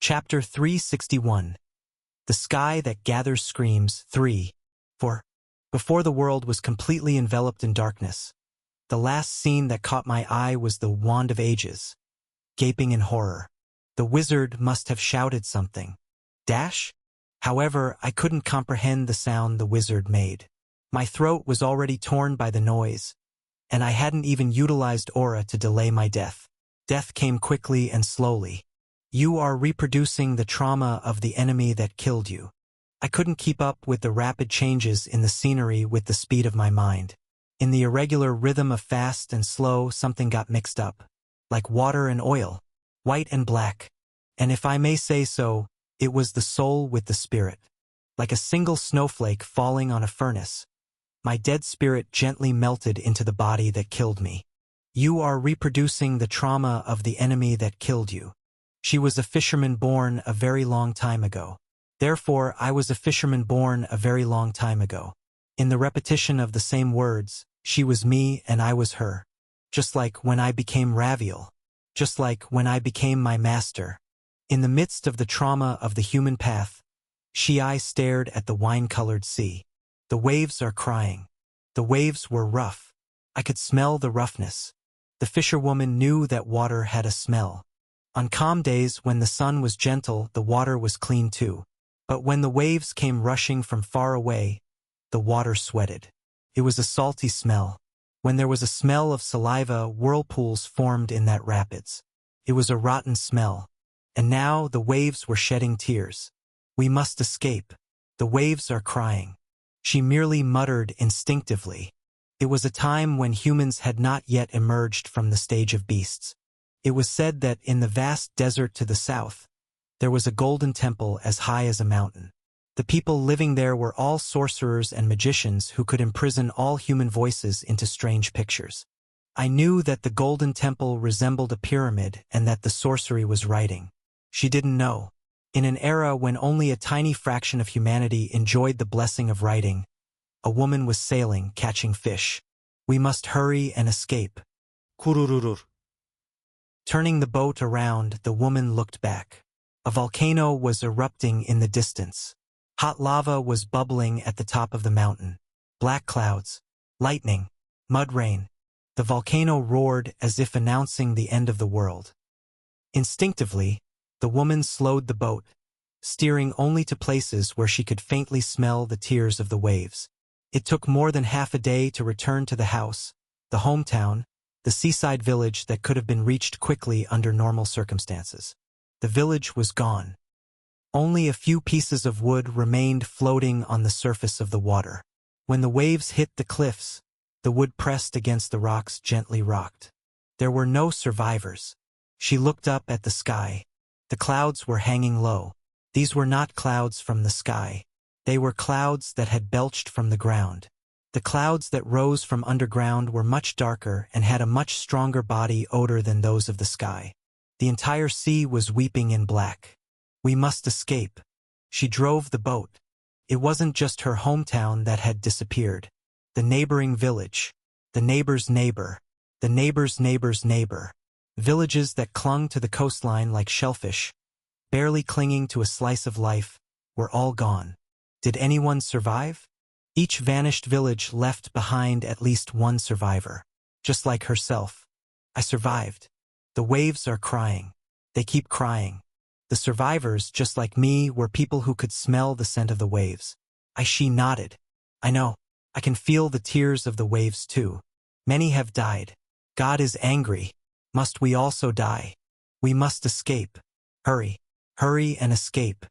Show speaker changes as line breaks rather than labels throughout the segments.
Chapter 361. The Sky That Gathers Screams 3. 4. Before the world was completely enveloped in darkness, the last scene that caught my eye was the Wand of Ages. Gaping in horror, the wizard must have shouted something. Dash? However, I couldn't comprehend the sound the wizard made. My throat was already torn by the noise, and I hadn't even utilized aura to delay my death. Death came quickly and slowly. You are reproducing the trauma of the enemy that killed you. I couldn't keep up with the rapid changes in the scenery with the speed of my mind. In the irregular rhythm of fast and slow, something got mixed up. Like water and oil, white and black. And if I may say so, it was the soul with the spirit. Like a single snowflake falling on a furnace, my dead spirit gently melted into the body that killed me. You are reproducing the trauma of the enemy that killed you. She was a fisherman born a very long time ago. Therefore, I was a fisherman born a very long time ago. In the repetition of the same words, she was me and I was her. Just like when I became Raviel. Just like when I became my master. In the midst of the trauma of the human path, I stared at the wine-colored sea. The waves are crying. The waves were rough. I could smell the roughness. The fisherwoman knew that water had a smell. On calm days when the sun was gentle, the water was clean too. But when the waves came rushing from far away, the water sweated. It was a salty smell. When there was a smell of saliva, whirlpools formed in that rapids. It was a rotten smell. And now the waves were shedding tears. We must escape. The waves are crying. She merely muttered instinctively. It was a time when humans had not yet emerged from the stage of beasts. It was said that in the vast desert to the south, there was a golden temple as high as a mountain. The people living there were all sorcerers and magicians who could imprison all human voices into strange pictures. I knew that the golden temple resembled a pyramid and that the sorcery was writing. She didn't know. In an era when only a tiny fraction of humanity enjoyed the blessing of writing, a woman was sailing, catching fish. We must hurry and escape. Kurururur. Turning the boat around, the woman looked back. A volcano was erupting in the distance. Hot lava was bubbling at the top of the mountain. Black clouds, lightning, mud rain. The volcano roared as if announcing the end of the world. Instinctively, the woman slowed the boat, steering only to places where she could faintly smell the tears of the waves. It took more than half a day to return to the house, the hometown, the seaside village that could have been reached quickly under normal circumstances. The village was gone. Only a few pieces of wood remained floating on the surface of the water. When the waves hit the cliffs, the wood pressed against the rocks gently rocked. There were no survivors. She looked up at the sky. The clouds were hanging low. These were not clouds from the sky. They were clouds that had belched from the ground. The clouds that rose from underground were much darker and had a much stronger body odor than those of the sky. The entire sea was weeping in black. We must escape. She drove the boat. It wasn't just her hometown that had disappeared. The neighboring village, the neighbor's neighbor, the neighbor's neighbor's neighbor. Villages that clung to the coastline like shellfish, barely clinging to a slice of life, were all gone. Did anyone survive? Each vanished village left behind at least one survivor. Just like herself. I survived. The waves are crying. They keep crying. The survivors, just like me, were people who could smell the scent of the waves. She nodded. I know. I can feel the tears of the waves too. Many have died. God is angry. Must we also die? We must escape. Hurry. Hurry and escape.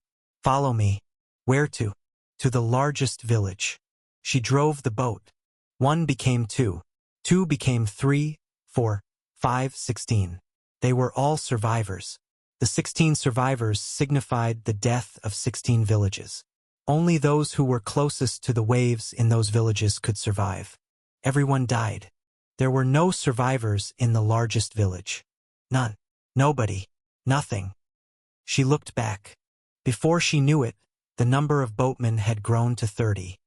Follow me. Where to? To the largest village. She drove the boat. 1 became 2. 2 became 3, 4, 5, 16. They were all survivors. The 16 survivors signified the death of 16 villages. Only those who were closest to the waves in those villages could survive. Everyone died. There were no survivors in the largest village. None. Nobody. Nothing. She looked back. Before she knew it, the number of boatmen had grown to 30.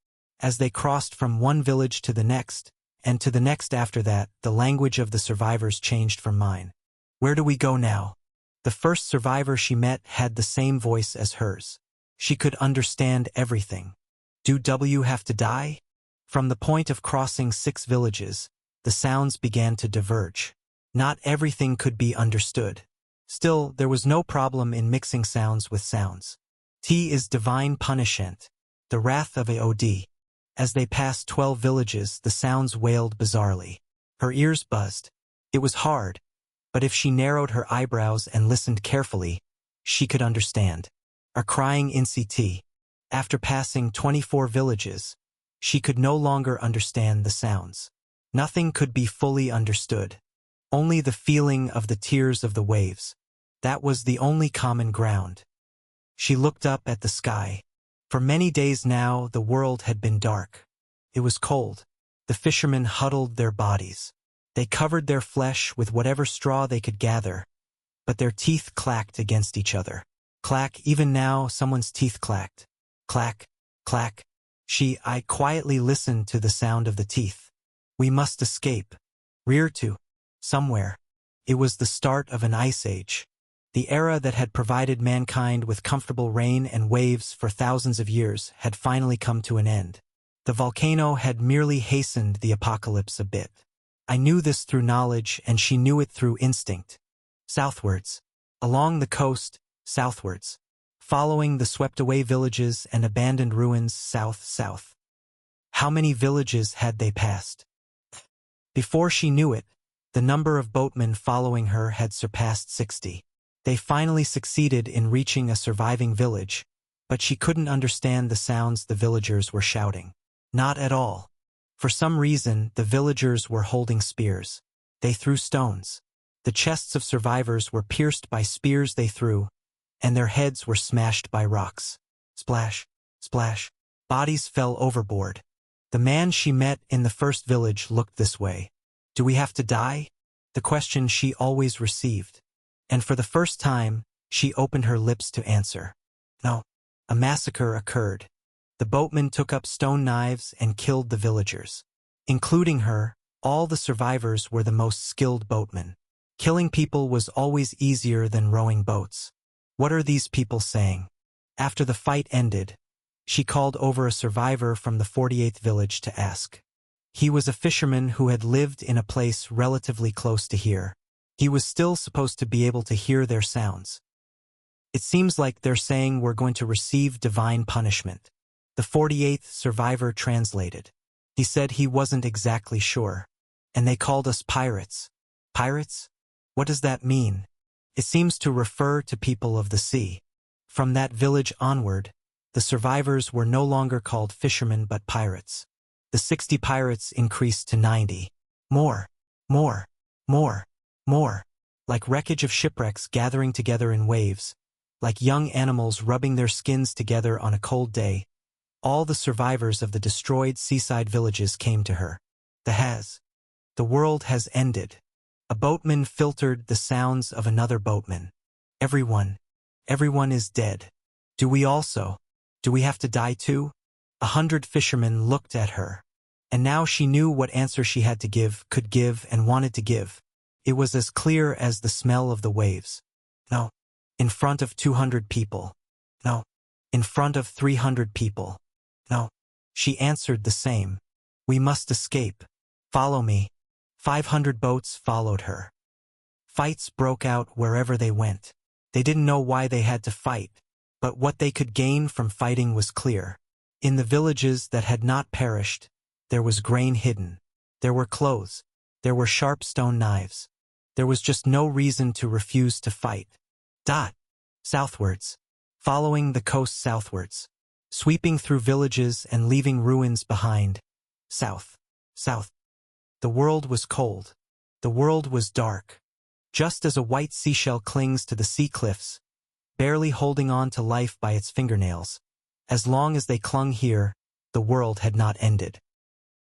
As they crossed from one village to the next, and to the next after that, the language of the survivors changed from mine. Where do we go now? The first survivor she met had the same voice as hers. She could understand everything. Do W have to die? From the point of crossing 6 villages, the sounds began to diverge. Not everything could be understood. Still, there was no problem in mixing sounds with sounds. T is divine punishment, the wrath of Aod. As they passed 12 villages, the sounds wailed bizarrely. Her ears buzzed. It was hard, but if she narrowed her eyebrows and listened carefully, she could understand. A crying in CT. After passing 24 villages, she could no longer understand the sounds. Nothing could be fully understood. Only the feeling of the tears of the waves. That was the only common ground. She looked up at the sky. For many days now, the world had been dark. It was cold. The fishermen huddled their bodies. They covered their flesh with whatever straw they could gather, but their teeth clacked against each other. Clack, even now, someone's teeth clacked. Clack, clack. I quietly listened to the sound of the teeth. We must escape. Rear to somewhere. It was the start of an ice age. The era that had provided mankind with comfortable rain and waves for thousands of years had finally come to an end. The volcano had merely hastened the apocalypse a bit. I knew this through knowledge, and she knew it through instinct. Southwards. Along the coast, southwards. Following the swept-away villages and abandoned ruins south. How many villages had they passed? Before she knew it, the number of boatmen following her had surpassed 60. They finally succeeded in reaching a surviving village, but she couldn't understand the sounds the villagers were shouting. Not at all. For some reason, the villagers were holding spears. They threw stones. The chests of survivors were pierced by spears they threw, and their heads were smashed by rocks. Splash, splash. Bodies fell overboard. The man she met in the first village looked this way. Do we have to die? The question she always received. And for the first time, she opened her lips to answer. No. A massacre occurred. The boatmen took up stone knives and killed the villagers. Including her, all the survivors were the most skilled boatmen. Killing people was always easier than rowing boats. What are these people saying? After the fight ended, she called over a survivor from the 48th village to ask. He was a fisherman who had lived in a place relatively close to here. He was still supposed to be able to hear their sounds. It seems like they're saying we're going to receive divine punishment. The 48th survivor translated. He said he wasn't exactly sure. And they called us pirates. Pirates? What does that mean? It seems to refer to people of the sea. From that village onward, the survivors were no longer called fishermen but pirates. The 60 pirates increased to 90. More. Like wreckage of shipwrecks gathering together in waves, like young animals rubbing their skins together on a cold day, all the survivors of the destroyed seaside villages came to her. The world has ended. A boatman filtered the sounds of another boatman. Everyone is dead. Do we also? Do we have to die too? 100 fishermen looked at her. And now she knew what answer she had to give, could give, and wanted to give. It was as clear as the smell of the waves. No. In front of 200 people. No. In front of 300 people. No. She answered the same. We must escape. Follow me. 500 boats followed her. Fights broke out wherever they went. They didn't know why they had to fight, but what they could gain from fighting was clear. In the villages that had not perished, there was grain hidden. There were clothes. There were sharp stone knives. There was just no reason to refuse to fight. Southwards. Following the coast southwards. Sweeping through villages and leaving ruins behind. South. The world was cold. The world was dark. Just as a white seashell clings to the sea cliffs, barely holding on to life by its fingernails. As long as they clung here, the world had not ended.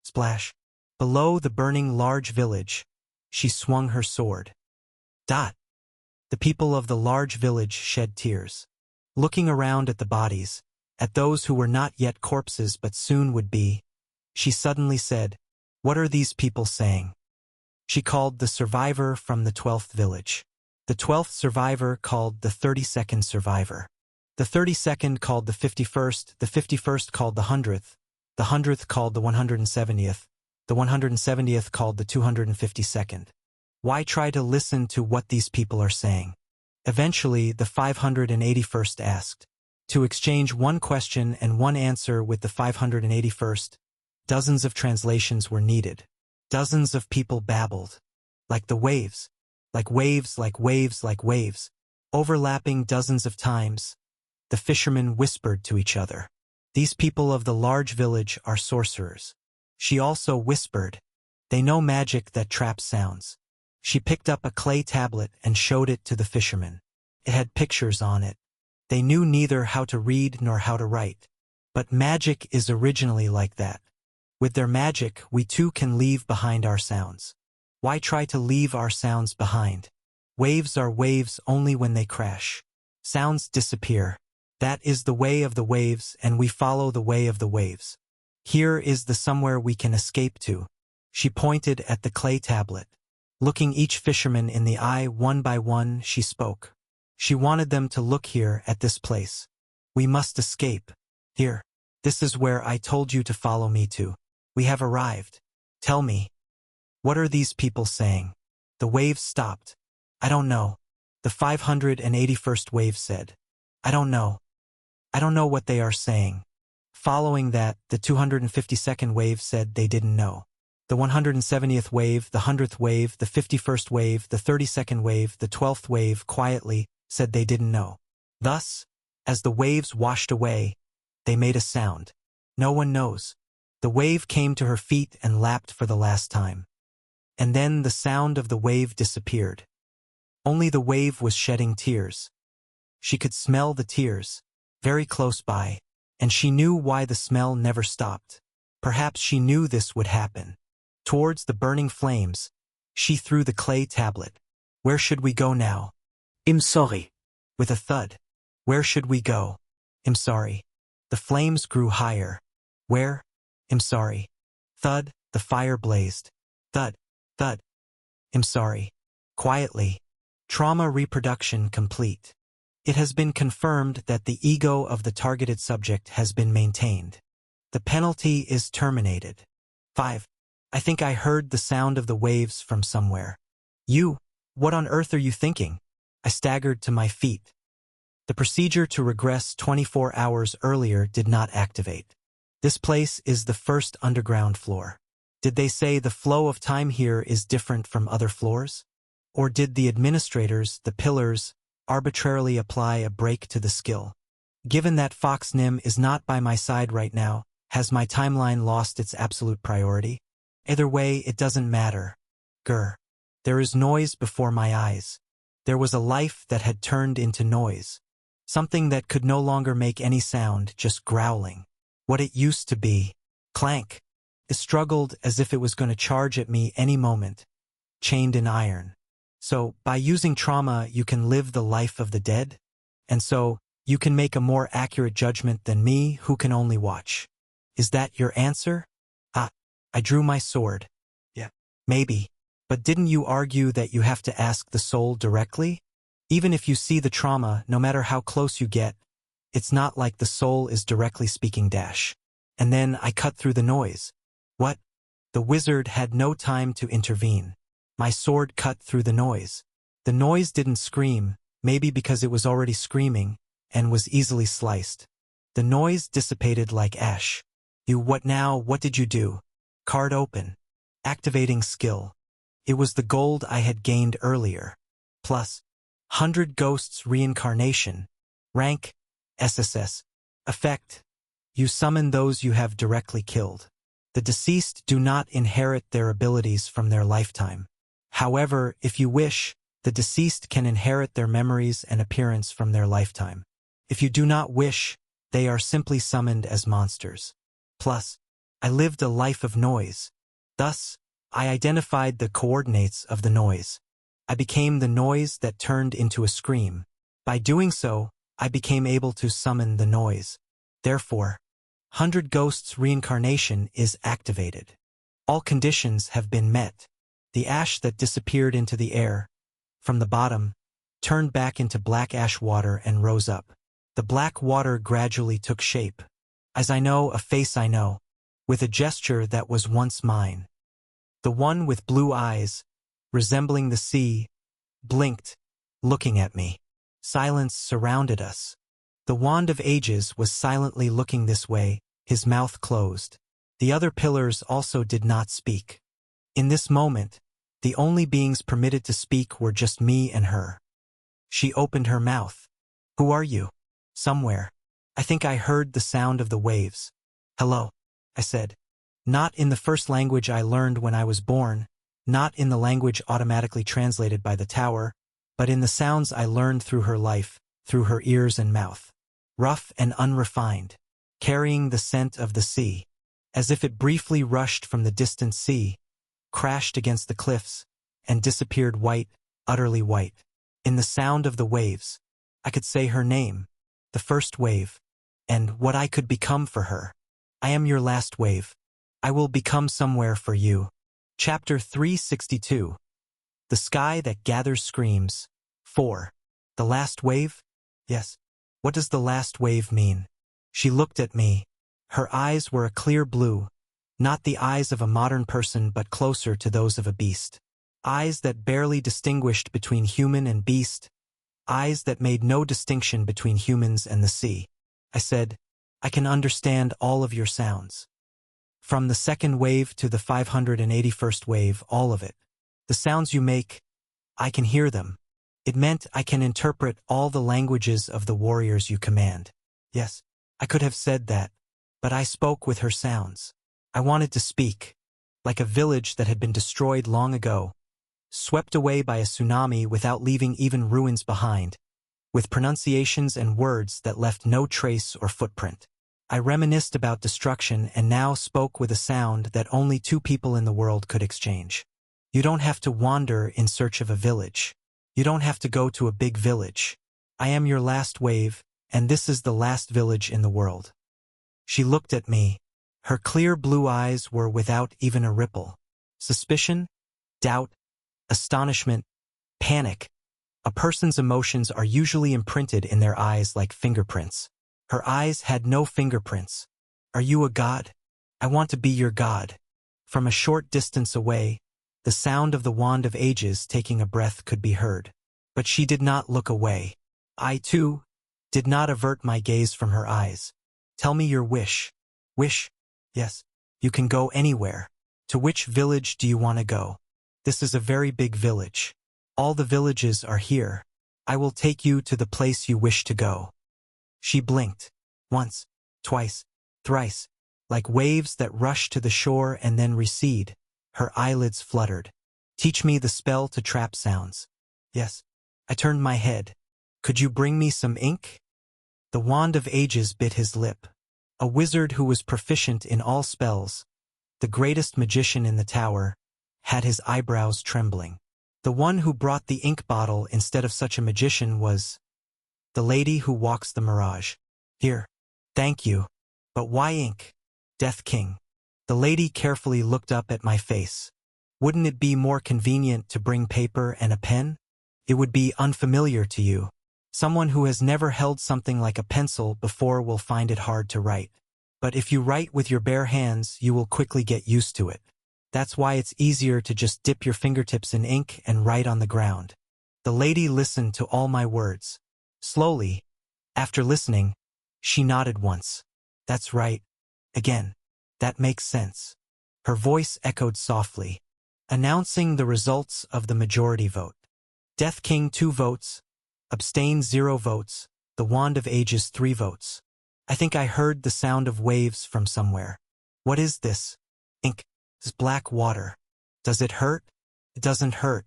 Splash. Below the burning large village, she swung her sword. The people of the large village shed tears. Looking around at the bodies, at those who were not yet corpses but soon would be, she suddenly said, "What are these people saying?" She called the survivor from the 12th village. The 12th survivor called the 32nd survivor. The 32nd called the 51st, the 51st called the 100th called the 170th, the 170th called the 252nd. Why try to listen to what these people are saying? Eventually, the 581st asked. To exchange one question and one answer with the 581st, dozens of translations were needed. Dozens of people babbled. Like the waves. Like waves, like waves, like waves. Overlapping dozens of times. The fishermen whispered to each other. These people of the large village are sorcerers. She also whispered. They know magic that traps sounds. She picked up a clay tablet and showed it to the fishermen. It had pictures on it. They knew neither how to read nor how to write. But magic is originally like that. With their magic, we too can leave behind our sounds. Why try to leave our sounds behind? Waves are waves only when they crash. Sounds disappear. That is the way of the waves, and we follow the way of the waves. Here is the somewhere we can escape to. She pointed at the clay tablet. Looking each fisherman in the eye one by one, she spoke. She wanted them to look here at this place. We must escape. Here. This is where I told you to follow me to. We have arrived. Tell me. What are these people saying? The waves stopped. I don't know. The 581st wave said. I don't know. I don't know what they are saying. Following that, the 252nd wave said they didn't know. The 170th wave, the 100th wave, the 51st wave, the 32nd wave, the 12th wave quietly said they didn't know. Thus, as the waves washed away, they made a sound. No one knows. The wave came to her feet and lapped for the last time. And then the sound of the wave disappeared. Only the wave was shedding tears. She could smell the tears, very close by, and she knew why the smell never stopped. Perhaps she knew this would happen. Towards the burning flames, she threw the clay tablet. Where should we go now? I'm sorry. With a thud. Where should we go? I'm sorry. The flames grew higher. Where? I'm sorry. Thud, the fire blazed. Thud, thud. I'm sorry. Quietly. Trauma reproduction complete. It has been confirmed that the ego of the targeted subject has been maintained. The penalty is terminated. 5. I think I heard the sound of the waves from somewhere. You, what on earth are you thinking? I staggered to my feet. The procedure to regress 24 hours earlier did not activate. This place is the first underground floor. Did they say the flow of time here is different from other floors? Or did the administrators, the pillars, arbitrarily apply a break to the skill? Given that Fox Nim is not by my side right now, has my timeline lost its absolute priority? Either way, it doesn't matter. Grr. There is noise before my eyes. There was a life that had turned into noise. Something that could no longer make any sound, just growling. What it used to be. Clank. It struggled as if it was going to charge at me any moment. Chained in iron. So, by using trauma, you can live the life of the dead? And so, you can make a more accurate judgment than me, who can only watch. Is that your answer? I drew my sword. Yeah. Maybe. But didn't you argue that you have to ask the soul directly? Even if you see the trauma, no matter how close you get, it's not like the soul is directly speaking dash. And then I cut through the noise. What? The wizard had no time to intervene. My sword cut through the noise. The noise didn't scream, maybe because it was already screaming, and was easily sliced. The noise dissipated like ash. You what now? What did you do? Card open. Activating skill. It was the gold I had gained earlier. Plus, 100 Ghosts Reincarnation. Rank, SSS. Effect. You summon those you have directly killed. The deceased do not inherit their abilities from their lifetime. However, if you wish, the deceased can inherit their memories and appearance from their lifetime. If you do not wish, they are simply summoned as monsters. Plus, I lived a life of noise. Thus, I identified the coordinates of the noise. I became the noise that turned into a scream. By doing so, I became able to summon the noise. Therefore, 100 Ghosts Reincarnation is activated. All conditions have been met. The ash that disappeared into the air, from the bottom, turned back into black ash water and rose up. The black water gradually took shape. As I know, a face I know, with a gesture that was once mine. The one with blue eyes, resembling the sea, blinked, looking at me. Silence surrounded us. The Wand of Ages was silently looking this way, his mouth closed. The other pillars also did not speak. In this moment, the only beings permitted to speak were just me and her. She opened her mouth. Who are you? Somewhere. I think I heard the sound of the waves. Hello, I said. Not in the first language I learned when I was born, not in the language automatically translated by the tower, but in the sounds I learned through her life, through her ears and mouth. Rough and unrefined, carrying the scent of the sea, as if it briefly rushed from the distant sea, crashed against the cliffs, and disappeared white, utterly white. In the sound of the waves, I could say her name, the first wave, and what I could become for her. I am your last wave. I will become somewhere for you. Chapter 362. The Sky That Gathers Screams. 4. The last wave? Yes. What does the last wave mean? She looked at me. Her eyes were a clear blue, not the eyes of a modern person but closer to those of a beast. Eyes that barely distinguished between human and beast. Eyes that made no distinction between humans and the sea. I said, I can understand all of your sounds. From the second wave to the 581st wave, all of it. The sounds you make, I can hear them. It meant I can interpret all the languages of the warriors you command. Yes, I could have said that, but I spoke with her sounds. I wanted to speak, like a village that had been destroyed long ago, swept away by a tsunami without leaving even ruins behind, with pronunciations and words that left no trace or footprint. I reminisced about destruction and now spoke with a sound that only two people in the world could exchange. You don't have to wander in search of a village. You don't have to go to a big village. I am your last wave, and this is the last village in the world. She looked at me. Her clear blue eyes were without even a ripple. Suspicion, doubt, astonishment, panic. A person's emotions are usually imprinted in their eyes like fingerprints. Her eyes had no fingerprints. Are you a god? I want to be your god. From a short distance away, the sound of the Wand of Ages taking a breath could be heard. But she did not look away. I, too, did not avert my gaze from her eyes. Tell me your wish. Wish? Yes. You can go anywhere. To which village do you want to go? This is a very big village. All the villages are here. I will take you to the place you wish to go. She blinked. Once, twice, thrice, like waves that rush to the shore and then recede. Her eyelids fluttered. Teach me the spell to trap sounds. Yes. I turned my head. Could you bring me some ink? The Wand of Ages bit his lip. A wizard who was proficient in all spells, the greatest magician in the tower, had his eyebrows trembling. The one who brought the ink bottle instead of such a magician was the lady who walks the mirage. Here. Thank you. But why ink? Death King. The lady carefully looked up at my face. Wouldn't it be more convenient to bring paper and a pen? It would be unfamiliar to you. Someone who has never held something like a pencil before will find it hard to write. But if you write with your bare hands, you will quickly get used to it. That's why it's easier to just dip your fingertips in ink and write on the ground. The lady listened to all my words. Slowly, after listening, she nodded once. That's right. Again. That makes sense. Her voice echoed softly, announcing the results of the majority vote. Death King 2 votes, Abstain 0 votes, the Wand of Ages 3 votes. I think I heard the sound of waves from somewhere. What is this? Ink. This black water. Does it hurt? It doesn't hurt.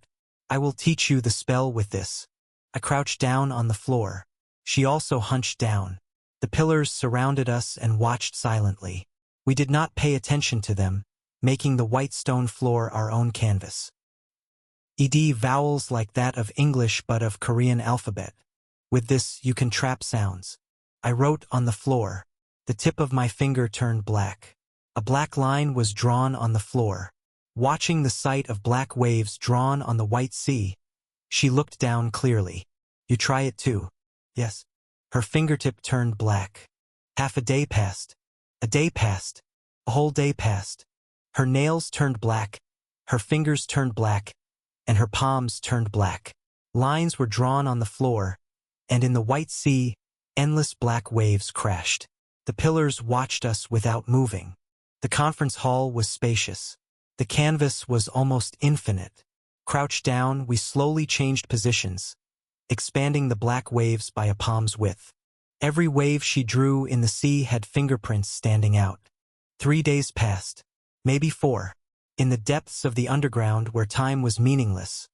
I will teach you the spell with this. I crouched down on the floor. She also hunched down. The pillars surrounded us and watched silently. We did not pay attention to them, making the white stone floor our own canvas. Vowels like that of English but of Korean alphabet. With this, you can trap sounds. I wrote on the floor. The tip of my finger turned black. A black line was drawn on the floor. Watching the sight of black waves drawn on the white sea, she looked down clearly. You try it too. Yes. Her fingertip turned black. Half a day passed. A day passed. A whole day passed. Her nails turned black. Her fingers turned black. And her palms turned black. Lines were drawn on the floor, and in the white sea, endless black waves crashed. The pillars watched us without moving. The conference hall was spacious. The canvas was almost infinite. Crouched down, we slowly changed positions, expanding the black waves by a palm's width. Every wave she drew in the sea had fingerprints standing out. 3 days passed, maybe 4. In the depths of the underground where time was meaningless,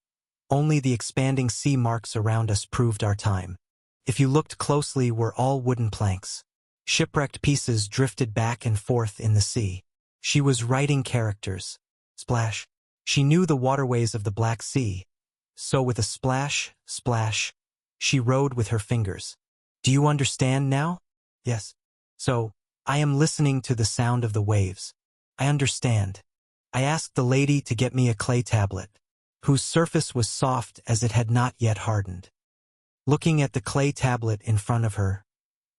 only the expanding sea marks around us proved our time. If you looked closely, were all wooden planks. Shipwrecked pieces drifted back and forth in the sea. She was writing characters. Splash. She knew the waterways of the Black Sea. So with a splash, splash, she rode with her fingers. Do you understand now? Yes. So, I am listening to the sound of the waves. I understand. I asked the lady to get me a clay tablet, whose surface was soft as it had not yet hardened. Looking at the clay tablet in front of her,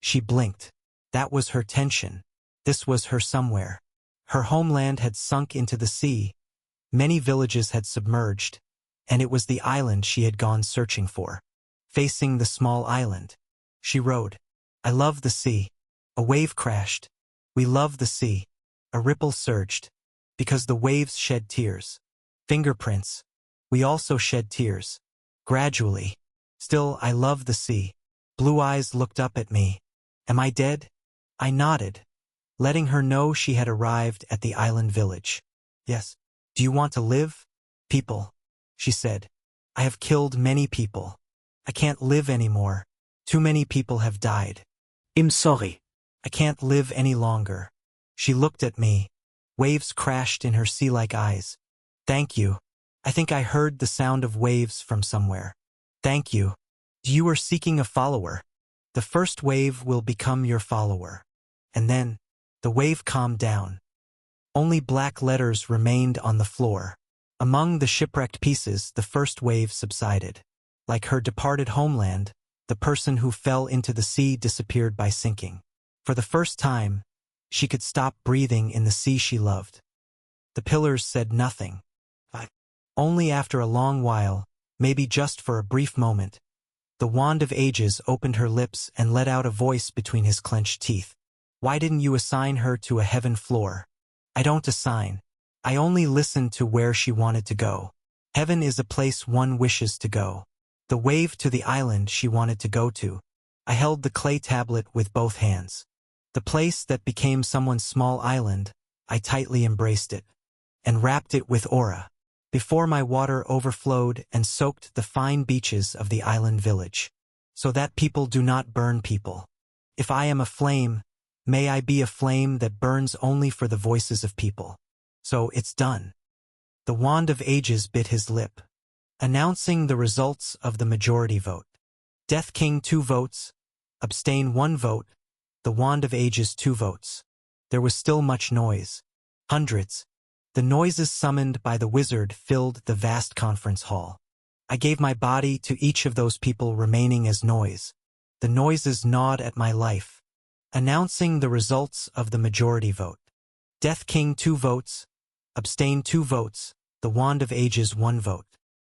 she blinked. That was her tension. This was her somewhere. Her homeland had sunk into the sea. Many villages had submerged, and it was the island she had gone searching for. Facing the small island, she rode. I love the sea. A wave crashed. We love the sea. A ripple surged. Because the waves shed tears. Fingerprints. We also shed tears. Gradually. Still, I love the sea. Blue eyes looked up at me. Am I dead? I nodded, letting her know she had arrived at the island village. Yes. Do you want to live? People, she said. I have killed many people. I can't live anymore. Too many people have died. I'm sorry. I can't live any longer. She looked at me. Waves crashed in her sea-like eyes. Thank you. I think I heard the sound of waves from somewhere. Thank you. You are seeking a follower. The first wave will become your follower. And then, the wave calmed down. Only black letters remained on the floor. Among the shipwrecked pieces, the first wave subsided. Like her departed homeland, the person who fell into the sea disappeared by sinking. For the first time, she could stop breathing in the sea she loved. The pillars said nothing. Only after a long while, maybe just for a brief moment, the Wand of Ages opened her lips and let out a voice between his clenched teeth. Why didn't you assign her to a heaven floor? I don't assign. I only listen to where she wanted to go. Heaven is a place one wishes to go. The wave to the island she wanted to go to. I held the clay tablet with both hands. The place that became someone's small island, I tightly embraced it, and wrapped it with aura. Before my water overflowed and soaked the fine beaches of the island village. So that people do not burn people. If I am a flame, may I be a flame that burns only for the voices of people. So it's done. The Wand of Ages bit his lip, announcing the results of the majority vote. Death King 2 votes, Abstain 1 vote, the Wand of Ages 2 votes. There was still much noise. Hundreds. The noises summoned by the wizard filled the vast conference hall. I gave my body to each of those people remaining as noise. The noises gnawed at my life, announcing the results of the majority vote. Death King 2 votes, Abstain 2 votes, the Wand of Ages 1 vote.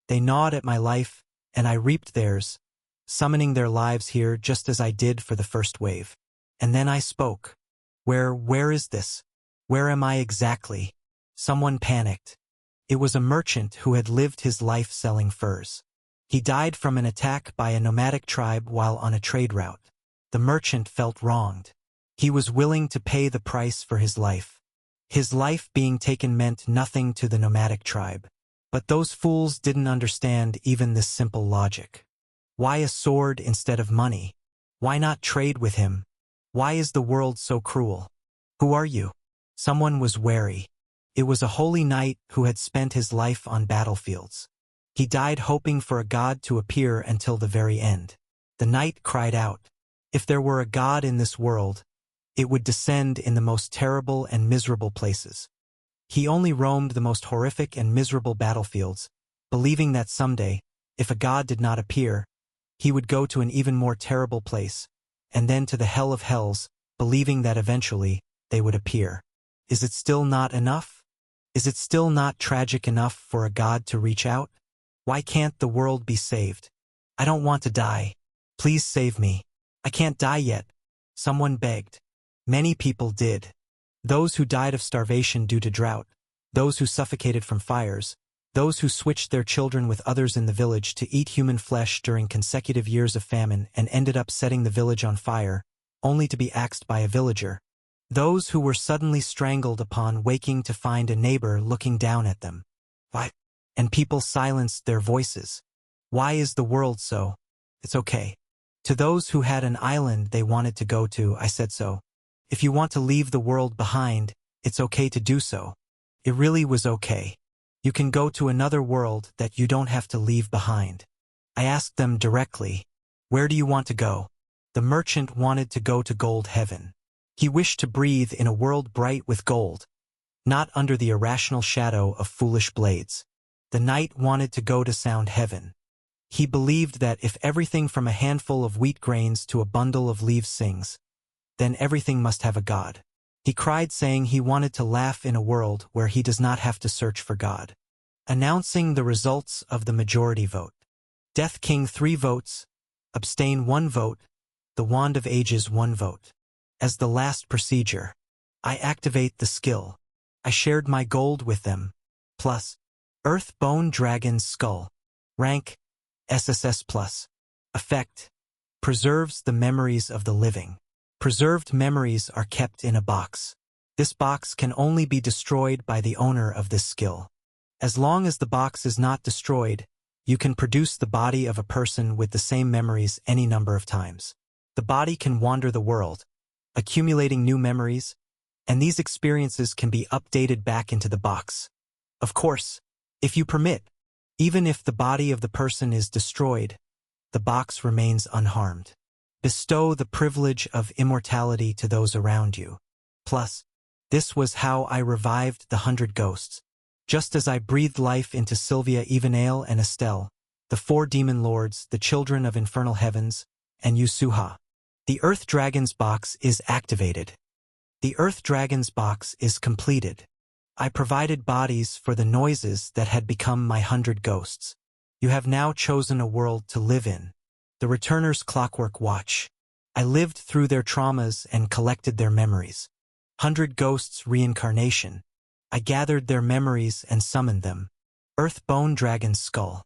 They gnawed at my life, and I reaped theirs, summoning their lives here just as I did for the first wave. And then I spoke. Where is this? Where am I exactly? Someone panicked. It was a merchant who had lived his life selling furs. He died from an attack by a nomadic tribe while on a trade route. The merchant felt wronged. He was willing to pay the price for his life. His life being taken meant nothing to the nomadic tribe. But those fools didn't understand even this simple logic. Why a sword instead of money? Why not trade with him? Why is the world so cruel? Who are you? Someone was wary. It was a holy knight who had spent his life on battlefields. He died hoping for a god to appear until the very end. The knight cried out, if there were a god in this world, it would descend in the most terrible and miserable places. He only roamed the most horrific and miserable battlefields, believing that someday, if a god did not appear, he would go to an even more terrible place, and then to the hell of hells, believing that eventually they would appear. Is it still not enough? Is it still not tragic enough for a God to reach out? Why can't the world be saved? I don't want to die. Please save me. I can't die yet. Someone begged. Many people did. Those who died of starvation due to drought, those who suffocated from fires, those who switched their children with others in the village to eat human flesh during consecutive years of famine and ended up setting the village on fire, only to be axed by a villager. Those who were suddenly strangled upon waking to find a neighbor looking down at them. Why? And people silenced their voices. Why is the world so? It's okay. To those who had an island they wanted to go to, I said so. If you want to leave the world behind, it's okay to do so. It really was okay. You can go to another world that you don't have to leave behind. I asked them directly, where do you want to go? The merchant wanted to go to Gold Heaven. He wished to breathe in a world bright with gold, not under the irrational shadow of foolish blades. The knight wanted to go to Sound Heaven. He believed that if everything from a handful of wheat grains to a bundle of leaves sings, then everything must have a God. He cried saying he wanted to laugh in a world where he does not have to search for God. Announcing the results of the majority vote. Death King 3 votes, Abstain 1 vote, the Wand of Ages 1 vote. As the last procedure, I activate the skill. I shared my gold with them. Plus, Earth Bone Dragon's Skull. Rank, SSS+. Effect, preserves the memories of the living. Preserved memories are kept in a box. This box can only be destroyed by the owner of this skill. As long as the box is not destroyed, you can produce the body of a person with the same memories any number of times. The body can wander the world, accumulating new memories, and these experiences can be updated back into the box. Of course, if you permit, even if the body of the person is destroyed, the box remains unharmed. Bestow the privilege of immortality to those around you. Plus, this was how I revived the 100 ghosts. Just as I breathed life into Sylvia, Evenail, and Estelle, the 4 demon lords, the children of infernal heavens, and Yusuha. The Earth Dragon's box is activated. The Earth Dragon's box is completed. I provided bodies for the noises that had become my 100 ghosts. You have now chosen a world to live in. The Returner's Clockwork Watch. I lived through their traumas and collected their memories. 100 Ghosts Reincarnation. I gathered their memories and summoned them. Earth Bone Dragon's Skull.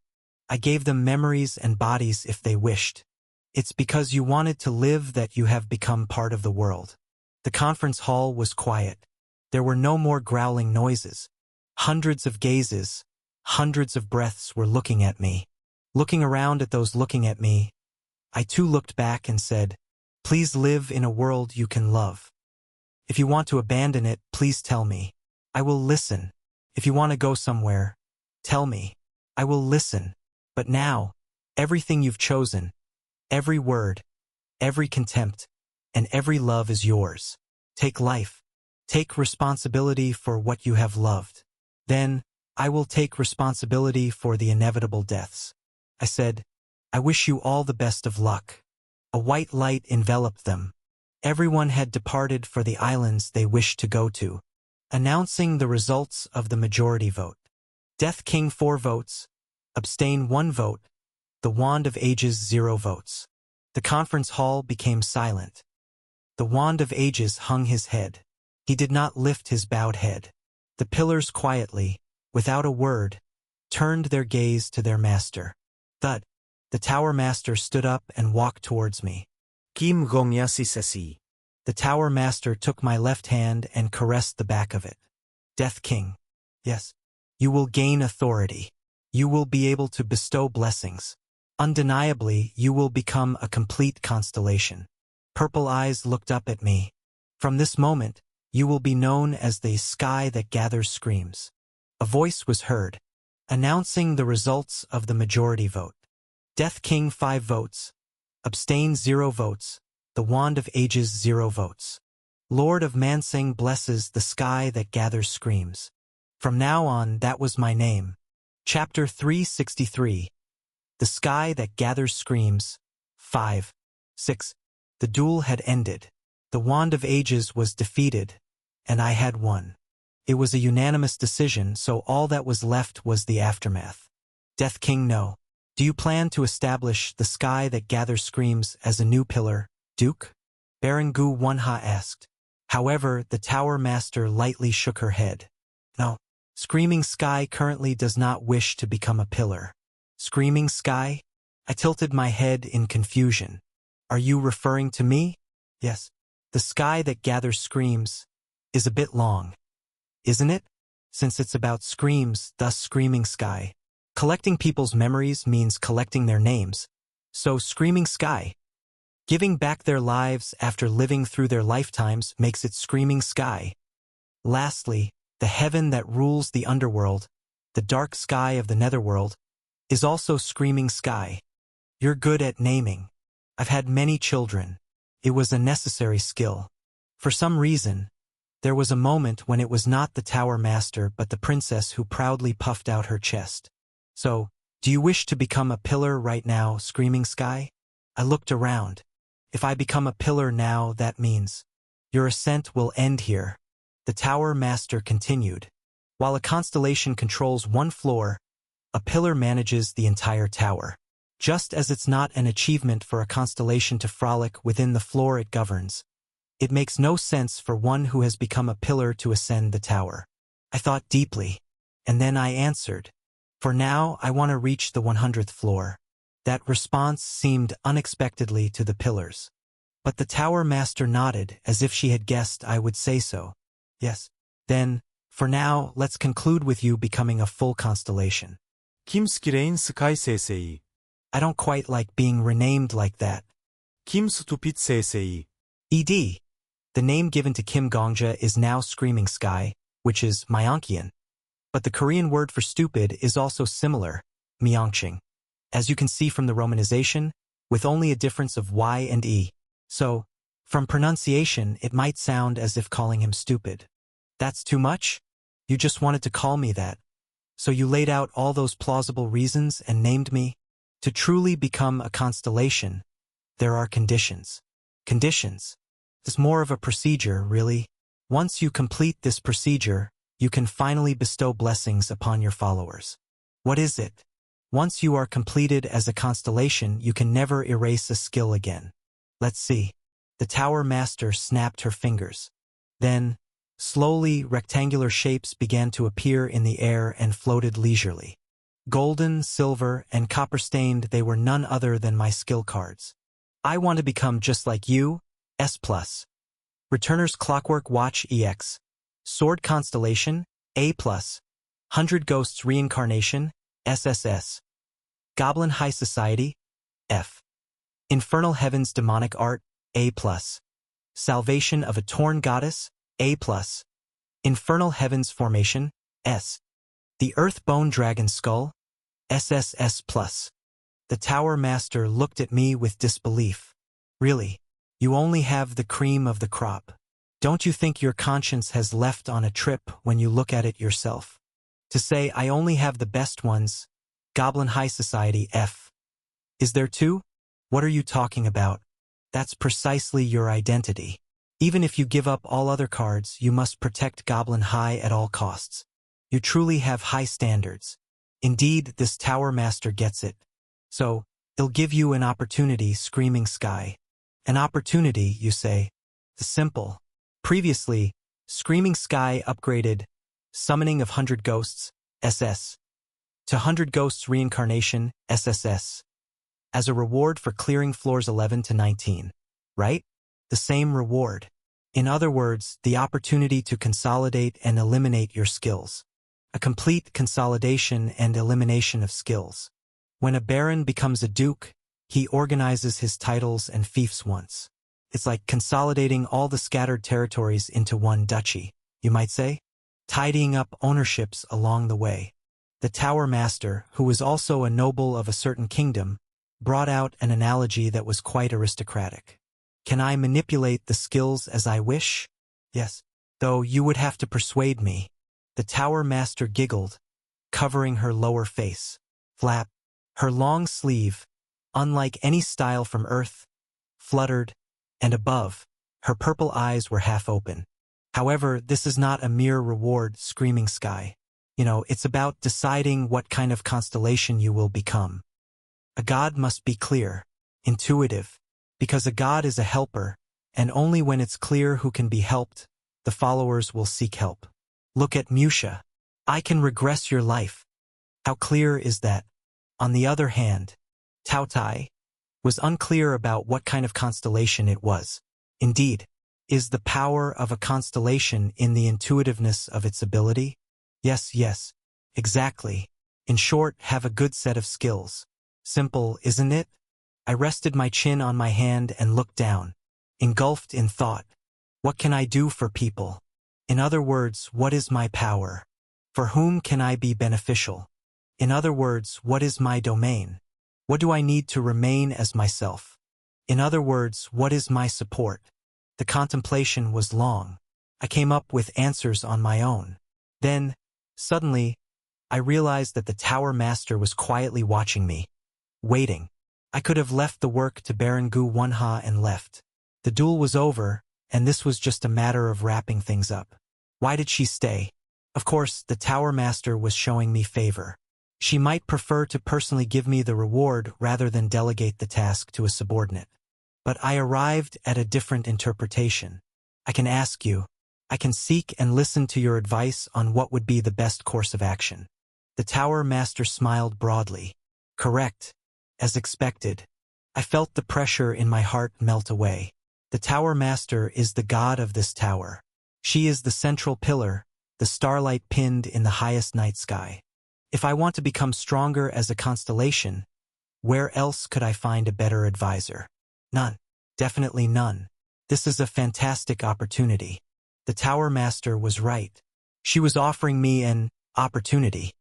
I gave them memories and bodies if they wished. It's because you wanted to live that you have become part of the world. The conference hall was quiet. There were no more growling noises. Hundreds of gazes, hundreds of breaths were looking at me. Looking around at those looking at me, I too looked back and said, please live in a world you can love. If you want to abandon it, please tell me. I will listen. If you want to go somewhere, tell me. I will listen. But now, everything you've chosen, every word, every contempt, and every love is yours. Take life. Take responsibility for what you have loved. Then, I will take responsibility for the inevitable deaths. I said, I wish you all the best of luck. A white light enveloped them. Everyone had departed for the islands they wished to go to. Announcing the results of the majority vote. Death King 4 votes, Abstain 1 vote, the Wand of Ages 0 votes. The conference hall became silent. The Wand of Ages hung his head. He did not lift his bowed head. The pillars quietly, without a word, turned their gaze to their master. Thud. The Tower Master stood up and walked towards me.
Kim Gongya Sisasi.
The Tower Master took my left hand and caressed the back of it. Death King. Yes. You will gain authority. You will be able to bestow blessings. Undeniably, you will become a complete constellation. Purple eyes looked up at me. From this moment, you will be known as the sky that gathers screams. A voice was heard, announcing the results of the majority vote. Death King 5 votes, Abstain 0 votes, the Wand of Ages 0 votes. Lord of Manseng blesses the sky that gathers screams. From now on, that was my name. Chapter 363. The Sky That Gathers Screams, 5. 6. The duel had ended. The Wand of Ages was defeated, and I had won. It was a unanimous decision, so all that was left was the aftermath. Death King, no. Do you plan to establish the sky that gathers screams as a new pillar, Duke? Baron Gu Wonha asked. However, the Tower Master lightly shook her head. No. Screaming Sky currently does not wish to become a pillar. Screaming Sky? I tilted my head in confusion. Are you referring to me? Yes. The sky that gathers screams is a bit long, isn't it? Since it's about screams, thus Screaming Sky. Collecting people's memories means collecting their names. So Screaming Sky. Giving back their lives after living through their lifetimes makes it Screaming Sky. Lastly, the heaven that rules the underworld, the dark sky of the netherworld, is also Screaming Sky. You're good at naming. I've had many children. It was a necessary skill. For some reason, there was a moment when it was not the Tower Master but the princess who proudly puffed out her chest. So, do you wish to become a pillar right now, Screaming Sky? I looked around. If I become a pillar now, that means your ascent will end here. The Tower Master continued. While a constellation controls one floor, a pillar manages the entire tower. Just as it's not an achievement for a constellation to frolic within the floor it governs, it makes no sense for one who has become a pillar to ascend the tower. I thought deeply, and then I answered, for now I want to reach the 100th floor. That response seemed unexpectedly to the pillars. But the Tower Master nodded as if she had guessed I would say so. Yes. Then, for now, let's conclude with you becoming a full constellation.
Kim Skirein Sky Sensei.
I don't quite like being renamed like that.
Kim Stupid Sensei.
ED. The name given to Kim Gongja is now Screaming Sky, which is Myeongkyeon. But the Korean word for stupid is also similar, Myeongching. As you can see from the romanization, with only a difference of Y and E. So, from pronunciation, it might sound as if calling him stupid. That's too much? You just wanted to call me that. So you laid out all those plausible reasons and named me? To truly become a constellation, there are conditions. Conditions? It's more of a procedure, really. Once you complete this procedure, you can finally bestow blessings upon your followers. What is it? Once you are completed as a constellation, you can never erase a skill again. Let's see. The Tower Master snapped her fingers. Then, slowly, rectangular shapes began to appear in the air and floated leisurely. Golden, silver, and copper-stained, they were none other than my skill cards. I want to become just like you, S+. Returner's Clockwork Watch EX. Sword Constellation, A+. 100 Ghosts Reincarnation, SSS. Goblin High Society, F. Infernal Heavens Demonic Art, A+. Salvation of a Torn Goddess, A+. Infernal Heavens Formation, S. The Earthbone Dragon Skull, SSS+. The Tower Master looked at me with disbelief. Really, you only have the cream of the crop. Don't you think your conscience has left on a trip when you look at it yourself? To say I only have the best ones, Goblin High Society F. Is there two? What are you talking about? That's precisely your identity. Even if you give up all other cards, you must protect Goblin High at all costs. You truly have high standards. Indeed, this Tower Master gets it. So, he'll give you an opportunity, Screaming Sky. An opportunity, you say? Simple. Previously, Screaming Sky upgraded Summoning of 100 Ghosts, SS, to 100 Ghosts Reincarnation, SSS, as a reward for clearing floors 11 to 19. Right? The same reward. In other words, the opportunity to consolidate and eliminate your skills. A complete consolidation and elimination of skills. When a baron becomes a duke, he organizes his titles and fiefs once. It's like consolidating all the scattered territories into one duchy, you might say, tidying up ownerships along the way. The Tower Master, who was also a noble of a certain kingdom, brought out an analogy that was quite aristocratic. Can I manipulate the skills as I wish? Yes, though you would have to persuade me. The Tower Master giggled, covering her lower face. Flap. Her long sleeve, Unlike any style from earth, fluttered, and above, her purple eyes were half open. However, this is not a mere reward, screaming sky. It's about deciding what kind of constellation you will become. A god must be clear, intuitive, because a god is a helper, and only when it's clear who can be helped, the followers will seek help. Look at Musha. I can regress your life. How clear is that? On the other hand, Taotai was unclear about what kind of constellation it was. Indeed, is the power of a constellation in the intuitiveness of its ability? Yes, exactly. In short, have a good set of skills. Simple, isn't it? I rested my chin on my hand and looked down, engulfed in thought. What can I do for people? In other words, what is my power? For whom can I be beneficial? In other words, what is my domain? What do I need to remain as myself? In other words, what is my support? The contemplation was long. I came up with answers on my own. Then, suddenly, I realized that the Tower Master was quietly watching me, waiting. I could have left the work to Baron Gu Wunha and left. The duel was over, and this was just a matter of wrapping things up. Why did she stay? Of course, the Tower Master was showing me favor. She might prefer to personally give me the reward rather than delegate the task to a subordinate. But I arrived at a different interpretation. I can ask you. I can seek and listen to your advice on what would be the best course of action. The Tower Master smiled broadly. Correct. As expected. I felt the pressure in my heart melt away. The Tower Master is the god of this tower. She is the central pillar, the starlight pinned in the highest night sky. If I want to become stronger as a constellation, where else could I find a better advisor? None. Definitely none. This is a fantastic opportunity. The Tower Master was right. She was offering me an opportunity.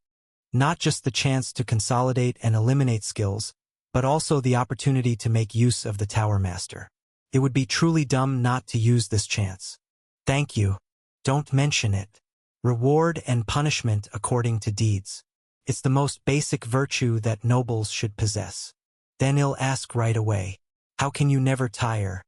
Not just the chance to consolidate and eliminate skills, but also the opportunity to make use of the Tower Master. It would be truly dumb not to use this chance. Thank you. Don't mention it. Reward and punishment according to deeds. It's the most basic virtue that nobles should possess. Then he'll ask right away, how can you never tire?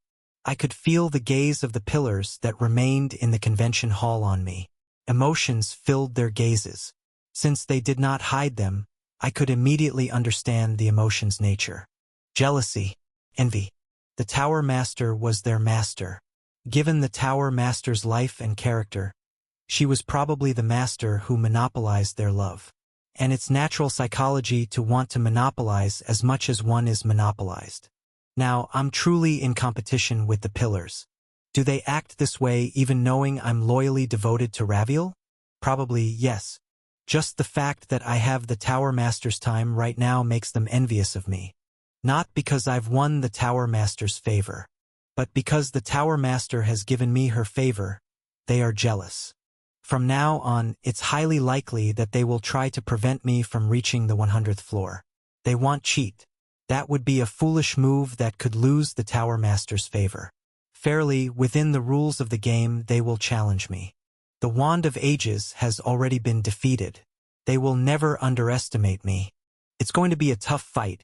I could feel the gaze of the pillars that remained in the convention hall on me. Emotions filled their gazes. Since they did not hide them, I could immediately understand the emotion's nature. Jealousy, envy. The Tower Master was their master. Given the Tower Master's life and character, she was probably the master who monopolized their love. And it's natural psychology to want to monopolize as much as one is monopolized. Now, I'm truly in competition with the pillars. Do they act this way even knowing I'm loyally devoted to Raviel? Probably yes. Just the fact that I have the Tower Master's time right now makes them envious of me. Not because I've won the Tower Master's favor, but because the Tower Master has given me her favor, they are jealous. From now on, it's highly likely that they will try to prevent me from reaching the 100th floor. They want cheat. That would be a foolish move that could lose the Tower Master's favor. Fairly, within the rules of the game, they will challenge me. The Wand of Ages has already been defeated. They will never underestimate me. It's going to be a tough fight,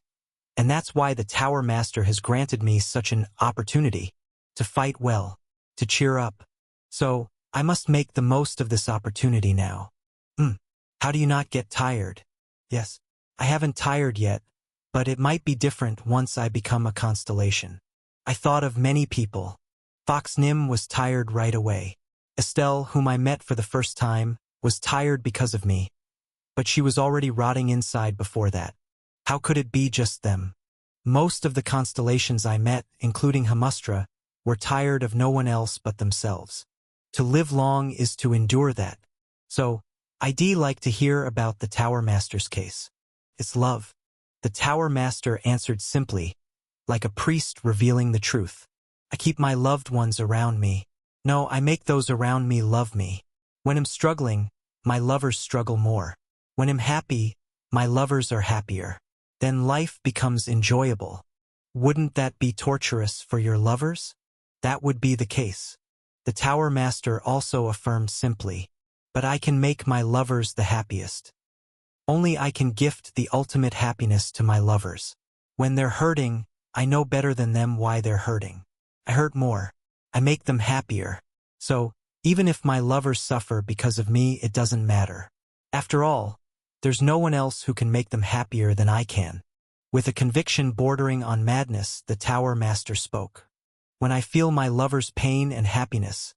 and that's why the Tower Master has granted me such an opportunity to fight well, to cheer up. So, I must make the most of this opportunity now. How do you not get tired? Yes, I haven't tired yet, but it might be different once I become a constellation. I thought of many people. Fox Nim was tired right away. Estelle, whom I met for the first time, was tired because of me. But she was already rotting inside before that. How could it be just them? Most of the constellations I met, including Hamustra, were tired of no one else but themselves. To live long is to endure that. So, I'd like to hear about the Tower Master's case. It's love. The Tower Master answered simply, like a priest revealing the truth. I keep my loved ones around me. No, I make those around me love me. When I'm struggling, my lovers struggle more. When I'm happy, my lovers are happier. Then life becomes enjoyable. Wouldn't that be torturous for your lovers? That would be the case. The Tower Master also affirmed simply, but I can make my lovers the happiest. Only I can gift the ultimate happiness to my lovers. When they're hurting, I know better than them why they're hurting. I hurt more. I make them happier. So, even if my lovers suffer because of me, it doesn't matter. After all, there's no one else who can make them happier than I can. With a conviction bordering on madness, the Tower Master spoke. When I feel my lover's pain and happiness,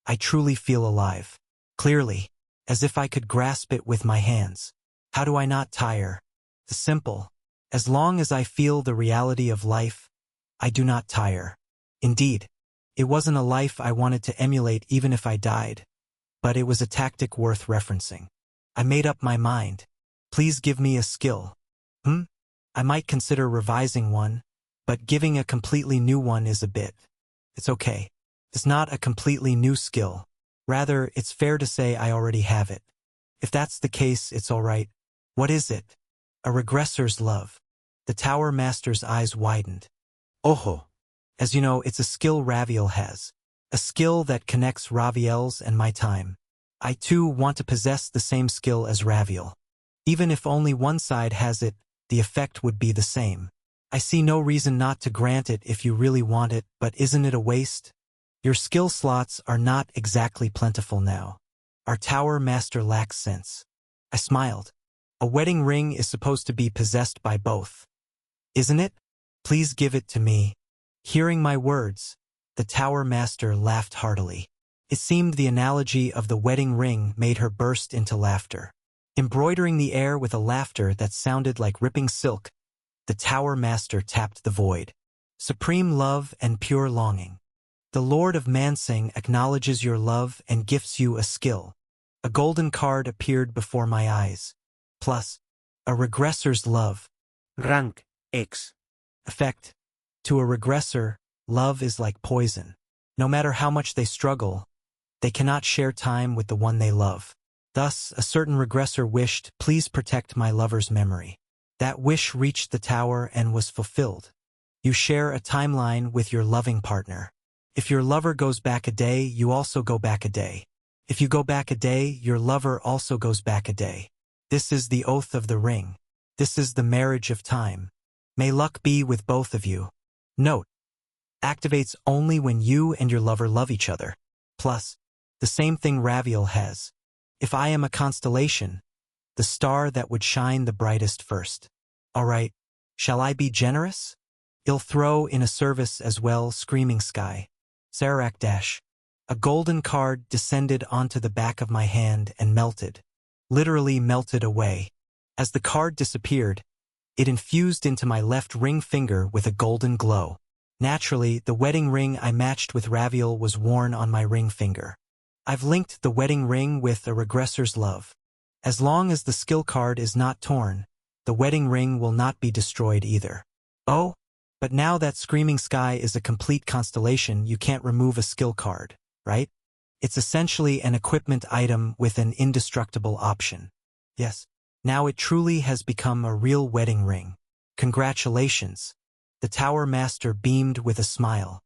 I truly feel alive. Clearly, as if I could grasp it with my hands. How do I not tire? The simple. As long as I feel the reality of life, I do not tire. Indeed, it wasn't a life I wanted to emulate even if I died, but it was a tactic worth referencing. I made up my mind. Please give me a skill. I might consider revising one, but giving a completely new one is a bit. It's okay. It's not a completely new skill. Rather, it's fair to say I already have it. If that's the case, it's all right. What is it? A regressor's love. The Tower Master's eyes widened.
Oho.
As you know, it's a skill Raviel has. A skill that connects Raviel's and my time. I too want to possess the same skill as Raviel. Even if only one side has it, the effect would be the same. I see no reason not to grant it if you really want it, but isn't it a waste? Your skill slots are not exactly plentiful now. Our Tower Master lacks sense. I smiled. A wedding ring is supposed to be possessed by both. Isn't it? Please give it to me. Hearing my words, the Tower Master laughed heartily. It seemed the analogy of the wedding ring made her burst into laughter. Embroidering the air with a laughter that sounded like ripping silk, the Tower Master tapped the void. Supreme love and pure longing. The Lord of Mansing acknowledges your love and gifts you a skill. A golden card appeared before my eyes. Plus, a regressor's love.
Rank X.
Effect. To a regressor, love is like poison. No matter how much they struggle, they cannot share time with the one they love. Thus, a certain regressor wished, please protect my lover's memory. That wish reached the tower and was fulfilled. You share a timeline with your loving partner. If your lover goes back a day, you also go back a day. If you go back a day, your lover also goes back a day. This is the oath of the ring. This is the marriage of time. May luck be with both of you. Note: activates only when you and your lover love each other. Plus, the same thing Raviel has. If I am a constellation, the star that would shine the brightest first. All right, shall I be generous? I'll throw in a service as well, Screaming Sky. Sarac dash. A golden card descended onto the back of my hand and melted. Literally melted away. As the card disappeared, it infused into my left ring finger with a golden glow. Naturally, the wedding ring I matched with Raviel was worn on my ring finger. I've linked the wedding ring with a regressor's love. As long as the skill card is not torn, the wedding ring will not be destroyed either. Oh, but now that Screaming Sky is a complete constellation, you can't remove a skill card, right? It's essentially an equipment item with an indestructible option. Yes, now it truly has become a real wedding ring. Congratulations. The Tower Master beamed with a smile.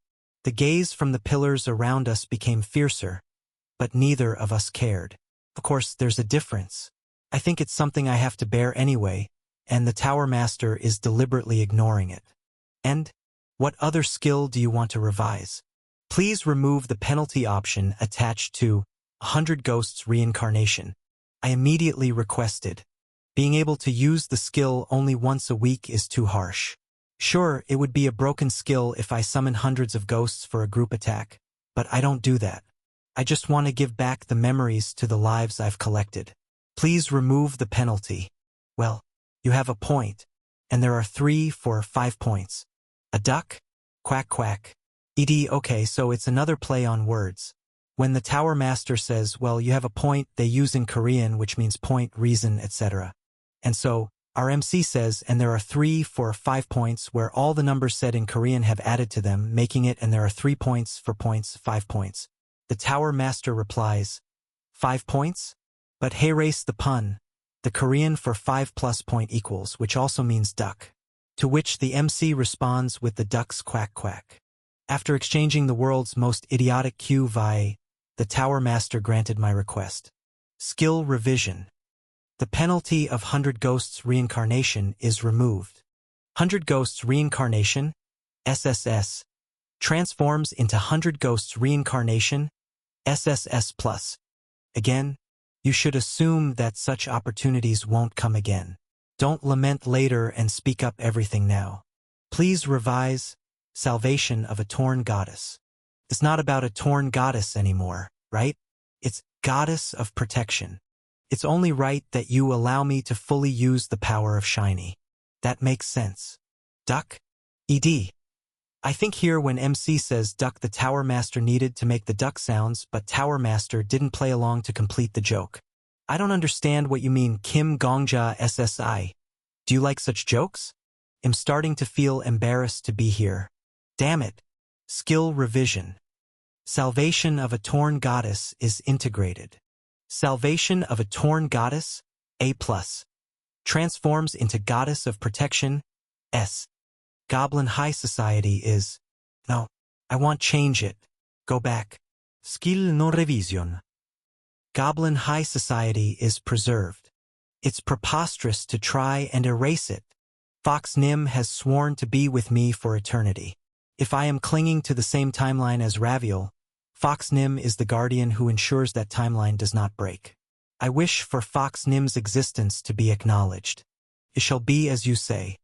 The gaze from the pillars around us became fiercer, but neither of us cared. Of course, there's a difference. I think it's something I have to bear anyway, and the Tower Master is deliberately ignoring it. And what other skill do you want to revise? Please remove the penalty option attached to 100 Ghosts Reincarnation. I immediately requested. Being able to use the skill only once a week is too harsh. Sure, it would be a broken skill if I summon hundreds of ghosts for a group attack, but I don't do that. I just want to give back the memories to the lives I've collected. Please remove the penalty. Well, you have a point, and there are 3 for 5 points. A duck? Quack quack. Okay, so it's another play on words. When the Tower Master says, well, you have a point, they use in Korean, which means point, reason, etc. And so, our MC says, and there are 3 for 5 points, where all the numbers said in Korean have added to them, making it, and there are 3 points for points, 5 points. The Tower Master replies, 5 points? But hey, race the pun. The Korean for 5 plus point equals, which also means duck. To which the MC responds with the duck's quack quack. After exchanging the world's most idiotic cue via, the Tower Master granted my request. Skill revision. The penalty of 100 Ghosts Reincarnation is removed. 100 Ghosts Reincarnation, SSS, transforms into 100 Ghosts Reincarnation, SSS+. Again, you should assume that such opportunities won't come again. Don't lament later and speak up everything now. Please revise Salvation of a Torn Goddess. It's not about a torn goddess anymore, right? It's Goddess of Protection. It's only right that you allow me to fully use the power of Shiny. That makes sense. Duck? ED. I think here when MC says duck, the Tower Master needed to make the duck sounds, but Tower Master didn't play along to complete the joke. I don't understand what you mean, Kim Gongja SSI. Do you like such jokes? I'm starting to feel embarrassed to be here. Damn it. Skill revision. Salvation of a Torn Goddess is integrated. Salvation of a Torn Goddess, A+, transforms into Goddess of Protection, S. Goblin High Society is... No, I want change it. Go back. Skill no revision. Goblin High Society is preserved. It's preposterous to try and erase it. Fox Nim has sworn to be with me for eternity. If I am clinging to the same timeline as Raviel, Fox Nim is the guardian who ensures that timeline does not break. I wish for Fox Nim's existence to be acknowledged. It shall be as you say.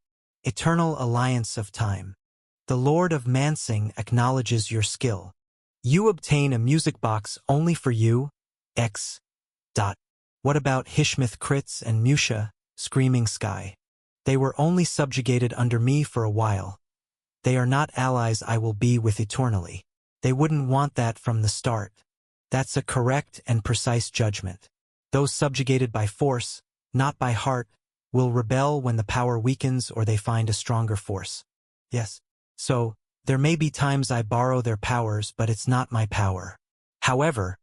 Eternal Alliance of Time. The Lord of Mansing acknowledges your skill. You obtain a music box only for you, X. What about Hishmith Crits and Musha, Screaming Sky? They were only subjugated under me for a while. They are not allies I will be with eternally. They wouldn't want that from the start. That's a correct and precise judgment. Those subjugated by force, not by heart, will rebel when the power weakens or they find a stronger force. Yes. So, there may be times I borrow their powers, but it's not my power. However,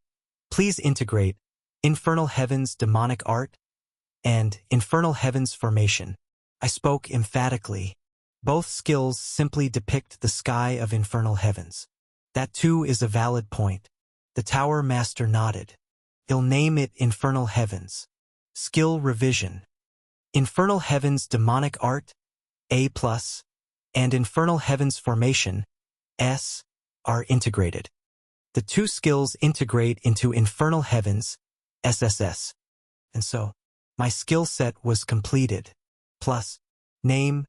please integrate Infernal Heaven's Demonic Art and Infernal Heaven's Formation. I spoke emphatically. Both skills simply depict the sky of Infernal Heavens. That too is a valid point. The Tower Master nodded. He'll name it Infernal Heavens. Skill revision. Infernal Heaven's Demonic Art, A+, and Infernal Heaven's Formation, S, are integrated. The two skills integrate into Infernal Heavens, SSS. And so, my skill set was completed. Plus, name,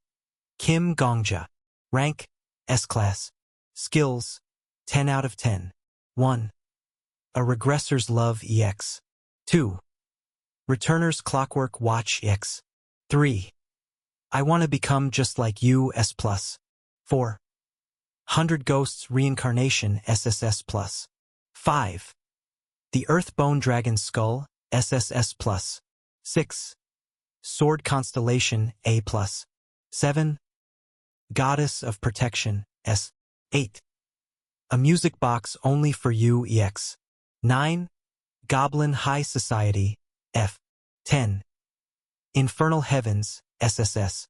Kim Gongja. Rank, S-Class. Skills, 10 out of 10. 1. A Regressor's Love EX. 2. Returner's Clockwork Watch EX. 3. I want to become just like you S+. 4. 100 Ghosts Reincarnation SSS+. 5. The Earthbone Dragon Skull SSS+. 6. Sword Constellation A+. 7. Goddess of Protection S. 8. A Music Box Only for You EX. 9. Goblin High Society F. 10. Infernal Heavens SSS+.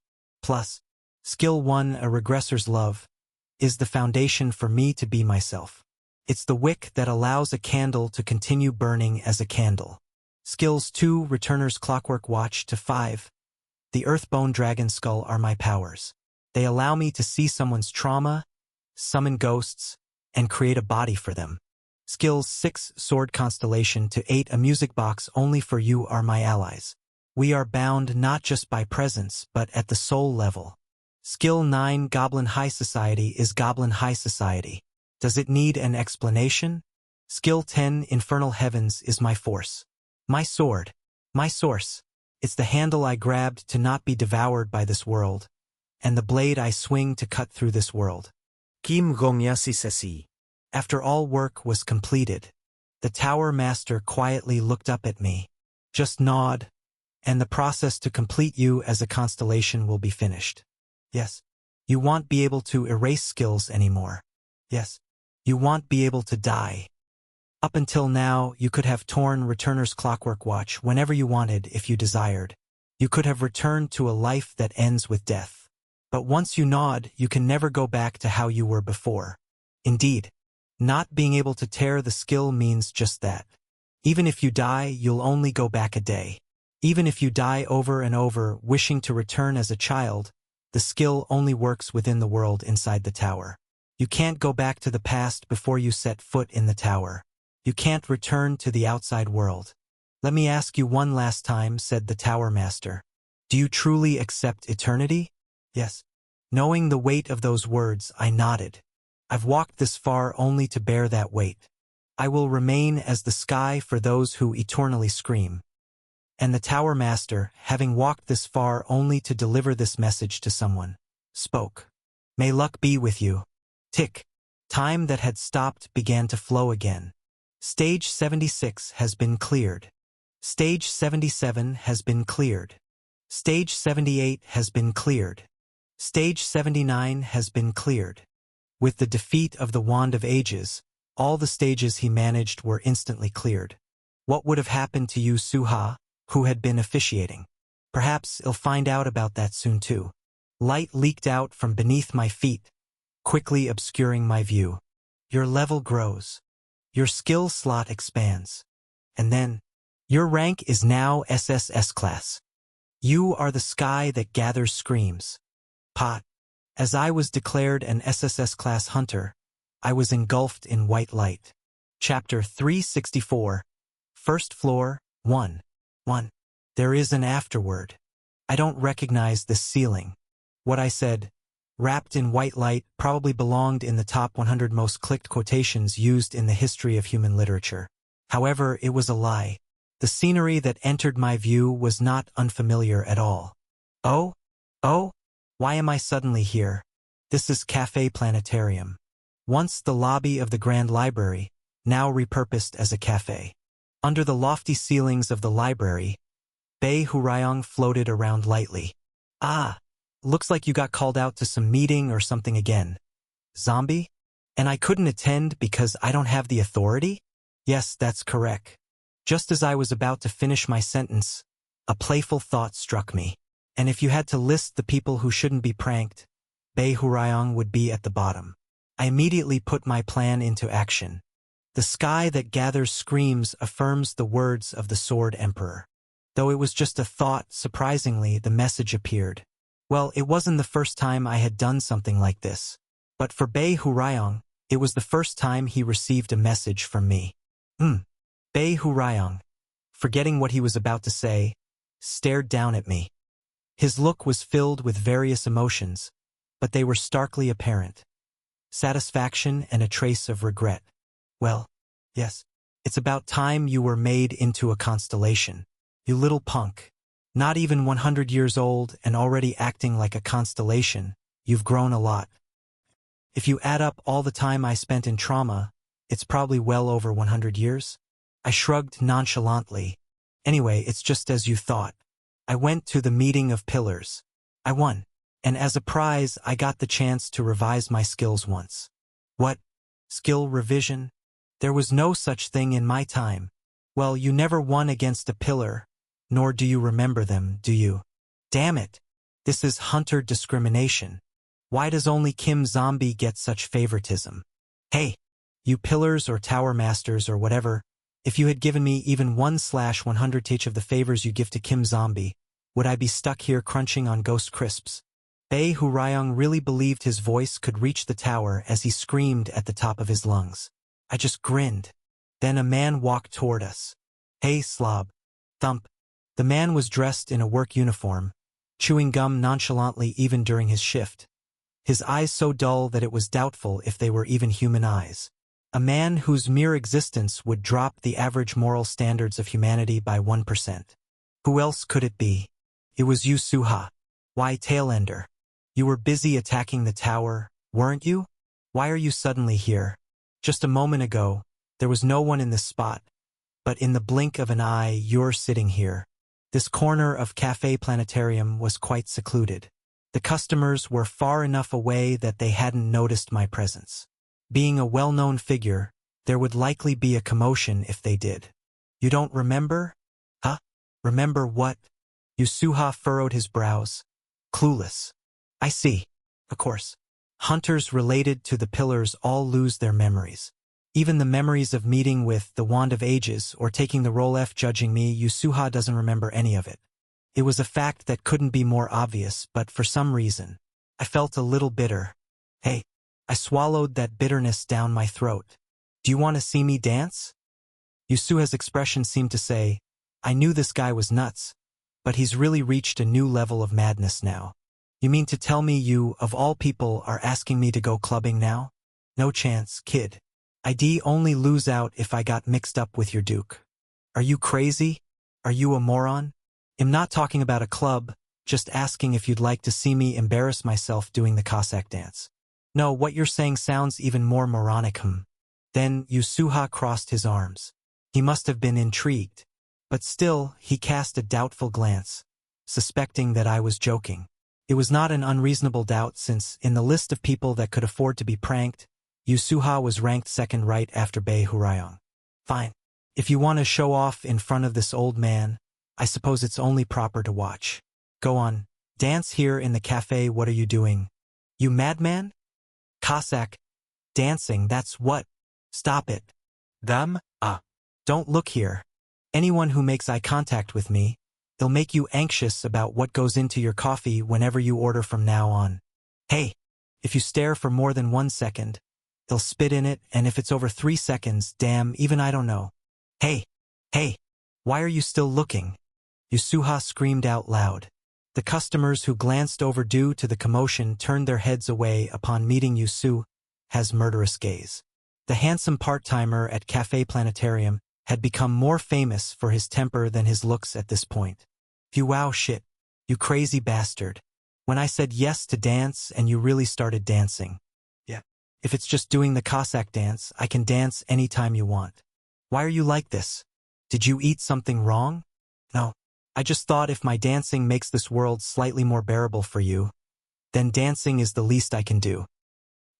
Skill 1 A Regressor's Love is the foundation for me to be myself. It's the wick that allows a candle to continue burning as a candle. Skills 2 Returner's Clockwork Watch to 5. The Earthbone Dragon Skull are my powers. They allow me to see someone's trauma, summon ghosts, and create a body for them. Skills 6 Sword Constellation to 8 A Music Box Only for You are my allies. We are bound not just by presence, but at the soul level. Skill 9 Goblin High Society is Goblin High Society. Does it need an explanation? Skill 10 Infernal Heavens is my force. My sword. My source. It's the handle I grabbed to not be devoured by this world, and the blade I swing to cut through this world.
Kim Gongya Sisesi.
After all work was completed, the Tower Master quietly looked up at me. Just nod, and the process to complete you as a constellation will be finished. Yes. You won't be able to erase skills anymore. Yes. You won't be able to die. Up until now, you could have torn Returner's Clockwork Watch whenever you wanted if you desired. You could have returned to a life that ends with death. But once you nod, you can never go back to how you were before. Indeed, not being able to tear the skill means just that. Even if you die, you'll only go back a day. Even if you die over and over, wishing to return as a child, The skill only works within the world inside the tower. You can't go back to the past before you set foot in the tower. You can't return to the outside world. Let me ask you one last time, said the Tower Master. Do you truly accept eternity? Yes. Knowing the weight of those words, I nodded. I've walked this far only to bear that weight. I will remain as the sky for those who eternally scream. And the Tower Master, having walked this far only to deliver this message to someone, spoke. May luck be with you. Tick. Time that had stopped began to flow again. Stage 76 has been cleared. Stage 77 has been cleared. Stage 78 has been cleared. Stage 79 has been cleared. With the defeat of the Wand of Ages, all the stages he managed were instantly cleared. What would have happened to Yu Suha, who had been officiating? Perhaps he'll find out about that soon too. Light leaked out from beneath my feet, quickly obscuring my view. Your level grows. Your skill slot expands. And then, your rank is now SSS class. You are the sky that gathers screams. Pot. As I was declared an SSS class hunter, I was engulfed in white light. Chapter 364. First floor, 1. 1. There is an afterword. I don't recognize this ceiling. What I said, wrapped in white light, probably belonged in the top 100 most clicked quotations used in the history of human literature. However, it was a lie. The scenery that entered my view was not unfamiliar at all. Oh? Why am I suddenly here? This is Café Planetarium. Once the lobby of the Grand Library, now repurposed as a cafe. Under the lofty ceilings of the library, Bei Hurayong floated around lightly. Ah, looks like you got called out to some meeting or something again. Zombie? And I couldn't attend because I don't have the authority? Yes, that's correct. Just as I was about to finish my sentence, a playful thought struck me. And if you had to list the people who shouldn't be pranked, Bei Hurayong would be at the bottom. I immediately put my plan into action. The sky that gathers screams affirms the words of the Sword Emperor. Though it was just a thought, surprisingly, the message appeared. Well, it wasn't the first time I had done something like this. But for Bei Hurayong, it was the first time he received a message from me. Bei Hurayong, forgetting what he was about to say, stared down at me. His look was filled with various emotions, but they were starkly apparent. Satisfaction and a trace of regret. Well, yes, it's about time you were made into a constellation. You little punk. Not even 100 years old and already acting like a constellation, you've grown a lot. If you add up all the time I spent in trauma, it's probably well over 100 years. I shrugged nonchalantly. Anyway, it's just as you thought. I went to the meeting of pillars. I won. And as a prize, I got the chance to revise my skills once. What? Skill revision? There was no such thing in my time. Well, you never won against a pillar, nor do you remember them, do you? Damn it. This is hunter discrimination. Why does only Kim Zombie get such favoritism? Hey, you pillars or tower masters or whatever, if you had given me even 1/100 each of the favors you give to Kim Zombie, would I be stuck here crunching on ghost crisps? Bei Hurayong really believed his voice could reach the tower as he screamed at the top of his lungs. I just grinned. Then a man walked toward us. Hey, slob. Thump. The man was dressed in a work uniform, chewing gum nonchalantly even during his shift. His eyes so dull that it was doubtful if they were even human eyes. A man whose mere existence would drop the average moral standards of humanity by 1%. Who else could it be? It was Yu Suha. Why, Tailender? You were busy attacking the tower, weren't you? Why are you suddenly here? Just a moment ago, there was no one in this spot, but in the blink of an eye, you're sitting here. This corner of Café Planetarium was quite secluded. The customers were far enough away that they hadn't noticed my presence. Being a well-known figure, there would likely be a commotion if they did. You don't remember? Huh? Remember what? Yu Suha furrowed his brows. Clueless. I see. Of course. Hunters related to the pillars all lose their memories. Even the memories of meeting with the Wand of Ages or taking the role F judging me, Yu Suha doesn't remember any of it. It was a fact that couldn't be more obvious, but for some reason, I felt a little bitter. Hey, I swallowed that bitterness down my throat. Do you want to see me dance? Yusuha's expression seemed to say, I knew this guy was nuts, but he's really reached a new level of madness now. You mean to tell me you, of all people, are asking me to go clubbing now? No chance, kid. I'd only lose out if I got mixed up with your duke. Are you crazy? Are you a moron? I'm not talking about a club, just asking if you'd like to see me embarrass myself doing the Cossack dance. No, what you're saying sounds even more moronic. Then Yusuha crossed his arms. He must have been intrigued. But still, he cast a doubtful glance, suspecting that I was joking. It was not an unreasonable doubt since, in the list of people that could afford to be pranked, Yusuha was ranked second right after Bei Hurayong. Fine. If you want to show off in front of this old man, I suppose it's only proper to watch. Go on. Dance here in the cafe. What are you doing? You madman? Cossack. Dancing, that's what? Stop it. Don't look here. Anyone who makes eye contact with me, they'll make you anxious about what goes into your coffee whenever you order from now on. Hey, if you stare for more than 1 second, they'll spit in it, and if it's over 3 seconds, damn, even I don't know. Hey, why are you still looking? Yusuha screamed out loud. The customers who glanced over due to the commotion turned their heads away upon meeting Yusuha's murderous gaze. The handsome part-timer at Café Planetarium had become more famous for his temper than his looks at this point. You wow shit, you crazy bastard. When I said yes to dance and you really started dancing. Yeah. If it's just doing the Cossack dance, I can dance anytime you want. Why are you like this? Did you eat something wrong? No. I just thought if my dancing makes this world slightly more bearable for you, then dancing is the least I can do.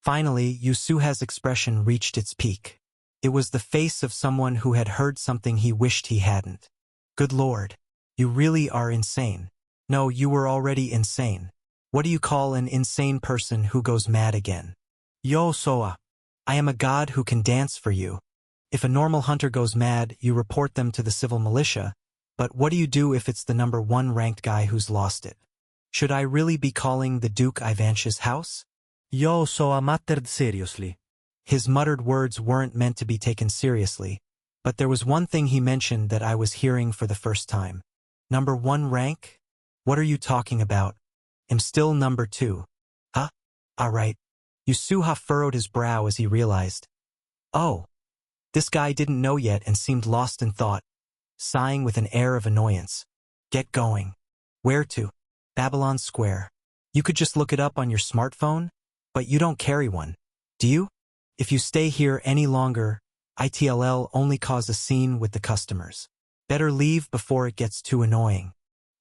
Finally, Yusuha's expression reached its peak. It was the face of someone who had heard something he wished he hadn't. Good Lord. You really are insane. No, you were already insane. What do you call an insane person who goes mad again? Yo Soa. I am a god who can dance for you. If a normal hunter goes mad, you report them to the civil militia, but what do you do if it's the number 1 ranked guy who's lost it? Should I really be calling the Duke Ivanch's house?
Yo Soa mattered seriously.
His muttered words weren't meant to be taken seriously, but there was one thing he mentioned that I was hearing for the first time. Number 1 rank? What are you talking about? I'm still number 2. Huh? Alright. Yusuha furrowed his brow as he realized. Oh. This guy didn't know yet and seemed lost in thought, sighing with an air of annoyance. Get going. Where to? Babylon Square. You could just look it up on your smartphone, but you don't carry one. Do you? If you stay here any longer, it'll only cause a scene with the customers. Better leave before it gets too annoying.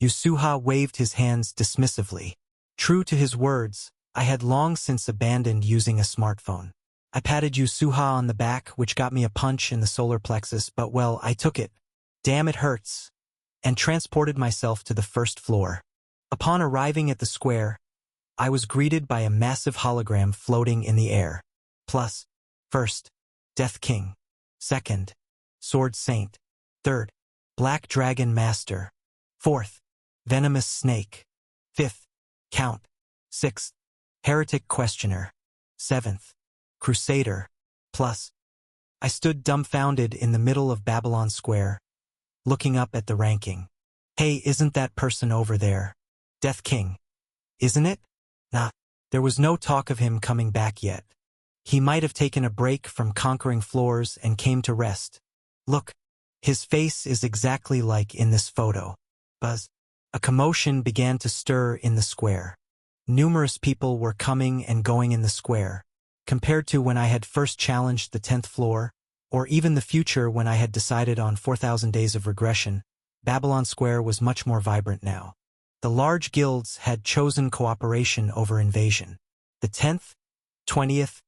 Yusuha waved his hands dismissively. True to his words, I had long since abandoned using a smartphone. I patted Yusuha on the back, which got me a punch in the solar plexus, but well, I took it. Damn, it hurts. And transported myself to the first floor. Upon arriving at the square, I was greeted by a massive hologram floating in the air. Plus, first, Death King. Second, Sword Saint. Third, Black Dragon Master. Fourth, Venomous Snake. Fifth, Count. Sixth, Heretic Questioner. Seventh, Crusader. Plus, I stood dumbfounded in the middle of Babylon Square, looking up at the ranking. Hey, isn't that person over there? Death King. Isn't it? Nah, there was no talk of him coming back yet. He might have taken a break from conquering floors and came to rest. Look, his face is exactly like in this photo. Buzz. A commotion began to stir in the square. Numerous people were coming and going in the square. Compared to when I had first challenged the 10th floor, or even the future when I had decided on 4,000 days of regression, Babylon Square was much more vibrant now. The large guilds had chosen cooperation over invasion. The 10th, 20th,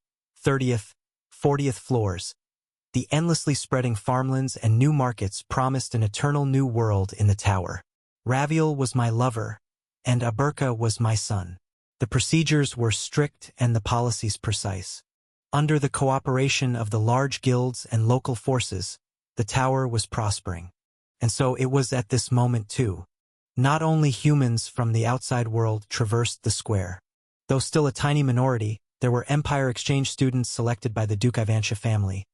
30th, 40th floors, the endlessly spreading farmlands and new markets promised an eternal new world in the tower. Raviel was my lover, and Aberka was my son. The procedures were strict and the policies precise. Under the cooperation of the large guilds and local forces, the tower was prospering. And so it was at this moment too. Not only humans from the outside world traversed the square. Though still a tiny minority, there were Empire exchange students selected by the Duke Ivansha family,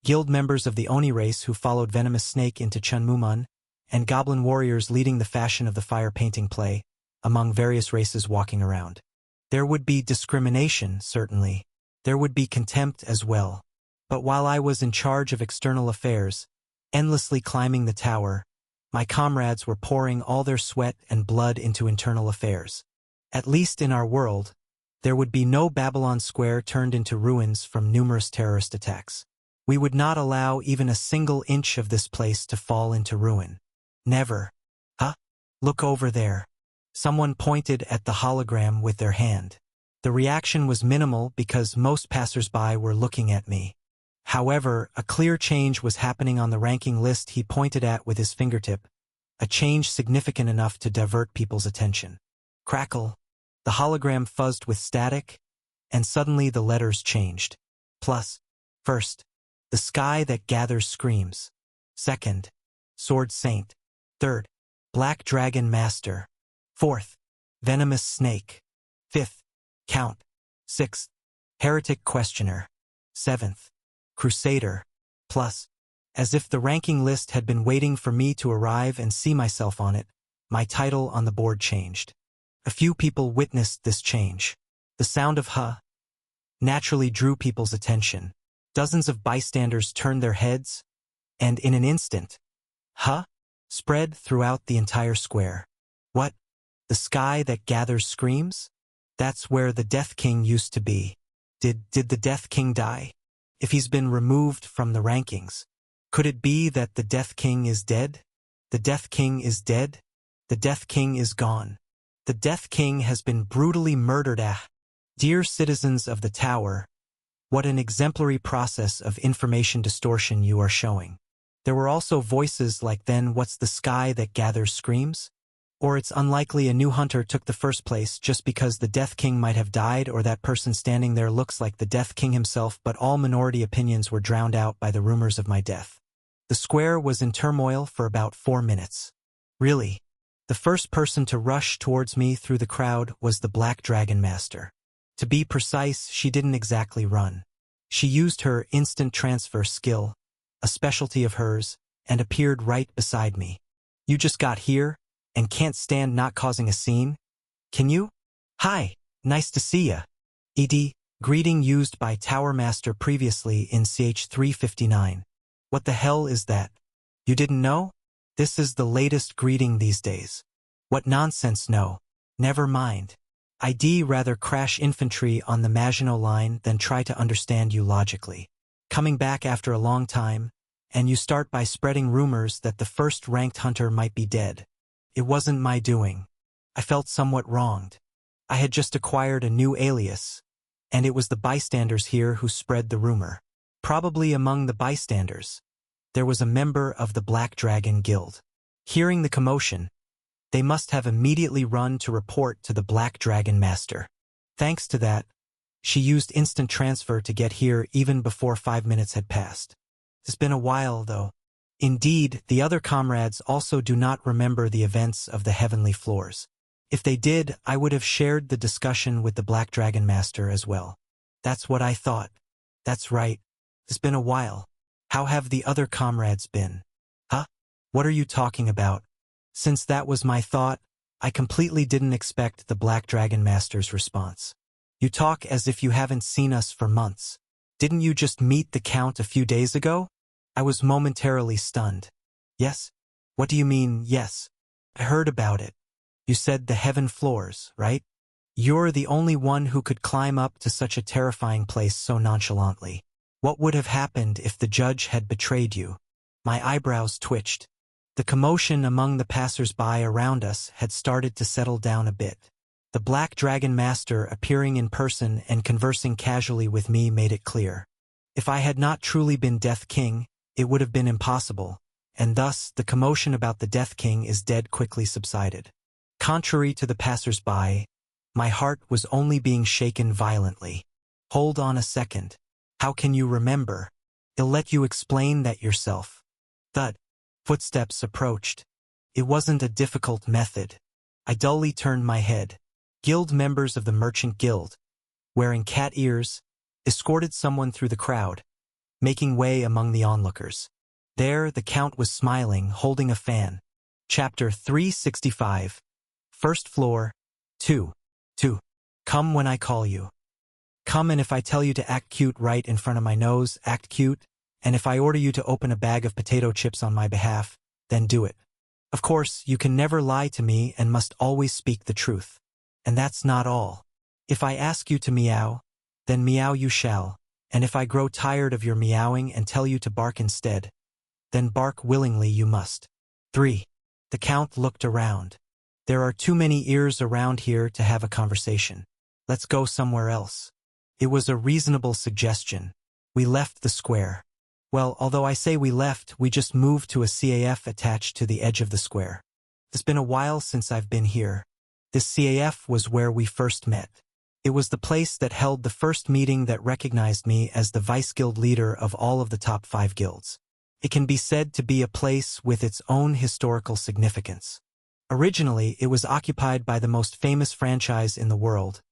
guild members of the Oni race who followed Venomous Snake into Chunmumun, and goblin warriors leading the fashion of the fire painting play, among various races walking around. There would be discrimination, certainly. There would be contempt as well. But while I was in charge of external affairs, endlessly climbing the tower, my comrades were pouring all their sweat and blood into internal affairs. At least in our world, there would be no Babylon Square turned into ruins from numerous terrorist attacks. We would not allow even a single inch of this place to fall into ruin. Never. Huh? Look over there. Someone pointed at the hologram with their hand. The reaction was minimal because most passers-by were looking at me. However, a clear change was happening on the ranking list he pointed at with his fingertip, a change significant enough to divert people's attention. Crackle. The hologram fuzzed with static, and suddenly the letters changed. Plus. First, the sky that gathers screams. Second, Sword Saint. Third, Black Dragon Master. Fourth, Venomous Snake. Fifth, Count. Sixth, Heretic Questioner. Seventh, Crusader. Plus, as if the ranking list had been waiting for me to arrive and see myself on it, my title on the board changed. A few people witnessed this change. The sound of "huh" naturally drew people's attention. Dozens of bystanders turned their heads, and in an instant, "huh" spread throughout the entire square. What? The sky that gathers screams? That's where the Death King used to be. Did the Death King die? If he's been removed from the rankings, could it be that the Death King is dead? The Death King is dead? The Death King is gone. The Death King has been brutally murdered. Dear citizens of the tower, what an exemplary process of information distortion you are showing. There were also voices like, then what's the sky that gathers screams? Or it's unlikely a new hunter took the first place just because the Death King might have died, or that person standing there looks like the Death King himself, but all minority opinions were drowned out by the rumors of my death. The square was in turmoil for about 4 minutes. Really, the first person to rush towards me through the crowd was the Black Dragon Master. To be precise, she didn't exactly run. She used her instant transfer skill, a specialty of hers, and appeared right beside me. You just got here and can't stand not causing a scene? Can you? Hi, nice to see ya. ED, greeting used by Tower Master previously in CH359. What the hell is that? You didn't know? This is the latest greeting these days. What nonsense, no. Never mind. I'd rather crash infantry on the Maginot Line than try to understand you logically. Coming back after a long time, and you start by spreading rumors that the first ranked hunter might be dead. It wasn't my doing. I felt somewhat wronged. I had just acquired a new alias, and it was the bystanders here who spread the rumor. Probably among the bystanders, there was a member of the Black Dragon Guild. Hearing the commotion, they must have immediately run to report to the Black Dragon Master. Thanks to that, she used instant transfer to get here even before 5 minutes had passed. It's been a while, though. Indeed, the other comrades also do not remember the events of the heavenly floors. If they did, I would have shared the discussion with the Black Dragon Master as well. That's what I thought. That's right. It's been a while. How have the other comrades been? Huh? What are you talking about? Since that was my thought, I completely didn't expect the Black Dragon Master's response. You talk as if you haven't seen us for months. Didn't you just meet the Count a few days ago? I was momentarily stunned. Yes? What do you mean, yes? I heard about it. You said the heaven floors, right? You're the only one who could climb up to such a terrifying place so nonchalantly. What would have happened if the judge had betrayed you? My eyebrows twitched. The commotion among the passers-by around us had started to settle down a bit. The Black Dragon Master appearing in person and conversing casually with me made it clear. If I had not truly been Death King, it would have been impossible, and thus the commotion about the Death King is dead quickly subsided. Contrary to the passers-by, my heart was only being shaken violently. Hold on a second. How can you remember? I'll let you explain that yourself. Thud. Footsteps approached. It wasn't a difficult method. I dully turned my head. Guild members of the Merchant Guild, wearing cat ears, escorted someone through the crowd, making way among the onlookers. There, the Count was smiling, holding a fan. Chapter 365. First floor, 2. Come when I call you. Come, and if I tell you to act cute right in front of my nose, act cute, and if I order you to open a bag of potato chips on my behalf, then do it. Of course, you can never lie to me and must always speak the truth. And that's not all. If I ask you to meow, then meow you shall, and if I grow tired of your meowing and tell you to bark instead, then bark willingly you must. 3. The Count looked around. There are too many ears around here to have a conversation. Let's go somewhere else. It was a reasonable suggestion. We left the square. Well, although I say we left, we just moved to a CAF attached to the edge of the square. It's been a while since I've been here. This CAF was where we first met. It was the place that held the first meeting that recognized me as the vice-guild leader of all of the top 5 guilds. It can be said to be a place with its own historical significance. Originally, it was occupied by the most famous franchise in the world,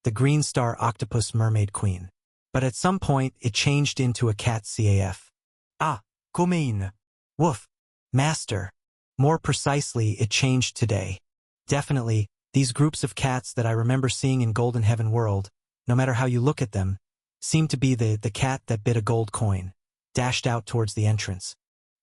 the Green Star Octopus Mermaid Queen. But at some point, it changed into a cat CAF. Ah, Comaine. Woof. Master. More precisely, it changed today. Definitely, these groups of cats that I remember seeing in Golden Heaven World, no matter how you look at them, seem to be the cat that bit a gold coin, dashed out towards the entrance.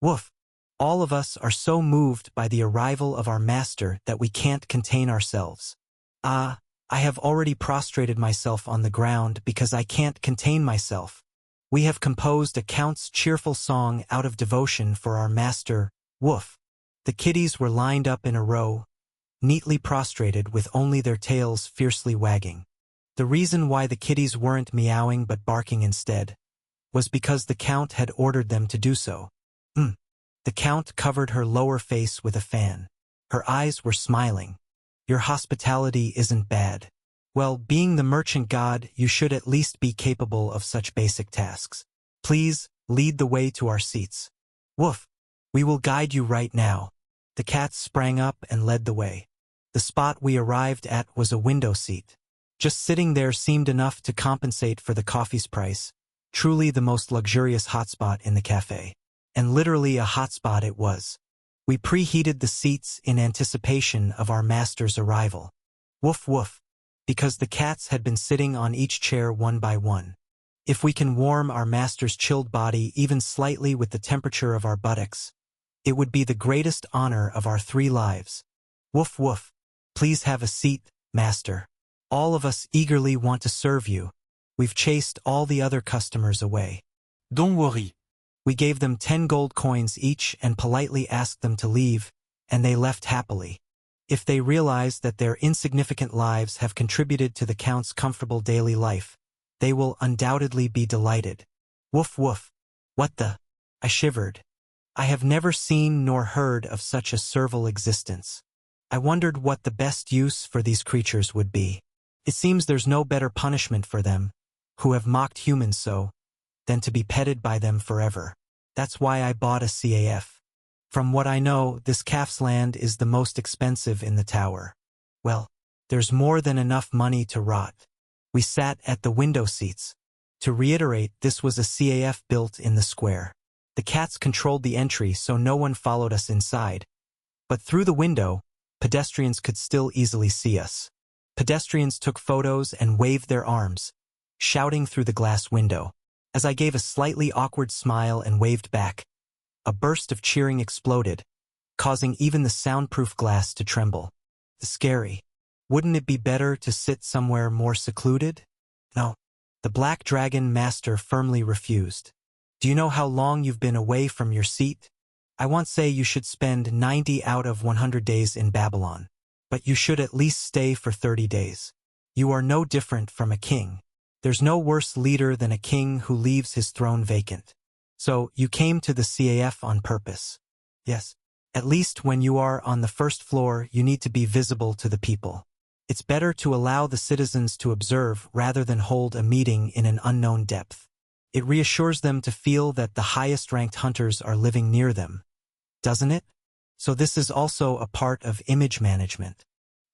Woof. All of us are so moved by the arrival of our master that we can't contain ourselves. Ah, I have already prostrated myself on the ground because I can't contain myself. We have composed a Count's cheerful song out of devotion for our master, Woof. The kitties were lined up in a row, neatly prostrated with only their tails fiercely wagging. The reason why the kitties weren't meowing but barking instead was because the Count had ordered them to do so. The Count covered her lower face with a fan. Her eyes were smiling. Your hospitality isn't bad. Well, being the merchant god, you should at least be capable of such basic tasks. Please, lead the way to our seats. Woof. We will guide you right now. The cats sprang up and led the way. The spot we arrived at was a window seat. Just sitting there seemed enough to compensate for the coffee's price. Truly the most luxurious hotspot in the cafe. And literally a hotspot it was. We preheated the seats in anticipation of our master's arrival. Woof woof, because the cats had been sitting on each chair one by one. If we can warm our master's chilled body even slightly with the temperature of our buttocks, it would be the greatest honor of our 3 lives. Woof woof, please have a seat, master. All of us eagerly want to serve you. We've chased all the other customers away.
Don't worry.
We gave them 10 gold coins each and politely asked them to leave, and they left happily. If they realize that their insignificant lives have contributed to the Count's comfortable daily life, they will undoubtedly be delighted. Woof woof. What the? I shivered. I have never seen nor heard of such a servile existence. I wondered what the best use for these creatures would be. It seems there's no better punishment for them, who have mocked humans so, than to be petted by them forever. That's why I bought a CAF. From what I know, this calf's land is the most expensive in the tower. Well, there's more than enough money to rot. We sat at the window seats. To reiterate, this was a CAF built in the square. The cats controlled the entry so no one followed us inside. But through the window, pedestrians could still easily see us. Pedestrians took photos and waved their arms, shouting through the glass window. As I gave a slightly awkward smile and waved back, a burst of cheering exploded, causing even the soundproof glass to tremble. Scary. Wouldn't it be better to sit somewhere more secluded? No. The Black Dragon Master firmly refused. Do you know how long you've been away from your seat? I once say you should spend 90 out of 100 days in Babylon, but you should at least stay for 30 days. You are no different from a king. There's no worse leader than a king who leaves his throne vacant. So, you came to the CAF on purpose. Yes. At least when you are on the first floor, you need to be visible to the people. It's better to allow the citizens to observe rather than hold a meeting in an unknown depth. It reassures them to feel that the highest-ranked hunters are living near them. Doesn't it? So this is also a part of image management.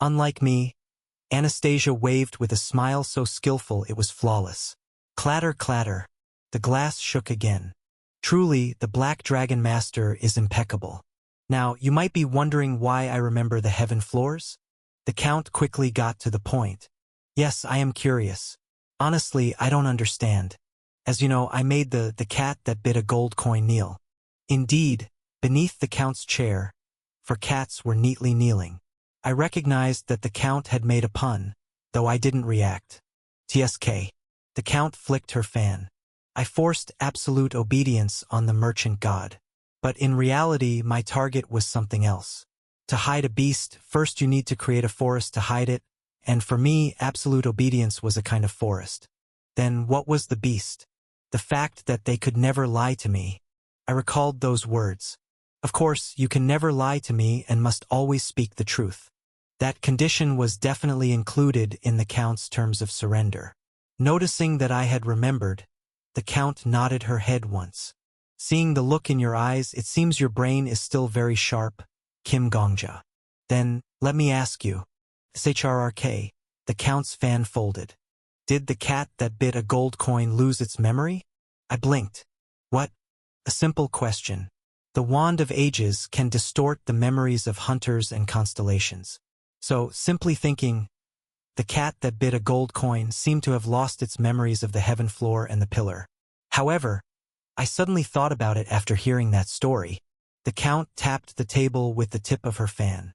Unlike me, Anastasia waved with a smile so skillful it was flawless. Clatter, clatter. The glass shook again. Truly, the Black Dragon Master is impeccable. Now, you might be wondering why I remember the heaven floors? The Count quickly got to the point. Yes, I am curious. Honestly, I don't understand. As you know, I made the cat that bit a gold coin kneel. Indeed, beneath the Count's chair, for cats were neatly kneeling. I recognized that the Count had made a pun, though I didn't react. TSK. The Count flicked her fan. I forced absolute obedience on the merchant god. But in reality, my target was something else. To hide a beast, first you need to create a forest to hide it, and for me, absolute obedience was a kind of forest. Then what was the beast? The fact that they could never lie to me. I recalled those words. Of course, you can never lie to me and must always speak the truth. That condition was definitely included in the Count's terms of surrender. Noticing that I had remembered, the Count nodded her head once. Seeing the look in your eyes, it seems your brain is still very sharp, Kim Gongja. Then, let me ask you. SHRRK, the Count's fan folded. Did the cat that bit a gold coin lose its memory? I blinked. What? A simple question. The Wand of Ages can distort the memories of hunters and constellations. So, simply thinking, the cat that bit a gold coin seemed to have lost its memories of the heaven floor and the pillar. However, I suddenly thought about it after hearing that story. The Count tapped the table with the tip of her fan.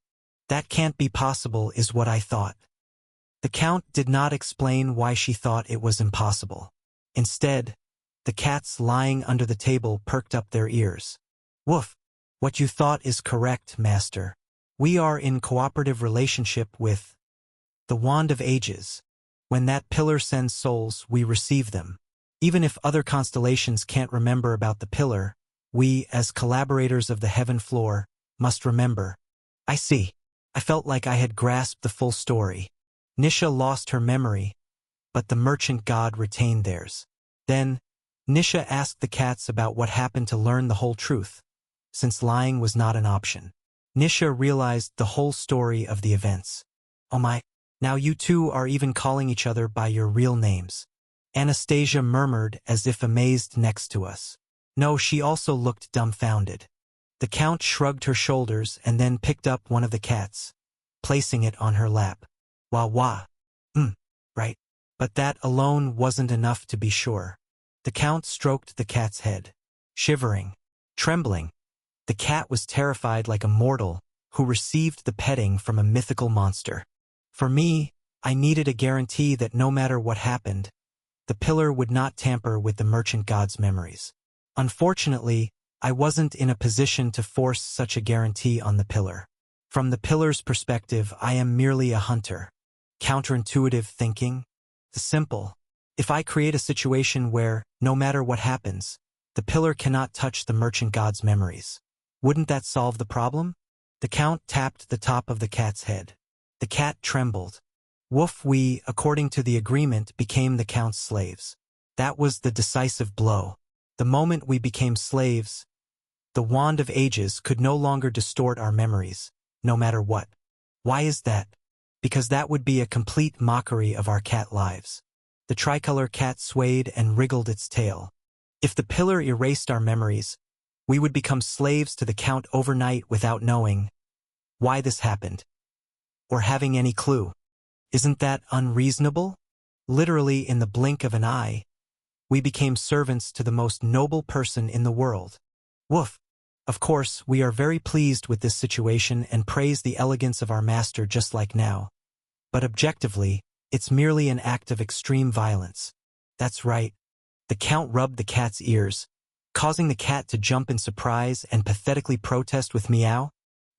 That can't be possible, is what I thought. The Count did not explain why she thought it was impossible. Instead, the cats lying under the table perked up their ears. Woof! What you thought is correct, Master. We are in cooperative relationship with the Wand of Ages. When that pillar sends souls, we receive them. Even if other constellations can't remember about the pillar, we, as collaborators of the heaven floor, must remember. I see. I felt like I had grasped the full story. Nisha lost her memory, but the merchant god retained theirs. Then, Nisha asked the cats about what happened to learn the whole truth, since lying was not an option. Nisha realized the whole story of the events. Oh my, now you two are even calling each other by your real names. Anastasia murmured as if amazed next to us. No, she also looked dumbfounded. The Count shrugged her shoulders and then picked up one of the cats, placing it on her lap. Wah wah. Right. But that alone wasn't enough to be sure. The Count stroked the cat's head. Shivering, trembling. The cat was terrified like a mortal who received the petting from a mythical monster. For me, I needed a guarantee that no matter what happened, the pillar would not tamper with the merchant god's memories. Unfortunately, I wasn't in a position to force such a guarantee on the pillar. From the pillar's perspective, I am merely a hunter. Counterintuitive thinking? Simple. If I create a situation where, no matter what happens, the pillar cannot touch the merchant god's memories, wouldn't that solve the problem? The Count tapped the top of the cat's head. The cat trembled. Woof, we, according to the agreement, became the Count's slaves. That was the decisive blow. The moment we became slaves, the Wand of Ages could no longer distort our memories, no matter what. Why is that? Because that would be a complete mockery of our cat lives. The tricolor cat swayed and wriggled its tail. If the pillar erased our memories, we would become slaves to the Count overnight without knowing why this happened, or having any clue. Isn't that unreasonable? Literally in the blink of an eye, we became servants to the most noble person in the world. Woof! Of course, we are very pleased with this situation and praise the elegance of our master just like now. But objectively, it's merely an act of extreme violence. That's right. The Count rubbed the cat's ears, causing the cat to jump in surprise and pathetically protest with meow.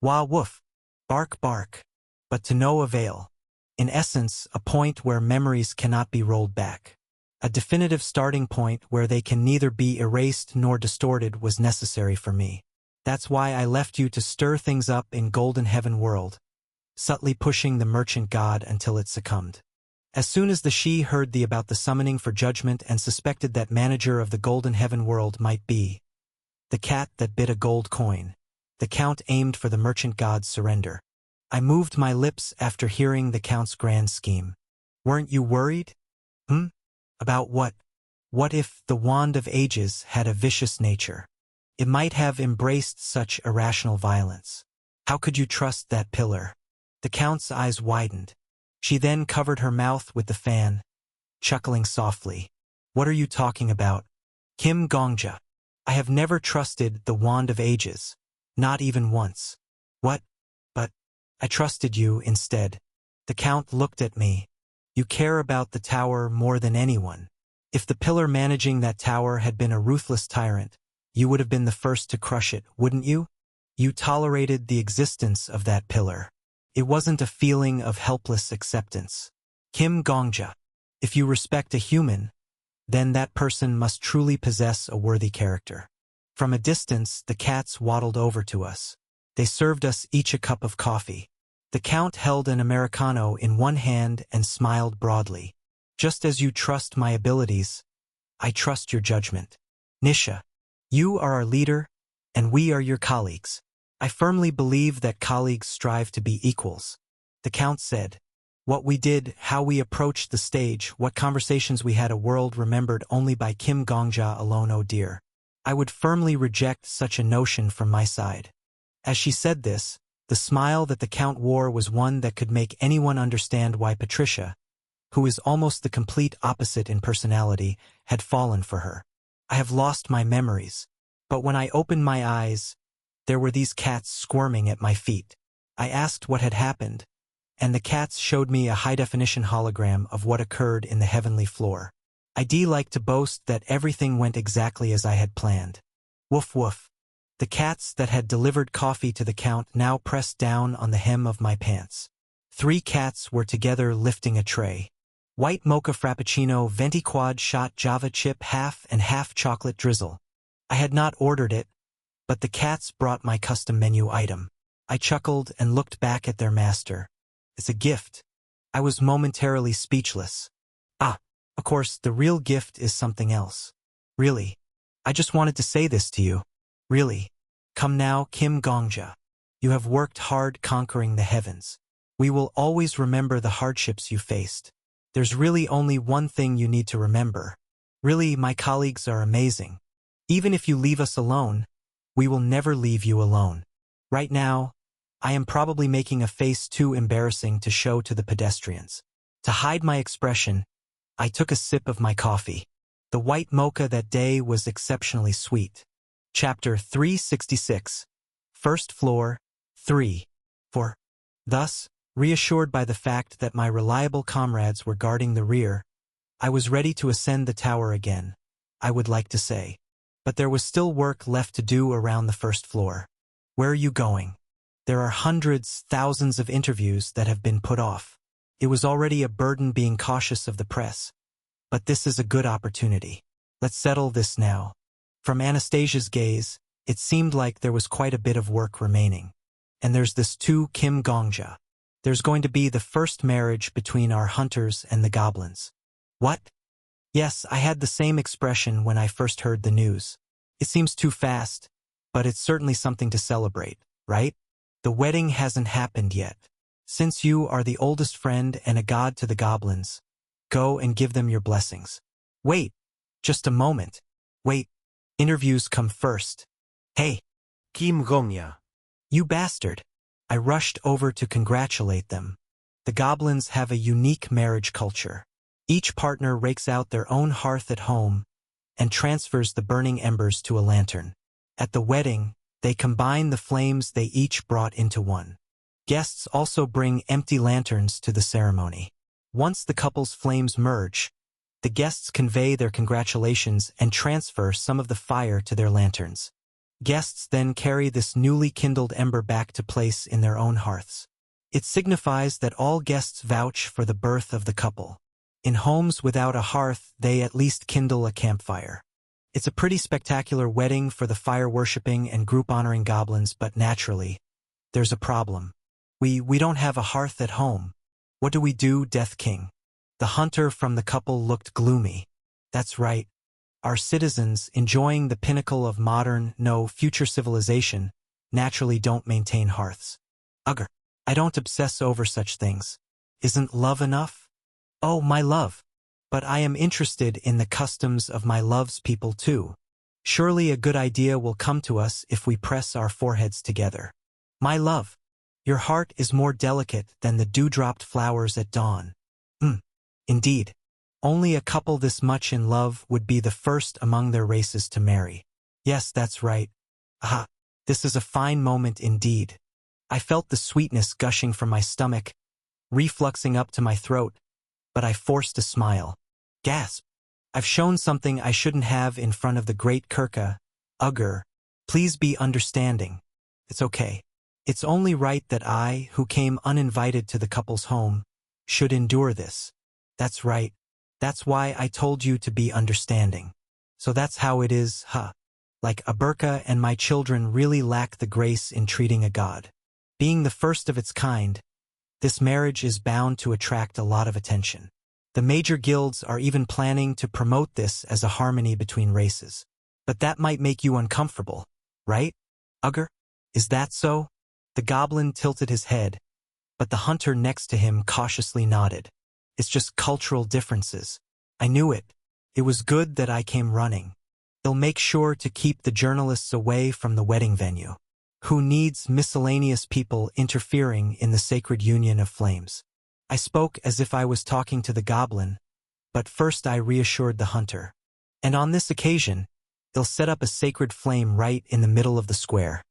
Wah woof. Bark bark. But to no avail. In essence, a point where memories cannot be rolled back. A definitive starting point where they can neither be erased nor distorted was necessary for me. That's why I left you to stir things up in Golden Heaven World, subtly pushing the merchant god until it succumbed. As soon as the Shi heard about the summoning for judgment and suspected that manager of the Golden Heaven World might be the cat that bit a gold coin, the Count aimed for the merchant god's surrender. I moved my lips after hearing the Count's grand scheme. Weren't you worried? About what? What if the Wand of Ages had a vicious nature? It might have embraced such irrational violence. How could you trust that pillar? The Count's eyes widened. She then covered her mouth with the fan, chuckling softly. What are you talking about? Kim Gongja. I have never trusted the Wand of Ages. Not even once. What? But I trusted you instead. The Count looked at me. You care about the tower more than anyone. If the pillar managing that tower had been a ruthless tyrant, you would have been the first to crush it, wouldn't you? You tolerated the existence of that pillar. It wasn't a feeling of helpless acceptance. Kim Gongja. If you respect a human, then that person must truly possess a worthy character. From a distance, the cats waddled over to us. They served us each a cup of coffee. The Count held an Americano in one hand and smiled broadly. Just as you trust my abilities, I trust your judgment. Nisha, you are our leader, and we are your colleagues. I firmly believe that colleagues strive to be equals. The Count said. What we did, how we approached the stage, what conversations we had, a world remembered only by Kim Gongja alone, oh dear. I would firmly reject such a notion from my side. As she said this, the smile that the Count wore was one that could make anyone understand why Patricia, who is almost the complete opposite in personality, had fallen for her. I have lost my memories, but when I opened my eyes, there were these cats squirming at my feet. I asked what had happened, and the cats showed me a high-definition hologram of what occurred in the heavenly floor. I'd like to boast that everything went exactly as I had planned. Woof woof. The cats that had delivered coffee to the Count now pressed down on the hem of my pants. 3 cats were together lifting a tray. White mocha frappuccino, venti quad shot Java chip, half and half chocolate drizzle. I had not ordered it, but the cats brought my custom menu item. I chuckled and looked back at their master. It's a gift. I was momentarily speechless. Of course, the real gift is something else. Really. I just wanted to say this to you. Really. Come now, Kim Gongja. You have worked hard conquering the heavens. We will always remember the hardships you faced. There's really only one thing you need to remember. Really, my colleagues are amazing. Even if you leave us alone, we will never leave you alone. Right now, I am probably making a face too embarrassing to show to the pedestrians. To hide my expression, I took a sip of my coffee. The white mocha that day was exceptionally sweet. Chapter 366. First floor, 3. 4. Thus, reassured by the fact that my reliable comrades were guarding the rear, I was ready to ascend the tower again, I would like to say. But there was still work left to do around the first floor. Where are you going? There are hundreds, thousands of interviews that have been put off. It was already a burden being cautious of the press. But this is a good opportunity. Let's settle this now. From Anastasia's gaze, it seemed like there was quite a bit of work remaining. And there's this too, Kim Gongja. There's going to be the first marriage between our hunters and the goblins. What? Yes, I had the same expression when I first heard the news. It seems too fast, but it's certainly something to celebrate, right? The wedding hasn't happened yet. Since you are the oldest friend and a god to the goblins, go and give them your blessings. Wait, just a moment. Wait, interviews come first. Hey,
Kim Gongja.
you bastard. I rushed over to congratulate them. The goblins have a unique marriage culture. Each partner rakes out their own hearth at home and transfers the burning embers to a lantern. At the wedding, they combine the flames they each brought into one. Guests also bring empty lanterns to the ceremony. Once the couple's flames merge, the guests convey their congratulations and transfer some of the fire to their lanterns. Guests then carry this newly kindled ember back to place in their own hearths. It signifies that all guests vouch for the birth of the couple. In homes without a hearth, they at least kindle a campfire. It's a pretty spectacular wedding for the fire-worshipping and group-honoring goblins, but naturally, there's a problem. We don't have a hearth at home. What do we do, Death King? The hunter from the couple looked gloomy. That's right. Our citizens, enjoying the pinnacle of modern, no, future civilization, naturally don't maintain hearths. Ugh. I don't obsess over such things. Isn't love enough? Oh, my love. But I am interested in the customs of my love's people too. Surely a good idea will come to us if we press our foreheads together. My love, your heart is more delicate than the dewdropped flowers at dawn. Indeed. Only a couple this much in love would be the first among their races to marry. Yes, that's right. Ah, this is a fine moment indeed. I felt the sweetness gushing from my stomach, refluxing up to my throat, but I forced a smile. Gasp! I've shown something I shouldn't have in front of the great Kirka. Ugger, please be understanding. It's okay. It's only right that I, who came uninvited to the couple's home, should endure this. That's right. That's why I told you to be understanding. So that's how it is, huh? Like Aberka and my children really lack the grace in treating a god. Being the first of its kind, this marriage is bound to attract a lot of attention. The major guilds are even planning to promote this as a harmony between races. But that might make you uncomfortable, right? Ugger? Is that so? The goblin tilted his head, but the hunter next to him cautiously nodded. It's just cultural differences. I knew it. It was good that I came running. They'll make sure to keep the journalists away from the wedding venue. Who needs miscellaneous people interfering in the sacred union of flames? I spoke as if I was talking to the goblin, but first I reassured the hunter. And on this occasion, they'll set up a sacred flame right in the middle of the square.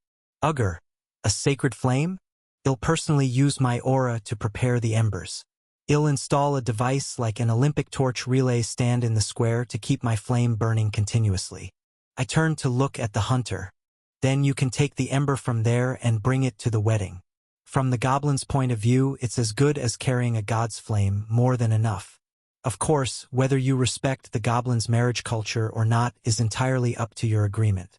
Ugger, a sacred flame? I'll personally use my aura to prepare the embers. I'll install a device like an Olympic torch relay stand in the square to keep my flame burning continuously. I turned to look at the hunter. Then you can take the ember from there and bring it to the wedding. From the goblin's point of view, it's as good as carrying a god's flame, more than enough. Of course, whether you respect the goblin's marriage culture or not is entirely up to your agreement.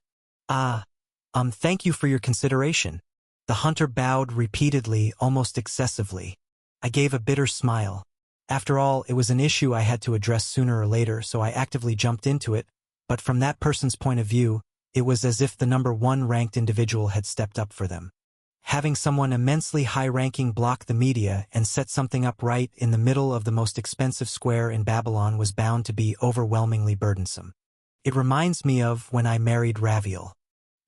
Thank you for your consideration. The hunter bowed repeatedly, almost excessively. I gave a bitter smile. After all, it was an issue I had to address sooner or later, so I actively jumped into it, but from that person's point of view, it was as if the number one ranked individual had stepped up for them. Having someone immensely high-ranking block the media and set something up right in the middle of the most expensive square in Babylon was bound to be overwhelmingly burdensome. It reminds me of when I married Raviel.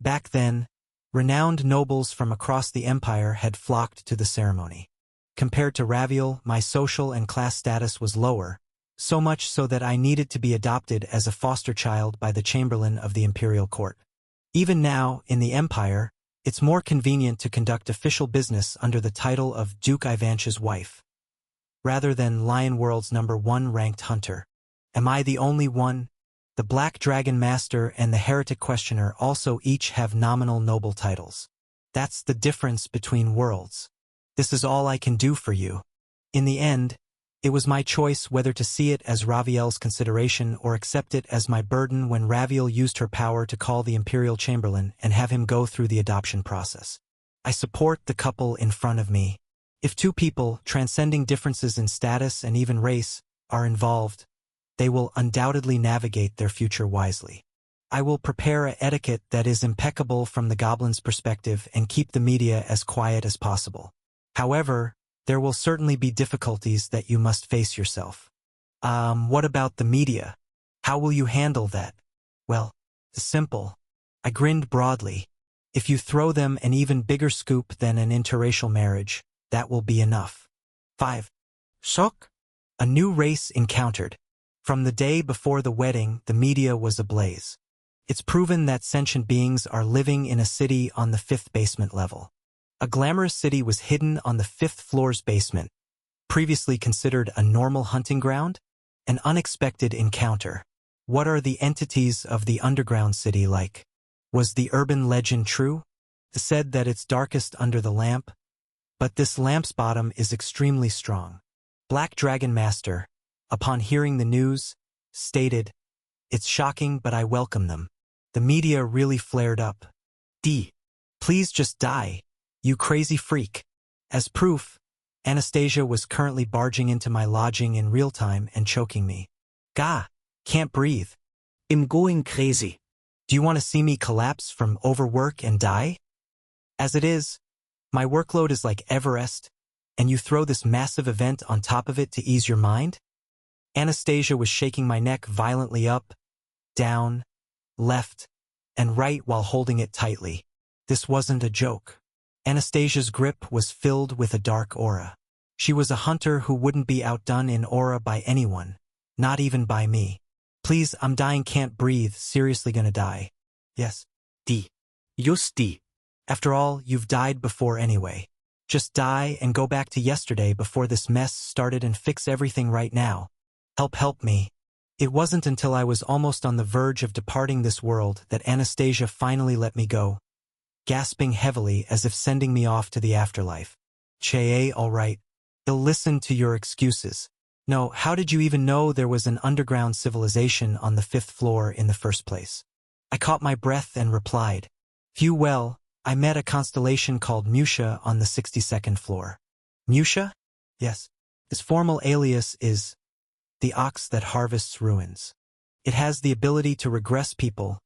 Back then, renowned nobles from across the empire had flocked to the ceremony. Compared to Raviel, my social and class status was lower, so much so that I needed to be adopted as a foster child by the chamberlain of the imperial court. Even now, in the empire, it's more convenient to conduct official business under the title of Duke Ivanch's wife, rather than Lion World's number one ranked hunter. Am I the only one? The Black Dragon Master and the Heretic Questioner also each have nominal noble titles. That's the difference between worlds. This is all I can do for you. In the end, it was my choice whether to see it as Raviel's consideration or accept it as my burden when Raviel used her power to call the Imperial Chamberlain and have him go through the adoption process. I support the couple in front of me. If two people, transcending differences in status and even race, are involved, they will undoubtedly navigate their future wisely. I will prepare an etiquette that is impeccable from the goblin's perspective and keep the media as quiet as possible. However, there will certainly be difficulties that you must face yourself. What about the media? How will you handle that? Well, simple. I grinned broadly. If you throw them an even bigger scoop than an interracial marriage, that will be enough. 5. Shock? A new race encountered. From the day before the wedding, the media was ablaze. It's proven that sentient beings are living in a city on the 5th basement level. A glamorous city was hidden on the 5th floor's basement. Previously considered a normal hunting ground? An unexpected encounter. What are the entities of the underground city like? Was the urban legend true? It said that it's darkest under the lamp, but this lamp's bottom is extremely strong. Black Dragon Master, upon hearing the news, stated, "It's shocking, but I welcome them." The media really flared up. Please just die, you crazy freak. As proof, Anastasia was currently barging into my lodging in real time and choking me. Gah, can't breathe.
I'm going crazy.
Do you want to see me collapse from overwork and die? As it is, My workload is like Everest, and you throw this massive event on top of it to ease your mind? Anastasia was shaking my neck violently up, down, left, and right while holding it tightly. This wasn't a joke. Anastasia's grip was filled with a dark aura. She was a hunter who wouldn't be outdone in aura by anyone, not even by me. Please, I'm dying, can't breathe, seriously gonna die. Yes.
Die. Just die.
After all, you've died before anyway. Just die and go back to yesterday before this mess started and fix everything right now. Help me. It wasn't until I was almost on the verge of departing this world that Anastasia finally let me go, gasping heavily as if sending me off to the afterlife. Che, all right. I'll listen to your excuses. No, how did you even know there was an underground civilization on the 5th floor in the first place? I caught my breath and replied, well, I met a constellation called Musha on the 62nd floor. Musha? Yes. Its formal alias is the ox that harvests ruins. It has the ability to regress people,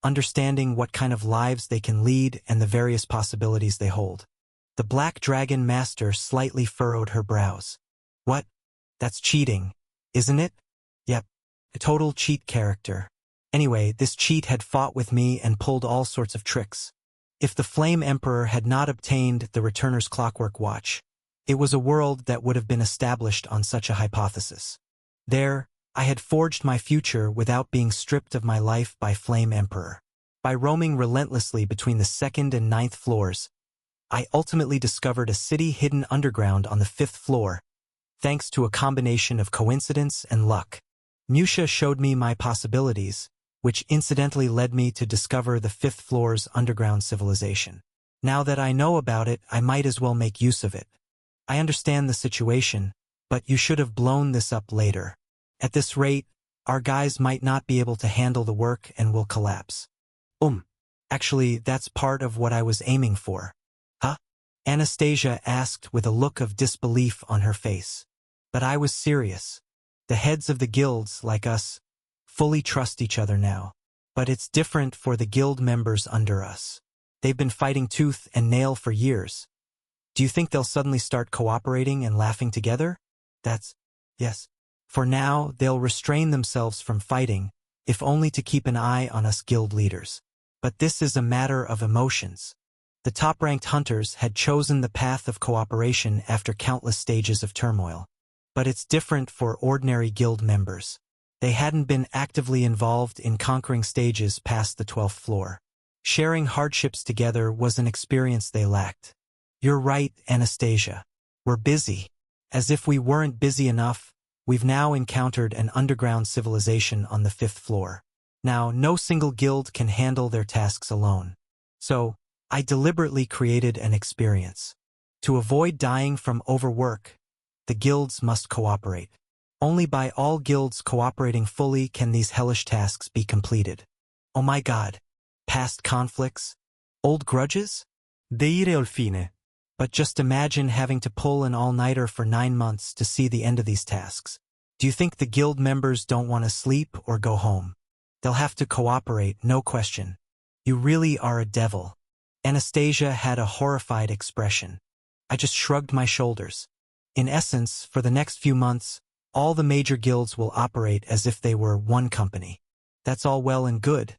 understanding what kind of lives they can lead and the various possibilities they hold. The Black Dragon Master slightly furrowed her brows. What? That's cheating, isn't it? Yep. A total cheat character. Anyway, this cheat had fought with me and pulled all sorts of tricks. If the Flame Emperor had not obtained the Returner's Clockwork Watch, it was a world that would have been established on such a hypothesis. There, I had forged my future without being stripped of my life by Flame Emperor. By roaming relentlessly between the 2nd and 9th floors, I ultimately discovered a city hidden underground on the 5th floor, thanks to a combination of coincidence and luck. Musha showed me my possibilities, which incidentally led me to discover the 5th floor's underground civilization. Now that I know about it, I might as well make use of it. I understand the situation, but you should have blown this up later. At this rate, our guys might not be able to handle the work and will collapse. Actually, that's part of what I was aiming for. Huh? Anastasia asked with a look of disbelief on her face. But I was serious. The heads of the guilds, like us, fully trust each other now. But it's different for the guild members under us. They've been fighting tooth and nail for years. Do you think they'll suddenly start cooperating and laughing together? Yes. For now, they'll restrain themselves from fighting, if only to keep an eye on us guild leaders. But this is a matter of emotions. The top-ranked hunters had chosen the path of cooperation after countless stages of turmoil. But it's different for ordinary guild members. They hadn't been actively involved in conquering stages past the 12th floor. Sharing hardships together was an experience they lacked. You're right, Anastasia. We're busy. As if we weren't busy enough, we've now encountered an underground civilization on the 5th floor. Now, no single guild can handle their tasks alone. So, I deliberately created an experience. To avoid dying from overwork, the guilds must cooperate. Only by all guilds cooperating fully can these hellish tasks be completed. Oh my God. Past conflicts? Old grudges?
Deire al fine.
But just imagine having to pull an all-nighter for 9 months to see the end of these tasks. Do you think the guild members don't want to sleep or go home? They'll have to cooperate, no question. You really are a devil. Anastasia had a horrified expression. I just shrugged my shoulders. In essence, for the next few months, all the major guilds will operate as if they were one company. That's all well and good.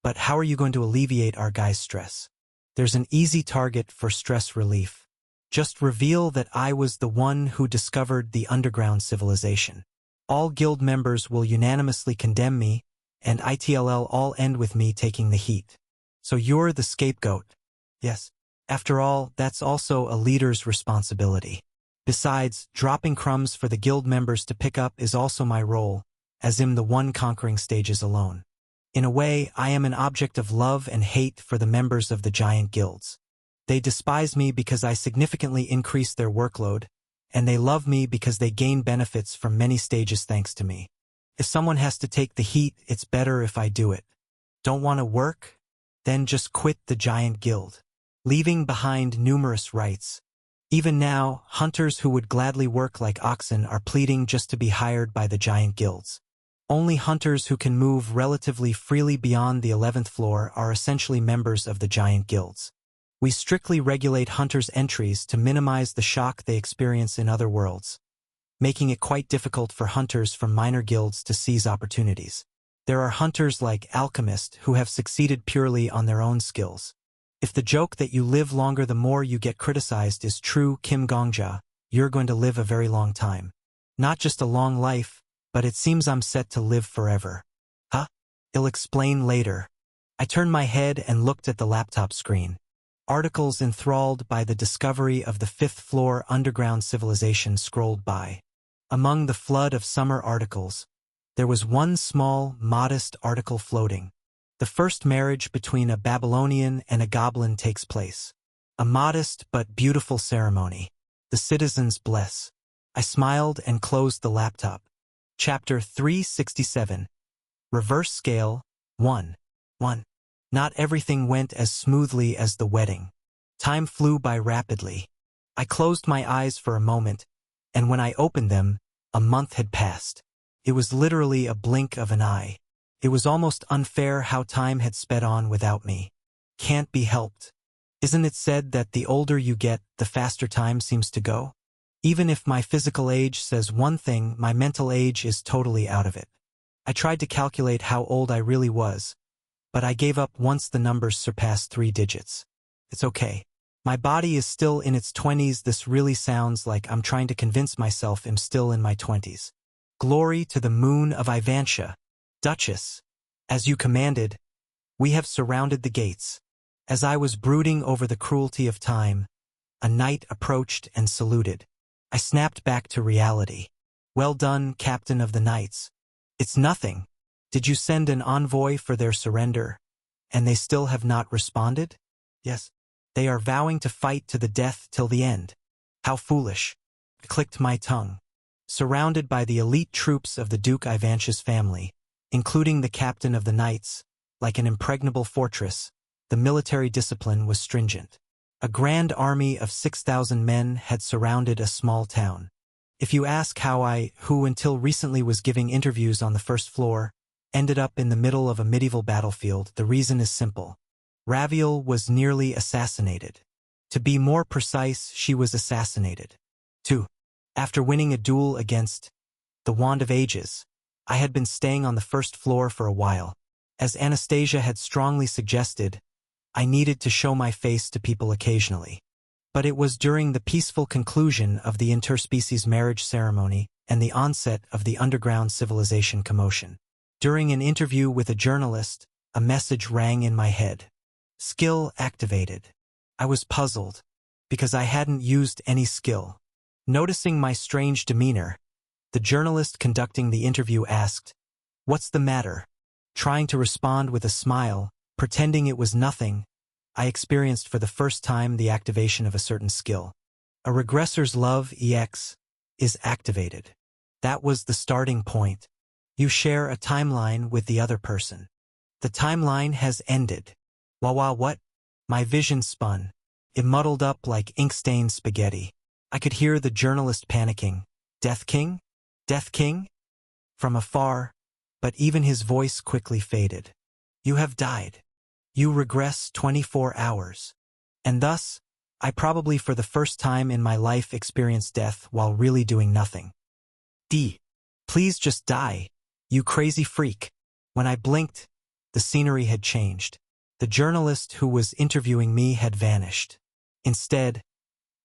But how are you going to alleviate our guys' stress? There's an easy target for stress relief. Just reveal that I was the one who discovered the underground civilization. All guild members will unanimously condemn me, and ITLL all end with me taking the heat. So you're the scapegoat. Yes. After all, that's also a leader's responsibility. Besides, dropping crumbs for the guild members to pick up is also my role, as I'm the one conquering stages alone. In a way, I am an object of love and hate for the members of the giant guilds. They despise me because I significantly increase their workload, and they love me because they gain benefits from many stages thanks to me. If someone has to take the heat, it's better if I do it. Don't want to work? Then just quit the giant guild, leaving behind numerous rights. Even now, hunters who would gladly work like oxen are pleading just to be hired by the giant guilds. Only hunters who can move relatively freely beyond the 11th floor are essentially members of the giant guilds. We strictly regulate hunters' entries to minimize the shock they experience in other worlds, making it quite difficult for hunters from minor guilds to seize opportunities. There are hunters like Alchemist who have succeeded purely on their own skills. If the joke that you live longer the more you get criticized is true, Kim Gongja, you're going to live a very long time. Not just a long life, but it seems I'm set to live forever. Huh? I'll explain later. I turned my head and looked at the laptop screen. Articles enthralled by the discovery of the fifth-floor underground civilization scrolled by. Among the flood of summer articles, there was one small, modest article floating. The first marriage between a Babylonian and a goblin takes place. A modest but beautiful ceremony. The citizens bless. I smiled and closed the laptop. Chapter 367. Reverse Scale 1. Not everything went as smoothly as the wedding. Time flew by rapidly. I closed my eyes for a moment, and when I opened them, a month had passed. It was literally a blink of an eye. It was almost unfair how time had sped on without me. Can't be helped. Isn't it said that the older you get, the faster time seems to go? Even if my physical age says one thing, my mental age is totally out of it. I tried to calculate how old I really was, but I gave up once the numbers surpassed 3 digits. It's okay. My body is still in its 20s. This really sounds like I'm trying to convince myself I'm still in my 20s. Glory to the moon of Ivantia. Duchess, as you commanded, we have surrounded the gates. As I was brooding over the cruelty of time, a knight approached and saluted. I snapped back to reality. Well done, Captain of the Knights. It's nothing. Did you send an envoy for their surrender? And they still have not responded? Yes. They are vowing to fight to the death till the end. How foolish. I clicked my tongue. Surrounded by the elite troops of the Duke Ivantia's family, including the captain of the knights, like an impregnable fortress, the military discipline was stringent. A grand army of 6,000 men had surrounded a small town. If you ask how I, who until recently was giving interviews on the first floor, ended up in the middle of a medieval battlefield, the reason is simple. Raviel was nearly assassinated. To be more precise, she was assassinated. 2. After winning a duel against the Wand of Ages, I had been staying on the first floor for a while. As Anastasia had strongly suggested, I needed to show my face to people occasionally. But it was during the peaceful conclusion of the interspecies marriage ceremony and the onset of the underground civilization commotion. During an interview with a journalist, a message rang in my head. Skill activated. I was puzzled, because I hadn't used any skill. Noticing my strange demeanor, the journalist conducting the interview asked, "What's the matter?" Trying to respond with a smile, pretending it was nothing, I experienced for the first time the activation of a certain skill. A regressor's love EX is activated. That was the starting point. You share a timeline with the other person. The timeline has ended. What? My vision spun. It muddled up like ink-stained spaghetti. I could hear the journalist panicking. Death King? Death King? From afar, but even his voice quickly faded. You have died. You regress 24 hours. And thus, I probably for the first time in my life experienced death while really doing nothing. Please just die, you crazy freak. When I blinked, the scenery had changed. The journalist who was interviewing me had vanished. Instead,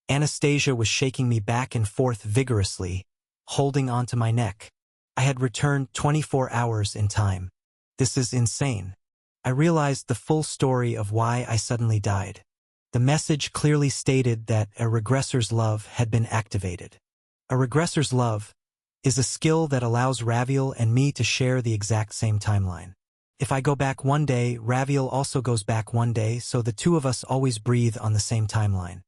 Anastasia was shaking me back and forth vigorously, holding onto my neck. I had returned 24 hours in time. This is insane. I realized the full story of why I suddenly died. The message clearly stated that a regressor's love had been activated. A regressor's love is a skill that allows Raviel and me to share the exact same timeline. If I go back one day, Raviel also goes back one day, so the two of us always breathe on the same timeline.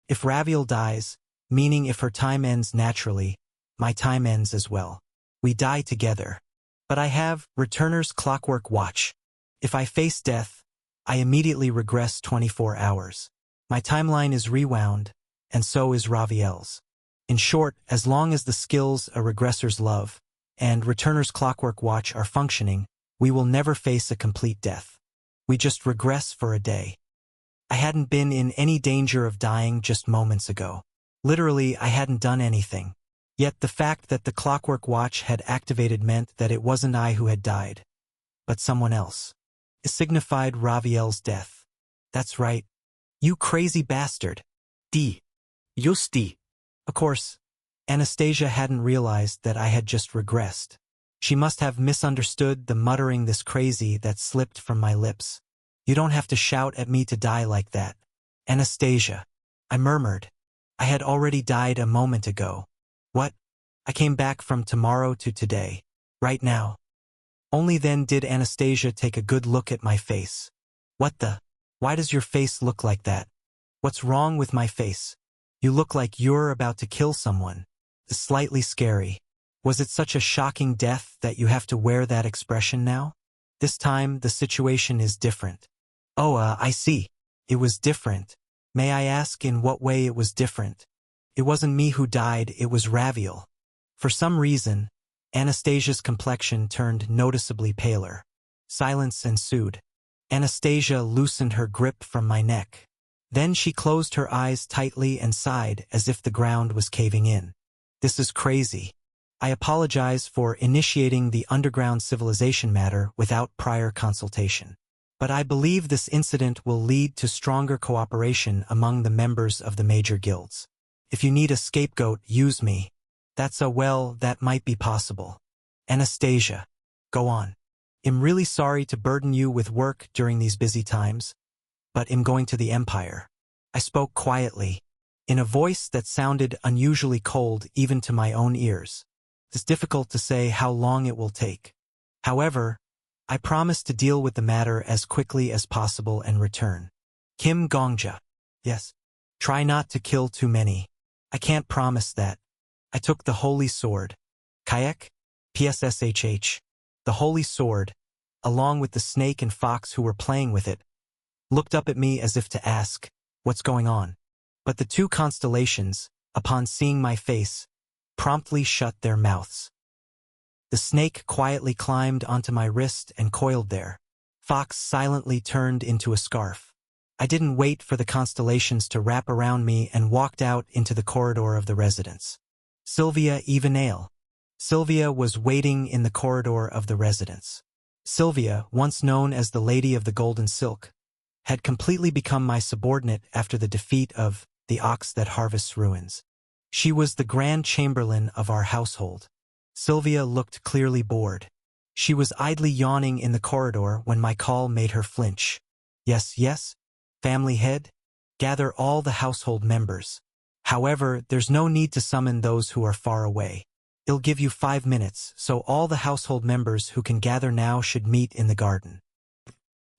If Raviel dies, meaning if her time ends naturally, my time ends as well. We die together. But I have Returner's clockwork watch. If I face death, I immediately regress 24 hours. My timeline is rewound, and so is Raviel's. In short, as long as the skills a regressor's love and Returner's clockwork watch are functioning, we will never face a complete death. We just regress for a day. I hadn't been in any danger of dying just moments ago. Literally, I hadn't done anything. Yet the fact that the clockwork watch had activated meant that it wasn't I who had died, but someone else. It signified Raviel's death. That's right. You crazy bastard.
Ti. Justi.
Of course, Anastasia hadn't realized that I had just regressed. She must have misunderstood the muttering this crazy that slipped from my lips. You don't have to shout at me to die like that. Anastasia, I murmured. I had already died a moment ago. What? I came back from tomorrow to today. Right now. Only then did Anastasia take a good look at my face. What the? Why does your face look like that? What's wrong with my face? You look like you're about to kill someone. Slightly scary. Was it such a shocking death that you have to wear that expression now? This time, the situation is different. Oh, I see. It was different. May I ask in what way it was different? It wasn't me who died, it was Raviel. For some reason, Anastasia's complexion turned noticeably paler. Silence ensued. Anastasia loosened her grip from my neck. Then she closed her eyes tightly and sighed as if the ground was caving in. This is crazy. I apologize for initiating the underground civilization matter without prior consultation. But I believe this incident will lead to stronger cooperation among the members of the major guilds. If you need a scapegoat, use me. That might be possible. Anastasia, go on. I'm really sorry to burden you with work during these busy times, but I'm going to the Empire. I spoke quietly, in a voice that sounded unusually cold even to my own ears. It's difficult to say how long it will take. However, I promise to deal with the matter as quickly as possible and return. Kim Gongja. Yes. Try not to kill too many. I can't promise that. I took the holy sword. Kayak? PSSHH. The holy sword, along with the snake and fox who were playing with it, looked up at me as if to ask, what's going on? But the two constellations, upon seeing my face, promptly shut their mouths. The snake quietly climbed onto my wrist and coiled there. Fox silently turned into a scarf. I didn't wait for the constellations to wrap around me and walked out into the corridor of the residence. Sylvia Evenale. Sylvia was waiting in the corridor of the residence. Sylvia, once known as the Lady of the Golden Silk, had completely become my subordinate after the defeat of the Ox that Harvests Ruins. She was the Grand Chamberlain of our household. Sylvia looked clearly bored. She was idly yawning in the corridor when my call made her flinch. Yes, family head? Gather all the household members. However, there's no need to summon those who are far away. It'll give you 5 minutes, so all the household members who can gather now should meet in the garden.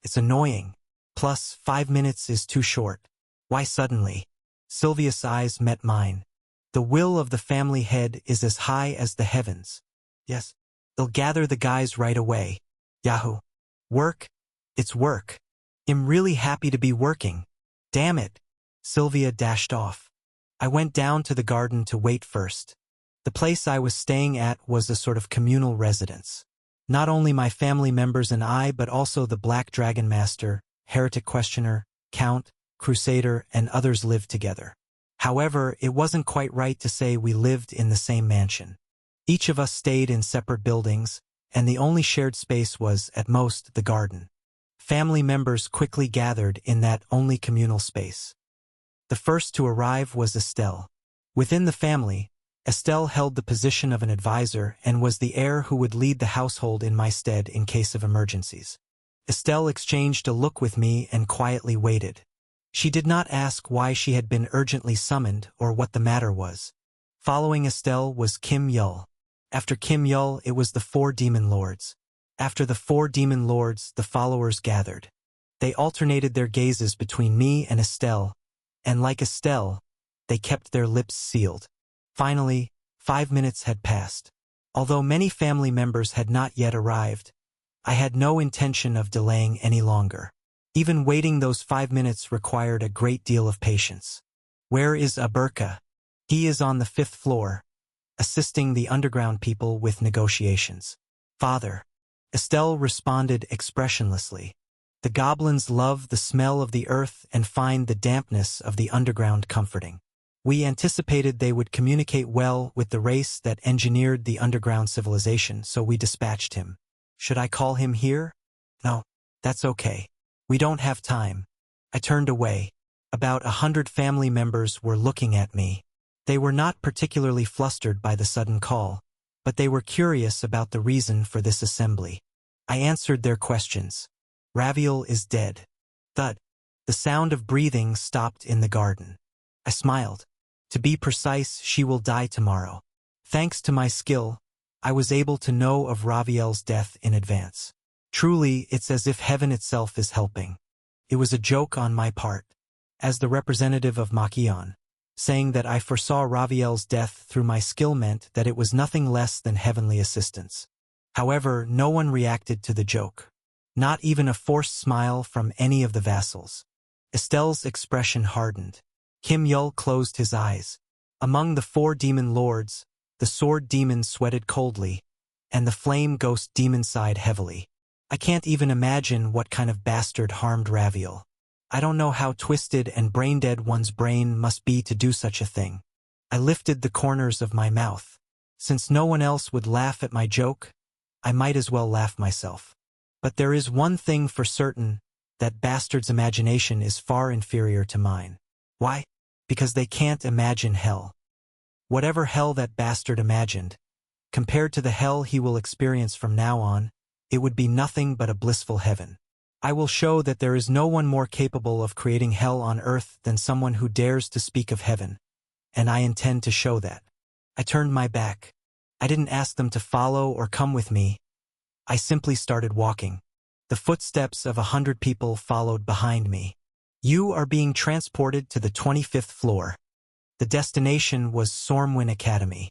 It's annoying. Plus, 5 minutes is too short. Why suddenly? Sylvia's eyes met mine. The will of the family head is as high as the heavens. Yes, they'll gather the guys right away. Yahoo. Work? It's work. I'm really happy to be working. Damn it. Sylvia dashed off. I went down to the garden to wait first. The place I was staying at was a sort of communal residence. Not only my family members and I, but also the Black Dragon Master, Heretic Questioner, Count, Crusader, and others lived together. However, it wasn't quite right to say we lived in the same mansion. Each of us stayed in separate buildings, and the only shared space was, at most, the garden. Family members quickly gathered in that only communal space. The first to arrive was Estelle. Within the family, Estelle held the position of an advisor and was the heir who would lead the household in my stead in case of emergencies. Estelle exchanged a look with me and quietly waited. She did not ask why she had been urgently summoned or what the matter was. Following Estelle was Kim Yul. After Kim Yul, it was the 4 demon lords. After the 4 demon lords, the followers gathered. They alternated their gazes between me and Estelle, and like Estelle, they kept their lips sealed. Finally, 5 minutes had passed. Although many family members had not yet arrived, I had no intention of delaying any longer. Even waiting those 5 minutes required a great deal of patience. Where is Aberka? He is on the 5th floor, assisting the underground people with negotiations. Father. Estelle responded expressionlessly. The goblins love the smell of the earth and find the dampness of the underground comforting. We anticipated they would communicate well with the race that engineered the underground civilization, so we dispatched him. Should I call him here? No, that's okay. We don't have time. I turned away. About 100 family members were looking at me. They were not particularly flustered by the sudden call, but they were curious about the reason for this assembly. I answered their questions. Raviel is dead. Thud. The sound of breathing stopped in the garden. I smiled. To be precise, she will die tomorrow. Thanks to my skill, I was able to know of Raviel's death in advance. Truly, it's as if heaven itself is helping. It was a joke on my part, as the representative of Machion. Saying that I foresaw Raviel's death through my skill meant that it was nothing less than heavenly assistance. However, no one reacted to the joke. Not even a forced smile from any of the vassals. Estelle's expression hardened. Kim Yul closed his eyes. Among the 4 demon lords, the sword demon sweated coldly, and the flame ghost demon sighed heavily. I can't even imagine what kind of bastard harmed Raviel. I don't know how twisted and brain-dead one's brain must be to do such a thing. I lifted the corners of my mouth. Since no one else would laugh at my joke, I might as well laugh myself. But there is one thing for certain, that bastard's imagination is far inferior to mine. Why? Because they can't imagine hell. Whatever hell that bastard imagined, compared to the hell he will experience from now on, it would be nothing but a blissful heaven. I will show that there is no one more capable of creating hell on earth than someone who dares to speak of heaven, and I intend to show that. I turned my back. I didn't ask them to follow or come with me. I simply started walking. The footsteps of 100 people followed behind me. You are being transported to the 25th floor. The destination was Sormwin Academy.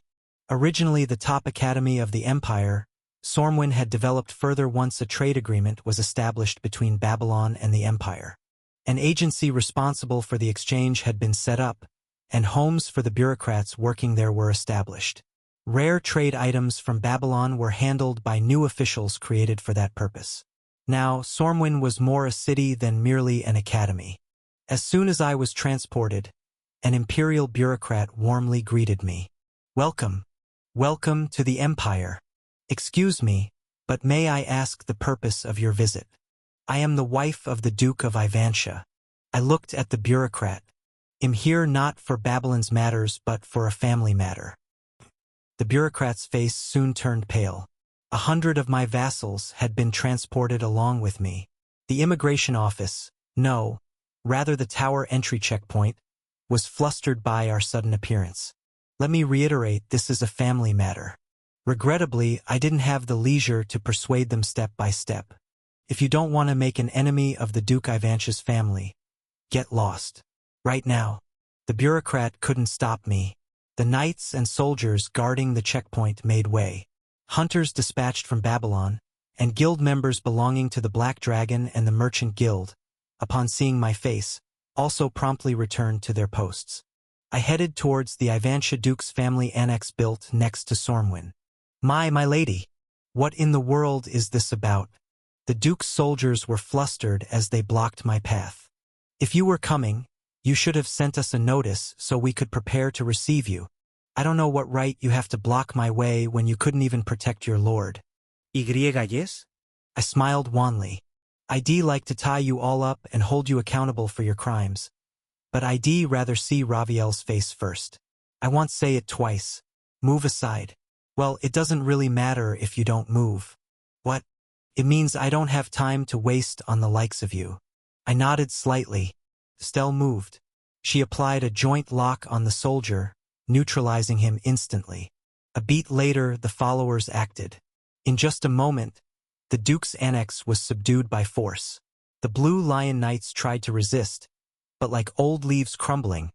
Originally the top academy of the Empire, Sormwin had developed further once a trade agreement was established between Babylon and the Empire. An agency responsible for the exchange had been set up, and homes for the bureaucrats working there were established. Rare trade items from Babylon were handled by new officials created for that purpose. Now, Sormwin was more a city than merely an academy. As soon as I was transported, an imperial bureaucrat warmly greeted me. Welcome. Welcome to the Empire. Excuse me, but may I ask the purpose of your visit? I am the wife of the Duke of Ivantia. I looked at the bureaucrat. Am here not for Babylon's matters but for a family matter. The bureaucrat's face soon turned pale. 100 of my vassals had been transported along with me. The immigration office, no, rather the tower entry checkpoint, was flustered by our sudden appearance. Let me reiterate, this is a family matter. Regrettably, I didn't have the leisure to persuade them step by step. If you don't want to make an enemy of the Duke Ivantia's family, get lost. Right now. The bureaucrat couldn't stop me. The knights and soldiers guarding the checkpoint made way. Hunters dispatched from Babylon, and guild members belonging to the Black Dragon and the Merchant Guild, upon seeing my face, also promptly returned to their posts. I headed towards the Ivantia Duke's family annex built next to Sormwin. My lady, what in the world is this about? The Duke's soldiers were flustered as they blocked my path. If you were coming, you should have sent us a notice so we could prepare to receive you. I don't know what right you have to block my way when you couldn't even protect your lord.
¿Yes?
I smiled wanly. I'd like to tie you all up and hold you accountable for your crimes. But I'd rather see Raviel's face first. I won't say it twice. Move aside. Well, it doesn't really matter if you don't move. What? It means I don't have time to waste on the likes of you. I nodded slightly. Estelle moved. She applied a joint lock on the soldier, neutralizing him instantly. A beat later, the followers acted. In just a moment, the Duke's annex was subdued by force. The Blue Lion Knights tried to resist, but like old leaves crumbling,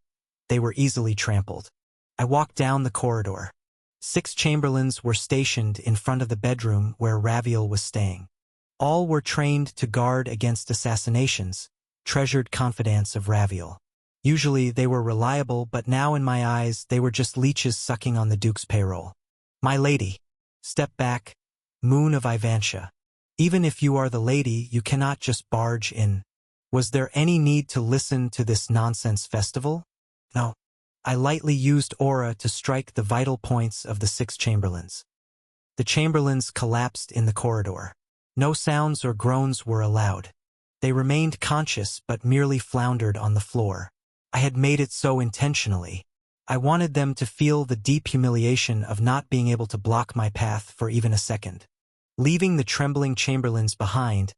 they were easily trampled. I walked down the corridor. 6 chamberlains were stationed in front of the bedroom where Raviel was staying. All were trained to guard against assassinations, treasured confidants of Raviel. Usually they were reliable, but now in my eyes they were just leeches sucking on the Duke's payroll. My lady, step back, Moon of Ivantia. Even if you are the lady, you cannot just barge in. Was there any need to listen to this nonsense festival? No. I lightly used aura to strike the vital points of the 6 chamberlains. The chamberlains collapsed in the corridor. No sounds or groans were allowed. They remained conscious but merely floundered on the floor. I had made it so intentionally. I wanted them to feel the deep humiliation of not being able to block my path for even a second. Leaving the trembling chamberlains behind,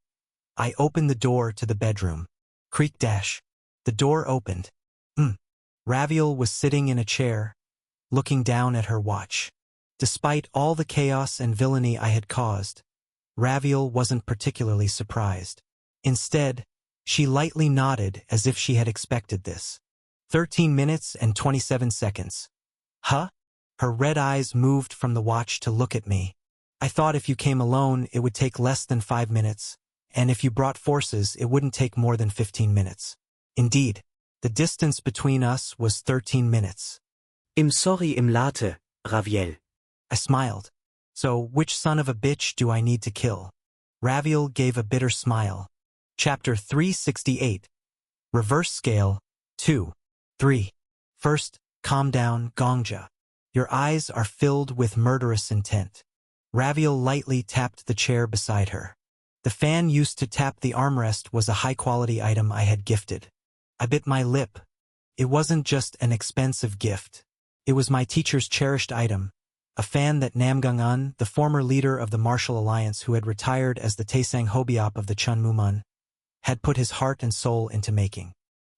I opened the door to the bedroom. Creak dash. The door opened. Raviel was sitting in a chair, looking down at her watch. Despite all the chaos and villainy I had caused, Raviel wasn't particularly surprised. Instead, she lightly nodded as if she had expected this. 13 minutes and 27 seconds. Huh? Her red eyes moved from the watch to look at me. I thought if you came alone, it would take less than 5 minutes, and if you brought forces, it wouldn't take more than 15 minutes. Indeed, the distance between us was 13 minutes.
Im sorry im Late, Raviel.
I smiled. So, which son of a bitch do I need to kill? Raviel gave a bitter smile. Chapter 368. Reverse Scale, 2. 3. First, calm down, Gongja. Your eyes are filled with murderous intent. Raviel lightly tapped the chair beside her. The fan used to tap the armrest was a high-quality item I had gifted. I bit my lip. It wasn't just an expensive gift. It was my teacher's cherished item, a fan that Namgung-un, the former leader of the Martial Alliance who had retired as the Taesang Hobiop of the Chun Mumun, had put his heart and soul into making.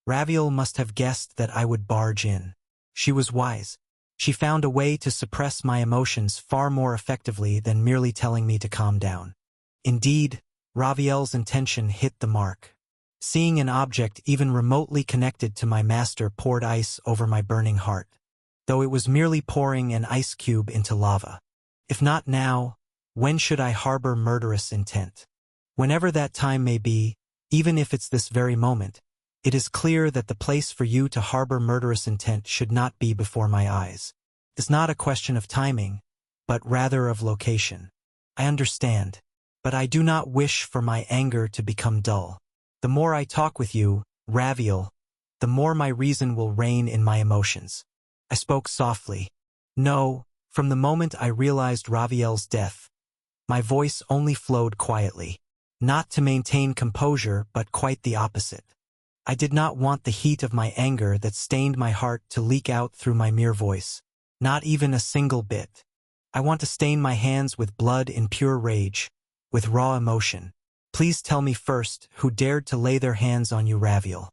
Raviel must have guessed that I would barge in. She was wise. She found a way to suppress my emotions far more effectively than merely telling me to calm down. Indeed, Raviel's intention hit the mark. Seeing an object even remotely connected to my master poured ice over my burning heart, though it was merely pouring an ice cube into lava. If not now, when should I harbor murderous intent? Whenever that time may be, even if it's this very moment, it is clear that the place for you to harbor murderous intent should not be before my eyes. It's not a question of timing, but rather of location. I understand, but I do not wish for my anger to become dull. The more I talk with you, Raviel, the more my reason will reign in my emotions. I spoke softly. No, from the moment I realized Raviel's death, my voice only flowed quietly, not to maintain composure but quite the opposite. I did not want the heat of my anger that stained my heart to leak out through my mere voice, not even a single bit. I want to stain my hands with blood in pure rage, with raw emotion. Please tell me first who dared to lay their hands on you, Raviel.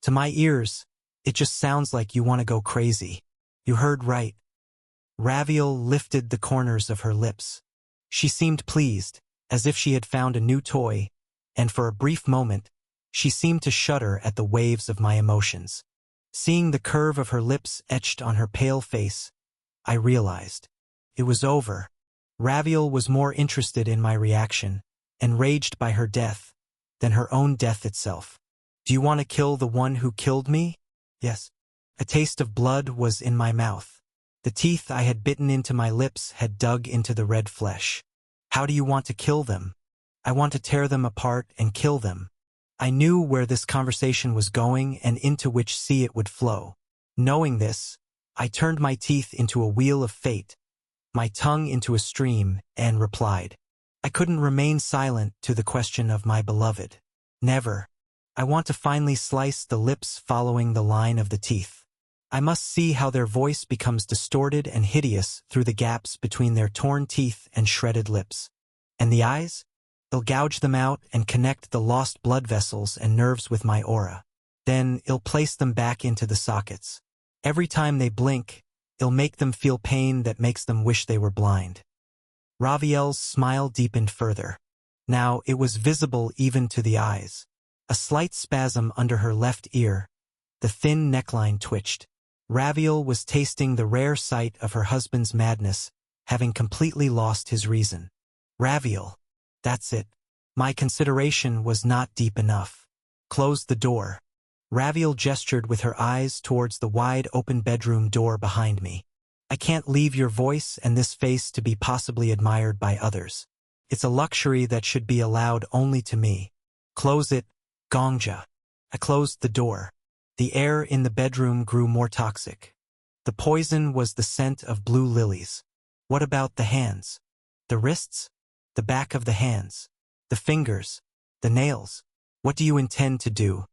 To my ears, it just sounds like you want to go crazy. You heard right. Raviel lifted the corners of her lips. She seemed pleased, as if she had found a new toy, and for a brief moment, she seemed to shudder at the waves of my emotions. Seeing the curve of her lips etched on her pale face, I realized. It was over. Raviel was more interested in my reaction, enraged by her death, than her own death itself. Do you want to kill the one who killed me? Yes. A taste of blood was in my mouth. The teeth I had bitten into my lips had dug into the red flesh. How do you want to kill them? I want to tear them apart and kill them. I knew where this conversation was going and into which sea it would flow. Knowing this, I turned my teeth into a wheel of fate, my tongue into a stream, and replied. I couldn't remain silent to the question of my beloved. Never. I want to finally slice the lips following the line of the teeth. I must see how their voice becomes distorted and hideous through the gaps between their torn teeth and shredded lips. And the eyes? I'll gouge them out and connect the lost blood vessels and nerves with my aura. Then I'll place them back into the sockets. Every time they blink, I'll make them feel pain that makes them wish they were blind. Raviel's smile deepened further. Now it was visible even to the eyes. A slight spasm under her left ear. The thin neckline twitched. Raviel was tasting the rare sight of her husband's madness, having completely lost his reason. Raviel. That's it. My consideration was not deep enough. Close the door. Raviel gestured with her eyes towards the wide-open bedroom door behind me. I can't leave your voice and this face to be possibly admired by others. It's a luxury that should be allowed only to me. Close it, Gongja. I closed the door. The air in the bedroom grew more toxic. The poison was the scent of blue lilies. What about the hands? The wrists? The back of the hands? The fingers? The nails? What do you intend to do?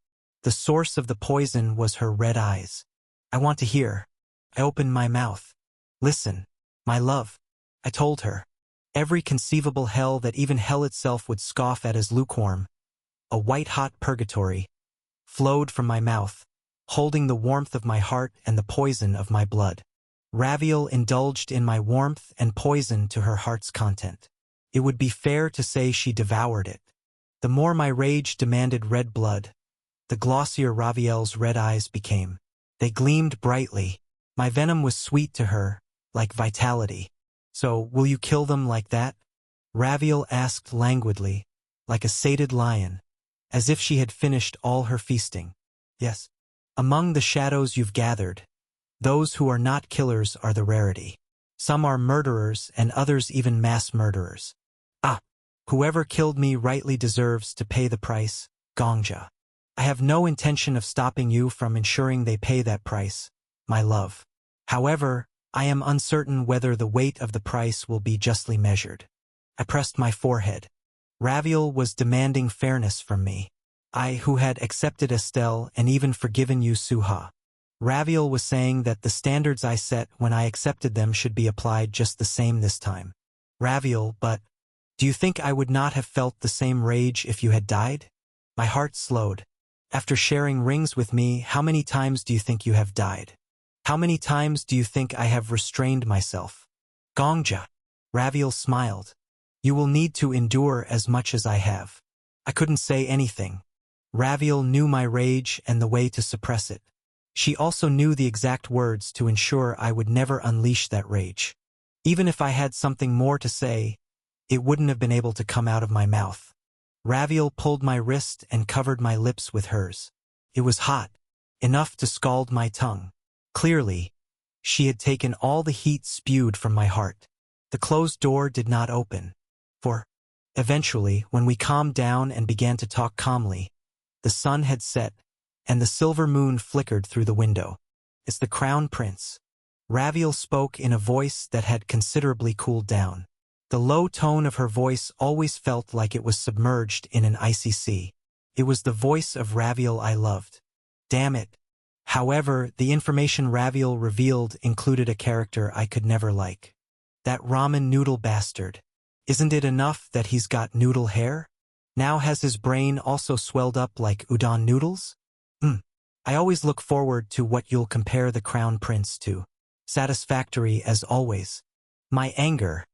The source of the poison was her red eyes. I want to hear. I opened my mouth. Listen, my love. I told her. Every conceivable hell that even hell itself would scoff at as lukewarm. A white-hot purgatory flowed from my mouth, holding the warmth of my heart and the poison of my blood. Raviel indulged in my warmth and poison to her heart's content. It would be fair to say she devoured it. The more my rage demanded red blood, the glossier Raviel's red eyes became. They gleamed brightly. My venom was sweet to her, like vitality. So, will you kill them like that? Raviel asked languidly, like a sated lion, as if she had finished all her feasting. Yes. Among the shadows you've gathered, those who are not killers are the rarity. Some are murderers and others even mass murderers. Ah! Whoever killed me rightly deserves to pay the price, Gongja. I have no intention of stopping you from ensuring they pay that price, my love. However, I am uncertain whether the weight of the price will be justly measured. I pressed my forehead. Raviel was demanding fairness from me. I, who had accepted Estelle and even forgiven you, Suha. Raviel was saying that the standards I set when I accepted them should be applied just the same this time. Raviel, but do you think I would not have felt the same rage if you had died? My heart slowed. After sharing rings with me, how many times do you think you have died? How many times do you think I have restrained myself? Gongja. Raviel smiled. You will need to endure as much as I have. I couldn't say anything. Raviel knew my rage and the way to suppress it. She also knew the exact words to ensure I would never unleash that rage. Even if I had something more to say, it wouldn't have been able to come out of my mouth. Raviel pulled my wrist and covered my lips with hers. It was hot, enough to scald my tongue. Clearly, she had taken all the heat spewed from my heart. The closed door did not open. Eventually, when we calmed down and began to talk calmly, the sun had set, and the silver moon flickered through the window. It's the Crown Prince. Raviel spoke in a voice that had considerably cooled down. The low tone of her voice always felt like it was submerged in an icy sea. It was the voice of Raviel I loved. Damn it. However, the information Raviel revealed included a character I could never like. That ramen noodle bastard. Isn't it enough that he's got noodle hair? Now has his brain also swelled up like udon noodles? I always look forward to what you'll compare the Crown Prince to. Satisfactory as always. My anger,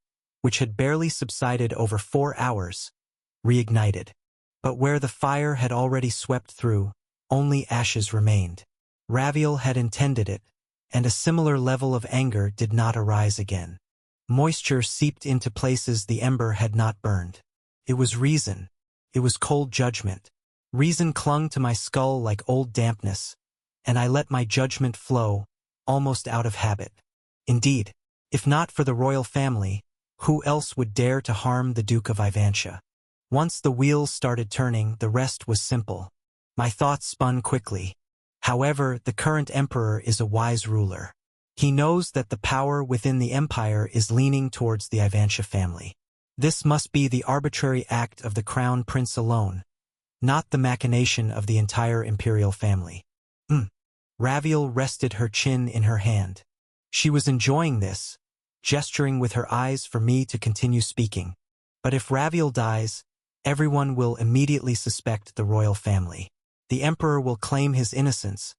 which had barely subsided over 4 hours, reignited. But where the fire had already swept through, only ashes remained. Raviel had intended it, and a similar level of anger did not arise again. Moisture seeped into places the ember had not burned. It was reason. It was cold judgment. Reason clung to my skull like old dampness, and I let my judgment flow, almost out of habit. Indeed, if not for the royal family, who else would dare to harm the Duke of Ivantia? Once the wheels started turning, the rest was simple. My thoughts spun quickly. However, the current emperor is a wise ruler. He knows that the power within the empire is leaning towards the Ivantia family. This must be the arbitrary act of the Crown Prince alone, not the machination of the entire imperial family. Raviel rested her chin in her hand. She was enjoying this, gesturing with her eyes for me to continue speaking. But if Raviel dies, everyone will immediately suspect the royal family. The emperor will claim his innocence,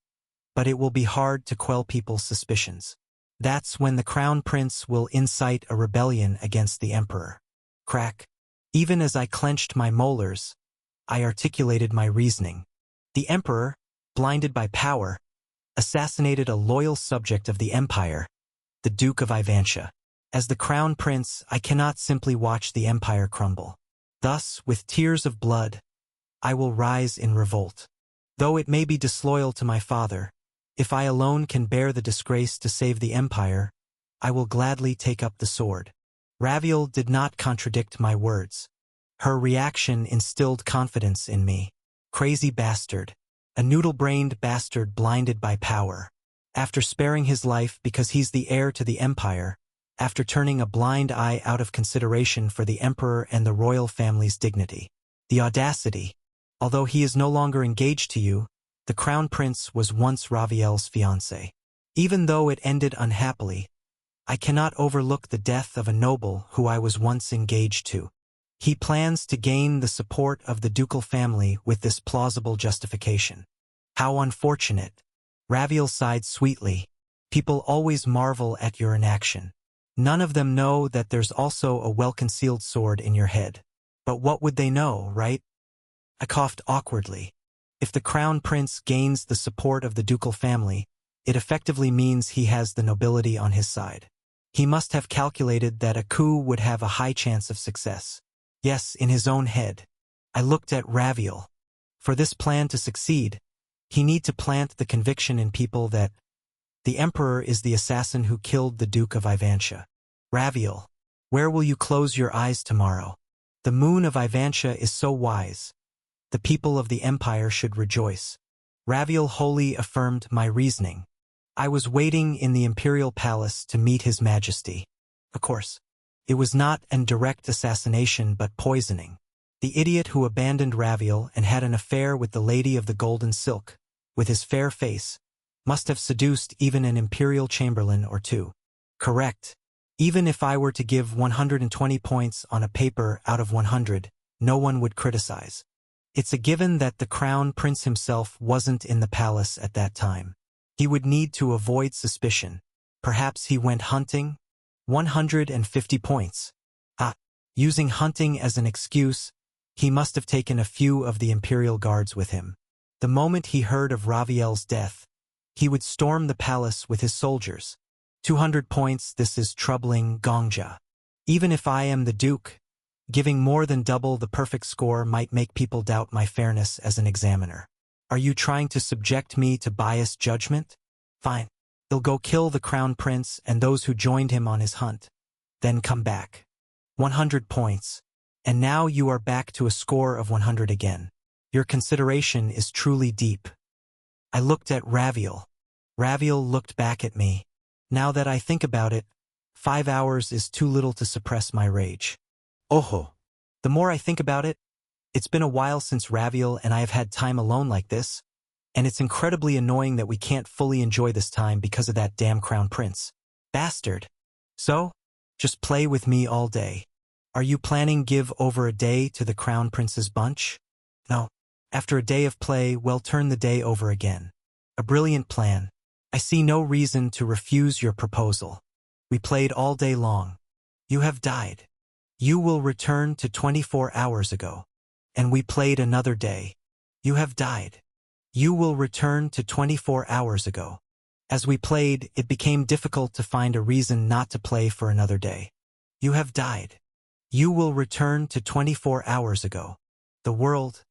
but it will be hard to quell people's suspicions. That's when the Crown Prince will incite a rebellion against the emperor. Crack. Even as I clenched my molars, I articulated my reasoning. The emperor, blinded by power, assassinated a loyal subject of the empire, the Duke of Ivantia. As the Crown Prince, I cannot simply watch the empire crumble. Thus, with tears of blood, I will rise in revolt. Though it may be disloyal to my father, if I alone can bear the disgrace to save the empire, I will gladly take up the sword. Raviel did not contradict my words. Her reaction instilled confidence in me. Crazy bastard. A noodle-brained bastard blinded by power. After sparing his life because he's the heir to the empire, after turning a blind eye out of consideration for the emperor and the royal family's dignity. The audacity. Although he is no longer engaged to you, the crown prince was once Raviel's fiancé. Even though it ended unhappily, I cannot overlook the death of a noble who I was once engaged to. He plans to gain the support of the ducal family with this plausible justification. How unfortunate. Raviel sighed sweetly. People always marvel at your inaction. None of them know that there's also a well-concealed sword in your head. But what would they know, right? I coughed awkwardly. If the crown prince gains the support of the ducal family, it effectively means he has the nobility on his side. He must have calculated that a coup would have a high chance of success. Yes, in his own head. I looked at Raviel. For this plan to succeed, he need to plant the conviction in people that the emperor is the assassin who killed the Duke of Ivantia. Raviel, where will you close your eyes tomorrow? The moon of Ivantia is so wise. The people of the empire should rejoice. Raviel wholly affirmed my reasoning. I was waiting in the imperial palace to meet his majesty. Of course, it was not an direct assassination but poisoning. The idiot who abandoned Raviel and had an affair with the lady of the golden silk, with his fair face, must have seduced even an imperial chamberlain or two. Correct. Even if I were to give 120 points on a paper out of 100, no one would criticize. It's a given that the crown prince himself wasn't in the palace at that time. He would need to avoid suspicion. Perhaps he went hunting? 150 points. Using hunting as an excuse, he must have taken a few of the imperial guards with him. The moment he heard of Raviel's death, he would storm the palace with his soldiers. 200 points, this is troubling Gongja. Even if I am the duke, giving more than double the perfect score might make people doubt my fairness as an examiner. Are you trying to subject me to biased judgment? Fine. He'll go kill the crown prince and those who joined him on his hunt. Then come back. 100 points. And now you are back to a score of 100 again. Your consideration is truly deep. I looked at Raviel. Raviel looked back at me. Now that I think about it, 5 hours is too little to suppress my rage. Oho. The more I think about it, it's been a while since Raviel and I have had time alone like this, and it's incredibly annoying that we can't fully enjoy this time because of that damn crown prince. Bastard. So, just play with me all day. Are you planning give over a day to the crown prince's bunch? No. After a day of play, we'll turn the day over again. A brilliant plan. I see no reason to refuse your proposal. We played all day long. You have died. You will return to 24 hours ago. And we played another day. You have died. You will return to 24 hours ago. As we played, it became difficult to find a reason not to play for another day. You have died. You will return to 24 hours ago. The world,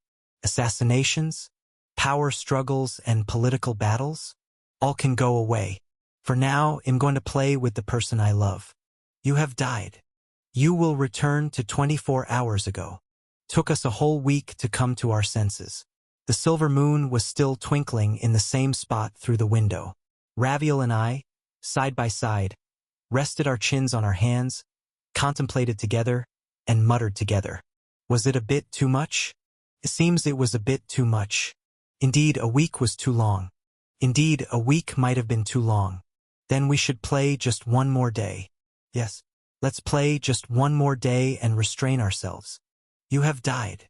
assassinations, power struggles, and political battles, all can go away. For now, I'm going to play with the person I love. You have died. You will return to 24 hours ago. Took us a whole week to come to our senses. The silver moon was still twinkling in the same spot through the window. Raviel and I, side by side, rested our chins on our hands, contemplated together, and muttered together. Was it a bit too much? It seems it was a bit too much. Indeed, a week was too long. Indeed, a week might have been too long. Then we should play just one more day. Yes, let's play just one more day and restrain ourselves. You have died.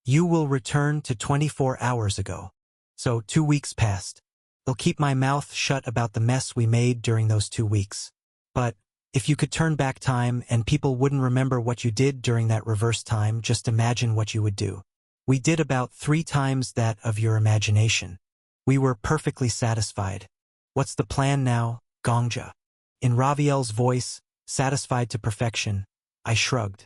You will return to 24 hours ago. So 2 weeks passed. I'll keep my mouth shut about the mess we made during those 2 weeks. But if you could turn back time and people wouldn't remember what you did during that reverse time, just imagine what you would do. We did about 3 times that of your imagination. We were perfectly satisfied. What's the plan now, Gongja? In Raviel's voice, satisfied to perfection, I shrugged.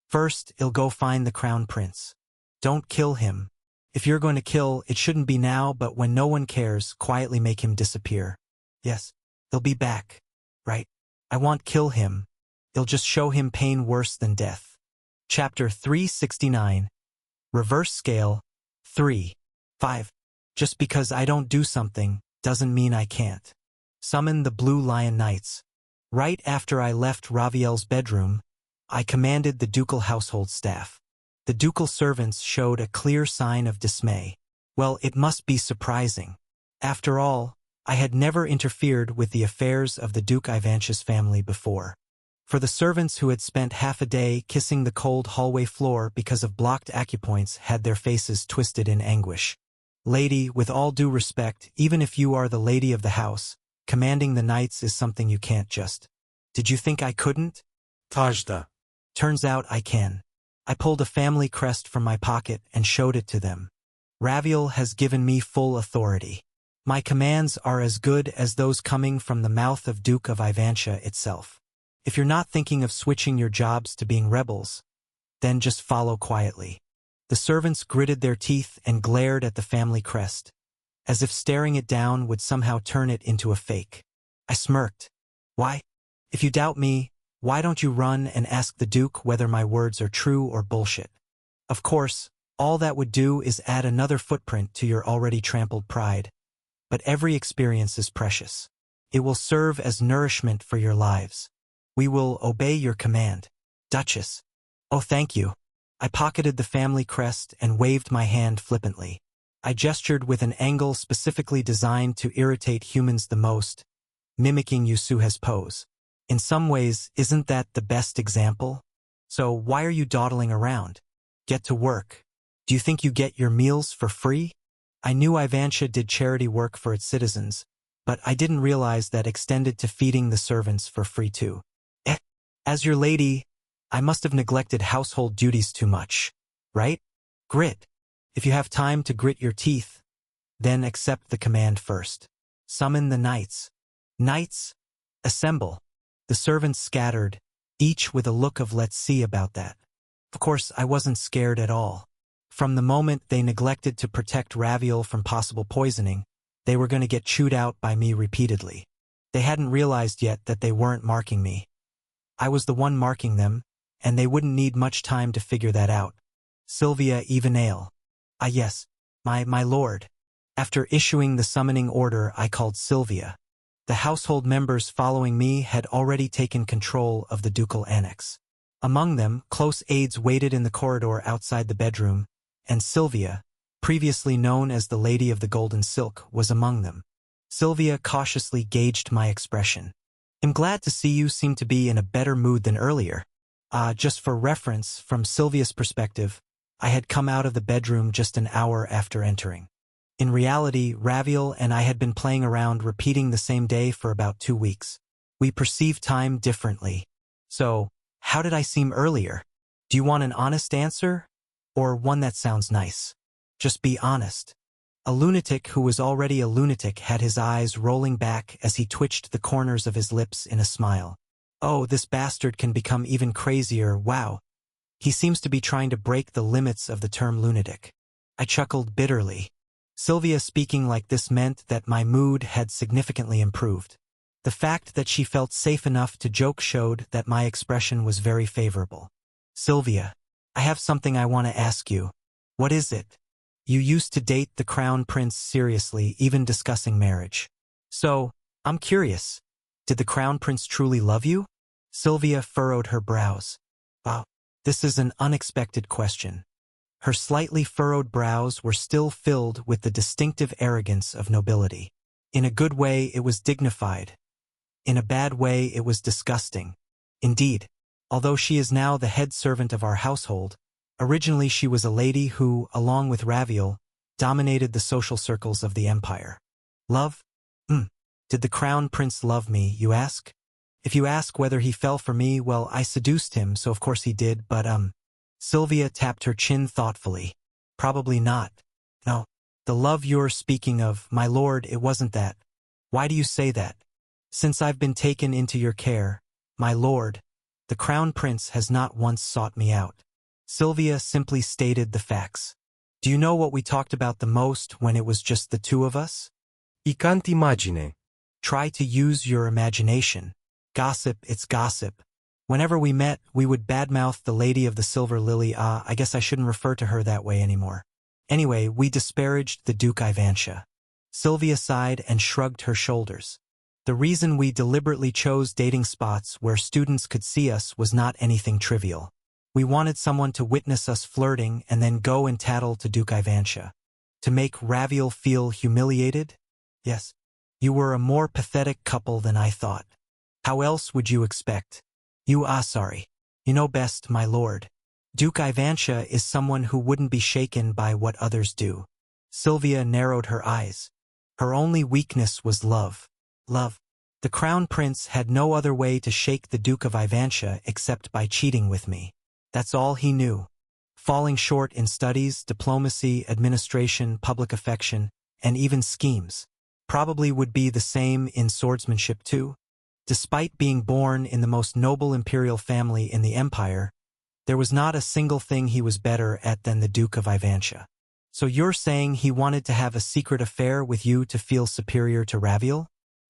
First, I'll go find the crown prince. Don't kill him. If you're going to kill, it shouldn't be now, but when no one cares, quietly make him disappear. Yes, he'll be back. Right. I won't kill him. It'll just show him pain worse than death. Chapter 369. Reverse Scale 3. 5. Just because I don't do something doesn't mean I can't. Summon the Blue Lion Knights. Right after I left Raviel's bedroom, I commanded the ducal household staff. The ducal servants showed a clear sign of dismay. Well, it must be surprising. After all, I had never interfered with the affairs of the Duke Ivantius family before. For the servants who had spent half a day kissing the cold hallway floor because of blocked acupoints had their faces twisted in anguish. Lady, with all due respect, even if you are the lady of the house, commanding the knights is something you can't just. Did you think I couldn't?
Tajda.
Turns out I can. I pulled a family crest from my pocket and showed it to them. Raviel has given me full authority. My commands are as good as those coming from the mouth of Duke of Ivantia itself. If you're not thinking of switching your jobs to being rebels, then just follow quietly. The servants gritted their teeth and glared at the family crest, as if staring it down would somehow turn it into a fake. I smirked. Why? If you doubt me, why don't you run and ask the Duke whether my words are true or bullshit? Of course, all that would do is add another footprint to your already trampled pride. But every experience is precious. It will serve as nourishment for your lives. We will obey your command. Duchess. Oh, thank you. I pocketed the family crest and waved my hand flippantly. I gestured with an angle specifically designed to irritate humans the most, mimicking Yasuha's pose. In some ways, isn't that the best example? So why are you dawdling around? Get to work. Do you think you get your meals for free? I knew Ivantia did charity work for its citizens, but I didn't realize that extended to feeding the servants for free too. As your lady, I must have neglected household duties too much, right? Grit. If you have time to grit your teeth, then accept the command first. Summon the knights. Knights, assemble. The servants scattered, each with a look of let's see about that. Of course, I wasn't scared at all. From the moment they neglected to protect Raviel from possible poisoning, they were going to get chewed out by me repeatedly. They hadn't realized yet that they weren't marking me. I was the one marking them, and they wouldn't need much time to figure that out. Sylvia Evenale. Ah yes, my lord. After issuing the summoning order, I called Sylvia. The household members following me had already taken control of the ducal annex. Among them, close aides waited in the corridor outside the bedroom, and Sylvia, previously known as the Lady of the Golden Silk, was among them. Sylvia cautiously gauged my expression. I'm glad to see you seem to be in a better mood than earlier. Just for reference, from Sylvia's perspective, I had come out of the bedroom just an hour after entering. In reality, Raviel and I had been playing around repeating the same day for about 2 weeks. We perceive time differently. So, how did I seem earlier? Do you want an honest answer? Or one that sounds nice? Just be honest. A lunatic who was already a lunatic had his eyes rolling back as he twitched the corners of his lips in a smile. Oh, this bastard can become even crazier, wow. He seems to be trying to break the limits of the term lunatic. I chuckled bitterly. Sylvia speaking like this meant that my mood had significantly improved. The fact that she felt safe enough to joke showed that my expression was very favorable. Sylvia, I have something I want to ask you. What is it? You used to date the Crown Prince seriously, even discussing marriage. So, I'm curious. Did the Crown Prince truly love you? Sylvia furrowed her brows. Wow, this is an unexpected question. Her slightly furrowed brows were still filled with the distinctive arrogance of nobility. In a good way, it was dignified. In a bad way, it was disgusting. Indeed, although she is now the head servant of our household, originally she was a lady who, along with Raviel, dominated the social circles of the empire. Love? Did the Crown Prince love me, you ask? If you ask whether he fell for me, well, I seduced him, so of course he did, but Sylvia tapped her chin thoughtfully. Probably not. No, the love you're speaking of, my lord, it wasn't that. Why do you say that? Since I've been taken into your care, my lord, the Crown Prince has not once sought me out. Sylvia simply stated the facts. Do you know what we talked about the most when it was just the two of us?
I can't imagine.
Try to use your imagination. Gossip, it's gossip. Whenever we met, we would badmouth the Lady of the Silver Lily. I guess I shouldn't refer to her that way anymore. Anyway, we disparaged the Duke Ivantia. Sylvia sighed and shrugged her shoulders. The reason we deliberately chose dating spots where students could see us was not anything trivial. We wanted someone to witness us flirting and then go and tattle to Duke Ivantia. To make Raviel feel humiliated? Yes. You were a more pathetic couple than I thought. How else would you expect? Sorry. You know best, my lord. Duke Ivantia is someone who wouldn't be shaken by what others do. Sylvia narrowed her eyes. Her only weakness was love. Love. The Crown Prince had no other way to shake the Duke of Ivantia except by cheating with me. That's all he knew. Falling short in studies, diplomacy, administration, public affection, and even schemes. Probably would be the same in swordsmanship too. Despite being born in the most noble imperial family in the empire, there was not a single thing he was better at than the Duke of Ivantia. So you're saying he wanted to have a secret affair with you to feel superior to Raviel?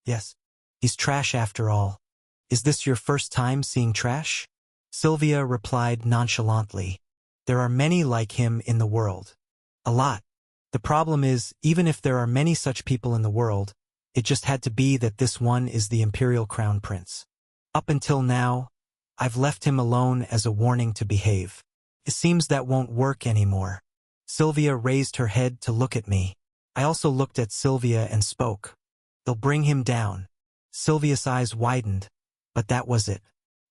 Yes. He's trash after all. Is this your first time seeing trash? Sylvia replied nonchalantly. There are many like him in the world. A lot. The problem is, even if there are many such people in the world, it just had to be that this one is the Imperial Crown Prince. Up until now, I've left him alone as a warning to behave. It seems that won't work anymore. Sylvia raised her head to look at me. I also looked at Sylvia and spoke. They'll bring him down. Sylvia's eyes widened, but that was it.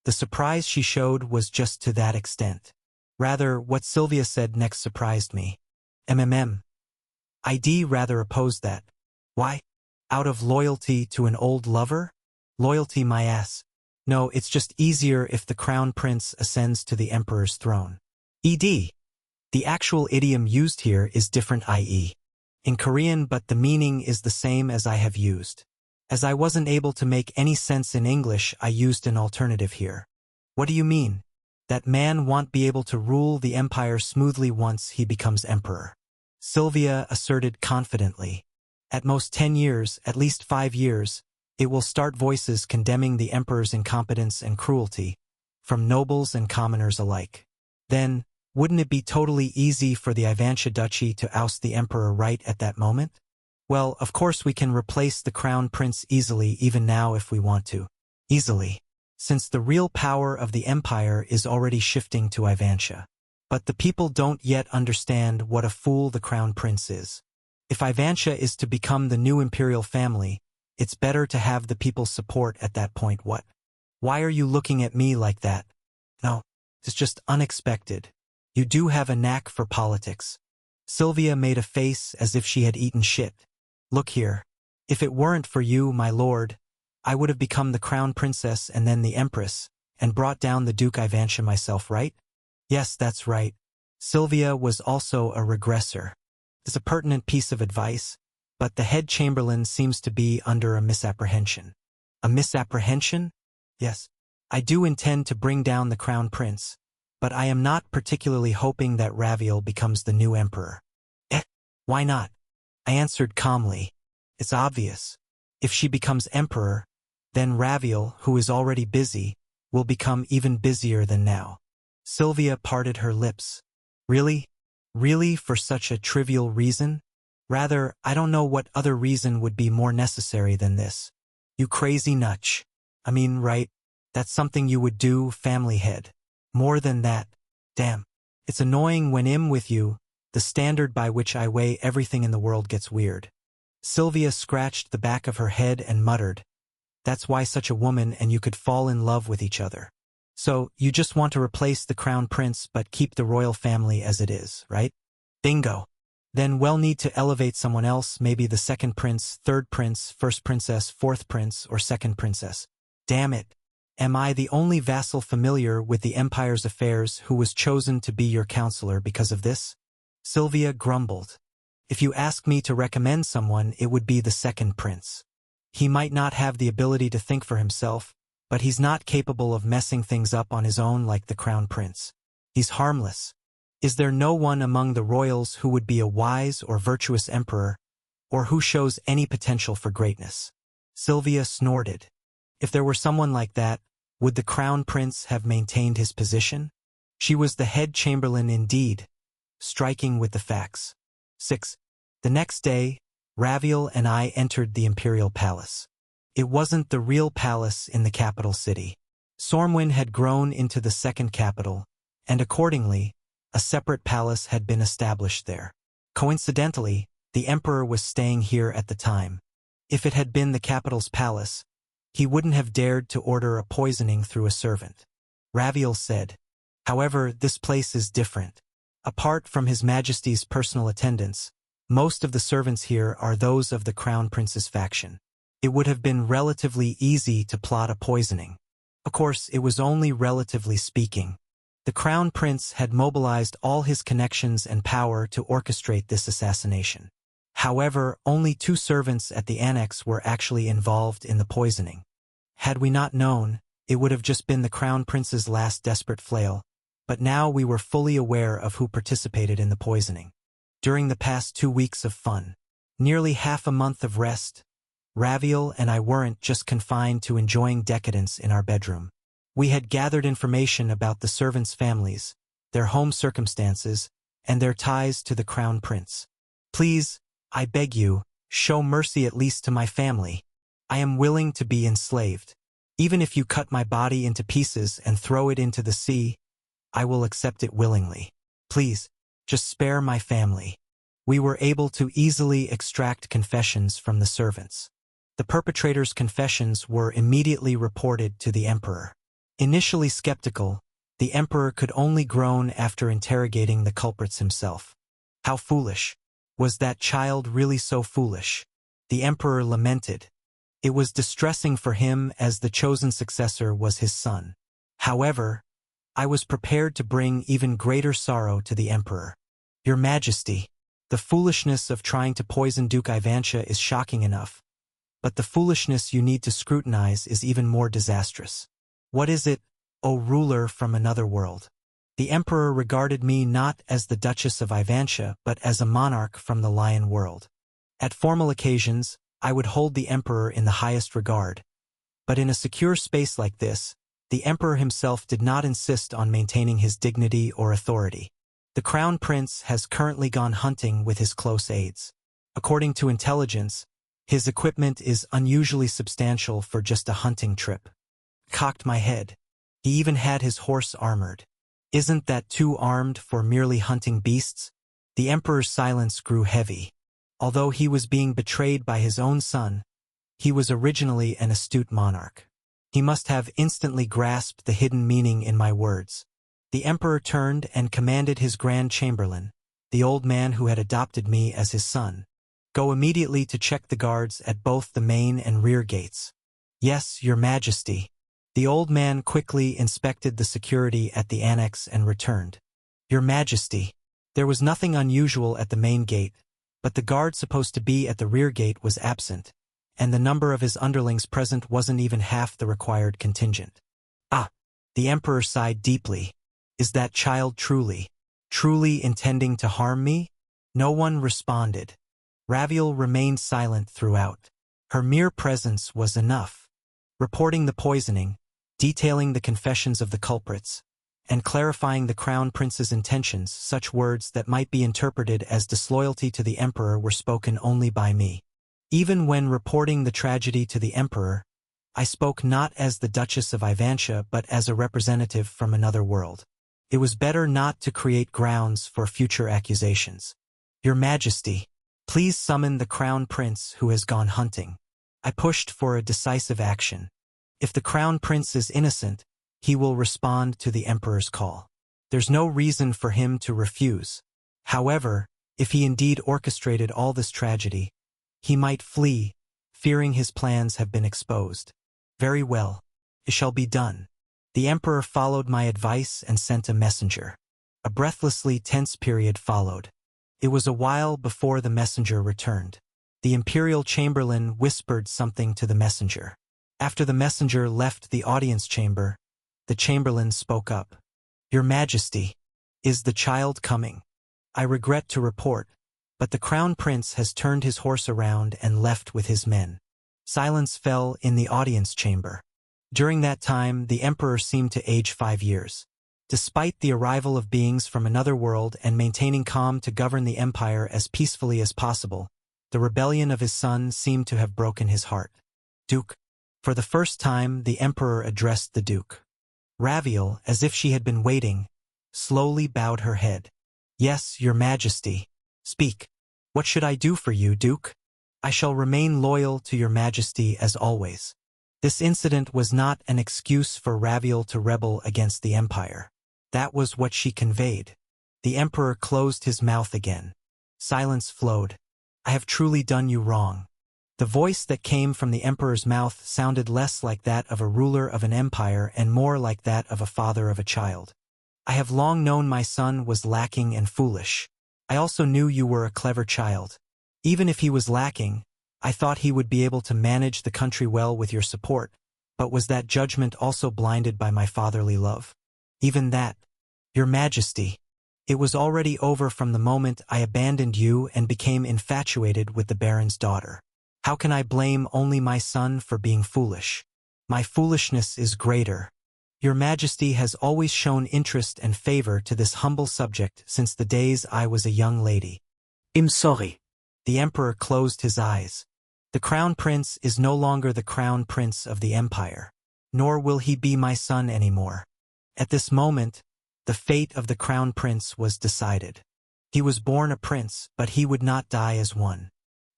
The surprise she showed was just to that extent. Rather, what Sylvia said next surprised me. I'd rather opposed that. Why? Out of loyalty to an old lover? Loyalty my ass. No, it's just easier if the Crown Prince ascends to the Emperor's throne. The actual idiom used here is different, i.e. in Korean, but the meaning is the same as I have used. As I wasn't able to make any sense in English, I used an alternative here. What do you mean? That man won't be able to rule the empire smoothly once he becomes emperor. Sylvia asserted confidently. At most 10 years, at least 5 years, it will start voices condemning the emperor's incompetence and cruelty, from nobles and commoners alike. Then, wouldn't it be totally easy for the Ivantia Duchy to oust the emperor right at that moment? Well, of course we can replace the Crown Prince easily even now if we want to. Easily. Since the real power of the empire is already shifting to Ivantia. But the people don't yet understand what a fool the Crown Prince is. If Ivantia is to become the new imperial family, it's better to have the people's support at that point. What? Why are you looking at me like that? No, it's just unexpected. You do have a knack for politics. Sylvia made a face as if she had eaten shit. Look here. If it weren't for you, my lord, I would have become the Crown Princess and then the Empress, and brought down the Duke Ivantia myself, right? Yes, that's right. Sylvia was also a regressor. It's a pertinent piece of advice, but the head chamberlain seems to be under a misapprehension. A misapprehension? Yes. I do intend to bring down the Crown Prince, but I am not particularly hoping that Raviel becomes the new emperor. Why not? I answered calmly. It's obvious. If she becomes emperor, then Raviel, who is already busy, will become even busier than now. Sylvia parted her lips. Really? Really, for such a trivial reason? Rather, I don't know what other reason would be more necessary than this. You crazy nutch. I mean, right? That's something you would do, family head. More than that. Damn. It's annoying when I'm with you. The standard by which I weigh everything in the world gets weird. Sylvia scratched the back of her head and muttered. That's why such a woman and you could fall in love with each other. So, you just want to replace the Crown Prince but keep the royal family as it is, right? Bingo. Then we'll need to elevate someone else, maybe the second prince, third prince, first princess, fourth prince, or second princess. Damn it. Am I the only vassal familiar with the empire's affairs who was chosen to be your counselor because of this? Sylvia grumbled. If you ask me to recommend someone, it would be the second prince. He might not have the ability to think for himself, but he's not capable of messing things up on his own like the Crown Prince. He's harmless. Is there no one among the royals who would be a wise or virtuous emperor, or who shows any potential for greatness? Sylvia snorted. If there were someone like that, Would the crown prince have maintained his position? She was the head chamberlain indeed, striking with the facts. 6. The next day, Raviel and I entered the imperial palace. It wasn't the real palace in the capital city. Sormwin had grown into the second capital, and accordingly, a separate palace had been established there. Coincidentally, the emperor was staying here at the time. If it had been the capital's palace, he wouldn't have dared to order a poisoning through a servant. Raviel said. However, this place is different. Apart from His Majesty's personal attendants, most of the servants here are those of the Crown Prince's faction. It would have been relatively easy to plot a poisoning. Of course, it was only relatively speaking. The Crown Prince had mobilized all his connections and power to orchestrate this assassination. However, only 2 servants at the annex were actually involved in the poisoning. Had we not known, it would have just been the Crown Prince's last desperate flail, but now we were fully aware of who participated in the poisoning. During the past 2 weeks of fun, nearly half a month of rest, Raviel and I weren't just confined to enjoying decadence in our bedroom. We had gathered information about the servants' families, their home circumstances, and their ties to the Crown Prince. Please, I beg you, show mercy at least to my family. I am willing to be enslaved. Even if you cut my body into pieces and throw it into the sea, I will accept it willingly. Please, just spare my family. We were able to easily extract confessions from the servants. The perpetrator's confessions were immediately reported to the emperor. Initially skeptical, the emperor could only groan after interrogating the culprits himself. How foolish. Was that child really so foolish? The emperor lamented. It was distressing for him as the chosen successor was his son. However, I was prepared to bring even greater sorrow to the emperor. Your Majesty, the foolishness of trying to poison Duke Ivantia is shocking enough, but the foolishness you need to scrutinize is even more disastrous. What is it, O ruler from another world? The emperor regarded me not as the Duchess of Ivantia but as a monarch from the Lion world. At formal occasions, I would hold the emperor in the highest regard, but in a secure space like this, the emperor himself did not insist on maintaining his dignity or authority. The Crown Prince has currently gone hunting with his close aides. According to intelligence, his equipment is unusually substantial for just a hunting trip. Cocked my head. He even had his horse armored. Isn't that too armed for merely hunting beasts? The emperor's silence grew heavy. Although he was being betrayed by his own son, he was originally an astute monarch. He must have instantly grasped the hidden meaning in my words. The emperor turned and commanded his grand chamberlain, the old man who had adopted me as his son, go immediately to check the guards at both the main and rear gates. Yes, Your Majesty. The old man quickly inspected the security at the annex and returned. Your Majesty. There was nothing unusual at the main gate, but the guard supposed to be at the rear gate was absent, and the number of his underlings present wasn't even half the required contingent. Ah! The emperor sighed deeply. Is that child truly intending to harm me? No one responded. Raviel remained silent throughout. Her mere presence was enough. Reporting the poisoning, detailing the confessions of the culprits, and clarifying the Crown Prince's intentions, such words that might be interpreted as disloyalty to the emperor were spoken only by me. Even when reporting the tragedy to the emperor, I spoke not as the Duchess of Ivantia but as a representative from another world. It was better not to create grounds for future accusations. Your Majesty, please summon the Crown Prince who has gone hunting. I pushed for a decisive action. If the Crown Prince is innocent, he will respond to the emperor's call. There's no reason for him to refuse. However, if he indeed orchestrated all this tragedy, he might flee, fearing his plans have been exposed. Very well. It shall be done. The emperor followed my advice and sent a messenger. A breathlessly tense period followed. It was a while before the messenger returned. The imperial chamberlain whispered something to the messenger. After the messenger left the audience chamber, the chamberlain spoke up. Your Majesty, is the child coming? I regret to report, but the Crown Prince has turned his horse around and left with his men. Silence fell in the audience chamber. During that time, the emperor seemed to age 5 years. Despite the arrival of beings from another world and maintaining calm to govern the empire as peacefully as possible, the rebellion of his son seemed to have broken his heart. Duke. For the first time, the emperor addressed the duke. Raviel, as if she had been waiting, slowly bowed her head. Yes, your majesty. Speak. What should I do for you, Duke? I shall remain loyal to your majesty as always. This incident was not an excuse for Raviel to rebel against the empire. That was what she conveyed. The emperor closed his mouth again. Silence flowed. I have truly done you wrong. The voice that came from the emperor's mouth sounded less like that of a ruler of an empire and more like that of a father of a child. I have long known my son was lacking and foolish. I also knew you were a clever child. Even if he was lacking, I thought he would be able to manage the country well with your support, but was that judgment also blinded by my fatherly love? Even that, your majesty. It was already over from the moment I abandoned you and became infatuated with the baron's daughter. How can I blame only my son for being foolish? My foolishness is greater. Your majesty has always shown interest and favor to this humble subject since the days I was a young lady.
I'm sorry.
The emperor closed his eyes. The crown prince is no longer the crown prince of the empire, nor will he be my son anymore. At this moment, the fate of the crown prince was decided. He was born a prince, but he would not die as one.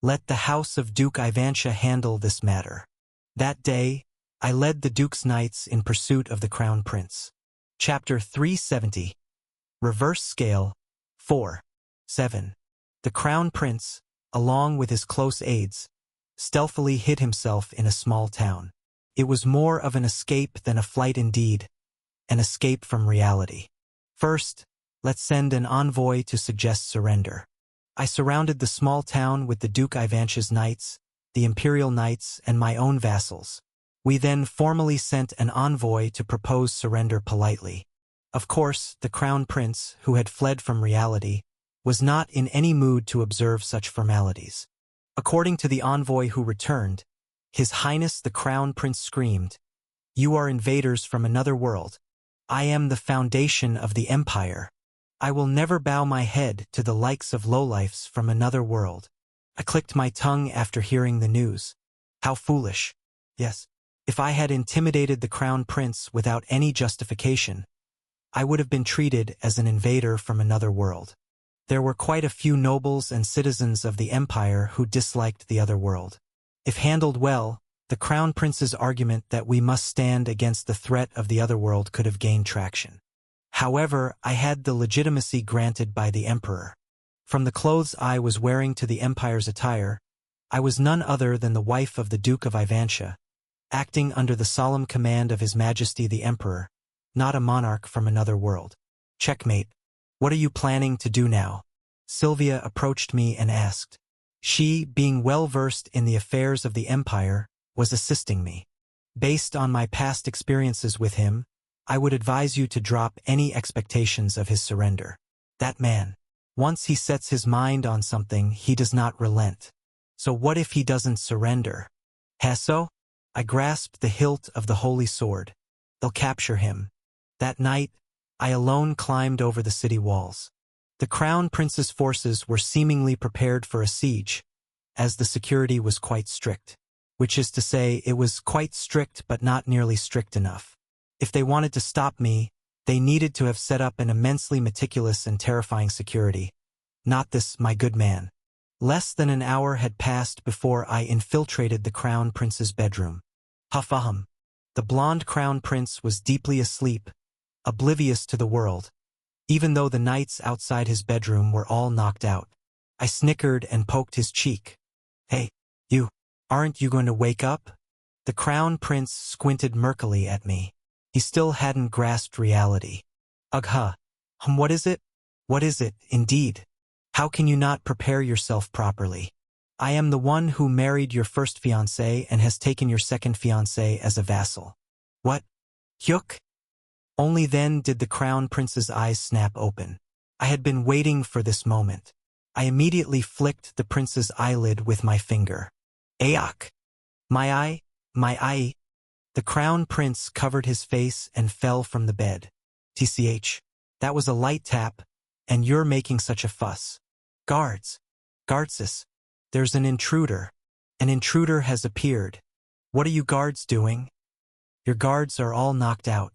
Let the house of Duke Ivantia handle this matter. That day, I led the duke's knights in pursuit of the crown prince. Chapter 370. Reverse Scale 4:7. The crown prince, along with his close aides, stealthily hid himself in a small town. It was more of an escape than a flight indeed, an escape from reality. First, let's send an envoy to suggest surrender. I surrounded the small town with the Duke Ivantia's knights, the imperial knights, and my own vassals. We then formally sent an envoy to propose surrender politely. Of course, the crown prince, who had fled from reality, was not in any mood to observe such formalities. According to the envoy who returned, His Highness the Crown Prince screamed, "You are invaders from another world. I am the foundation of the empire. I will never bow my head to the likes of lowlifes from another world." I clicked my tongue after hearing the news. How foolish. Yes, if I had intimidated the Crown Prince without any justification, I would have been treated as an invader from another world. There were quite a few nobles and citizens of the empire who disliked the other world. If handled well, the Crown Prince's argument that we must stand against the threat of the other world could have gained traction. However, I had the legitimacy granted by the emperor. From the clothes I was wearing to the empire's attire, I was none other than the wife of the Duke of Ivantia, acting under the solemn command of His Majesty the Emperor, not a monarch from another world. Checkmate. What are you planning to do now? Sylvia approached me and asked. She, being well-versed in the affairs of the empire, was assisting me. Based on my past experiences with him, I would advise you to drop any expectations of his surrender. That man, once he sets his mind on something, he does not relent. So what if he doesn't surrender? Hasso? I grasped the hilt of the holy sword. They'll capture him. That night, I alone climbed over the city walls. The Crown Prince's forces were seemingly prepared for a siege, as the security was quite strict. Which is to say, it was quite strict but not nearly strict enough. If they wanted to stop me, they needed to have set up an immensely meticulous and terrifying security. Not this, my good man. Less than an hour had passed before I infiltrated the Crown Prince's bedroom. Huffahum. The blonde Crown Prince was deeply asleep, oblivious to the world, even though the knights outside his bedroom were all knocked out. I snickered and poked his cheek. Hey, you, aren't you going to wake up? The Crown Prince squinted murkily at me. He still hadn't grasped reality. Ugh. What is it? What is it, indeed? How can you not prepare yourself properly? I am the one who married your first fiancé and has taken your second fiancé as a vassal. What? Hyuk? Only then did the Crown Prince's eyes snap open. I had been waiting for this moment. I immediately flicked the prince's eyelid with my finger. Ayak! My eye! The crown prince covered his face and fell from the bed. TCH. That was a light tap, and you're making such a fuss. Guards. Guardsis. There's an intruder. An intruder has appeared. What are you guards doing? Your guards are all knocked out.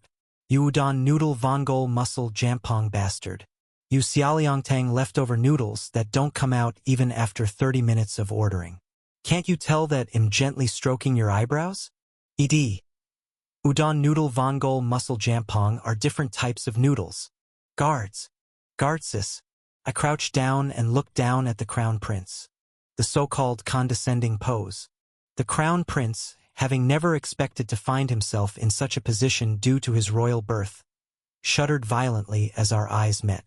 You udon noodle vongol muscle jampong bastard. You xiaoliangtang leftover noodles that don't come out even after 30 minutes of ordering. Can't you tell that I'm gently stroking your eyebrows? ED. Udon noodle vongol muscle jampong are different types of noodles. Guards. Guardsis. I crouched down and looked down at the crown prince. The so-called condescending pose. The crown prince, having never expected to find himself in such a position due to his royal birth, shuddered violently as our eyes met.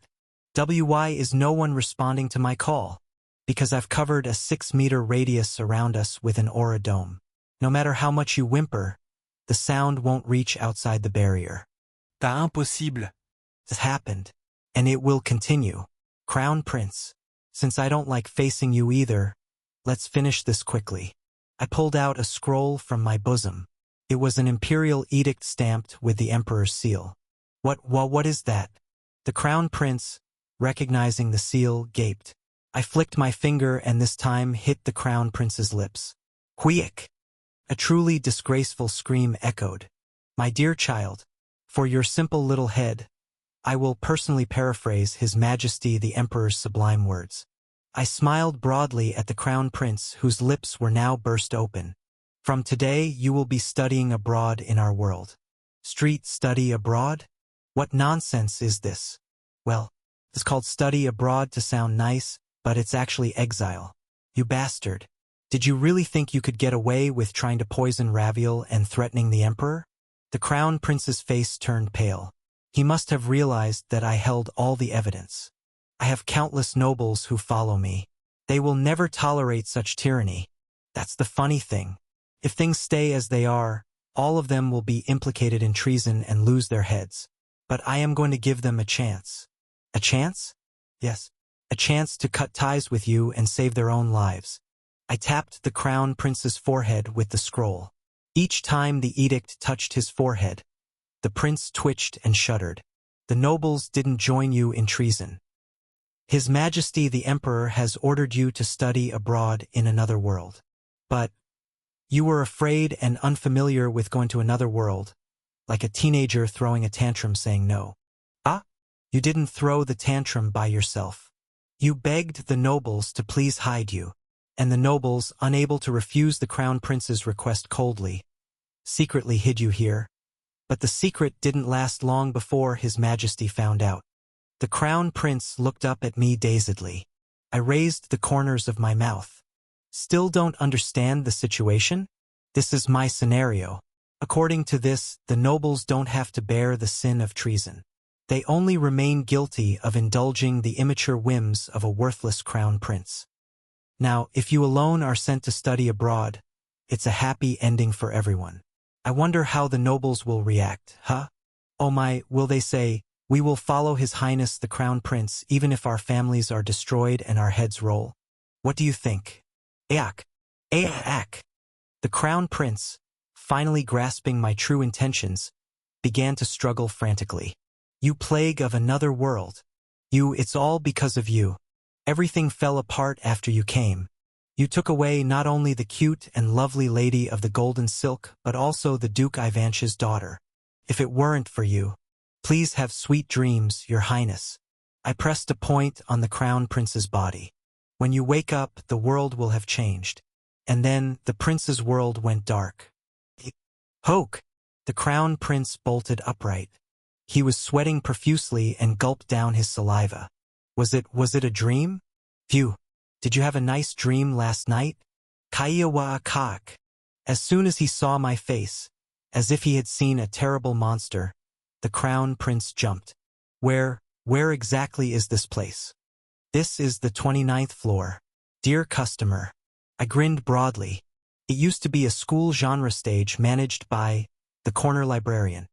Why is no one responding to my call? Because I've covered a 6-meter radius around us with an aura dome. No matter how much you whimper, the sound won't reach outside the barrier.
T'as impossible.
This happened, and it will continue. Crown Prince, since I don't like facing you either, let's finish this quickly. I pulled out a scroll from my bosom. It was an imperial edict stamped with the emperor's seal. What is that? The crown prince, recognizing the seal, gaped. I flicked my finger and this time hit the crown prince's lips. Huick! A truly disgraceful scream echoed. My dear child, for your simple little head, I will personally paraphrase His Majesty the Emperor's sublime words. I smiled broadly at the crown prince whose lips were now burst open. From today you will be studying abroad in our world. Street study abroad? What nonsense is this? Well, it's called study abroad to sound nice, but it's actually exile. You bastard. Did you really think you could get away with trying to poison Raviel and threatening the emperor? The crown prince's face turned pale. He must have realized that I held all the evidence. I have countless nobles who follow me. They will never tolerate such tyranny. That's the funny thing. If things stay as they are, all of them will be implicated in treason and lose their heads. But I am going to give them a chance. A chance? Yes. A chance to cut ties with you and save their own lives. I tapped the crown prince's forehead with the scroll. Each time the edict touched his forehead, the prince twitched and shuddered. The nobles didn't join you in treason. His Majesty the Emperor has ordered you to study abroad in another world. But you were afraid and unfamiliar with going to another world, like a teenager throwing a tantrum saying no. Ah, you didn't throw the tantrum by yourself. You begged the nobles to please hide you, and the nobles, unable to refuse the crown prince's request coldly, secretly hid you here. But the secret didn't last long before His Majesty found out. The crown prince looked up at me dazedly. I raised the corners of my mouth. Still don't understand the situation? This is my scenario. According to this, the nobles don't have to bear the sin of treason. They only remain guilty of indulging the immature whims of a worthless crown prince. Now, if you alone are sent to study abroad, it's a happy ending for everyone. I wonder how the nobles will react, huh? Oh my, will they say, we will follow His Highness the Crown Prince even if our families are destroyed and our heads roll? What do you think? Aak! Aak! The Crown Prince, finally grasping my true intentions, began to struggle frantically. You plague of another world. It's all because of you. Everything fell apart after you came. You took away not only the cute and lovely lady of the golden silk, but also the Duke Ivanch's daughter. If it weren't for you, please have sweet dreams, Your Highness. I pressed a point on the crown prince's body. When you wake up, the world will have changed. And then the prince's world went dark. Hoke! The crown prince bolted upright. He was sweating profusely and gulped down his saliva. Was it a dream? Phew! Did you have a nice dream last night? Kaiawa Kak. As soon as he saw my face, as if he had seen a terrible monster, the crown prince jumped. Where exactly is this place? This is the 29th floor. Dear customer. I grinned broadly. It used to be a school genre stage managed by the corner librarian.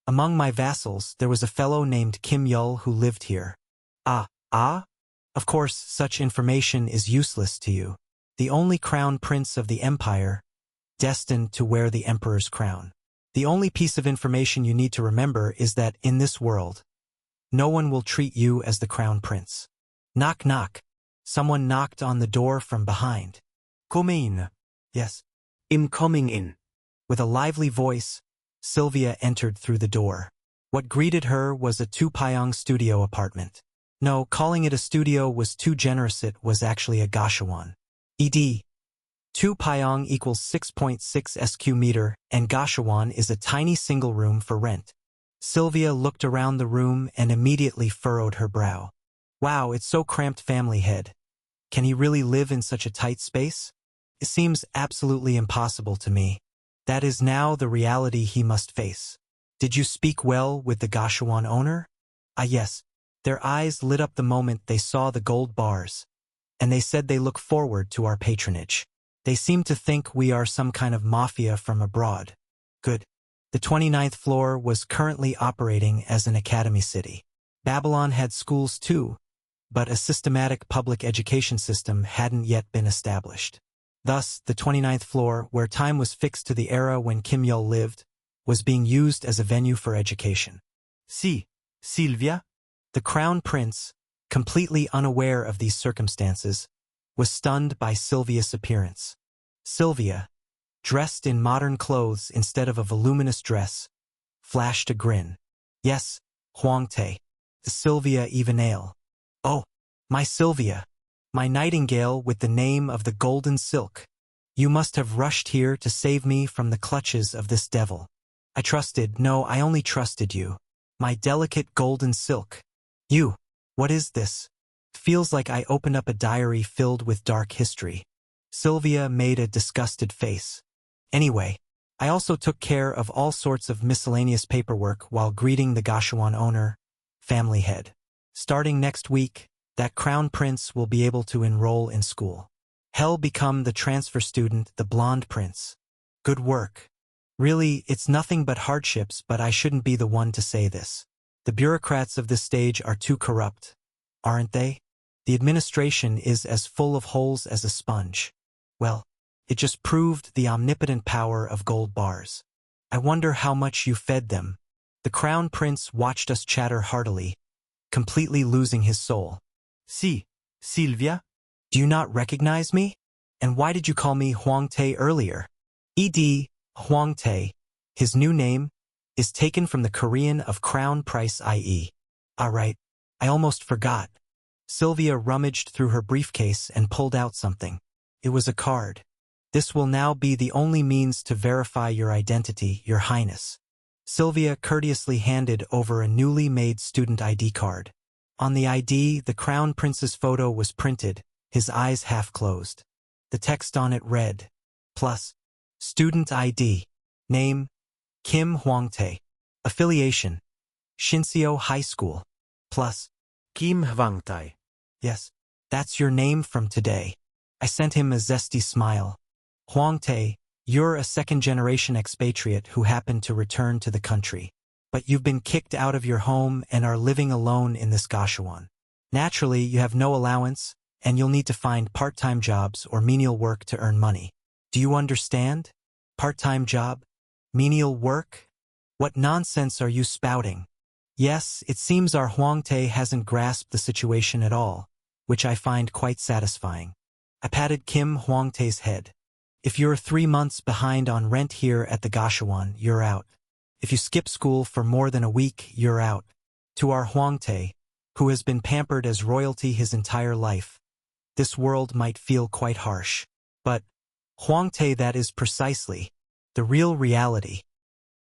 Among my vassals, there was a fellow named Kim Yul who lived here. Ah? Of course, such information is useless to you. The only crown prince of the empire, destined to wear the emperor's crown. The only piece of information you need to remember is that in this world, no one will treat you as the crown prince. Knock knock. Someone knocked on the door from behind. Come in. Yes.
Im coming in.
With a lively voice, Sylvia entered through the door. What greeted her was a two-payong studio apartment. No, calling it a studio was too generous. It was actually a gashawan. ED. 2 payong equals 6.6 SQ meter, and gashawan is a tiny single room for rent. Sylvia looked around the room and immediately furrowed her brow. Wow, it's so cramped, family head. Can he really live in such a tight space? It seems absolutely impossible to me. That is now the reality he must face. Did you speak well with the gashawan owner? Ah yes. Their eyes lit up the moment they saw the gold bars, and they said they look forward to our patronage. They seem to think we are some kind of mafia from abroad. Good. The 29th floor was currently operating as an academy city. Babylon had schools too, but a systematic public education system hadn't yet been established. Thus, the 29th floor, where time was fixed to the era when Kim Yul lived, was being used as a venue for education. See, Sylvia? The crown prince, completely unaware of these circumstances, was stunned by Sylvia's appearance. Sylvia, dressed in modern clothes instead of a voluminous dress, flashed a grin. Yes, Huangtae, Sylvia Evenale. Oh, my Sylvia, my nightingale with the name of the golden silk. You must have rushed here to save me from the clutches of this devil. I only trusted you. My delicate golden silk. You, what is this? Feels like I opened up a diary filled with dark history. Sylvia made a disgusted face. Anyway, I also took care of all sorts of miscellaneous paperwork while greeting the gashawan owner, family head. Starting next week, that crown prince will be able to enroll in school. He'll become the transfer student, the blonde prince. Good work. Really, it's nothing but hardships, but I shouldn't be the one to say this. The bureaucrats of this stage are too corrupt, aren't they? The administration is as full of holes as a sponge. Well, it just proved the omnipotent power of gold bars. I wonder how much you fed them. The crown prince watched us chatter heartily, completely losing his soul. See, Sylvia? Do you not recognize me? And why did you call me Huangtae earlier? E.D. Huangtae, his new name, is taken from the Korean of crown price i.e. Alright, I almost forgot. Sylvia rummaged through her briefcase and pulled out something. It was a card. This will now be the only means to verify your identity, Your Highness. Sylvia courteously handed over a newly made student ID card. On the ID, the crown prince's photo was printed, his eyes half closed. The text on it read, plus, student ID, name, Kim Huangtae, affiliation, Shinseo High School, plus,
Kim Huangtae.
Yes, that's your name from today. I sent him a zesty smile. Huangtae, you're a second-generation expatriate who happened to return to the country. But you've been kicked out of your home and are living alone in this gashawan. Naturally, you have no allowance, and you'll need to find part-time jobs or menial work to earn money. Do you understand? Part-time job? Menial work? What nonsense are you spouting? Yes, it seems our Huangtae hasn't grasped the situation at all, which I find quite satisfying. I patted Kim Huangtae's head. If you're 3 months behind on rent here at the gashawan, you're out. If you skip school for more than a week, you're out. To our Huangtae, who has been pampered as royalty his entire life, this world might feel quite harsh. But, Huangtae, that is precisely the real reality.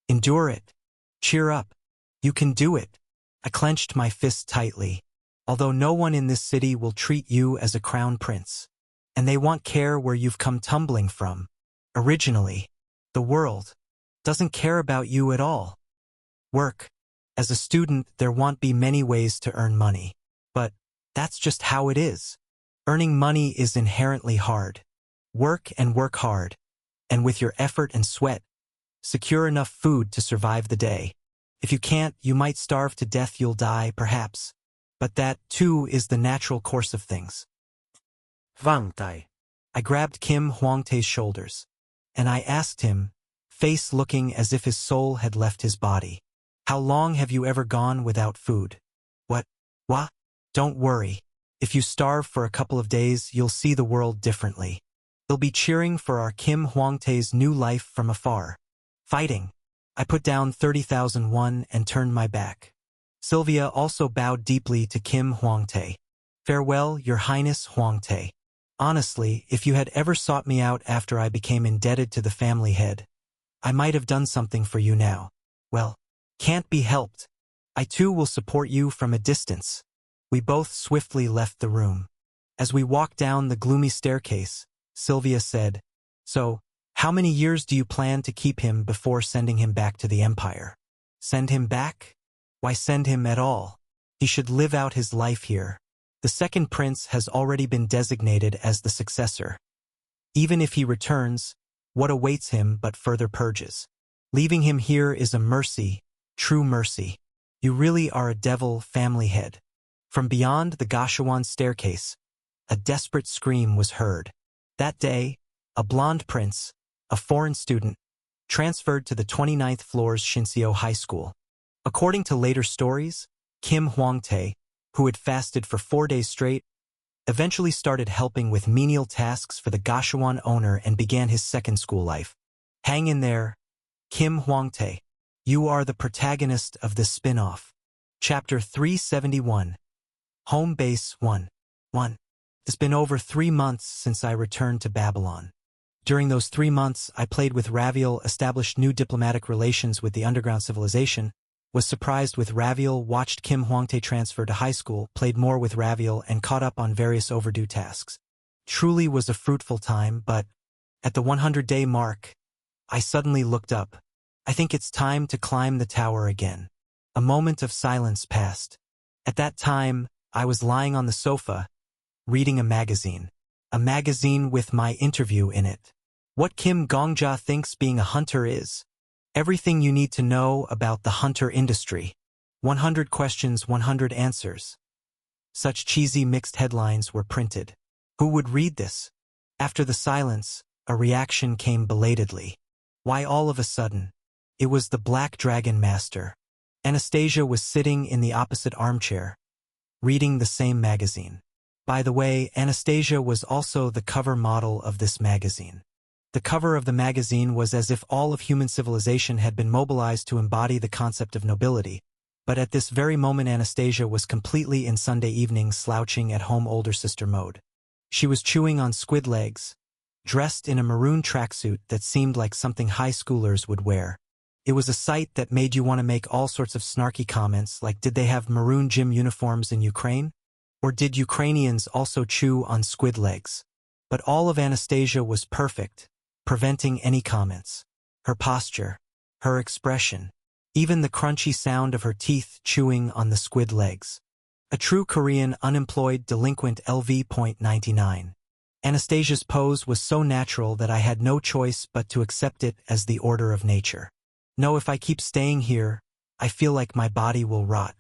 Endure it. Cheer up. You can do it. I clenched my fist tightly. Although no one in this city will treat you as a crown prince, and they won't care where you've come tumbling from. Originally, the world doesn't care about you at all. Work. As a student, there won't be many ways to earn money. But that's just how it is. Earning money is inherently hard. Work and work hard. And with your effort and sweat, secure enough food to survive the day. If you can't, you might starve to death, you'll die, perhaps. But that, too, is the natural course of things.
Huangtae.
I grabbed Kim Huangtae's shoulders, and I asked him, face looking as if his soul had left his body. How long have you ever gone without food? What? Don't worry. If you starve for a couple of days, you'll see the world differently. They'll be cheering for our Kim Hwang-tae's new life from afar. Fighting. I put down 30,000 won and turned my back. Sylvia also bowed deeply to Kim Hwang-tae. Farewell, Your Highness Hwang-tae. Honestly, if you had ever sought me out after I became indebted to the family head, I might have done something for you now. Well, can't be helped. I too will support you from a distance. We both swiftly left the room. As we walked down the gloomy staircase, Sylvia said, "So, how many years do you plan to keep him before sending him back to the Empire?" Send him back? Why send him at all? He should live out his life here. The second prince has already been designated as the successor. Even if he returns, what awaits him but further purges? Leaving him here is a mercy, true mercy. You really are a devil, family head. From beyond the Gashawon staircase, a desperate scream was heard. That day, a blonde prince, a foreign student, transferred to the 29th floor's Shinseo High School. According to later stories, Kim Hwang-tae, who had fasted for 4 days straight, eventually started helping with menial tasks for the Gashawon owner and began his second school life. Hang in there, Kim Hwang-tae. You are the protagonist of this spin-off. Chapter 371. Home Base 1. It's been over 3 months since I returned to Babylon. During those 3 months, I played with Raviel, established new diplomatic relations with the underground civilization, was surprised with Raviel, watched Kim Hwang-tae transfer to high school, played more with Raviel, and caught up on various overdue tasks. Truly was a fruitful time, but at the 100-day mark, I suddenly looked up. I think it's time to climb the tower again. A moment of silence passed. At that time, I was lying on the sofa, reading a magazine with my interview in it. What Kim Gongja thinks being a hunter is. Everything you need to know about the hunter industry. 100 questions, 100 answers. Such cheesy mixed headlines were printed. Who would read this? After the silence, a reaction came belatedly. Why all of a sudden? It was the Black Dragon Master. Anastasia was sitting in the opposite armchair, reading the same magazine. By the way, Anastasia was also the cover model of this magazine. The cover of the magazine was as if all of human civilization had been mobilized to embody the concept of nobility, but at this very moment Anastasia was completely in Sunday evening slouching at home older sister mode. She was chewing on squid legs, dressed in a maroon tracksuit that seemed like something high schoolers would wear. It was a sight that made you want to make all sorts of snarky comments like, did they have maroon gym uniforms in Ukraine? Or did Ukrainians also chew on squid legs? But all of Anastasia was perfect, preventing any comments. Her posture, her expression, even the crunchy sound of her teeth chewing on the squid legs. A true Korean unemployed delinquent LV.99. Anastasia's pose was so natural that I had no choice but to accept it as the order of nature. No, if I keep staying here, I feel like my body will rot.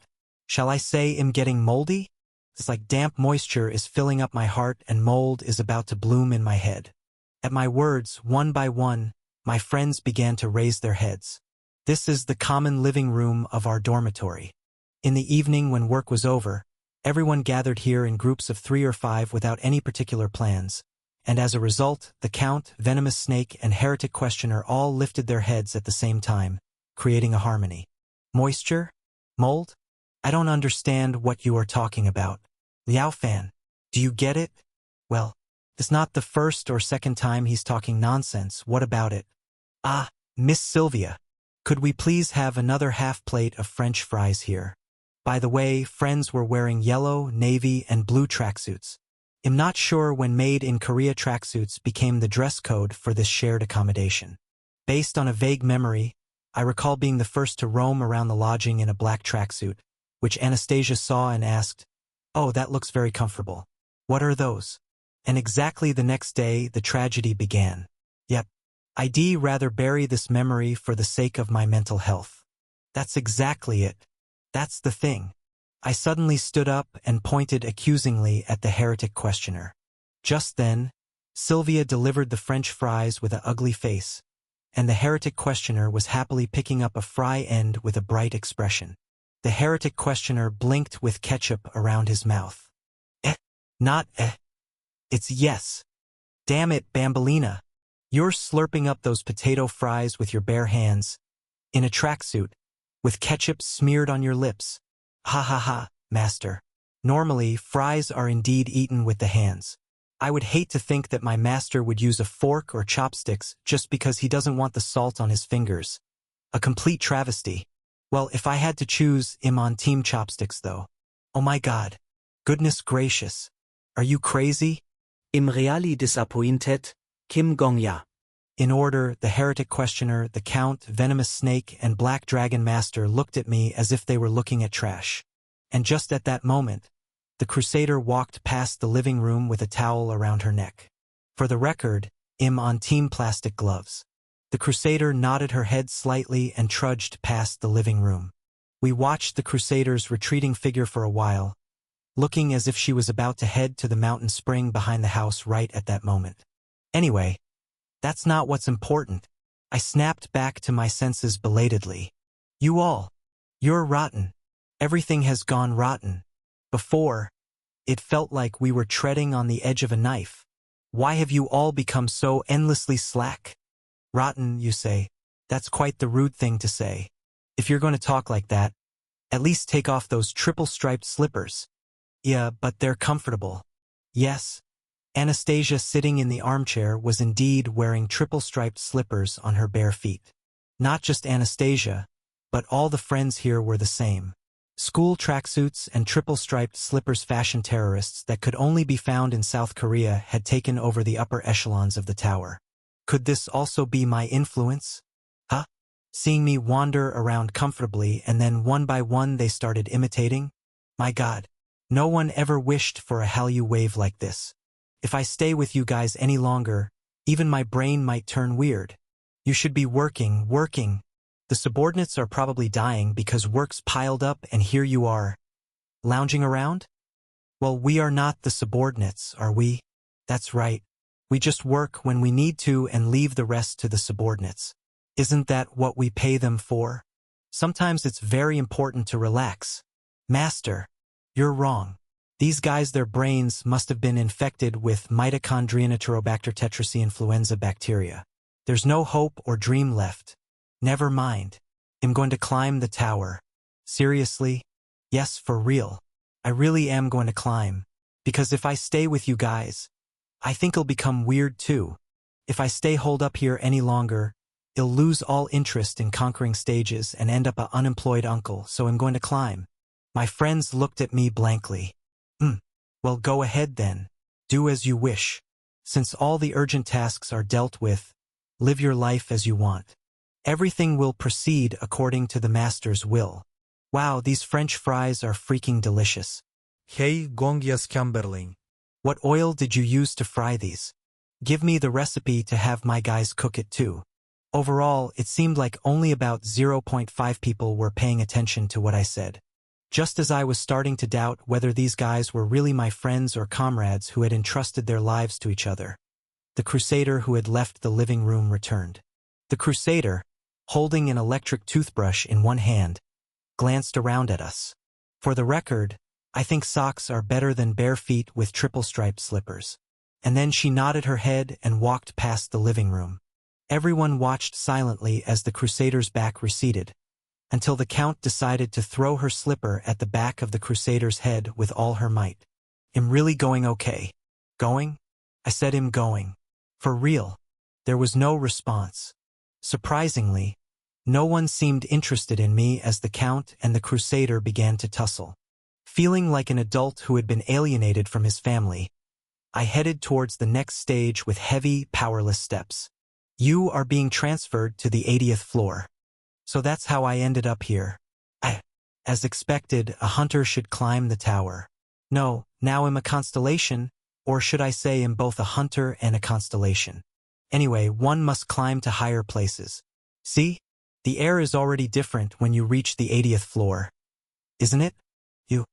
Shall I say I'm getting moldy? It's like damp moisture is filling up my heart and mold is about to bloom in my head. At my words, one by one, my friends began to raise their heads. This is the common living room of our dormitory. In the evening when work was over, everyone gathered here in groups of 3 or 5 without any particular plans, and as a result, the Count, Venomous Snake, and Heretic Questioner all lifted their heads at the same time, creating a harmony. Moisture? Mold? I don't understand what you are talking about. Liao Fan, do you get it? Well, it's not the first or second time he's talking nonsense. What about it? Ah, Miss Sylvia, could we please have another half plate of French fries here? By the way, friends were wearing yellow, navy, and blue tracksuits. I'm not sure when made in Korea tracksuits became the dress code for this shared accommodation. Based on a vague memory, I recall being the first to roam around the lodging in a black tracksuit, which Anastasia saw and asked, "Oh, that looks very comfortable. What are those?" And exactly the next day, the tragedy began. Yep, I'd rather bury this memory for the sake of my mental health. That's exactly it. That's the thing. I suddenly stood up and pointed accusingly at the Heretic Questioner. Just then, Sylvia delivered the French fries with an ugly face. and the heretic questioner was happily picking up a fry end with a bright expression. The heretic questioner blinked with ketchup around his mouth. Not it's yes. Damn it, Bambolina. You're slurping up those potato fries with your bare hands, in a tracksuit, with ketchup smeared on your lips. Ha ha ha, master. Normally, fries are indeed eaten with the hands. I would hate to think that my master would use a fork or chopsticks just because he doesn't want the salt on his fingers. A complete travesty. Well, if I had to choose, I'm on team chopsticks though. Oh my god. Goodness gracious. Are you crazy?
Im reali disappointed, Kim Gong-ya.
In order, the heretic questioner, the count, venomous snake, and black dragon master looked at me as if they were looking at trash. And just at that moment, the crusader walked past the living room with a towel around her neck. For the record, I'm on team plastic gloves. The crusader nodded her head slightly and trudged past the living room. We watched the crusader's retreating figure for a while, looking as if she was about to head to the mountain spring behind the house right at that moment. Anyway, that's not what's important. I snapped back to my senses belatedly. You're rotten. Everything has gone rotten. Before, it felt like we were treading on the edge of a knife. Why have you all become so endlessly slack? Rotten, you say. That's quite the rude thing to say. If you're going to talk like that, at least take off those triple-striped slippers. Yeah, but they're comfortable. Yes. Anastasia sitting in the armchair was indeed wearing triple-striped slippers on her bare feet. Not just Anastasia, but all the friends here were the same. School tracksuits and triple-striped slippers fashion terrorists that could only be found in South Korea had taken over the upper echelons of the tower. Could this also be my influence? Huh? Seeing me wander around comfortably and then one by one they started imitating? My God. No one ever wished for a Hallyu wave like this. If I stay with you guys any longer, even my brain might turn weird. You should be working. The subordinates are probably dying because work's piled up and here you are, lounging around? Well, we are not the subordinates, are we? That's right. We just work when we need to and leave the rest to the subordinates. Isn't that what we pay them for? Sometimes it's very important to relax. Master. You're wrong. These guys, their brains must have been infected with Mitochondrial Enterobacter tetracy influenza bacteria. There's no hope or dream left. Never mind. I'm going to climb the tower. Seriously? Yes, for real. I really am going to climb. Because if I stay with you guys, I think it'll become weird too. If I stay holed up here any longer, I'll lose all interest in conquering stages and end up an unemployed uncle, so I'm going to climb. My friends looked at me blankly. Well, go ahead then. Do as you wish. Since all the urgent tasks are dealt with, live your life as you want. Everything will proceed according to the master's will. Wow, these French fries are freaking delicious.
Hey, Gong-ya's Camberling.
What oil did you use to fry these? Give me the recipe to have my guys cook it too. Overall, it seemed like only about 0.5 people were paying attention to what I said. Just as I was starting to doubt whether these guys were really my friends or comrades who had entrusted their lives to each other, the crusader who had left the living room returned. The crusader, holding an electric toothbrush in one hand, glanced around at us. For the record, I think socks are better than bare feet with triple-striped slippers. And then she nodded her head and walked past the living room. Everyone watched silently as the crusader's back receded, until the count decided to throw her slipper at the back of the crusader's head with all her might. I'm really going okay. Going? I said I'm going. For real. There was no response. Surprisingly, no one seemed interested in me as the count and the crusader began to tussle. Feeling like an adult who had been alienated from his family, I headed towards the next stage with heavy, powerless steps. You are being transferred to the 80th floor. So that's how I ended up here. As expected, a hunter should climb the tower. No, now I'm a constellation, or should I say I'm both a hunter and a constellation. Anyway, one must climb to higher places. See? The air is already different when you reach the 80th floor. Isn't it? You,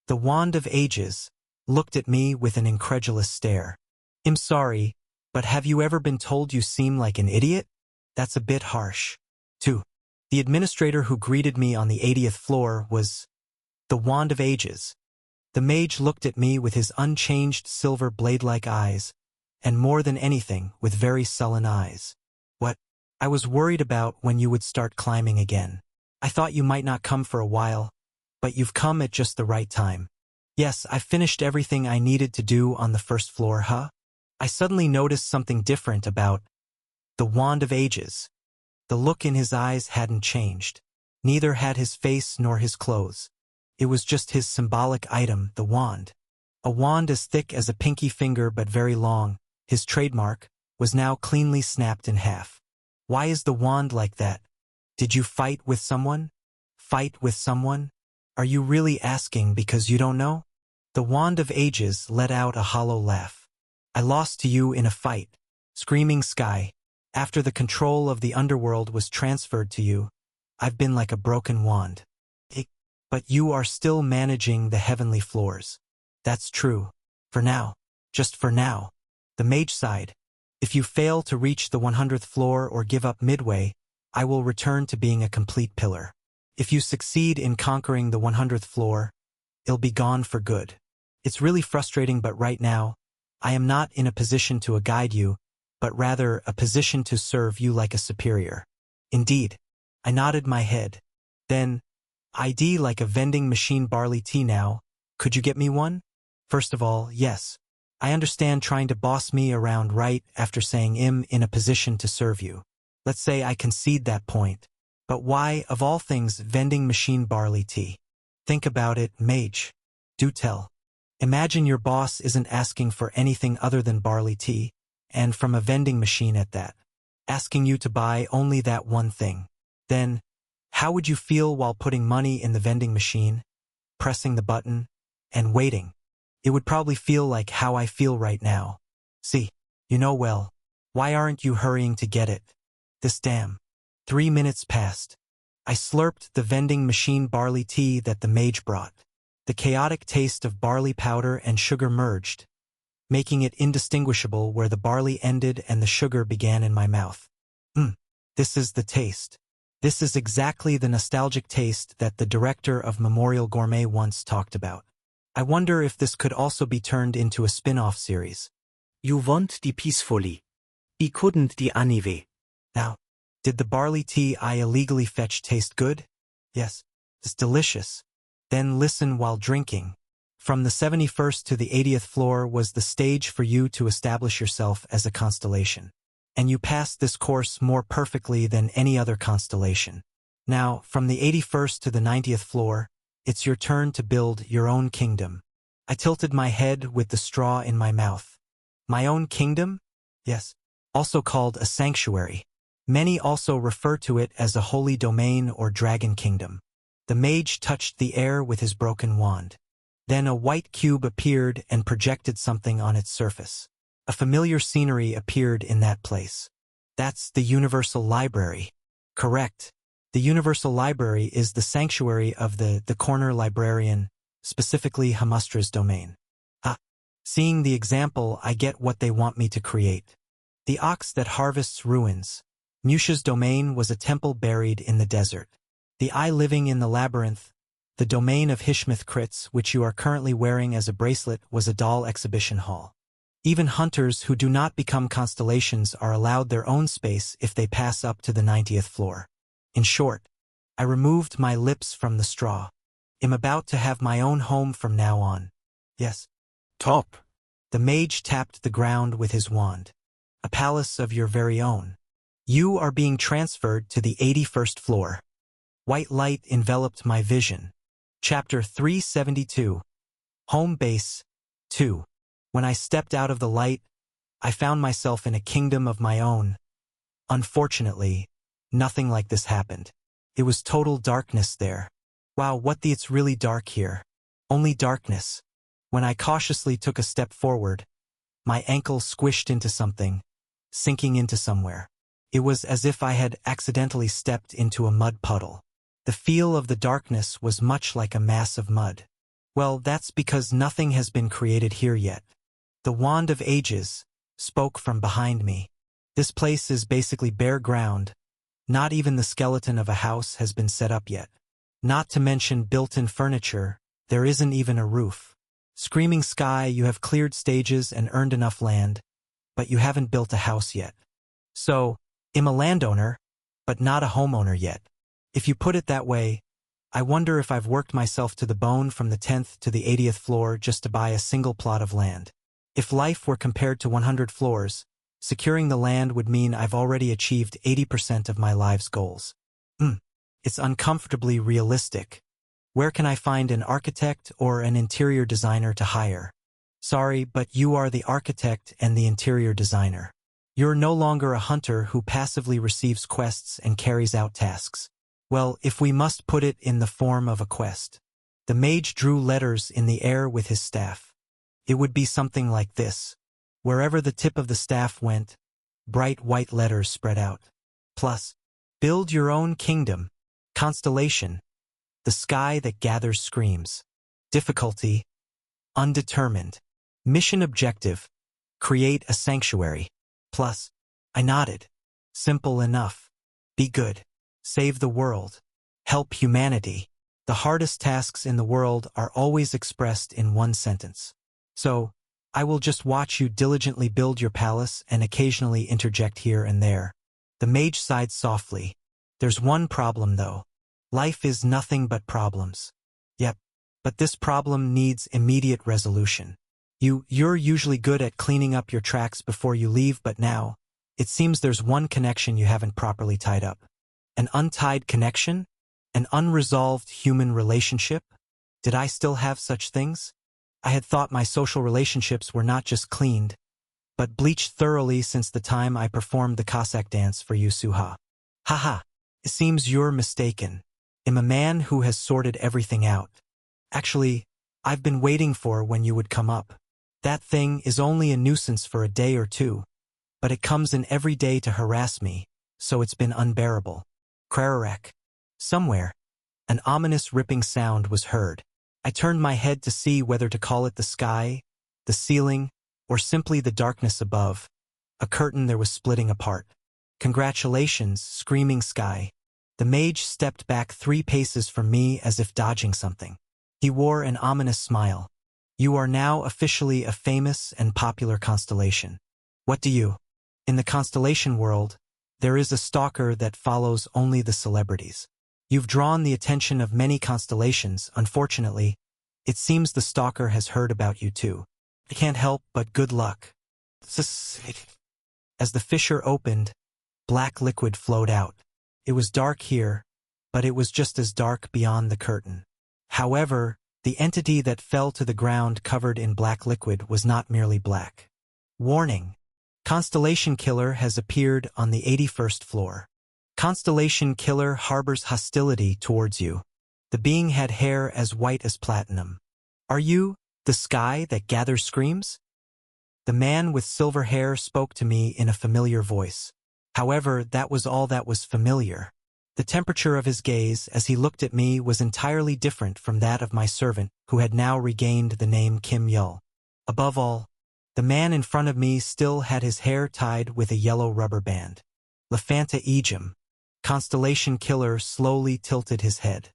the Wand of Ages, looked at me with an incredulous stare. I'm sorry, but have you ever been told you seem like an idiot? That's a bit harsh. 2. The administrator who greeted me on the 80th floor was the Wand of Ages. The mage looked at me with his unchanged silver blade-like eyes, and more than anything, with very sullen eyes. What? I was worried about when you would start climbing again. I thought you might not come for a while, but you've come at just the right time. Yes, I finished everything I needed to do on the first floor, huh? I suddenly noticed something different about the Wand of Ages. The look in his eyes hadn't changed. Neither had his face nor his clothes. It was just his symbolic item, the wand. A wand as thick as a pinky finger but very long, his trademark, was now cleanly snapped in half. Why is the wand like that? Did you fight with someone? Fight with someone? Are you really asking because you don't know? The Wand of Ages let out a hollow laugh. I lost to you in a fight. Screaming Sky. After the control of the underworld was transferred to you, I've been like a broken wand. But you are still managing the heavenly floors. That's true. For now. Just for now. The mage sighed. If you fail to reach the 100th floor or give up midway, I will return to being a complete pillar. If you succeed in conquering the 100th floor, it'll be gone for good. It's really frustrating, but right now, I am not in a position to guide you, but rather a position to serve you like a superior. Indeed. I nodded my head. Then, ID like a vending machine barley tea now. Could you get me one? First of all, yes. I understand trying to boss me around right after saying I'm in a position to serve you. Let's say I concede that point. But why, of all things, vending machine barley tea? Think about it, mage. Do tell. Imagine your boss isn't asking for anything other than barley tea, and from a vending machine at that. Asking you to buy only that one thing. Then, how would you feel while putting money in the vending machine, pressing the button, and waiting? It would probably feel like how I feel right now. See, you know well. Why aren't you hurrying to get it? This damn. 3 minutes passed. I slurped the vending machine barley tea that the mage brought. The chaotic taste of barley powder and sugar merged, making it indistinguishable where the barley ended and the sugar began in my mouth. This is the taste. This is exactly the nostalgic taste that the director of Memorial Gourmet once talked about. I wonder if this could also be turned into a spin-off series.
You want die peacefully. I couldn't die anyway.
Now, did the barley tea I illegally fetched taste good? Yes, it's delicious. Then listen while drinking. From the 71st to the 80th floor was the stage for you to establish yourself as a constellation. And you passed this course more perfectly than any other constellation. Now, from the 81st to the 90th floor, it's your turn to build your own kingdom. I tilted my head with the straw in my mouth. My own kingdom? Yes. Also called a sanctuary. Many also refer to it as a holy domain or dragon kingdom. The mage touched the air with his broken wand. Then a white cube appeared and projected something on its surface. A familiar scenery appeared in that place. That's the Universal Library. Correct. The Universal Library is the sanctuary of the corner librarian, specifically Hamustra's domain. Seeing the example, I get what they want me to create. The ox that harvests ruins. Musha's domain was a temple buried in the desert. The eye living in the labyrinth, the domain of Hishmith Kritz, which you are currently wearing as a bracelet, was a doll exhibition hall. Even hunters who do not become constellations are allowed their own space if they pass up to the 90th floor. In short, I removed my lips from the straw. I'm about to have my own home from now on. Yes.
Top.
The mage tapped the ground with his wand. A palace of your very own. You are being transferred to the 81st floor. White light enveloped my vision. Chapter 372. Home Base 2. When I stepped out of the light, I found myself in a kingdom of my own. Unfortunately, nothing like this happened. It was total darkness there. Wow, it's really dark here. Only darkness. When I cautiously took a step forward, my ankle squished into something, sinking into somewhere. It was as if I had accidentally stepped into a mud puddle. The feel of the darkness was much like a mass of mud. Well, that's because nothing has been created here yet. The Wand of Ages spoke from behind me. This place is basically bare ground. Not even the skeleton of a house has been set up yet. Not to mention built-in furniture, there isn't even a roof. Screaming Sky, you have cleared stages and earned enough land, but you haven't built a house yet. So, I'm a landowner, but not a homeowner yet. If you put it that way, I wonder if I've worked myself to the bone from the 10th to the 80th floor just to buy a single plot of land. If life were compared to 100 floors, securing the land would mean I've already achieved 80% of my life's goals. It's uncomfortably realistic. Where can I find an architect or an interior designer to hire? Sorry, but you are the architect and the interior designer. You're no longer a hunter who passively receives quests and carries out tasks. Well, if we must put it in the form of a quest. The mage drew letters in the air with his staff. It would be something like this. Wherever the tip of the staff went, bright white letters spread out. Plus, build your own kingdom. Constellation. The sky that gathers screams. Difficulty. Undetermined. Mission objective. Create a sanctuary. Plus, I nodded. Simple enough. Be good. Save the world. Help humanity. The hardest tasks in the world are always expressed in one sentence. So, I will just watch you diligently build your palace and occasionally interject here and there. The mage sighed softly. There's one problem though. Life is nothing but problems. Yep, but this problem needs immediate resolution. You're usually good at cleaning up your tracks before you leave, but now, it seems there's one connection you haven't properly tied up. An untied connection? An unresolved human relationship? Did I still have such things? I had thought my social relationships were not just cleaned, but bleached thoroughly since the time I performed the Cossack dance for you, Suha. Haha, it seems you're mistaken. I'm a man who has sorted everything out. Actually, I've been waiting for when you would come up. That thing is only a nuisance for a day or two, but it comes in every day to harass me, so it's been unbearable. Krararak. Somewhere, an ominous ripping sound was heard. I turned my head to see whether to call it the sky, the ceiling, or simply the darkness above. A curtain there was splitting apart. Congratulations, Screaming Sky. The mage stepped back 3 paces from me as if dodging something. He wore an ominous smile. You are now officially a famous and popular constellation. What do you? In the constellation world, there is a stalker that follows only the celebrities. You've drawn the attention of many constellations. Unfortunately, it seems the stalker has heard about you too. I can't help but good luck. As the fissure opened, black liquid flowed out. It was dark here, but it was just as dark beyond the curtain. However, the entity that fell to the ground covered in black liquid was not merely black. Warning. Constellation Killer has appeared on the 81st floor. Constellation Killer harbors hostility towards you. The being had hair as white as platinum. Are you the sky that gathers screams? The man with silver hair spoke to me in a familiar voice. However, that was all that was familiar. The temperature of his gaze as he looked at me was entirely different from that of my servant, who had now regained the name Kim Yul. Above all, the man in front of me still had his hair tied with a yellow rubber band. Lefanta Ejim. Constellation Killer slowly tilted his head.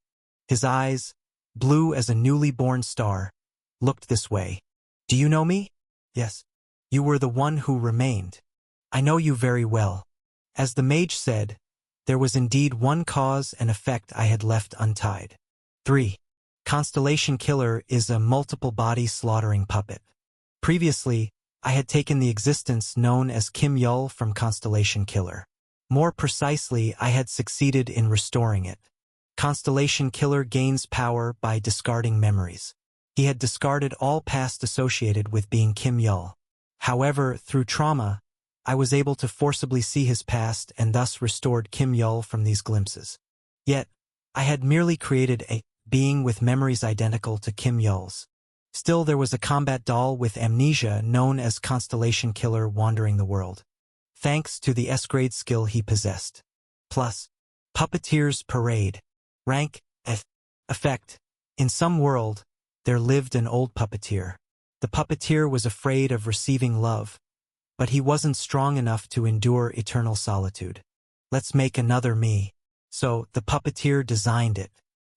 His eyes, blue as a newly born star, looked this way. Do you know me? Yes. You were the one who remained. I know you very well. As the mage said, there was indeed one cause and effect I had left untied. 3. Constellation Killer is a multiple-body slaughtering puppet. Previously, I had taken the existence known as Kim Yul from Constellation Killer. More precisely, I had succeeded in restoring it. Constellation Killer gains power by discarding memories. He had discarded all past associated with being Kim Yul. However, through trauma, I was able to forcibly see his past and thus restored Kim Yul from these glimpses. Yet, I had merely created a being with memories identical to Kim Yul's. Still, there was a combat doll with amnesia known as Constellation Killer wandering the world, thanks to the S-grade skill he possessed. Plus, Puppeteer's Parade. Rank F. Effect. In some world, there lived an old puppeteer. The puppeteer was afraid of receiving love, but he wasn't strong enough to endure eternal solitude. Let's make another me. So, the puppeteer designed it.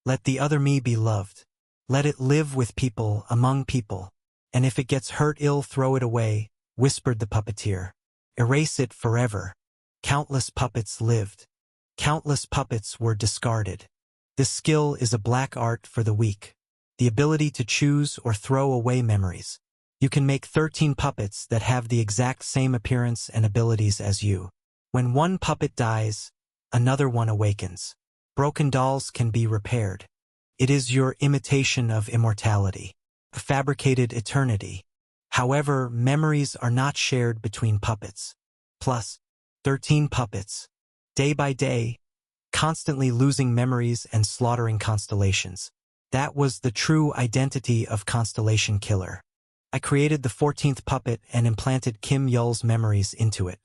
Let the other me be loved. Let it live with people, among people. And if it gets hurt ill, throw it away, whispered the puppeteer. Erase it forever. Countless puppets lived. Countless puppets were discarded. This skill is a black art for the weak. The ability to choose or throw away memories. You can make 13 puppets that have the exact same appearance and abilities as you. When one puppet dies, another one awakens. Broken dolls can be repaired. It is your imitation of immortality, a fabricated eternity. However, memories are not shared between puppets. Plus, 13 puppets, day by day, constantly losing memories and slaughtering constellations. That was the true identity of Constellation Killer. I created the 14th puppet and implanted Kim Yul's memories into it.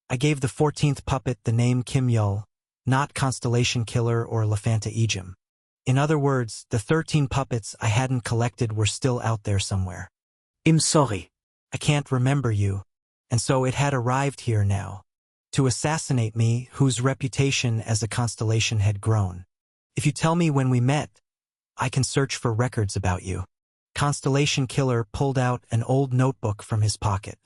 I gave the 14th puppet the name Kim Yul, not Constellation Killer or Lefanta Ejim. In other words, the 13 puppets I hadn't collected were still out there somewhere.
I'm sorry.
I can't remember you, and so it had arrived here now, to assassinate me, whose reputation as a constellation had grown. If you tell me when we met, I can search for records about you. Constellation Killer pulled out an old notebook from his pocket.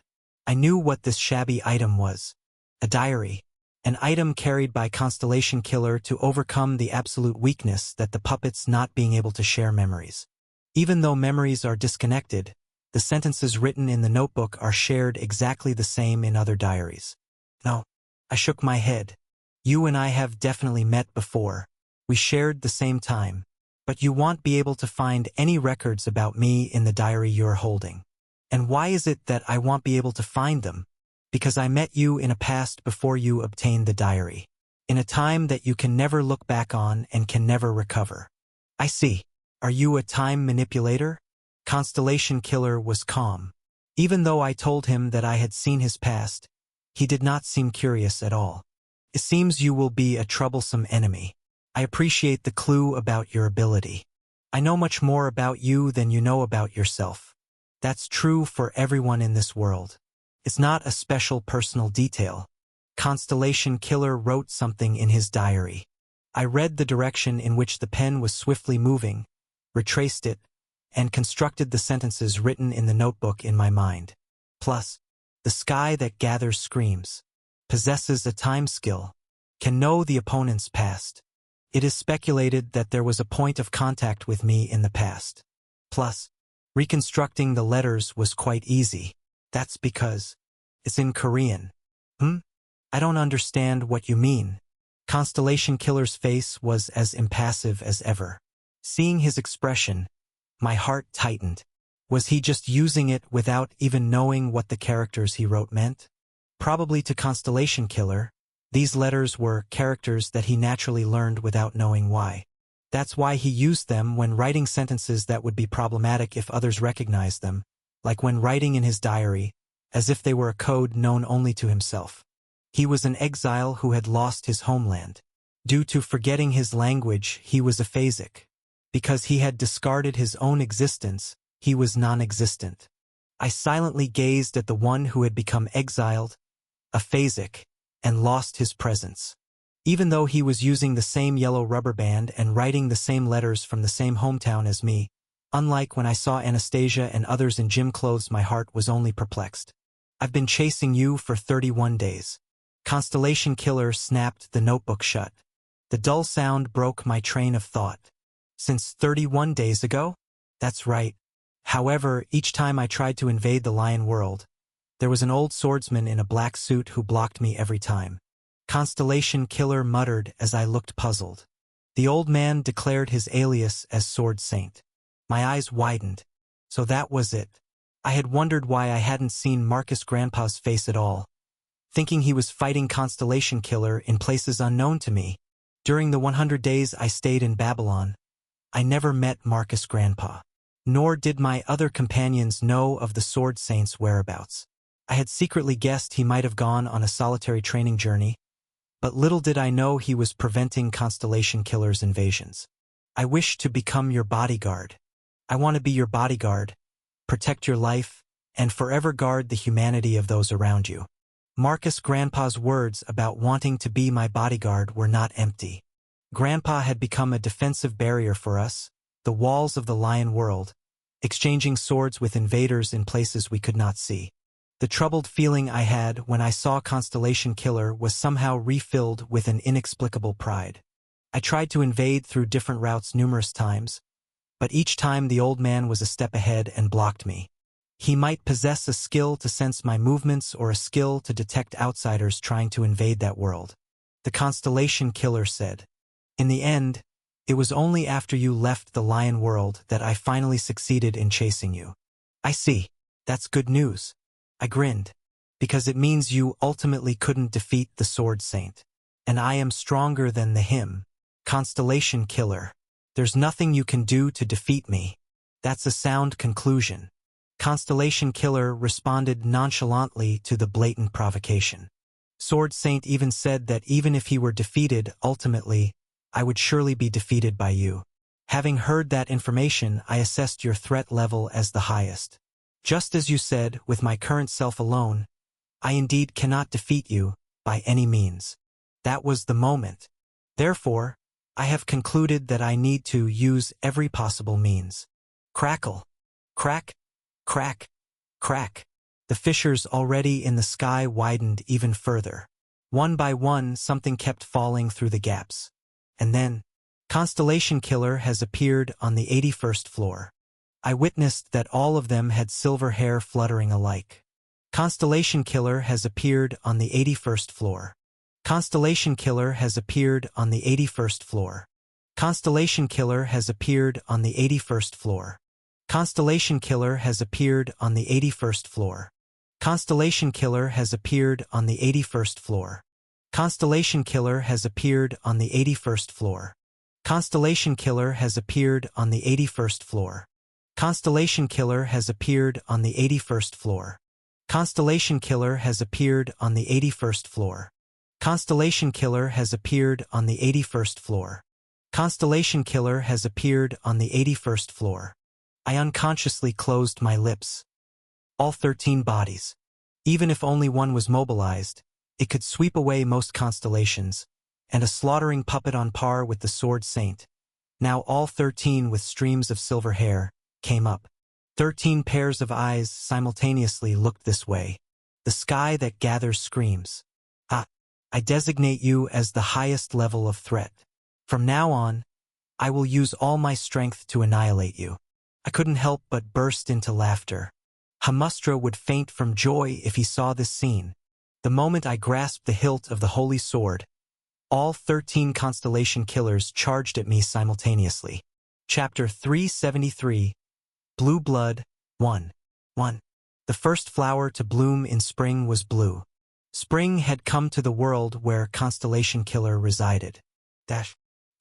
I knew what this shabby item was. A diary. An item carried by Constellation Killer to overcome the absolute weakness that the puppets not being able to share memories. Even though memories are disconnected, the sentences written in the notebook are shared exactly the same in other diaries. No, I shook my head. You and I have definitely met before. We shared the same time. But you won't be able to find any records about me in the diary you're holding. And why is it that I won't be able to find them? Because I met you in a past before you obtained the diary. In a time that you can never look back on and can never recover. I see. Are you a time manipulator? Constellation Killer was calm. Even though I told him that I had seen his past, he did not seem curious at all. It seems you will be a troublesome enemy. I appreciate the clue about your ability. I know much more about you than you know about yourself. That's true for everyone in this world. It's not a special personal detail. Constellation Killer wrote something in his diary. I read the direction in which the pen was swiftly moving, retraced it, and constructed the sentences written in the notebook in my mind. Plus, the sky that gathers screams, possesses a time skill, can know the opponent's past. It is speculated that there was a point of contact with me in the past. Plus, reconstructing the letters was quite easy. That's because it's in Korean. I don't understand what you mean. Constellation Killer's face was as impassive as ever. Seeing his expression, my heart tightened. Was he just using it without even knowing what the characters he wrote meant? Probably to Constellation Killer, these letters were characters that he naturally learned without knowing why. That's why he used them when writing sentences that would be problematic if others recognized them, like when writing in his diary, as if they were a code known only to himself. He was an exile who had lost his homeland. Due to forgetting his language, he was aphasic. Because he had discarded his own existence, he was non-existent. I silently gazed at the one who had become exiled, aphasic, and lost his presence. Even though he was using the same yellow rubber band and writing the same letters from the same hometown as me, unlike when I saw Anastasia and others in gym clothes, my heart was only perplexed. I've been chasing you for 31 days. Constellation Killer snapped the notebook shut. The dull sound broke my train of thought. Since 31 days ago? That's right. However, each time I tried to invade the lion world, there was an old swordsman in a black suit who blocked me every time. Constellation Killer muttered as I looked puzzled. The old man declared his alias as Sword Saint. My eyes widened. So that was it. I had wondered why I hadn't seen Marcus Grandpa's face at all, thinking he was fighting Constellation Killer in places unknown to me. During the 100 days I stayed in Babylon, I never met Marcus Grandpa. Nor did my other companions know of the Sword Saint's whereabouts. I had secretly guessed he might have gone on a solitary training journey, but little did I know he was preventing Constellation Killer's invasions. I wish to become your bodyguard. I want to be your bodyguard, protect your life, and forever guard the humanity of those around you. Marcus Grandpa's words about wanting to be my bodyguard were not empty. Grandpa had become a defensive barrier for us, the walls of the lion world, exchanging swords with invaders in places we could not see. The troubled feeling I had when I saw Constellation Killer was somehow refilled with an inexplicable pride. I tried to invade through different routes numerous times, but each time the old man was a step ahead and blocked me. He might possess a skill to sense my movements or a skill to detect outsiders trying to invade that world. The Constellation Killer said, "In the end, it was only after you left the lion world that I finally succeeded in chasing you." "I see. That's good news." I grinned, "because it means you ultimately couldn't defeat the Sword Saint. And I am stronger than him. Constellation Killer. There's nothing you can do to defeat me." "That's a sound conclusion." Constellation Killer responded nonchalantly to the blatant provocation. "Sword Saint even said that even if he were defeated, ultimately, I would surely be defeated by you. Having heard that information, I assessed your threat level as the highest. Just as you said, with my current self alone, I indeed cannot defeat you, by any means. That was the moment. Therefore, I have concluded that I need to use every possible means." Crackle. Crack. Crack. Crack. The fissures already in the sky widened even further. One by one, something kept falling through the gaps. And then, Constellation Killer has appeared on the 81st floor. I witnessed that all of them had silver hair fluttering alike. Constellation Killer has appeared on the 81st floor. Constellation Killer has appeared on the 81st floor. Constellation Killer has appeared on the 81st floor. Constellation Killer has appeared on the 81st floor. Constellation Killer has appeared on the 81st floor. Constellation Killer has appeared on the 81st floor. Constellation Killer has appeared on the 81st floor. Constellation Killer has appeared on the 81st floor. Constellation Killer has appeared on the 81st floor. Constellation Killer has appeared on the 81st floor. Constellation Killer has appeared on the 81st floor. I unconsciously closed my lips. All 13 bodies. Even if only one was mobilized, it could sweep away most constellations, and a slaughtering puppet on par with the Sword Saint. Now all 13 with streams of silver hair came up. 13 pairs of eyes simultaneously looked this way. The sky that gathers screams. I designate you as the highest level of threat. From now on, I will use all my strength to annihilate you. I couldn't help but burst into laughter. Hamustra would faint from joy if he saw this scene. The moment I grasped the hilt of the holy sword, all 13 Constellation Killers charged at me simultaneously. Chapter 373, Blue Blood, 1. The first flower to bloom in spring was blue. Spring had come to the world where Constellation Killer resided.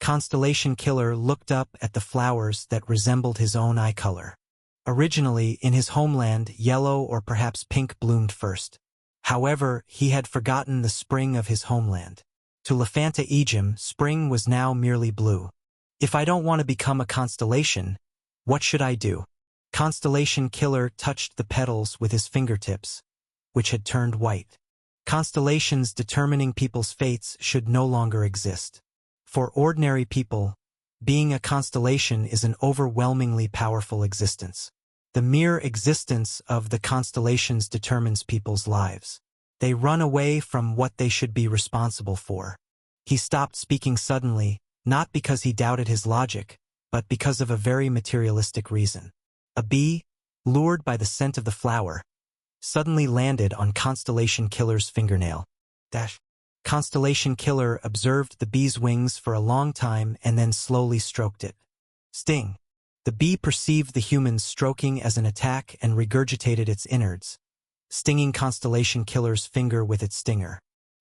Constellation Killer looked up at the flowers that resembled his own eye color. Originally, in his homeland, yellow or perhaps pink bloomed first. However, he had forgotten the spring of his homeland. To Lefanta Ejim, spring was now merely blue. If I don't want to become a constellation, what should I do? Constellation Killer touched the petals with his fingertips, which had turned white. Constellations determining people's fates should no longer exist. For ordinary people, being a constellation is an overwhelmingly powerful existence. The mere existence of the constellations determines people's lives. They run away from what they should be responsible for. He stopped speaking suddenly, not because he doubted his logic, but because of a very materialistic reason. A bee, lured by the scent of the flower, suddenly landed on Constellation Killer's fingernail. Constellation Killer observed the bee's wings for a long time and then slowly stroked it. Sting. The bee perceived the humans stroking as an attack and regurgitated its innards, stinging Constellation Killer's finger with its stinger.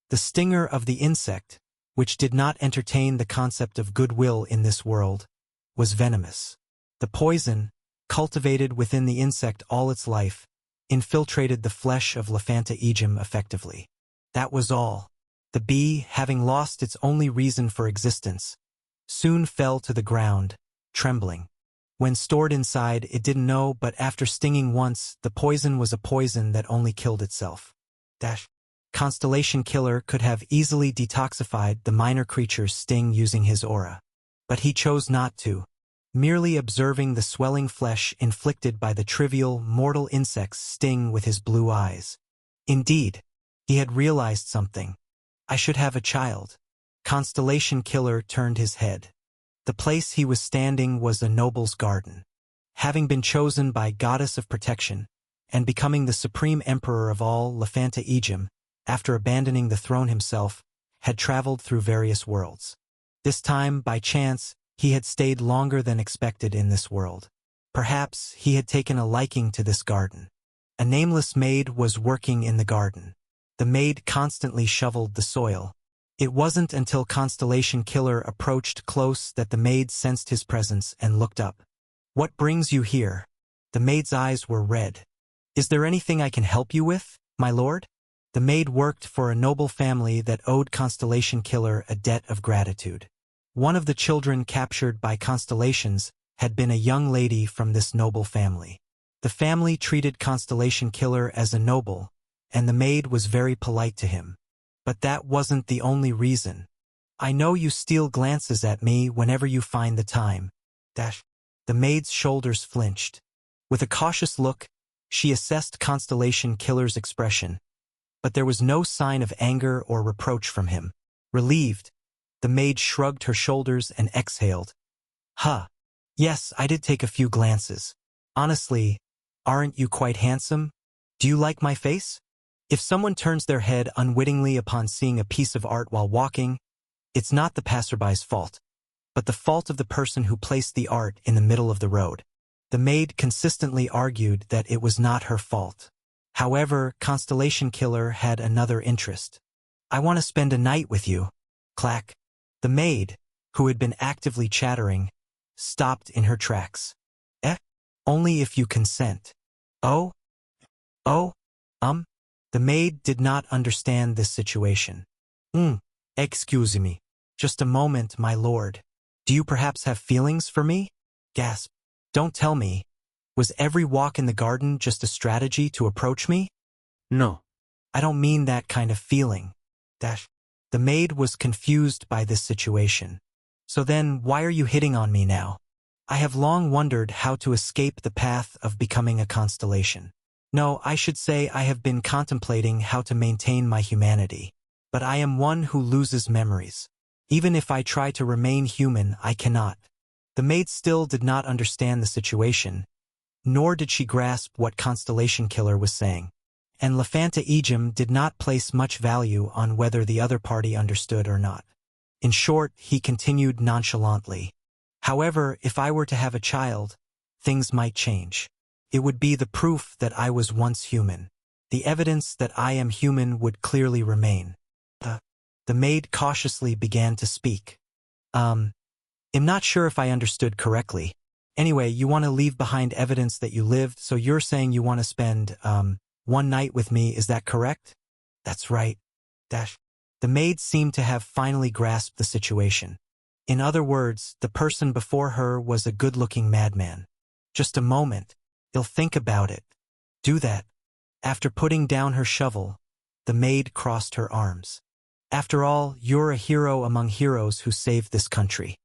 The stinger of the insect, which did not entertain the concept of goodwill in this world, was venomous. The poison, cultivated within the insect all its life, infiltrated the flesh of Lefanta Ejim effectively. That was all. The bee, having lost its only reason for existence, soon fell to the ground, trembling. When stored inside, it didn't know, but after stinging once, the poison was a poison that only killed itself. Constellation Killer could have easily detoxified the minor creature's sting using his aura. But he chose not to, merely observing the swelling flesh inflicted by the trivial, mortal insect's sting with his blue eyes. Indeed, he had realized something. I should have a child. Constellation Killer turned his head. The place he was standing was a noble's garden. Having been chosen by Goddess of Protection, and becoming the supreme emperor of all, Lefanta Ejim, after abandoning the throne himself, had traveled through various worlds. This time, by chance, he had stayed longer than expected in this world. Perhaps he had taken a liking to this garden. A nameless maid was working in the garden. The maid constantly shoveled the soil. It wasn't until Constellation Killer approached close that the maid sensed his presence and looked up. "What brings you here?" The maid's eyes were red. "Is there anything I can help you with, my lord?" The maid worked for a noble family that owed Constellation Killer a debt of gratitude. One of the children captured by Constellations had been a young lady from this noble family. The family treated Constellation Killer as a noble, and the maid was very polite to him. But that wasn't the only reason. "I know you steal glances at me whenever you find the time." The maid's shoulders flinched. With a cautious look, she assessed Constellation Killer's expression. But there was no sign of anger or reproach from him. Relieved, the maid shrugged her shoulders and exhaled. Yes, I did take a few glances. Honestly, aren't you quite handsome? Do you like my face? If someone turns their head unwittingly upon seeing a piece of art while walking, it's not the passerby's fault, but the fault of the person who placed the art in the middle of the road. The maid consistently argued that it was not her fault. However, Constellation Killer had another interest. "I want to spend a night with you." Clack. The maid, who had been actively chattering, stopped in her tracks. Only if you consent." The maid did not understand this situation. Excuse me. Just a moment, my lord. Do you perhaps have feelings for me?" Gasp. "Don't tell me. Was every walk in the garden just a strategy to approach me?"
No.
"I don't mean that kind of feeling." The maid was confused by this situation. "So then, why are you hitting on me now?" "I have long wondered how to escape the path of becoming a constellation. No, I should say I have been contemplating how to maintain my humanity. But I am one who loses memories. Even if I try to remain human, I cannot." The maid still did not understand the situation, nor did she grasp what Constellation Killer was saying. And Lefanta Ejim did not place much value on whether the other party understood or not. In short, he continued nonchalantly. "However, if I were to have a child, things might change. It would be the proof that I was once human. The evidence that I am human would clearly remain." The maid cautiously began to speak. I'm not sure if I understood correctly. Anyway, you want to leave behind evidence that you lived, so you're saying you want to spend, one night with me, is that correct?" "That's right." The maid seemed to have finally grasped the situation. In other words, the person before her was a good-looking madman. "Just a moment. You'll think about it." "Do that." After putting down her shovel, the maid crossed her arms. "After all, you're a hero among heroes who saved this country.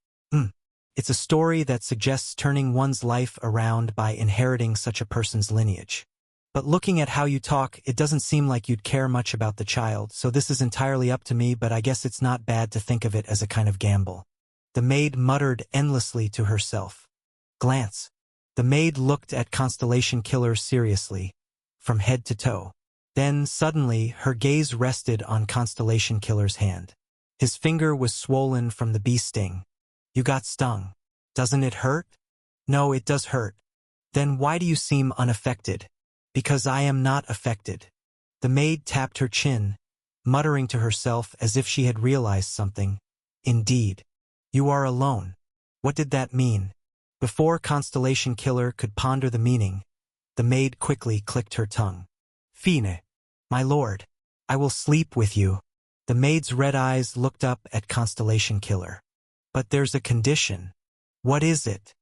It's a story that suggests turning one's life around by inheriting such a person's lineage. But looking at how you talk, it doesn't seem like you'd care much about the child, so this is entirely up to me, but I guess it's not bad to think of it as a kind of gamble." The maid muttered endlessly to herself. Glance. The maid looked at Constellation Killer seriously, from head to toe. Then, suddenly, her gaze rested on Constellation Killer's hand. His finger was swollen from the bee sting. "You got stung. Doesn't it hurt?" "No, it does hurt." "Then why do you seem unaffected?" "Because I am not affected." The maid tapped her chin, muttering to herself as if she had realized something. "Indeed. You are alone. What did that mean?" Before Constellation Killer could ponder the meaning, the maid quickly clicked her tongue. "Fine. My lord, I will sleep with you." The maid's red eyes looked up at Constellation Killer. "But there's a condition." "What is it?"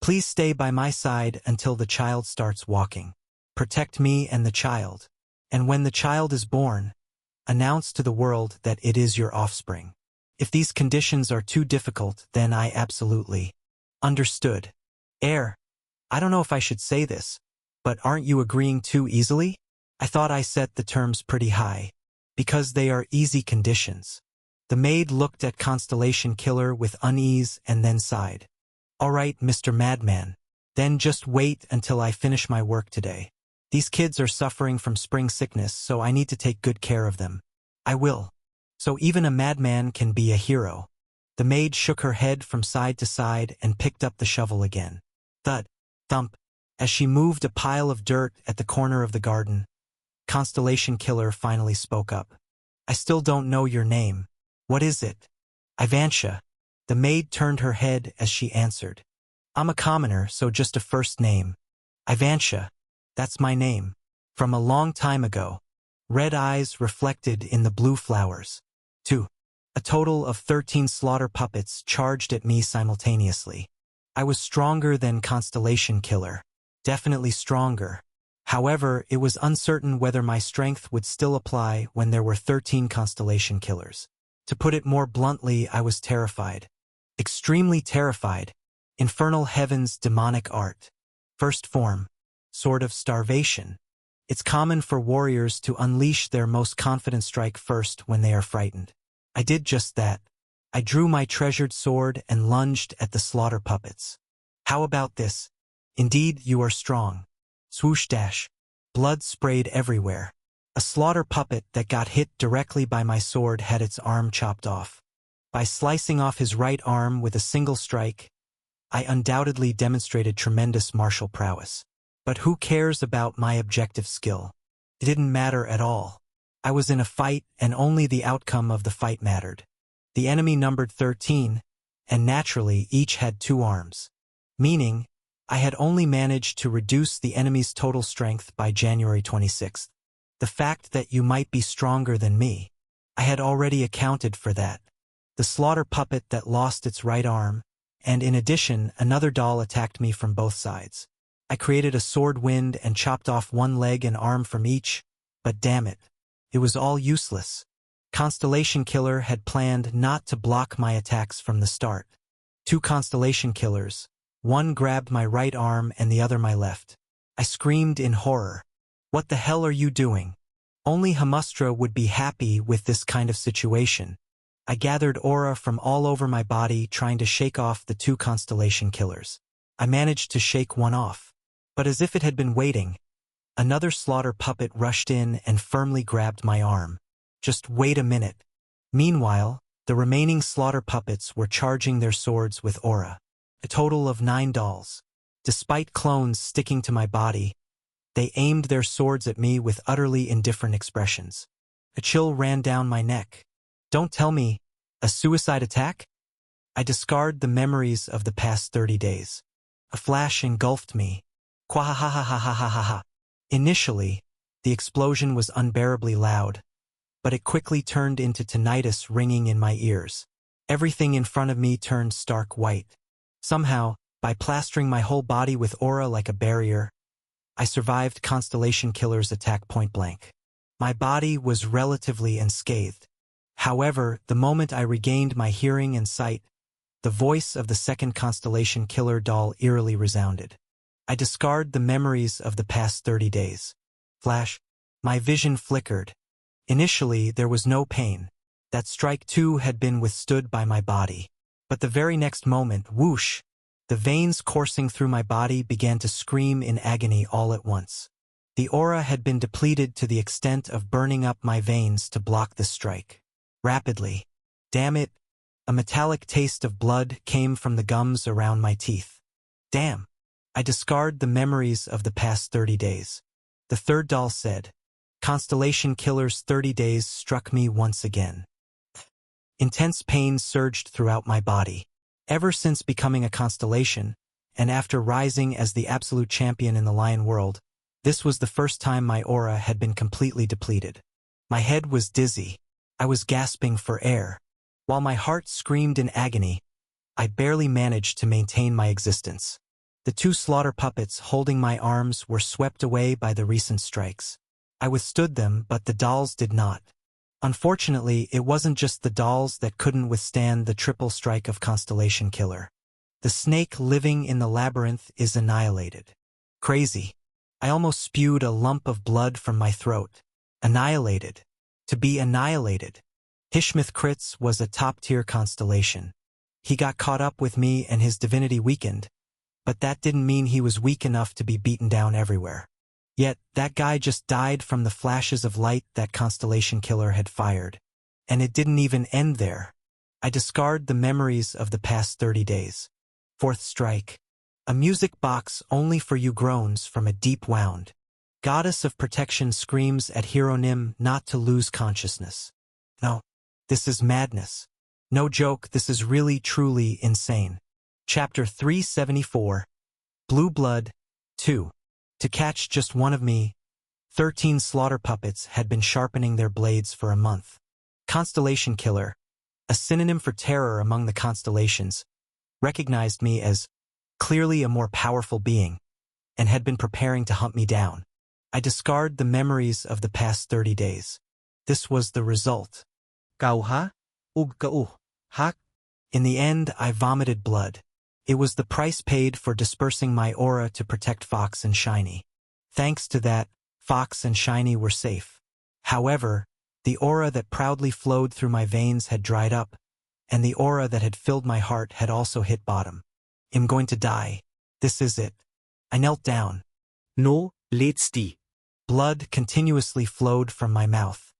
Please stay by my side until the child starts walking. Protect me and the child. And when the child is born, announce to the world that it is your offspring. If these conditions are too difficult, then I absolutely understood. Heir, I don't know if I should say this, but aren't you agreeing too easily? I thought I set the terms pretty high, because they are easy conditions. The maid looked at Constellation Killer with unease and then sighed. All right, Mr. Madman. Then just wait until I finish my work today. These kids are suffering from spring sickness, so I need to take good care of them. I will. So even a madman can be a hero. The maid shook her head from side to side and picked up the shovel again. Thud, thump, as she moved a pile of dirt at the corner of the garden. Constellation Killer finally spoke up. I still don't know your name. What is it? Ivantia. The maid turned her head as she answered. I'm a commoner, so just a first name. Ivantia. That's my name. From a long time ago. Red eyes reflected in the blue flowers. 2. A total of 13 slaughter puppets charged at me simultaneously. I was stronger than Constellation Killer. Definitely stronger. However, it was uncertain whether my strength would still apply when there were 13 Constellation Killers. To put it more bluntly, I was terrified. Extremely terrified. Infernal Heaven's demonic art. First form. Sword of Starvation. It's common for warriors to unleash their most confident strike first when they are frightened. I did just that. I drew my treasured sword and lunged at the slaughter puppets. How about this? Indeed, you are strong. Swoosh dash. Blood sprayed everywhere. A slaughter puppet that got hit directly by my sword had its arm chopped off. By slicing off his right arm with a single strike, I undoubtedly demonstrated tremendous martial prowess. But who cares about my objective skill? It didn't matter at all. I was in a fight, and only the outcome of the fight mattered. The enemy numbered 13, and naturally each had 2 arms. Meaning, I had only managed to reduce the enemy's total strength by January 26th. The fact that you might be stronger than me, I had already accounted for that. The slaughter puppet that lost its right arm, and in addition, another doll attacked me from both sides. I created a sword wind and chopped off one leg and arm from each, but damn it, it was all useless. Constellation Killer had planned not to block my attacks from the start. 2 Constellation Killers, one grabbed my right arm and the other my left. I screamed in horror. What the hell are you doing? Only Hamustra would be happy with this kind of situation. I gathered aura from all over my body trying to shake off the 2 Constellation Killers. I managed to shake one off. But as if it had been waiting, another slaughter puppet rushed in and firmly grabbed my arm. Just wait a minute. Meanwhile, the remaining slaughter puppets were charging their swords with aura. A total of 9 dolls. Despite clones sticking to my body, they aimed their swords at me with utterly indifferent expressions. A chill ran down my neck. Don't tell me, a suicide attack? I discard the memories of the past 30 days. A flash engulfed me. Quahahahahahaha. Initially, the explosion was unbearably loud, but it quickly turned into tinnitus ringing in my ears. Everything in front of me turned stark white. Somehow, by plastering my whole body with aura like a barrier, I survived Constellation Killer's attack point blank. My body was relatively unscathed. However, the moment I regained my hearing and sight, the voice of the second Constellation Killer doll eerily resounded. I discard the memories of the past 30 days. Flash. My vision flickered. Initially, there was no pain. That strike too had been withstood by my body. But the very next moment, whoosh, the veins coursing through my body began to scream in agony all at once. The aura had been depleted to the extent of burning up my veins to block the strike. Rapidly. Damn it. A metallic taste of blood came from the gums around my teeth. Damn. I discard the memories of the past 30 days. The third doll said, Constellation Killer's 30 days struck me once again. Intense pain surged throughout my body. Ever since becoming a constellation, and after rising as the absolute champion in the lion world, this was the first time my aura had been completely depleted. My head was dizzy. I was gasping for air. While my heart screamed in agony, I barely managed to maintain my existence. The two slaughter puppets holding my arms were swept away by the recent strikes. I withstood them, but the dolls did not. Unfortunately, it wasn't just the dolls that couldn't withstand the triple strike of Constellation Killer. The snake living in the labyrinth is annihilated. Crazy. I almost spewed a lump of blood from my throat. Annihilated. To be annihilated. Hishmith Kritz was a top-tier constellation. He got caught up with me and his divinity weakened, but that didn't mean he was weak enough to be beaten down everywhere. Yet, that guy just died from the flashes of light that Constellation Killer had fired. And it didn't even end there. I discard the memories of the past 30 days. Fourth strike. A music box only for you groans from a deep wound. Goddess of protection screams at Hero Nim not to lose consciousness. No, this is madness. No joke, this is really truly insane. Chapter 374. Blue Blood 2. To catch just one of me, 13 slaughter puppets had been sharpening their blades for a month. Constellation Killer, a synonym for terror among the constellations, recognized me as clearly a more powerful being, and had been preparing to hunt me down. I discard the memories of the past 30 days. This was the result.
Kauha, ugkauh, hak.
In the end, I vomited blood. It was the price paid for dispersing my aura to protect Fox and Shiny. Thanks to that, Fox and Shiny were safe. However, the aura that proudly flowed through my veins had dried up, and the aura that had filled my heart had also hit bottom. I'm going to die. This is it. I knelt down.
No, let's die.
Blood continuously flowed from my mouth.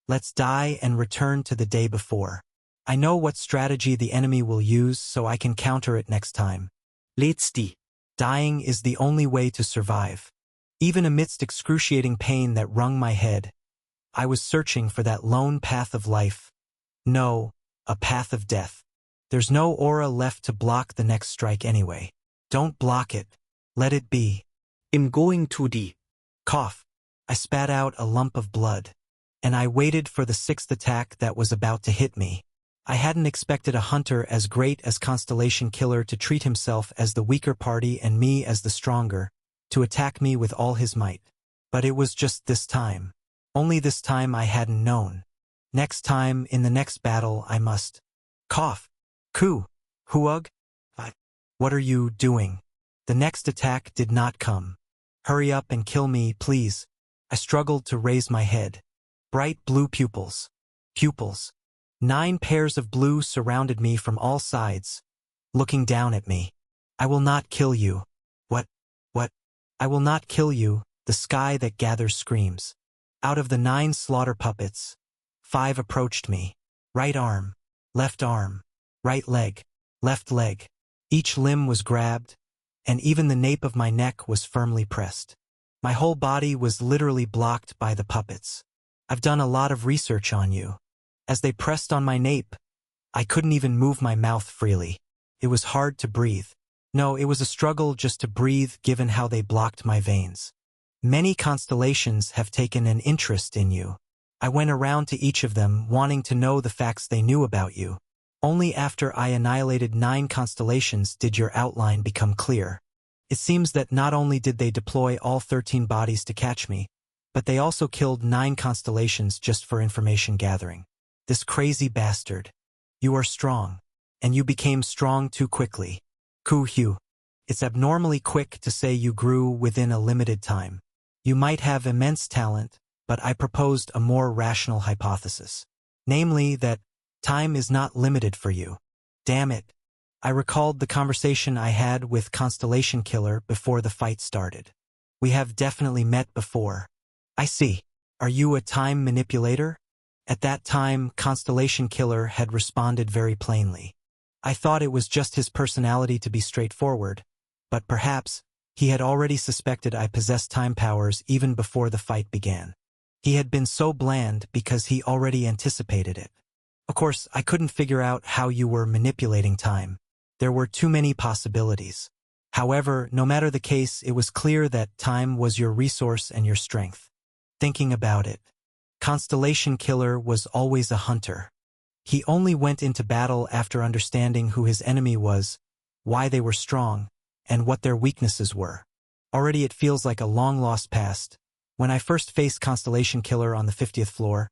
Let's die and return to the day before. I know what strategy the enemy will use, so I can counter it next time.
Let's die.
Dying is the only way to survive. Even amidst excruciating pain that wrung my head, I was searching for that lone path of life. No, a path of death. There's no aura left to block the next strike anyway. Don't block it. Let it be.
I'm going to die.
Cough. I spat out a lump of blood, and I waited for the sixth attack that was about to hit me. I hadn't expected a hunter as great as Constellation Killer to treat himself as the weaker party and me as the stronger, to attack me with all his might. But it was just this time. Only this time I hadn't known. Next time, in the next battle, I must. Cough. Ku. Huug. What are you doing? The next attack did not come. Hurry up and kill me, please. I struggled to raise my head. Bright blue pupils. Pupils. 9 pairs of blue surrounded me from all sides, looking down at me. I will not kill you. What? I will not kill you, the sky that gathers screams. Out of the 9 slaughter puppets, 5 approached me. Right arm, right leg, left leg. Each limb was grabbed, and even the nape of my neck was firmly pressed. My whole body was literally blocked by the puppets. I've done a lot of research on you. As they pressed on my nape, I couldn't even move my mouth freely. It was hard to breathe. No, it was a struggle just to breathe given how they blocked my veins. Many constellations have taken an interest in you. I went around to each of them wanting to know the facts they knew about you. Only after I annihilated 9 constellations did your outline become clear. It seems that not only did they deploy all 13 bodies to catch me, but they also killed 9 constellations just for information gathering. This crazy bastard. You are strong, and you became strong too quickly. Ku Hu. It's abnormally quick to say you grew within a limited time. You might have immense talent, but I proposed a more rational hypothesis. Namely that time is not limited for you. Damn it. I recalled the conversation I had with Constellation Killer before the fight started. We have definitely met before. I see. Are you a time manipulator? At that time, Constellation Killer had responded very plainly. I thought it was just his personality to be straightforward, but perhaps he had already suspected I possessed time powers even before the fight began. He had been so bland because he already anticipated it. Of course, I couldn't figure out how you were manipulating time. There were too many possibilities. However, no matter the case, it was clear that time was your resource and your strength. Thinking about it, Constellation Killer was always a hunter. He only went into battle after understanding who his enemy was, why they were strong, and what their weaknesses were. Already it feels like a long-lost past. When I first faced Constellation Killer on the 50th floor,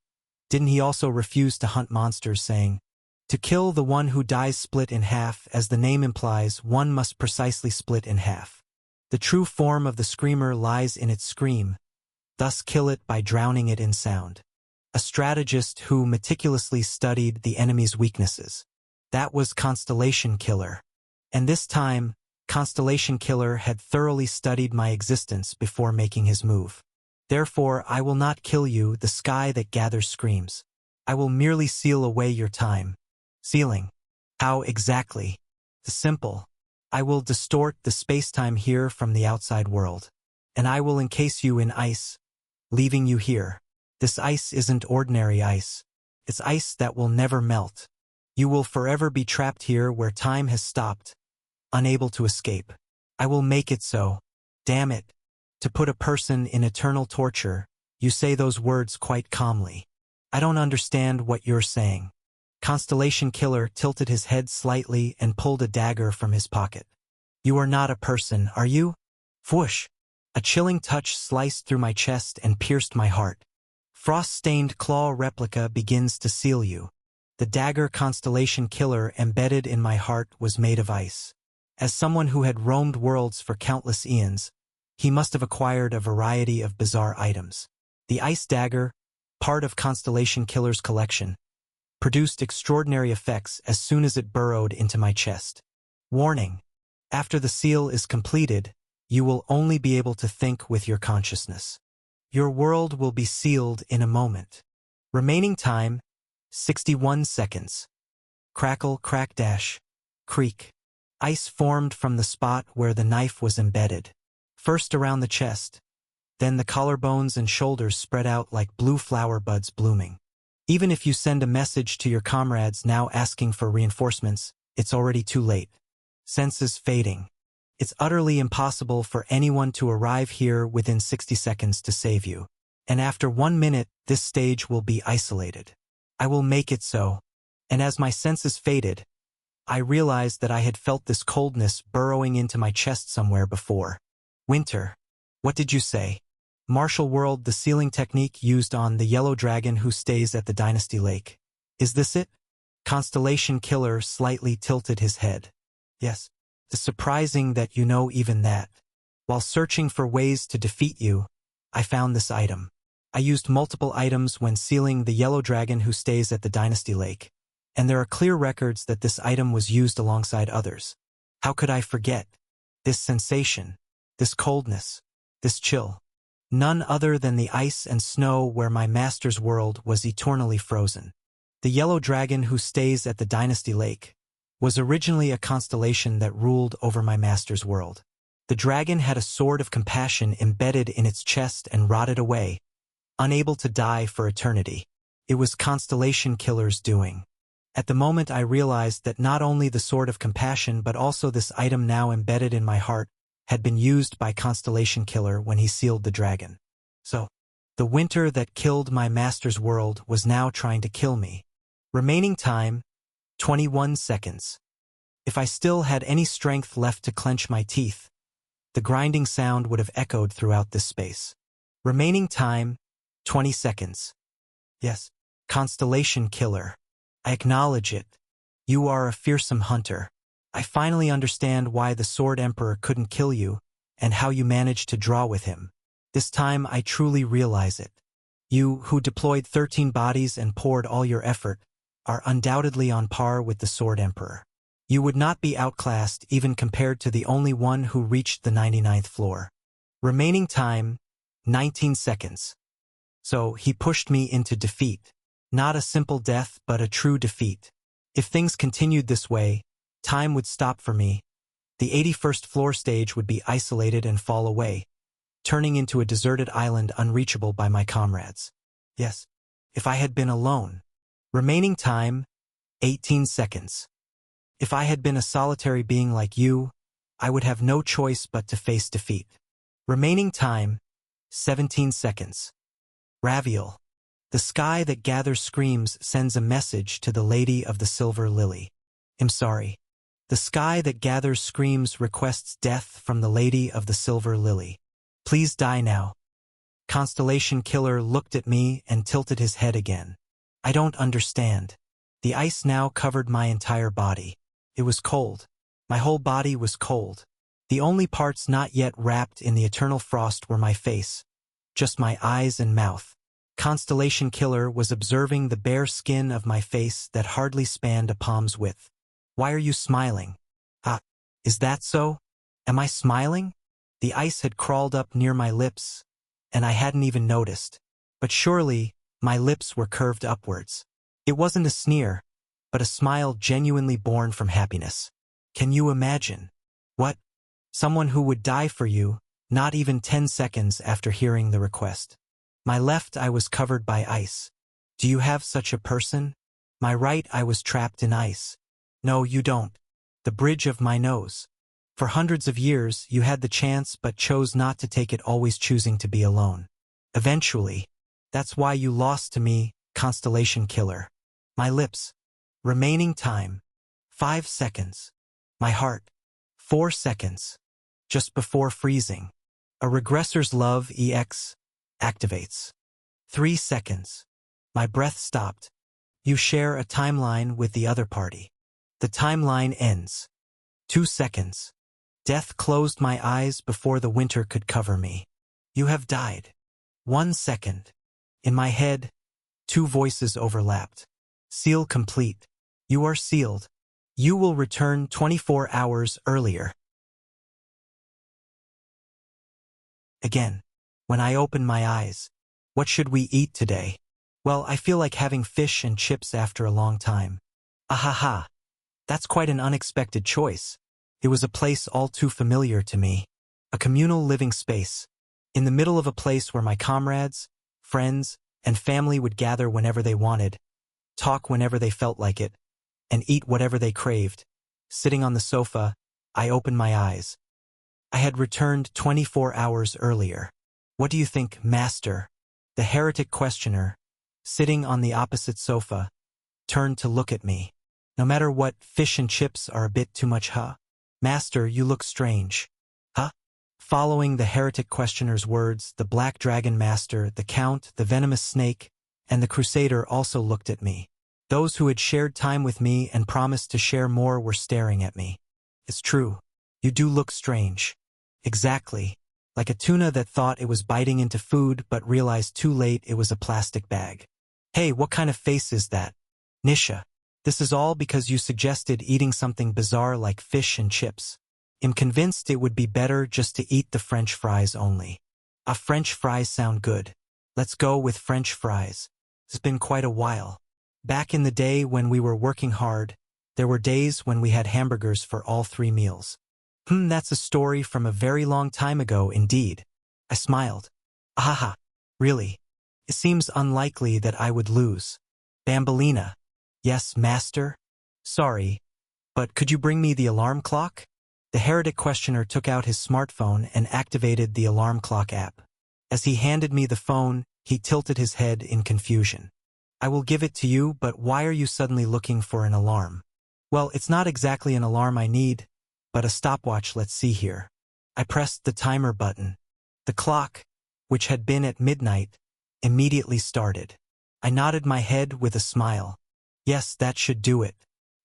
didn't he also refuse to hunt monsters, saying, "To kill the one who dies split in half, as the name implies, one must precisely split in half. The true form of the screamer lies in its scream, thus kill it by drowning it in sound." A strategist who meticulously studied the enemy's weaknesses. That was Constellation Killer. And this time, Constellation Killer had thoroughly studied my existence before making his move. Therefore, I will not kill you, the sky that gathers screams. I will merely seal away your time. Sealing. How exactly? The simple. I will distort the space-time here from the outside world. And I will encase you in ice, leaving you here. This ice isn't ordinary ice. It's ice that will never melt. You will forever be trapped here where time has stopped, unable to escape. I will make it so. Damn it. To put a person in eternal torture, you say those words quite calmly. I don't understand what you're saying. Constellation Killer tilted his head slightly and pulled a dagger from his pocket. You are not a person, are you? Whoosh! A chilling touch sliced through my chest and pierced my heart. Frost-stained claw replica begins to seal you. The dagger Constellation Killer embedded in my heart was made of ice. As someone who had roamed worlds for countless eons, he must have acquired a variety of bizarre items. The ice dagger, part of Constellation Killer's collection, produced extraordinary effects as soon as it burrowed into my chest. Warning: after the seal is completed, you will only be able to think with your consciousness. Your world will be sealed in a moment. Remaining time, 61 seconds. Crackle, crack, dash, creak. Ice formed from the spot where the knife was embedded. First around the chest, then the collarbones and shoulders spread out like blue flower buds blooming. Even if you send a message to your comrades now asking for reinforcements, it's already too late. Senses fading. It's utterly impossible for anyone to arrive here within 60 seconds to save you. And after 1 minute, this stage will be isolated. I will make it so. And as my senses faded, I realized that I had felt this coldness burrowing into my chest somewhere before. Winter. What did you say? Martial World, the sealing technique used on the yellow dragon who stays at the Dynasty Lake. Is this it? Constellation Killer slightly tilted his head. Yes. It's surprising that you know even that. While searching for ways to defeat you, I found this item. I used multiple items when sealing the yellow dragon who stays at the Dynasty Lake, and there are clear records that this item was used alongside others. How could I forget? This sensation, this coldness, this chill. None other than the ice and snow where my master's world was eternally frozen. The yellow dragon who stays at the Dynasty Lake was originally a constellation that ruled over my master's world. The dragon had a sword of compassion embedded in its chest and rotted away, unable to die for eternity. It was Constellation Killer's doing. At the moment I realized that not only the sword of compassion but also this item now embedded in my heart had been used by Constellation Killer when he sealed the dragon. So, the winter that killed my master's world was now trying to kill me. Remaining time, 21 seconds. If I still had any strength left to clench my teeth, the grinding sound would have echoed throughout this space. Remaining time, 20 seconds. Yes, Constellation Killer. I acknowledge it. You are a fearsome hunter. I finally understand why the Sword Emperor couldn't kill you, and how you managed to draw with him. This time I truly realize it. You, who deployed 13 bodies and poured all your effort, are undoubtedly on par with the Sword Emperor. You would not be outclassed even compared to the only one who reached the 99th floor. Remaining time, 19 seconds. So he pushed me into defeat. Not a simple death, but a true defeat. If things continued this way, time would stop for me. The 81st floor stage would be isolated and fall away, turning into a deserted island unreachable by my comrades. Yes, if I had been alone. Remaining time, 18 seconds. If I had been a solitary being like you, I would have no choice but to face defeat. Remaining time, 17 seconds. Raviel. The sky that gathers screams sends a message to the Lady of the Silver Lily. I'm sorry. The sky that gathers screams requests death from the Lady of the Silver Lily. Please die now. Constellation Killer looked at me and tilted his head again. I don't understand. The ice now covered my entire body. It was cold. My whole body was cold. The only parts not yet wrapped in the eternal frost were my face. Just my eyes and mouth. Constellation Killer was observing the bare skin of my face that hardly spanned a palm's width. Why are you smiling? Ah, is that so? Am I smiling? The ice had crawled up near my lips, and I hadn't even noticed. But surely, my lips were curved upwards. It wasn't a sneer, but a smile genuinely born from happiness. Can you imagine? What? Someone who would die for you, not even 10 seconds after hearing the request. My left eye was covered by ice. Do you have such a person? My right eye was trapped in ice. No, you don't. The bridge of my nose. For hundreds of years, you had the chance but chose not to take it, always choosing to be alone. Eventually, that's why you lost to me, Constellation Killer. My lips. Remaining time. 5 seconds. My heart. 4 seconds. Just before freezing. A regressor's love EX activates. 3 seconds. My breath stopped. You share a timeline with the other party. The timeline ends. 2 seconds. Death closed my eyes before the winter could cover me. You have died. 1 second. In my head, 2 voices overlapped. Seal complete. You are sealed. You will return 24 hours earlier. Again, when I open my eyes, what should we eat today? Well, I feel like having fish and chips after a long time. Ahaha. That's quite an unexpected choice. It was a place all too familiar to me. A communal living space. In the middle of a place where my comrades, friends, and family would gather whenever they wanted, talk whenever they felt like it, and eat whatever they craved. Sitting on the sofa, I opened my eyes. I had returned 24 hours earlier. What do you think, Master? The heretic questioner, sitting on the opposite sofa, turned to look at me. No matter what, fish and chips are a bit too much, huh? Master, you look strange. Huh? Following the heretic questioner's words, the Black Dragon Master, the Count, the Venomous Snake, and the Crusader also looked at me. Those who had shared time with me and promised to share more were staring at me. It's true. You do look strange. Exactly. Like a tuna that thought it was biting into food but realized too late it was a plastic bag. Hey, what kind of face is that? Nisha. This is all because you suggested eating something bizarre like fish and chips. I'm convinced it would be better just to eat the French fries only. French fries sound good. Let's go with French fries. It's been quite a while. Back in the day when we were working hard, there were days when we had hamburgers for all 3 meals. That's a story from a very long time ago indeed. I smiled. Ahaha. Really? It seems unlikely that I would lose. Bambolina. Yes, Master? Sorry, but could you bring me the alarm clock? The heretic questioner took out his smartphone and activated the alarm clock app. As he handed me the phone, he tilted his head in confusion. I will give it to you, but why are you suddenly looking for an alarm? Well, it's not exactly an alarm I need, but a stopwatch. Let's see here. I pressed the timer button. The clock, which had been at midnight, immediately started. I nodded my head with a smile. Yes, that should do it.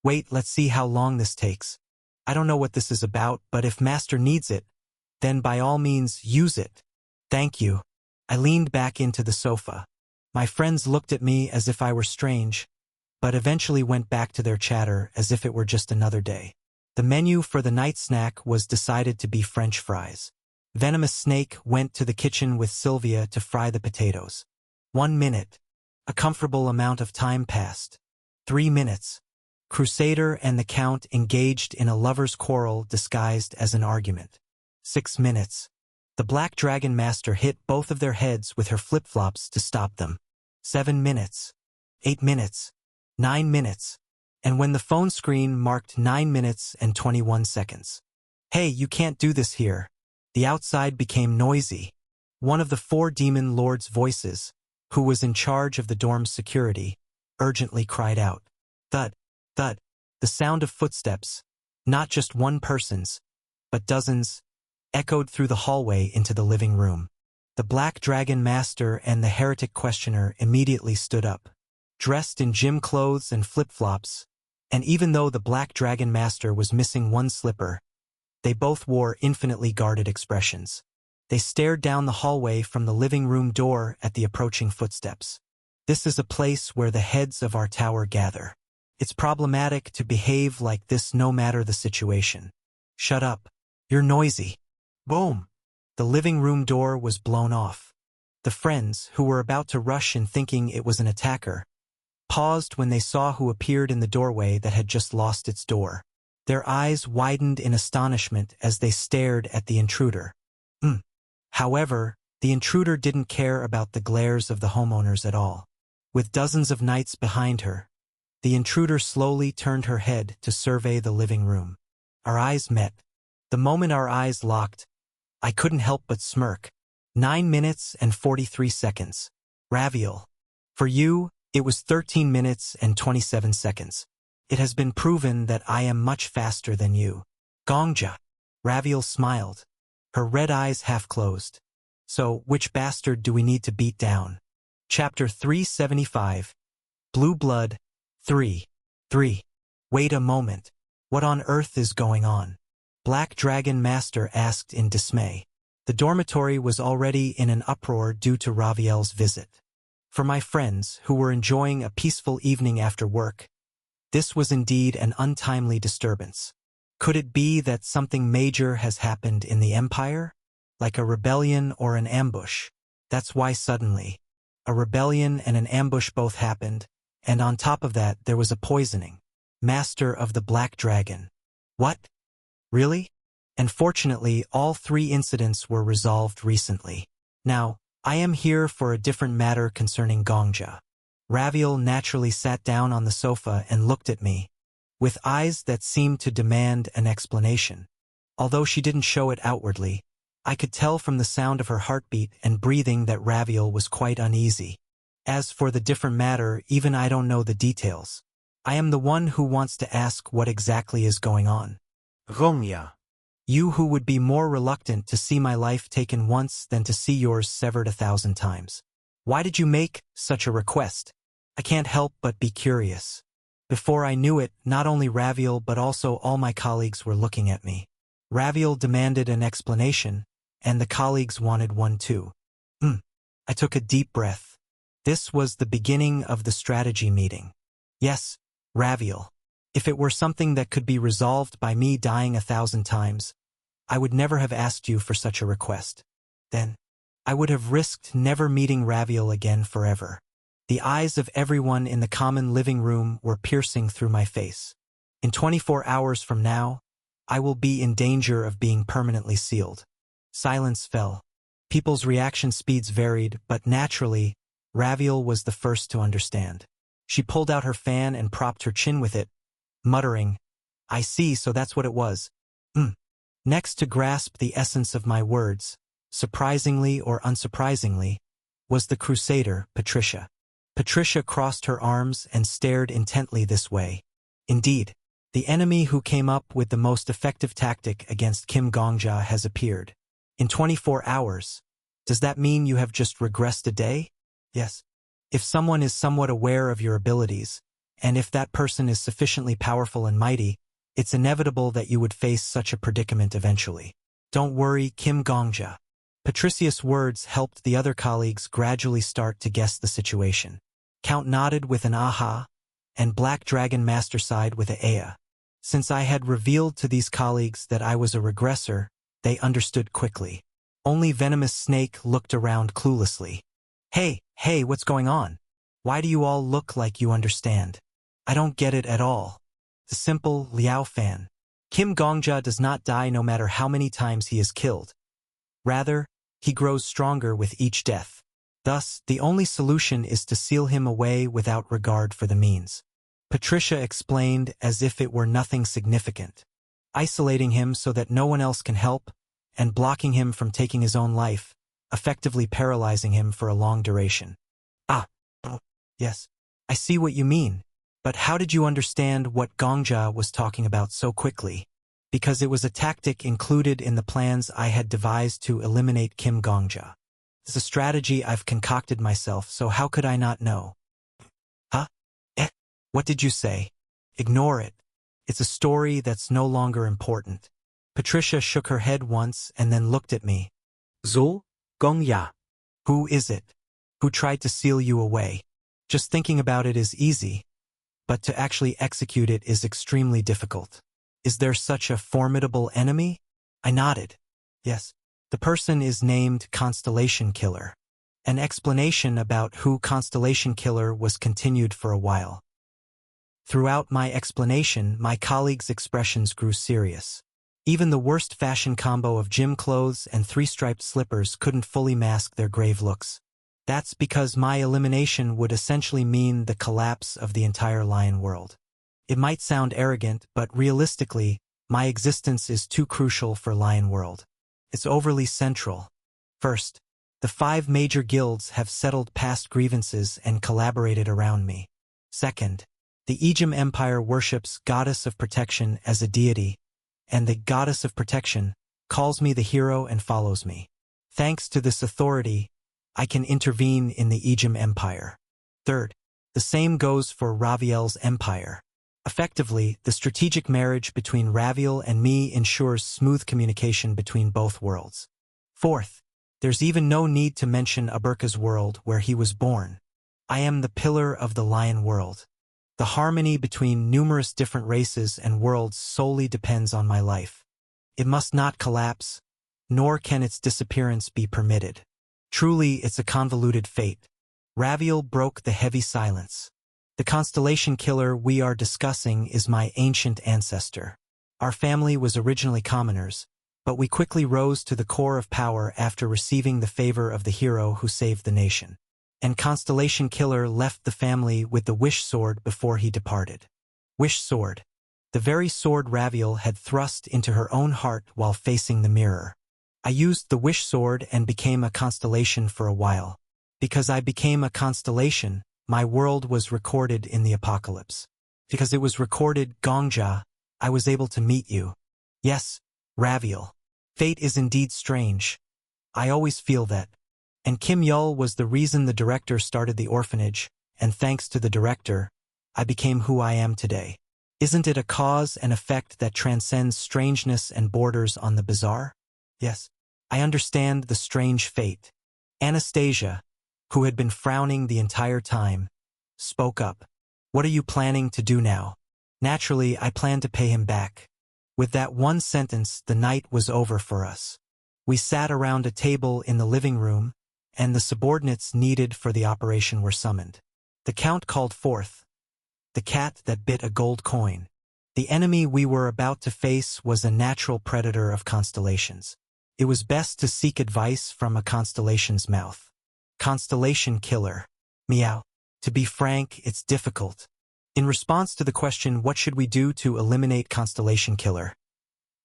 Wait, let's see how long this takes. I don't know what this is about, but if Master needs it, then by all means use it. Thank you. I leaned back into the sofa. My friends looked at me as if I were strange, but eventually went back to their chatter as if it were just another day. The menu for the night snack was decided to be French fries. Venomous Snake went to the kitchen with Sylvia to fry the potatoes. 1 minute. A comfortable amount of time passed. 3 minutes. Crusader and the Count engaged in a lover's quarrel disguised as an argument. 6 minutes. The Black Dragon Master hit both of their heads with her flip-flops to stop them. 7 minutes. 8 minutes. 9 minutes. And when the phone screen marked 9 minutes and 21 seconds. Hey, you can't do this here. The outside became noisy. One of the 4 demon lords' voices, who was in charge of the dorm's security, urgently cried out. Thud, thud. The sound of footsteps, Not just one person's, but dozens, echoed through the hallway into the living room. The Black Dragon Master and the Heretic Questioner immediately stood up, dressed in gym clothes and flip-flops, and even though the Black Dragon Master was missing one slipper, they both wore infinitely guarded expressions. They stared down the hallway from the living room door at the approaching footsteps. This is a place where the heads of our tower gather. It's problematic to behave like this no matter the situation. Shut up. You're noisy. Boom. The living room door was blown off. The friends, who were about to rush in thinking it was an attacker, paused when they saw who appeared in the doorway that had just lost its door. Their eyes widened in astonishment as they stared at the intruder. However, the intruder didn't care about the glares of the homeowners at all. With dozens of knights behind her, the intruder slowly turned her head to survey the living room. Our eyes met. The moment our eyes locked, I couldn't help but smirk. 9 minutes and 43 seconds. Raviel. For you, it was 13 minutes and 27 seconds. It has been proven that I am much faster than you. Gongja. Raviel smiled, her red eyes half closed. So, which bastard do we need to beat down? Chapter 375. Blue Blood 3. Wait a moment. What on earth is going on? Black Dragon Master asked in dismay. The dormitory was already in an uproar due to Raviel's visit. For my friends, who were enjoying a peaceful evening after work, this was indeed an untimely disturbance. Could it be that something major has happened in the Empire? Like a rebellion or an ambush? That's why suddenly, a rebellion and an ambush both happened, and on top of that there was a poisoning. Master of the Black Dragon. What? Really? And fortunately, all 3 incidents were resolved recently. Now, I am here for a different matter concerning Gongja. Raviel naturally sat down on the sofa and looked at me, with eyes that seemed to demand an explanation. Although she didn't show it outwardly, I could tell from the sound of her heartbeat and breathing that Raviel was quite uneasy. As for the different matter, even I don't know the details. I am the one who wants to ask what exactly is going on.
Gongja.
You who would be more reluctant to see my life taken once than to see yours severed 1,000 times. Why did you make such a request? I can't help but be curious. Before I knew it, not only Raviel but also all my colleagues were looking at me. Raviel demanded an explanation, and the colleagues wanted one too. I took a deep breath. This was the beginning of the strategy meeting. Yes, Raviel. If it were something that could be resolved by me dying 1,000 times, I would never have asked you for such a request. Then, I would have risked never meeting Raviel again forever. The eyes of everyone in the common living room were piercing through my face. In 24 hours from now, I will be in danger of being permanently sealed. Silence fell. People's reaction speeds varied, but naturally, Raviel was the first to understand. She pulled out her fan and propped her chin with it, muttering, "I see, so that's what it was." Next to grasp the essence of my words, surprisingly or unsurprisingly, was the Crusader, Patricia. Patricia crossed her arms and stared intently this way. Indeed, the enemy who came up with the most effective tactic against Kim Gongja has appeared. In 24 hours. Does that mean you have just regressed a day? Yes. If someone is somewhat aware of your abilities, and if that person is sufficiently powerful and mighty, it's inevitable that you would face such a predicament eventually. Don't worry, Kim Gongja. Patricia's words helped the other colleagues gradually start to guess the situation. Count nodded with an aha, and Black Dragon Master sighed with a aya. Since I had revealed to these colleagues that I was a regressor, they understood quickly. Only Venomous Snake looked around cluelessly. Hey, what's going on? Why do you all look like you understand? I don't get it at all. The simple Liao Fan. Kim Gongja does not die no matter how many times he is killed. Rather, he grows stronger with each death. Thus, the only solution is to seal him away without regard for the means. Patricia explained as if it were nothing significant. Isolating him so that no one else can help, and blocking him from taking his own life, effectively paralyzing him for a long duration. Yes, I see what you mean. But how did you understand what Gongja was talking about so quickly? because it was a tactic included in the plans I had devised to eliminate Kim Gongja. It's a strategy I've concocted myself, so how could I not know? Huh? What did you say? Ignore it. It's a story that's no longer important. Patricia shook her head once and then looked at me.
So, Gongya.
Who is it? Who tried to seal you away? Just thinking about it is easy, but to actually execute it is extremely difficult. Is there such a formidable enemy? I nodded. Yes. The person is named Constellation Killer. An explanation about who Constellation Killer was continued for a while. Throughout my explanation, my colleagues' expressions grew serious. Even the worst fashion combo of gym clothes and three-striped slippers couldn't fully mask their grave looks. That's because my elimination would essentially mean the collapse of the entire lion world. It might sound arrogant, but realistically, my existence is too crucial for Lion World. It's overly central. First, the 5 major guilds have settled past grievances and collaborated around me. Second, the Ijim Empire worships Goddess of Protection as a deity, and the Goddess of Protection calls me the hero and follows me. Thanks to this authority, I can intervene in the Ijim Empire. Third, the same goes for Raviel's empire. Effectively, the strategic marriage between Raviel and me ensures smooth communication between both worlds. Fourth, there's even no need to mention Aburka's world where he was born. I am the pillar of the lion world. The harmony between numerous different races and worlds solely depends on my life. It must not collapse, nor can its disappearance be permitted. Truly, it's a convoluted fate. Raviel broke the heavy silence. The Constellation Killer we are discussing is my ancient ancestor. Our family was originally commoners, but we quickly rose to the core of power after receiving the favor of the hero who saved the nation. And Constellation Killer left the family with the Wish Sword before he departed. Wish Sword. The very sword Raviel had thrust into her own heart while facing the mirror. I used the Wish Sword and became a constellation for a while. Because I became a constellation, my world was recorded in the apocalypse. Because it was recorded Gongja, I was able to meet you. Yes, Raviel. Fate is indeed strange. I always feel that. And Kim Yul was the reason the director started the orphanage, and thanks to the director, I became who I am today. Isn't it a cause and effect that transcends strangeness and borders on the bizarre? Yes, I understand the strange fate. Anastasia, who had been frowning the entire time, spoke up. What are you planning to do now? Naturally, I plan to pay him back. With that one sentence, the night was over for us. We sat around a table in the living room, and the subordinates needed for the operation were summoned. The Count called forth, the cat that bit a gold coin. The enemy we were about to face was a natural predator of constellations. It was best to seek advice from a constellation's mouth. Constellation Killer. Meow. To be frank, it's difficult. In response to the question, what should we do to eliminate Constellation Killer?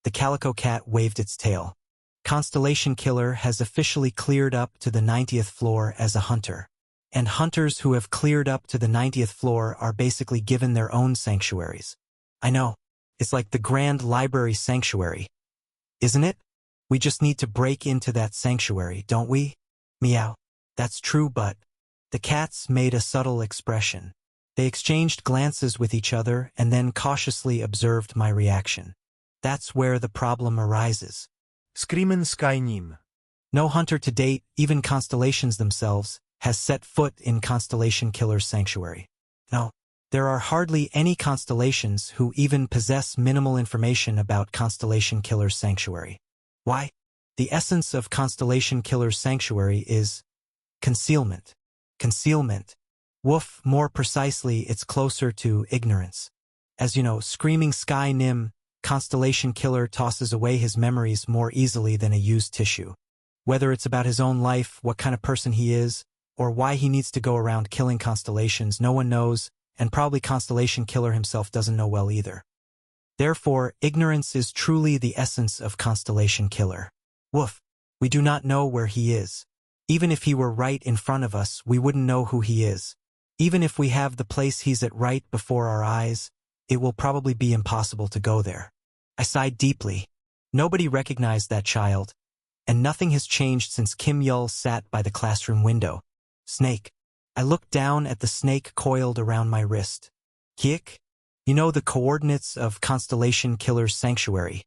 The calico cat waved its tail. Constellation Killer has officially cleared up to the 90th floor as a hunter. And hunters who have cleared up to the 90th floor are basically given their own sanctuaries. I know. It's like the Grand Library Sanctuary. Isn't it? We just need to break into that sanctuary, don't we? Meow. That's true, but... The cats made a subtle expression. They exchanged glances with each other and then cautiously observed my reaction. That's where the problem arises.
Screamin' Sky Nim.
No hunter to date, even constellations themselves, has set foot in Constellation Killer's sanctuary. No, there are hardly any constellations who even possess minimal information about Constellation Killer's sanctuary. Why? The essence of Constellation Killer's sanctuary is concealment. Concealment. Woof, more precisely, it's closer to ignorance. As you know, Screaming Sky Nim, Constellation Killer tosses away his memories more easily than a used tissue. Whether it's about his own life, what kind of person he is, or why he needs to go around killing constellations, no one knows, and probably Constellation Killer himself doesn't know well either. Therefore, ignorance is truly the essence of Constellation Killer. Woof, we do not know where he is. Even if he were right in front of us, we wouldn't know who he is. Even if we have the place he's at right before our eyes, it will probably be impossible to go there. I sighed deeply. Nobody recognized that child, and nothing has changed since Kim Yul sat by the classroom window. Snake. I looked down at the snake coiled around my wrist. Kiek? You know the coordinates of Constellation Killer's sanctuary,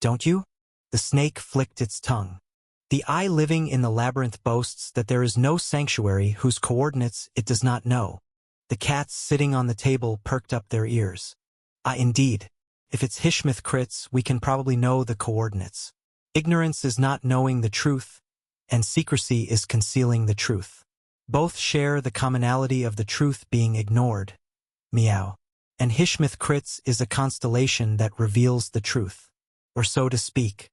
don't you? The snake flicked its tongue. The eye living in the labyrinth boasts that there is no sanctuary whose coordinates it does not know. The cats sitting on the table perked up their ears. Indeed. If it's Hishmith crits, we can probably know the coordinates. Ignorance is not knowing the truth, and secrecy is concealing the truth. Both share the commonality of the truth being ignored. Meow. And Hishmith crits is a constellation that reveals the truth. Or so to speak.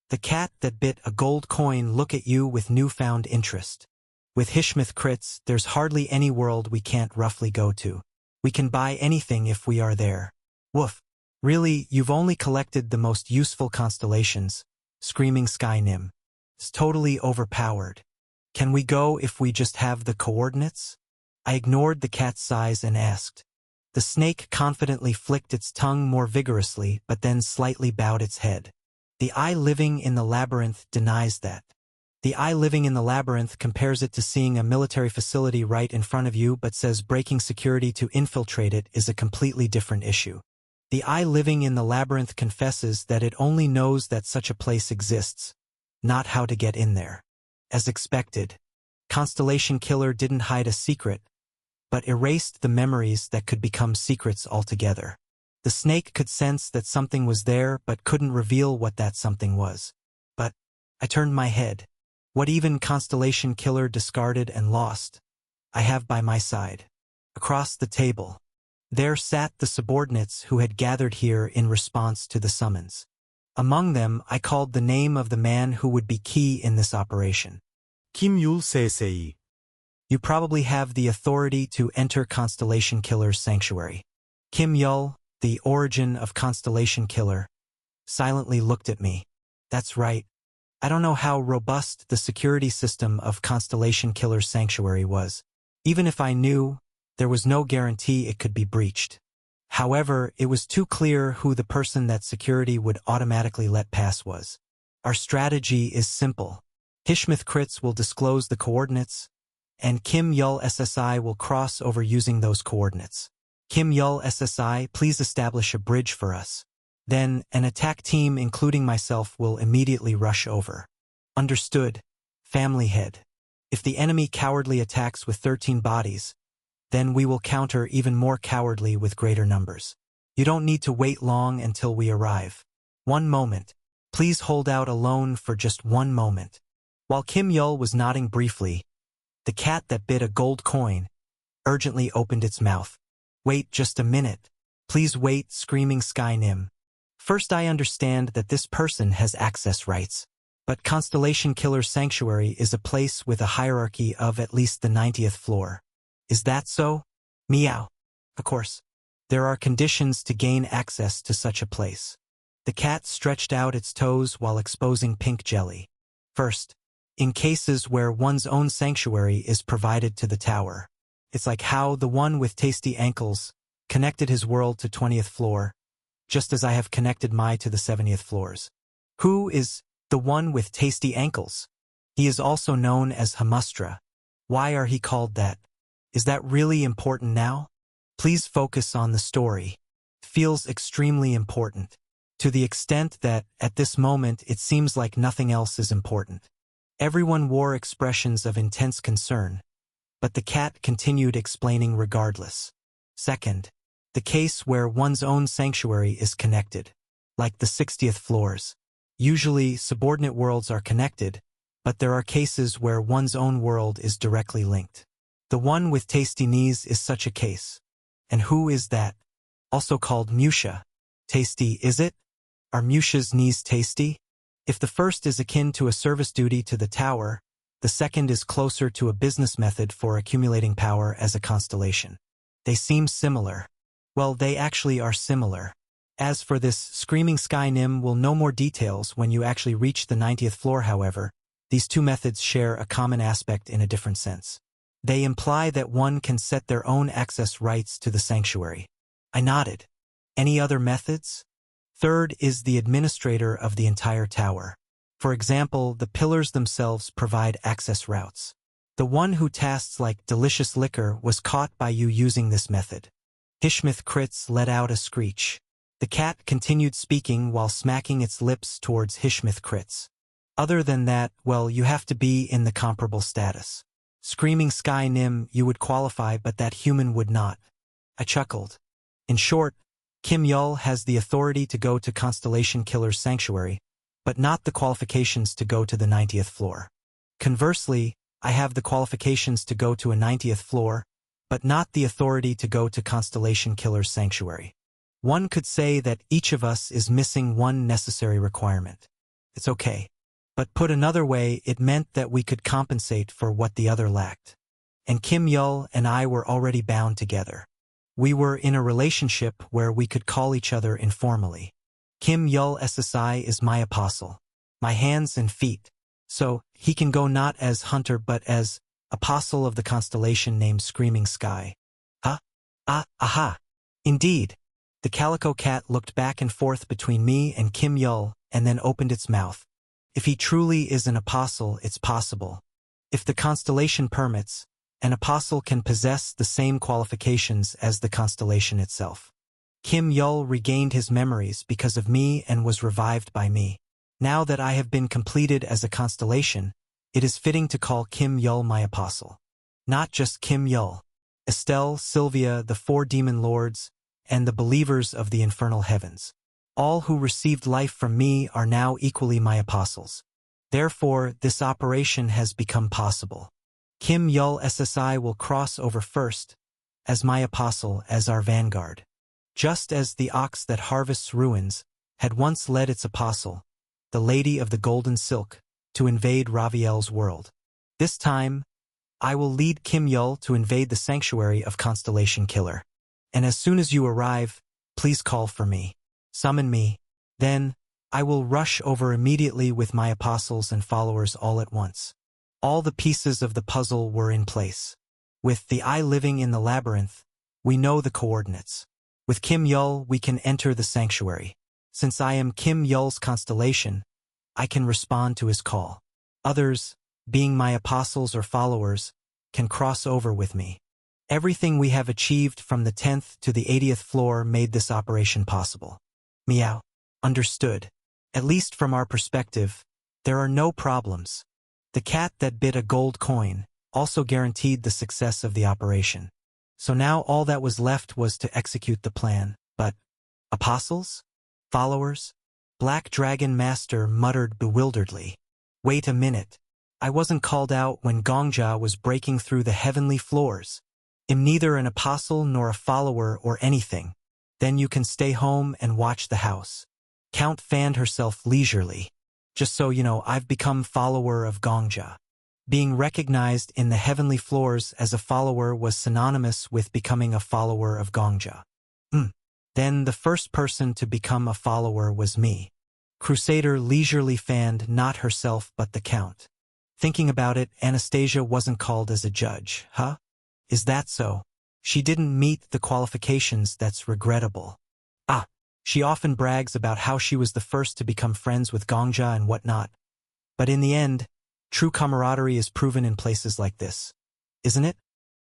The cat that bit a gold coin look at you with newfound interest. With Hishmith crits, there's hardly any world we can't roughly go to. We can buy anything if we are there. Woof. Really, you've only collected the most useful constellations. Screaming Sky Nim. It's totally overpowered. Can we go if we just have the coordinates? I ignored the cat's sighs and asked. The snake confidently flicked its tongue more vigorously, but then slightly bowed its head. The eye living in the labyrinth denies that. The eye living in the labyrinth compares it to seeing a military facility right in front of you but says breaking security to infiltrate it is a completely different issue. The eye living in the labyrinth confesses that it only knows that such a place exists, not how to get in there. As expected, Constellation Killer didn't hide a secret, but erased the memories that could become secrets altogether. The snake could sense that something was there but couldn't reveal what that something was. But I turned my head. What even Constellation Killer discarded and lost, I have by my side. Across the table, there sat the subordinates who had gathered here in response to the summons. Among them, I called the name of the man who would be key in this operation.
Kim Yul Sesei.
You probably have the authority to enter Constellation Killer's sanctuary. Kim Yul, the origin of Constellation Killer, silently looked at me. That's right. I don't know how robust the security system of Constellation Killer's sanctuary was. Even if I knew, there was no guarantee it could be breached. However, it was too clear who the person that security would automatically let pass was. Our strategy is simple. Hishmith crits will disclose the coordinates, and Kim Yul SSI will cross over using those coordinates. Kim Yul SSI, please establish a bridge for us. Then, an attack team including myself will immediately rush over. Understood. Family head. If the enemy cowardly attacks with 13 bodies, then we will counter even more cowardly with greater numbers. You don't need to wait long until we arrive. 1 moment. Please hold out alone for just 1 moment. While Kim Yul was nodding briefly, the cat that bit a gold coin urgently opened its mouth. Wait just a minute. Please wait, Screaming Sky Nim. First, I understand that this person has access rights. But Constellation Killer's sanctuary is a place with a hierarchy of at least the 90th floor. Is that so? Meow. Of course. There are conditions to gain access to such a place. The cat stretched out its toes while exposing pink jelly. First, in cases where one's own sanctuary is provided to the tower. It's like how the one with tasty ankles connected his world to 20th floor, just as I have connected my to the 70th floors. Who is the one with tasty ankles? He is also known as Hamustra. Why are he called that? Is that really important now? Please focus on the story. Feels extremely important. To the extent that, at this moment, it seems like nothing else is important. Everyone wore expressions of intense concern, but the cat continued explaining regardless. Second, the case where one's own sanctuary is connected, like the 60th floors. Usually, subordinate worlds are connected, but there are cases where one's own world is directly linked. The one with tasty knees is such a case. And who is that? Also called Musha. Tasty, is it? Are Musha's knees tasty? If the first is akin to a service duty to the tower, the second is closer to a business method for accumulating power as a constellation. They seem similar. Well, they actually are similar. As for this, Screaming Sky Nim will know more details when you actually reach the 90th floor. However, these two methods share a common aspect in a different sense. They imply that one can set their own access rights to the sanctuary. I nodded. Any other methods? Third is the administrator of the entire tower. For example, the pillars themselves provide access routes. The one who tasks like delicious liquor was caught by you using this method. Hishmith Kritz let out a screech. The cat continued speaking while smacking its lips towards Hishmith Kritz. Other than that, well, you have to be in the comparable status. Screaming Sky Nim, you would qualify, but that human would not. I chuckled. In short, Kim Yul has the authority to go to Constellation Killer's sanctuary, but not the qualifications to go to the 90th floor. Conversely, I have the qualifications to go to a 90th floor, but not the authority to go to Constellation Killer's sanctuary. One could say that each of us is missing one necessary requirement. It's okay. But put another way, it meant that we could compensate for what the other lacked. And Kim Yul and I were already bound together. We were in a relationship where we could call each other informally. Kim Yul SSI is my apostle, my hands and feet. So, he can go not as hunter but as apostle of the constellation named Screaming Sky. Aha. Indeed. The calico cat looked back and forth between me and Kim Yul and then opened its mouth. If he truly is an apostle, it's possible. If the constellation permits, an apostle can possess the same qualifications as the constellation itself. Kim Yul regained his memories because of me and was revived by me. Now that I have been completed as a constellation, it is fitting to call Kim Yul my apostle. Not just Kim Yul. Estelle, Sylvia, the 4 demon lords, and the believers of the infernal heavens. All who received life from me are now equally my apostles. Therefore, this operation has become possible. Kim Yul SSI will cross over first, as my apostle, as our vanguard. Just as the ox that harvests ruins had once led its apostle, the Lady of the Golden Silk, to invade Raviel's world. This time, I will lead Kim Yul to invade the sanctuary of Constellation Killer. And as soon as you arrive, please call for me. Summon me. Then, I will rush over immediately with my apostles and followers all at once. All the pieces of the puzzle were in place. With the eye living in the labyrinth, we know the coordinates. With Kim Yul, we can enter the sanctuary. Since I am Kim Yul's constellation, I can respond to his call. Others, being my apostles or followers, can cross over with me. Everything we have achieved from the 10th to the 80th floor made this operation possible. Meow. Understood. At least from our perspective, there are no problems. The cat that bit a gold coin also guaranteed the success of the operation. So now all that was left was to execute the plan. But, apostles? Followers? Black Dragon Master muttered bewilderedly. Wait a minute. I wasn't called out when Gongja was breaking through the heavenly floors. I'm neither an apostle nor a follower or anything. Then you can stay home and watch the house. Count fanned herself leisurely. Just so you know, I've become follower of Gongja. Being recognized in the heavenly floors as a follower was synonymous with becoming a follower of Gongja. Then the first person to become a follower was me. Crusader leisurely fanned not herself but the Count. Thinking about it, Anastasia wasn't called as a judge, huh? Is that so? She didn't meet the qualifications, that's regrettable. She often brags about how she was the first to become friends with Gongja and whatnot. But in the end, true camaraderie is proven in places like this. Isn't it?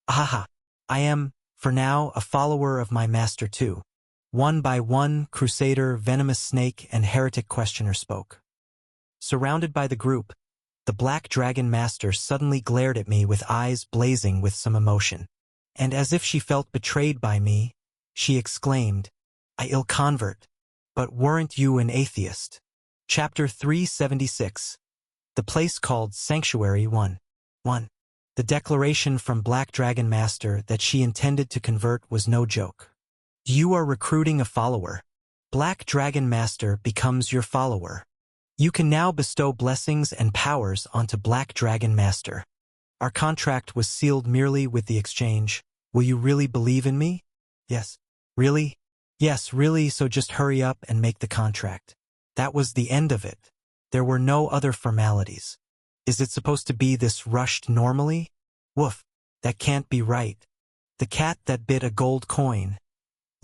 I am, for now, a follower of my master too. One by one, Crusader, Venomous Snake, and Heretic Questioner spoke. Surrounded by the group, the Black Dragon Master suddenly glared at me with eyes blazing with some emotion. And as if she felt betrayed by me, she exclaimed, I ill convert, but weren't you an atheist? Chapter 376. The place called Sanctuary 1. The declaration from Black Dragon Master that she intended to convert was no joke. You are recruiting a follower. Black Dragon Master becomes your follower. You can now bestow blessings and powers onto Black Dragon Master. Our contract was sealed merely with the exchange. Will you really believe in me? Yes. Really? Yes, really, so just hurry up and make the contract. That was the end of it. There were no other formalities. Is it supposed to be this rushed normally? Woof, that can't be right. The cat that bit a gold coin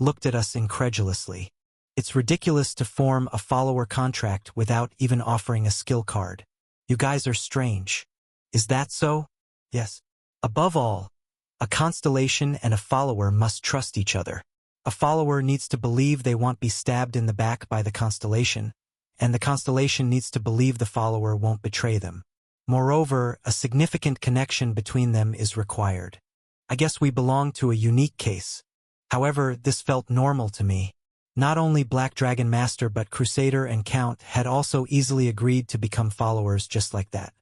looked at us incredulously. It's ridiculous to form a follower contract without even offering a skill card. You guys are strange. Is that so? Yes. Above all, a constellation and a follower must trust each other. A follower needs to believe they won't be stabbed in the back by the constellation, and the constellation needs to believe the follower won't betray them. Moreover, a significant connection between them is required. I guess we belong to a unique case. However, this felt normal to me. Not only Black Dragon Master but Crusader and Count had also easily agreed to become followers just like that.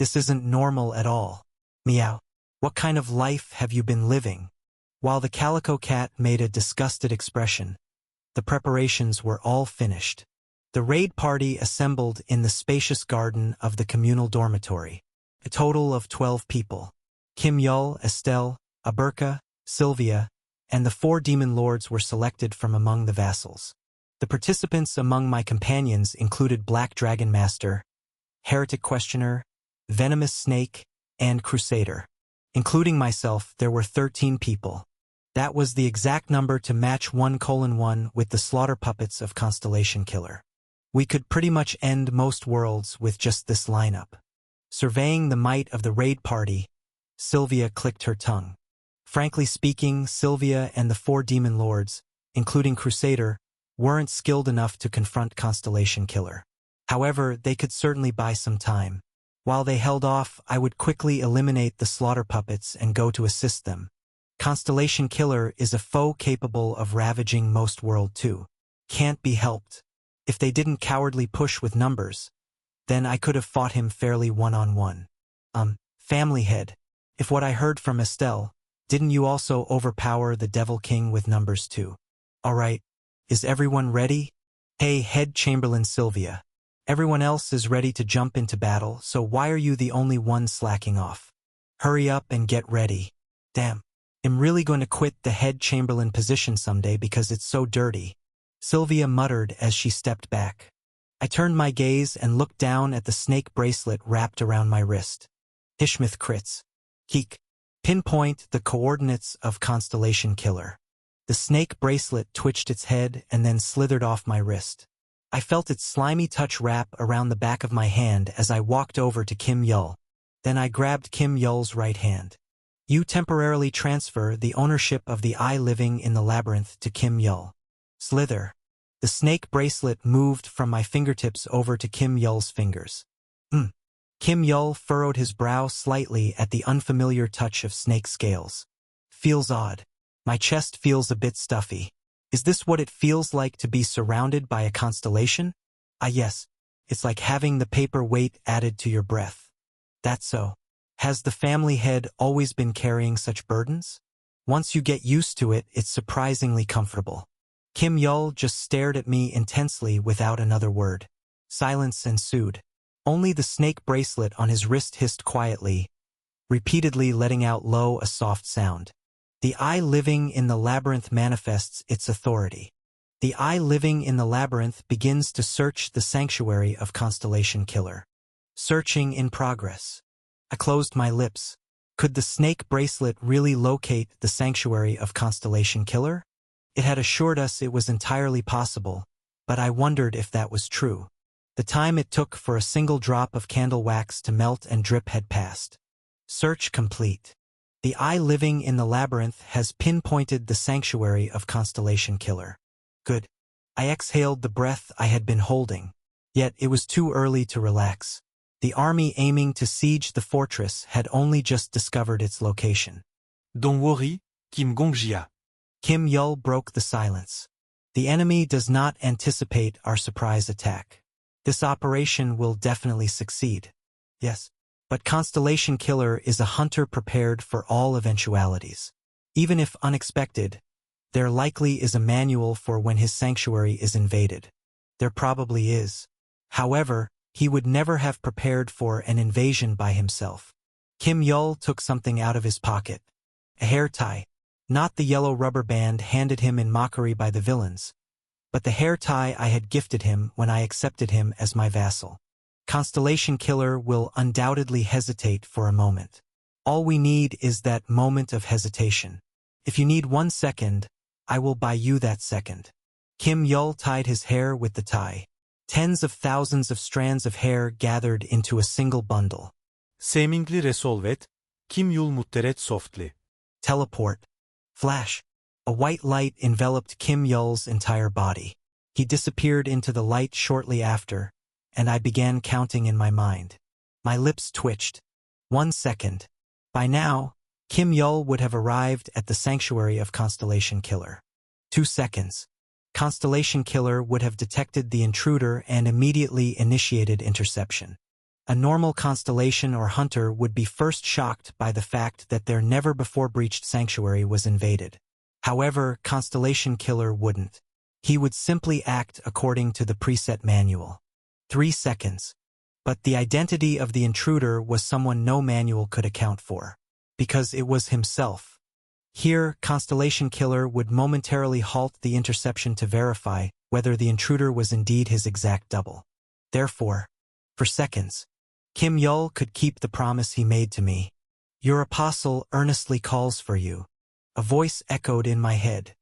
This isn't normal at all. Meow. What kind of life have you been living? While the Calico Cat made a disgusted expression, the preparations were all finished. The raid party assembled in the spacious garden of the communal dormitory. A total of 12 people. Kim Yul, Estelle, Aberka, Sylvia, and the 4 demon lords were selected from among the vassals. The participants among my companions included Black Dragon Master, Heretic Questioner, Venomous Snake, and Crusader. Including myself, there were 13 people. That was the exact number to match 1:1 with the slaughter puppets of Constellation Killer. We could pretty much end most worlds with just this lineup. Surveying the might of the raid party, Sylvia clicked her tongue. Frankly speaking, Sylvia and the 4 demon lords, including Crusader, weren't skilled enough to confront Constellation Killer. However, they could certainly buy some time. While they held off, I would quickly eliminate the slaughter puppets and go to assist them. Constellation Killer is a foe capable of ravaging most world too. Can't be helped. If they didn't cowardly push with numbers, then I could have fought him fairly one-on-one. Family head. If what I heard from Estelle, didn't you also overpower the Devil King with numbers too? Alright, is everyone ready? Hey, Head Chamberlain Sylvia. Everyone else is ready to jump into battle, so why are you the only one slacking off? Hurry up and get ready. Damn. I'm really going to quit the Head Chamberlain position someday because it's so dirty. Sylvia muttered as she stepped back. I turned my gaze and looked down at the snake bracelet wrapped around my wrist. Hishmith crits. Keek. Pinpoint the coordinates of Constellation Killer. The snake bracelet twitched its head and then slithered off my wrist. I felt its slimy touch wrap around the back of my hand as I walked over to Kim Yul. Then I grabbed Kim Yul's right hand. You temporarily transfer the ownership of the eye living in the labyrinth to Kim Yul. Slither. The snake bracelet moved from my fingertips over to Kim Yul's fingers. Kim Yul furrowed his brow slightly at the unfamiliar touch of snake scales. Feels odd. My chest feels a bit stuffy. Is this what it feels like to be surrounded by a constellation? Ah yes, it's like having the paper weight added to your breath. That's so. Has the family head always been carrying such burdens? Once you get used to it, it's surprisingly comfortable. Kim Yul just stared at me intensely without another word. Silence ensued. Only the snake bracelet on his wrist hissed quietly, repeatedly letting out low a soft sound. The eye living in the labyrinth manifests its authority. The eye living in the labyrinth begins to search the sanctuary of Constellation Killer. Searching in progress. I closed my lips. Could the snake bracelet really locate the sanctuary of Constellation Killer? It had assured us it was entirely possible, but I wondered if that was true. The time it took for a single drop of candle wax to melt and drip had passed. Search complete. The eye living in the labyrinth has pinpointed the sanctuary of Constellation Killer. Good. I exhaled the breath I had been holding. Yet it was too early to relax. The army aiming to siege the fortress had only just discovered its location.
Don't worry, Kim Gongjia.
Kim Yul broke the silence. The enemy does not anticipate our surprise attack. This operation will definitely succeed. Yes. But Constellation Killer is a hunter prepared for all eventualities. Even if unexpected, there likely is a manual for when his sanctuary is invaded. There probably is. However, he would never have prepared for an invasion by himself. Kim Yul took something out of his pocket. A hair tie. Not the yellow rubber band handed him in mockery by the villains, but the hair tie I had gifted him when I accepted him as my vassal. Constellation Killer will undoubtedly hesitate for a moment. All we need is that moment of hesitation. If you need 1 second, I will buy you that second. Kim Yul tied his hair with the tie. Tens of thousands of strands of hair gathered into a single bundle.
Seemingly resolvet, Kim Yul mutteret softly.
Teleport. Flash. A white light enveloped Kim Yul's entire body. He disappeared into the light shortly after, and I began counting in my mind. My lips twitched. 1 second. By now, Kim Yul would have arrived at the sanctuary of Constellation Killer. 2 seconds. Constellation Killer would have detected the intruder and immediately initiated interception. A normal constellation or hunter would be first shocked by the fact that their never-before-breached sanctuary was invaded. However, Constellation Killer wouldn't. He would simply act according to the preset manual. 3 seconds. But the identity of the intruder was someone no manual could account for. Because it was himself. Here, Constellation Killer would momentarily halt the interception to verify whether the intruder was indeed his exact double. Therefore, for seconds, Kim Yul could keep the promise he made to me. Your apostle earnestly calls for you. A voice echoed in my head.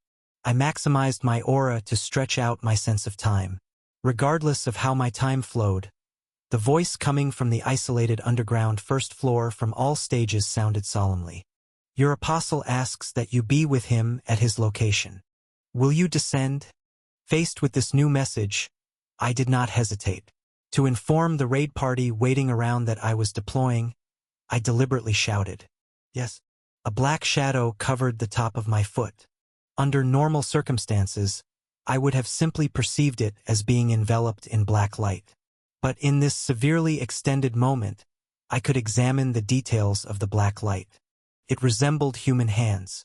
I maximized my aura to stretch out my sense of time. Regardless of how my time flowed, the voice coming from the isolated underground first floor from all stages sounded solemnly. Your apostle asks that you be with him at his location. Will you descend? Faced with this new message, I did not hesitate. To inform the raid party waiting around that I was deploying, I deliberately shouted. Yes. A black shadow covered the top of my foot. Under normal circumstances, I would have simply perceived it as being enveloped in black light. But in this severely extended moment, I could examine the details of the black light. It resembled human hands.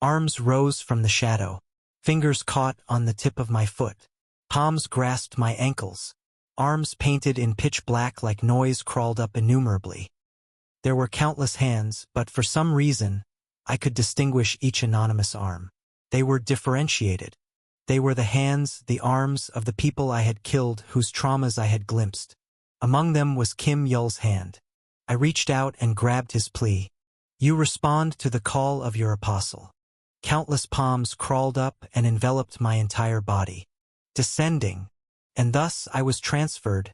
Arms rose from the shadow. Fingers caught on the tip of my foot. Palms grasped my ankles. Arms painted in pitch black like noise crawled up innumerably. There were countless hands, but for some reason, I could distinguish each anonymous arm. They were differentiated. They were the hands, the arms of the people I had killed whose traumas I had glimpsed. Among them was Kim Yul's hand. I reached out and grabbed his plea. You respond to the call of your apostle. Countless palms crawled up and enveloped my entire body. Descending, and thus I was transferred,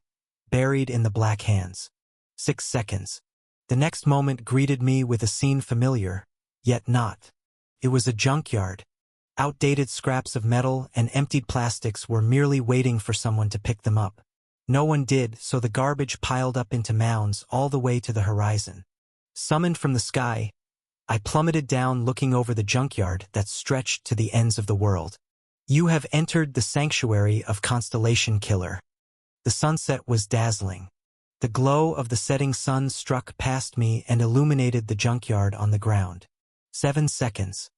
buried in the black hands. 6 seconds. The next moment greeted me with a scene familiar, yet not. It was a junkyard. Outdated scraps of metal and emptied plastics were merely waiting for someone to pick them up. No one did, so the garbage piled up into mounds all the way to the horizon. Summoned from the sky, I plummeted down looking over the junkyard that stretched to the ends of the world. You have entered the sanctuary of Constellation Killer. The sunset was dazzling. The glow of the setting sun struck past me and illuminated the junkyard on the ground. 7 seconds.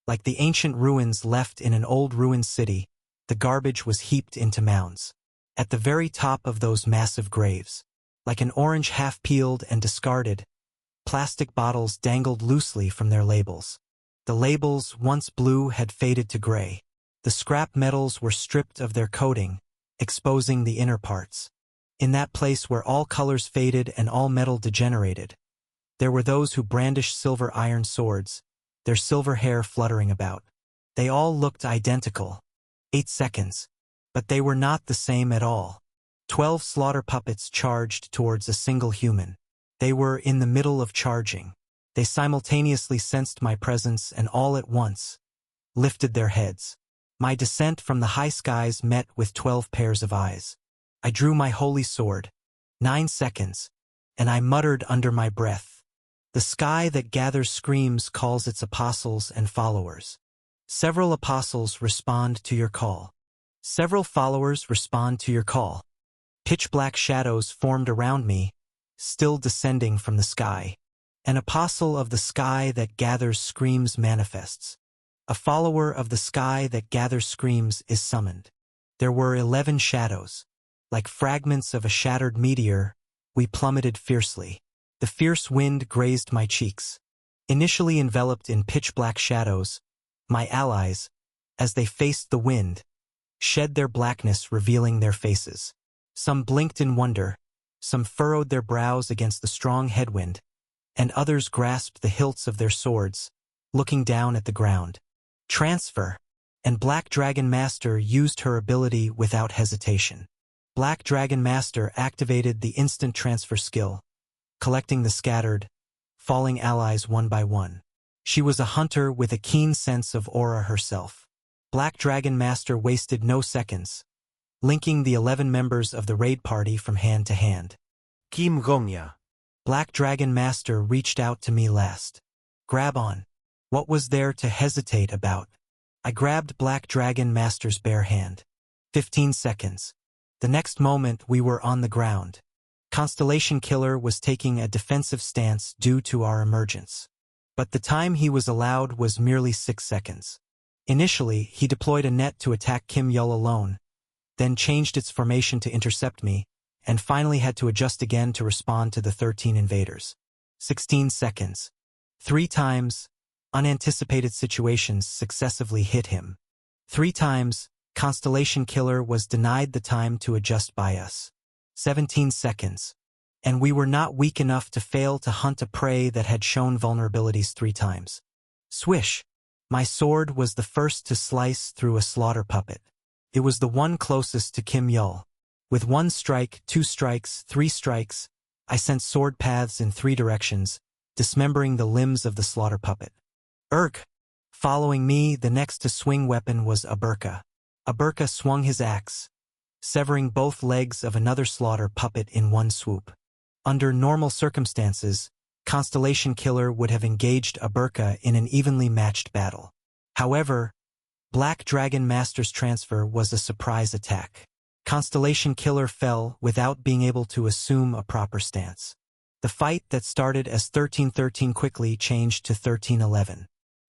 Like the ancient ruins left in an old ruined city, the garbage was heaped into mounds. At the very top of those massive graves, like an orange half-peeled and discarded, plastic bottles dangled loosely from their labels. The labels, once blue, had faded to gray. The scrap metals were stripped of their coating, exposing the inner parts. In that place where all colors faded and all metal degenerated, there were those who brandished silver iron swords, their silver hair fluttering about. They all looked identical. 8 seconds. But they were not the same at all. 12 slaughter puppets charged towards a single human. They were in the middle of charging. They simultaneously sensed my presence and all at once lifted their heads. My descent from the high skies met with 12 pairs of eyes. I drew my holy sword. 9 seconds. And I muttered under my breath. The sky that gathers screams calls its apostles and followers. Several apostles respond to your call. Several followers respond to your call. Pitch-black shadows formed around me, still descending from the sky. An apostle of the sky that gathers screams manifests. A follower of the sky that gathers screams is summoned. There were 11 shadows. Like fragments of a shattered meteor, we plummeted fiercely. The fierce wind grazed my cheeks. Initially enveloped in pitch-black shadows, my allies, as they faced the wind, shed their blackness revealing their faces. Some blinked in wonder, some furrowed their brows against the strong headwind, and others grasped the hilts of their swords, looking down at the ground. Transfer. and Black Dragon Master used her ability without hesitation. Black Dragon Master activated the instant transfer skill, collecting the scattered, falling allies one by one. She was a hunter with a keen sense of aura herself. Black Dragon Master wasted no seconds, linking the 11 members of the raid party from hand to hand.
Kim Gong-ya.
Black Dragon Master reached out to me last. Grab on. What was there to hesitate about? I grabbed Black Dragon Master's bare hand. 15 seconds. The next moment we were on the ground. Constellation Killer was taking a defensive stance due to our emergence. But the time he was allowed was merely 6 seconds. Initially, he deployed a net to attack Kim Yul alone, then changed its formation to intercept me, and finally had to adjust again to respond to the 13 invaders. 16 seconds. 3 times, unanticipated situations successively hit him. 3 times, Constellation Killer was denied the time to adjust by us. 17 seconds. And we were not weak enough to fail to hunt a prey that had shown vulnerabilities 3 times. Swish! My sword was the first to slice through a slaughter puppet. It was the one closest to Kim Yul. With 1 strike, 2 strikes, 3 strikes, I sent sword paths in 3 directions, dismembering the limbs of the slaughter puppet. Urgh! Following me, the next to swing weapon was Aburka. Aburka swung his axe, severing both legs of another slaughter puppet in one swoop. Under normal circumstances, Constellation Killer would have engaged Aburka in an evenly matched battle. However, Black Dragon Master's transfer was a surprise attack. Constellation Killer fell without being able to assume a proper stance. The fight that started as 13-13 quickly changed to 13-11.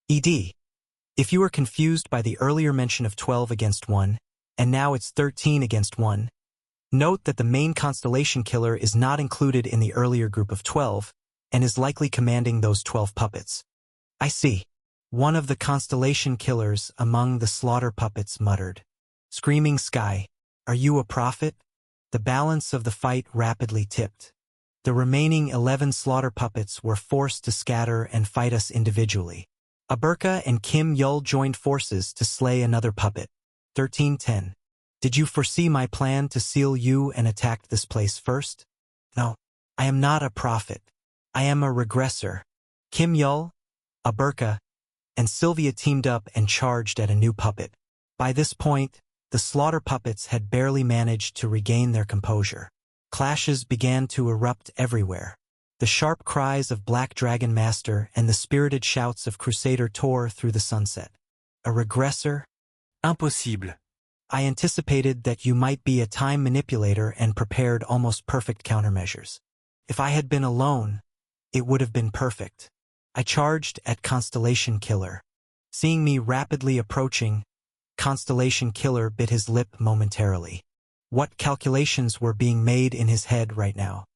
ED. If you were confused by the earlier mention of 12 against 1, and now it's 13 against 1, note that the main Constellation Killer is not included in the earlier group of 12, and is likely commanding those 12 puppets. I see. One of the Constellation Killers among the slaughter puppets muttered. Screaming Sky, are you a prophet? The balance of the fight rapidly tipped. The remaining 11 slaughter puppets were forced to scatter and fight us individually. Aburka and Kim Yul joined forces to slay another puppet. 13-10. Did you foresee my plan to seal you and attack this place first? No. I am not a prophet. I am a regressor. Kim Yul, Aburka, and Sylvia teamed up and charged at a new puppet. By this point, the slaughter puppets had barely managed to regain their composure. Clashes began to erupt everywhere. The sharp cries of Black Dragon Master and the spirited shouts of Crusader tore through the sunset. A regressor?
Impossible.
I anticipated that you might be a time manipulator and prepared almost perfect countermeasures. If I had been alone, it would have been perfect. I charged at Constellation Killer. Seeing me rapidly approaching, Constellation Killer bit his lip momentarily. What calculations were being made in his head right now?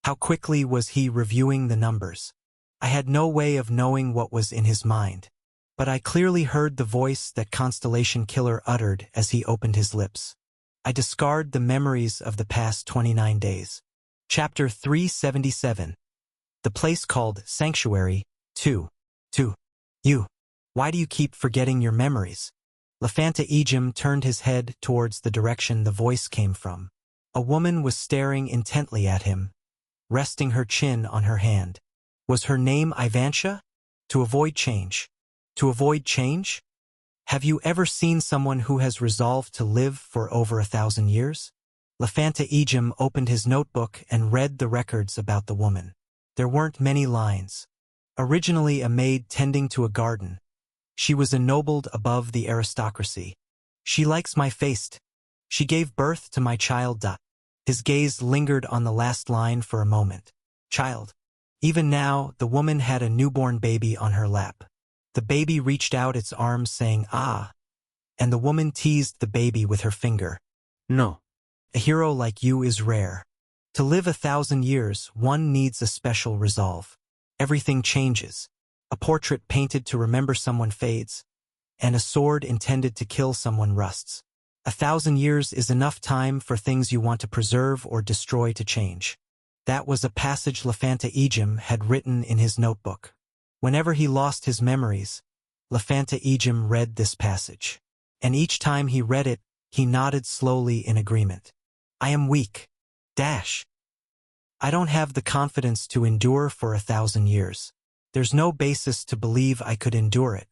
How quickly was he reviewing the numbers? I had no way of knowing what was in his mind, but I clearly heard the voice that Constellation Killer uttered as he opened his lips. I discard the memories of the past 29 days. Chapter 377. The place called Sanctuary, 2. You. Why do you keep forgetting your memories? Lafanta Ejim turned his head towards the direction the voice came from. A woman was staring intently at him, resting her chin on her hand. Was her name Ivantia? To avoid change. To avoid change? Have you ever seen someone who has resolved to live for over 1,000 years? Lafanta Ejim opened his notebook and read the records about the woman. There weren't many lines. Originally a maid tending to a garden, she was ennobled above the aristocracy. She likes my face. She gave birth to my child. His gaze lingered on the last line for a moment. Child. Even now, the woman had a newborn baby on her lap. The baby reached out its arms saying, ah, and the woman teased the baby with her finger.
No.
A hero like you is rare. To live 1,000 years, one needs a special resolve. Everything changes. A portrait painted to remember someone fades, and a sword intended to kill someone rusts. 1,000 years is enough time for things you want to preserve or destroy to change. That was a passage Lafanta Ejim had written in his notebook. Whenever he lost his memories, Lafanta Ejim read this passage. and each time he read it, he nodded slowly in agreement. I am weak. Dash. I don't have the confidence to endure for 1,000 years. There's no basis to believe I could endure it.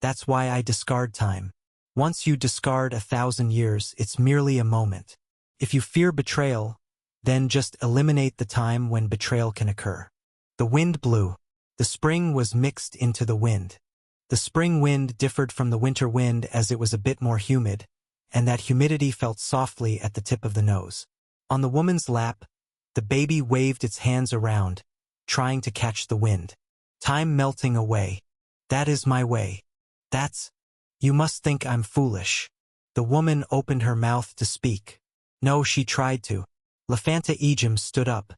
That's why I discard time. Once you discard 1,000 years, it's merely a moment. If you fear betrayal, then just eliminate the time when betrayal can occur. The wind blew. The spring was mixed into the wind. The spring wind differed from the winter wind as it was a bit more humid, and that humidity felt softly at the tip of the nose. On the woman's lap, the baby waved its hands around, trying to catch the wind. Time melting away. That is my way. You must think I'm foolish. The woman opened her mouth to speak. No, she tried to. Lafanta Ejim stood up,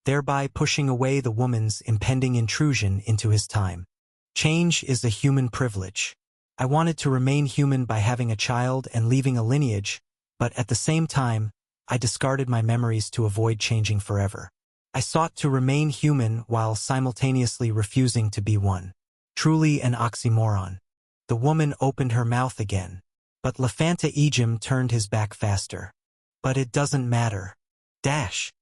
thereby pushing away the woman's impending intrusion into his time. Change is a human privilege. I wanted to remain human by having a child and leaving a lineage, but at the same time, I discarded my memories to avoid changing forever. I sought to remain human while simultaneously refusing to be one. Truly an oxymoron. The woman opened her mouth again, but Lafanta Ejim turned his back faster. But it doesn't matter. Dash.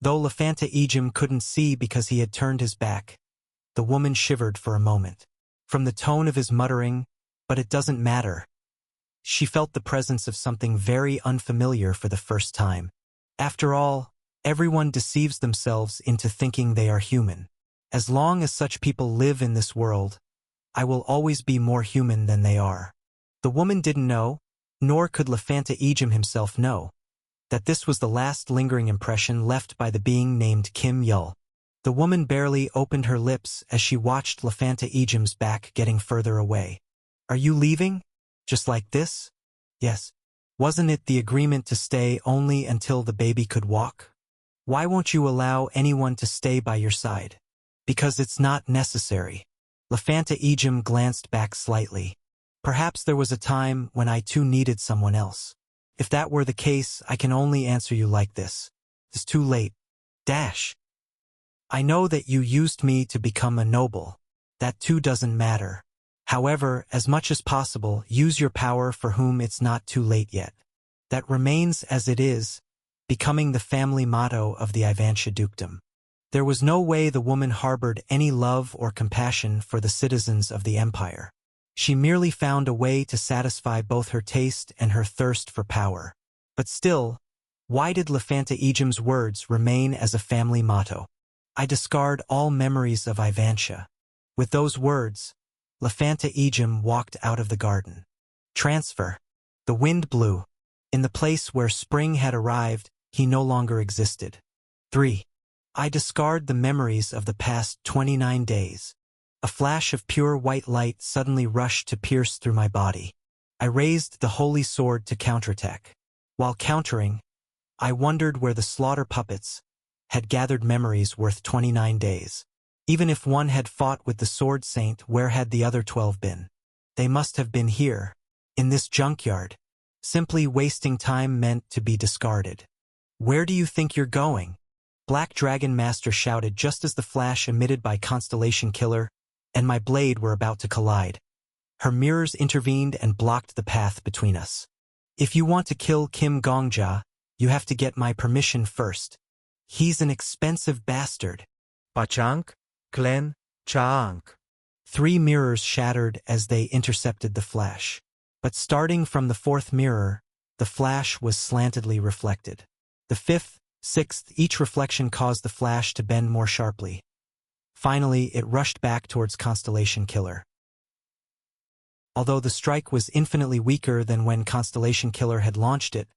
Though Lafanta Ejim couldn't see because he had turned his back, the woman shivered for a moment. From the tone of his muttering, but it doesn't matter, she felt the presence of something very unfamiliar for the first time. After all, everyone deceives themselves into thinking they are human. As long as such people live in this world, I will always be more human than they are. The woman didn't know, nor could Lafanta Ejim himself know, that this was the last lingering impression left by the being named Kim Yul. The woman barely opened her lips as she watched Lafanta Ejim's back getting further away. Are you leaving? Just like this? Yes. Wasn't it the agreement to stay only until the baby could walk? Why won't you allow anyone to stay by your side? Because it's not necessary. Lafanta Ejim glanced back slightly. Perhaps there was a time when I too needed someone else. If that were the case, I can only answer you like this. It's too late. Dash. I know that you used me to become a noble. That too doesn't matter. However, as much as possible, use your power for whom it's not too late yet. That remains as it is, becoming the family motto of the Ivansha dukedom. There was no way the woman harbored any love or compassion for the citizens of the empire. She merely found a way to satisfy both her taste and her thirst for power. But still, why did Lafanta Ejim's words remain as a family motto? I discard all memories of Ivansha. With those words, Lafanta Ejim walked out of the garden. Transfer. The wind blew. In the place where spring had arrived, he no longer existed. 3. I discard the memories of the past 29 days. A flash of pure white light suddenly rushed to pierce through my body. I raised the holy sword to counterattack. While countering, I wondered where the slaughter puppets had gathered memories worth 29 days. Even if one had fought with the sword saint, where had the other 12 been? They must have been here, in this junkyard. Simply wasting time meant to be discarded. Where do you think you're going? Black Dragon Master shouted just as the flash emitted by Constellation Killer and my blade were about to collide. Her mirrors intervened and blocked the path between us. If you want to kill Kim Gongja, you have to get my permission first. He's an expensive bastard.
Pachank, Klen, Chaank.
3 mirrors shattered as they intercepted the flash. But starting from the 4th mirror, the flash was slantedly reflected. The 5th, 6th, each reflection caused the flash to bend more sharply. Finally, it rushed back towards Constellation Killer. Although the strike was infinitely weaker than when Constellation Killer had launched it,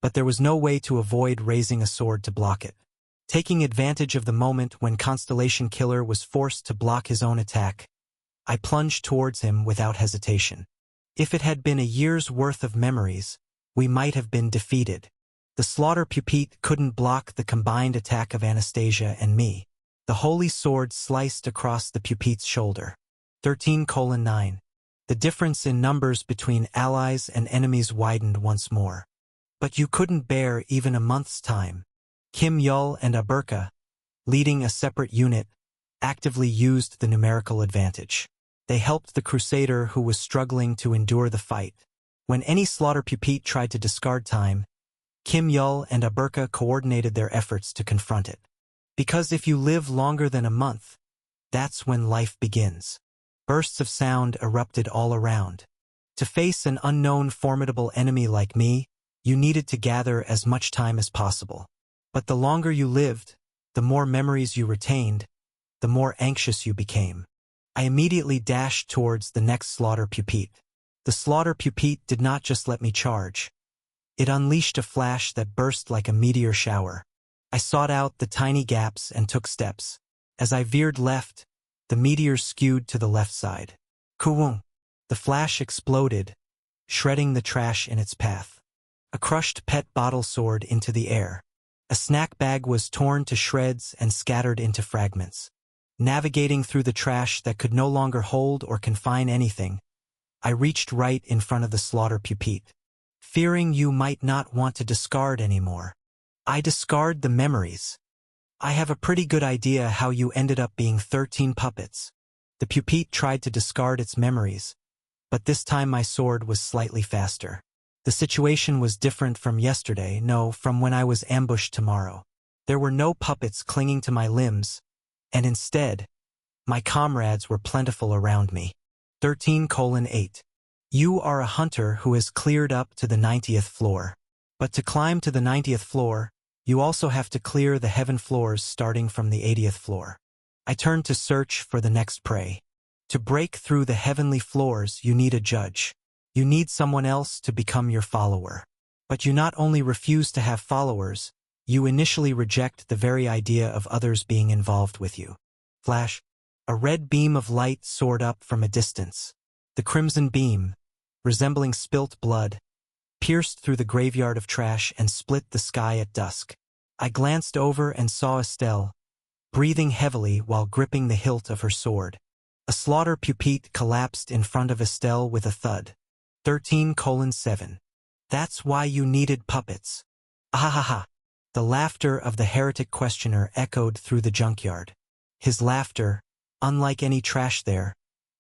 but there was no way to avoid raising a sword to block it. Taking advantage of the moment when Constellation Killer was forced to block his own attack, I plunged towards him without hesitation. If it had been a year's worth of memories, we might have been defeated. The slaughter pupite couldn't block the combined attack of Anastasia and me. The holy sword sliced across the pupite's shoulder. 13:9. The difference in numbers between allies and enemies widened once more. But you couldn't bear even a month's time. Kim Yul and Aberka, leading a separate unit, actively used the numerical advantage. They helped the crusader who was struggling to endure the fight. When any slaughter pupite tried to discard time, Kim Yul and Aberka coordinated their efforts to confront it. Because if you live longer than a month, that's when life begins. Bursts of sound erupted all around. To face an unknown formidable enemy like me, you needed to gather as much time as possible. But the longer you lived, the more memories you retained, the more anxious you became. I immediately dashed towards the next slaughter pupite. The slaughter pupite did not just let me charge. It unleashed a flash that burst like a meteor shower. I sought out the tiny gaps and took steps. As I veered left, the meteor skewed to the left side. Kuwung! The flash exploded, shredding the trash in its path. A crushed PET bottle soared into the air. A snack bag was torn to shreds and scattered into fragments. Navigating through the trash that could no longer hold or confine anything, I reached right in front of the slaughter pupite. Fearing you might not want to discard anymore, I discard the memories. I have a pretty good idea how you ended up being 13 puppets. The pupite tried to discard its memories, but this time my sword was slightly faster. The situation was different from yesterday, no, from when I was ambushed tomorrow. There were no puppets clinging to my limbs, and instead, my comrades were plentiful around me. 13:8. You are a hunter who has cleared up to the 90th floor. But to climb to the 90th floor, you also have to clear the heaven floors starting from the 80th floor. I turned to search for the next prey. To break through the heavenly floors, you need a judge. You need someone else to become your follower. But you not only refuse to have followers, you initially reject the very idea of others being involved with you. Flash. A red beam of light soared up from a distance. The crimson beam, resembling spilt blood, pierced through the graveyard of trash and split the sky at dusk. I glanced over and saw Estelle, breathing heavily while gripping the hilt of her sword. A slaughter pupite collapsed in front of Estelle with a thud. 13:7. That's why you needed puppets. Ahahaha. The laughter of the heretic questioner echoed through the junkyard. His laughter, unlike any trash there,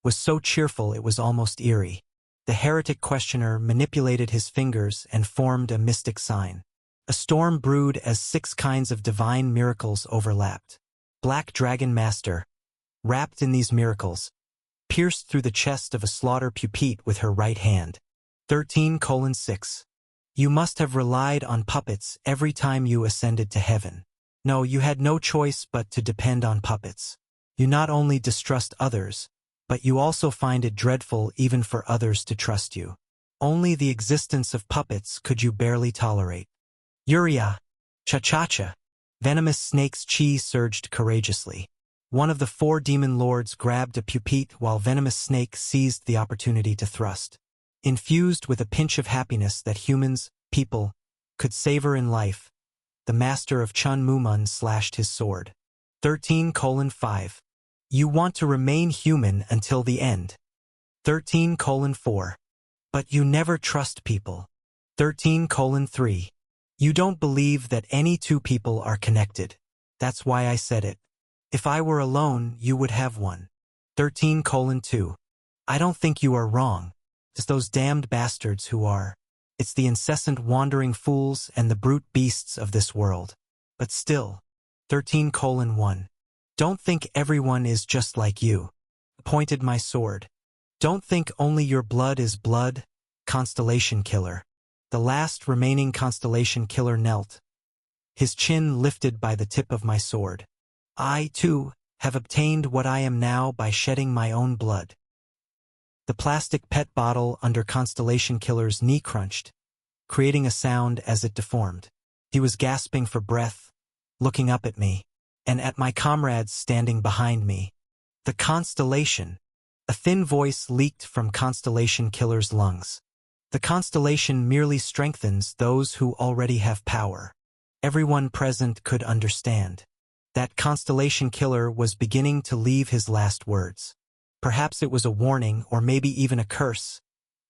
was so cheerful it was almost eerie. The heretic questioner manipulated his fingers and formed a mystic sign. A storm brewed as 6 kinds of divine miracles overlapped. Black Dragon Master, wrapped in these miracles, pierced through the chest of a slaughter pupite with her right hand. 13:6. You must have relied on puppets every time you ascended to heaven. No, you had no choice but to depend on puppets. You not only distrust others, but you also find it dreadful even for others to trust you. Only the existence of puppets could you barely tolerate. Uriah! Cha-cha-cha! Venomous Snake's chi surged courageously. One of the 4 demon lords grabbed a pupite while Venomous Snake seized the opportunity to thrust. Infused with a pinch of happiness that humans, people, could savor in life, the master of Chun Mumun slashed his sword. 13:5. You want to remain human until the end. 13:4. But you never trust people. 13:3. You don't believe that any 2 people are connected. That's why I said it. If I were alone, you would have one. 13:2. I don't think you are wrong. It's those damned bastards who are. It's the incessant wandering fools and the brute beasts of this world. But still. 13:1. Don't think everyone is just like you. Pointed my sword. Don't think only your blood is blood, Constellation Killer. The last remaining Constellation Killer knelt, his chin lifted by the tip of my sword. I, too, have obtained what I am now by shedding my own blood. The plastic PET bottle under Constellation Killer's knee crunched, creating a sound as it deformed. He was gasping for breath, looking up at me, and at my comrades standing behind me. The Constellation. A thin voice leaked from Constellation Killer's lungs. The Constellation merely strengthens those who already have power. Everyone present could understand. That Constellation Killer was beginning to leave his last words. Perhaps it was a warning or maybe even a curse,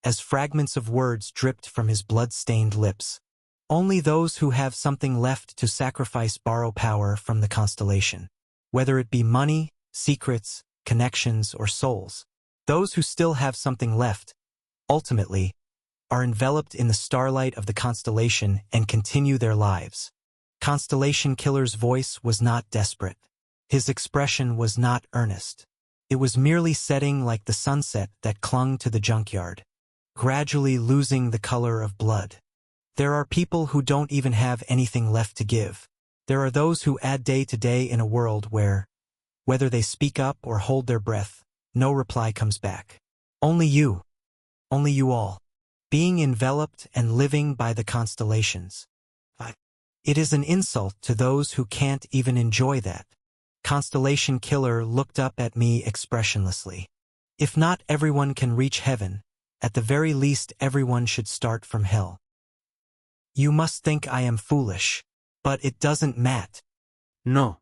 as fragments of words dripped from his blood-stained lips. Only those who have something left to sacrifice borrow power from the Constellation. Whether it be money, secrets, connections, or souls. Those who still have something left, ultimately, are enveloped in the starlight of the constellation and continue their lives. Constellation Killer's voice was not desperate. His expression was not earnest. It was merely setting like the sunset that clung to the junkyard, gradually losing the color of blood. There are people who don't even have anything left to give. There are those who add day to day in a world where, whether they speak up or hold their breath, no reply comes back. Only you all, being enveloped and living by the constellations. It is an insult to those who can't even enjoy that. Constellation Killer looked up at me expressionlessly. If not everyone can reach heaven, at the very least everyone should start from hell. You must think I am foolish, but it doesn't matter.
No.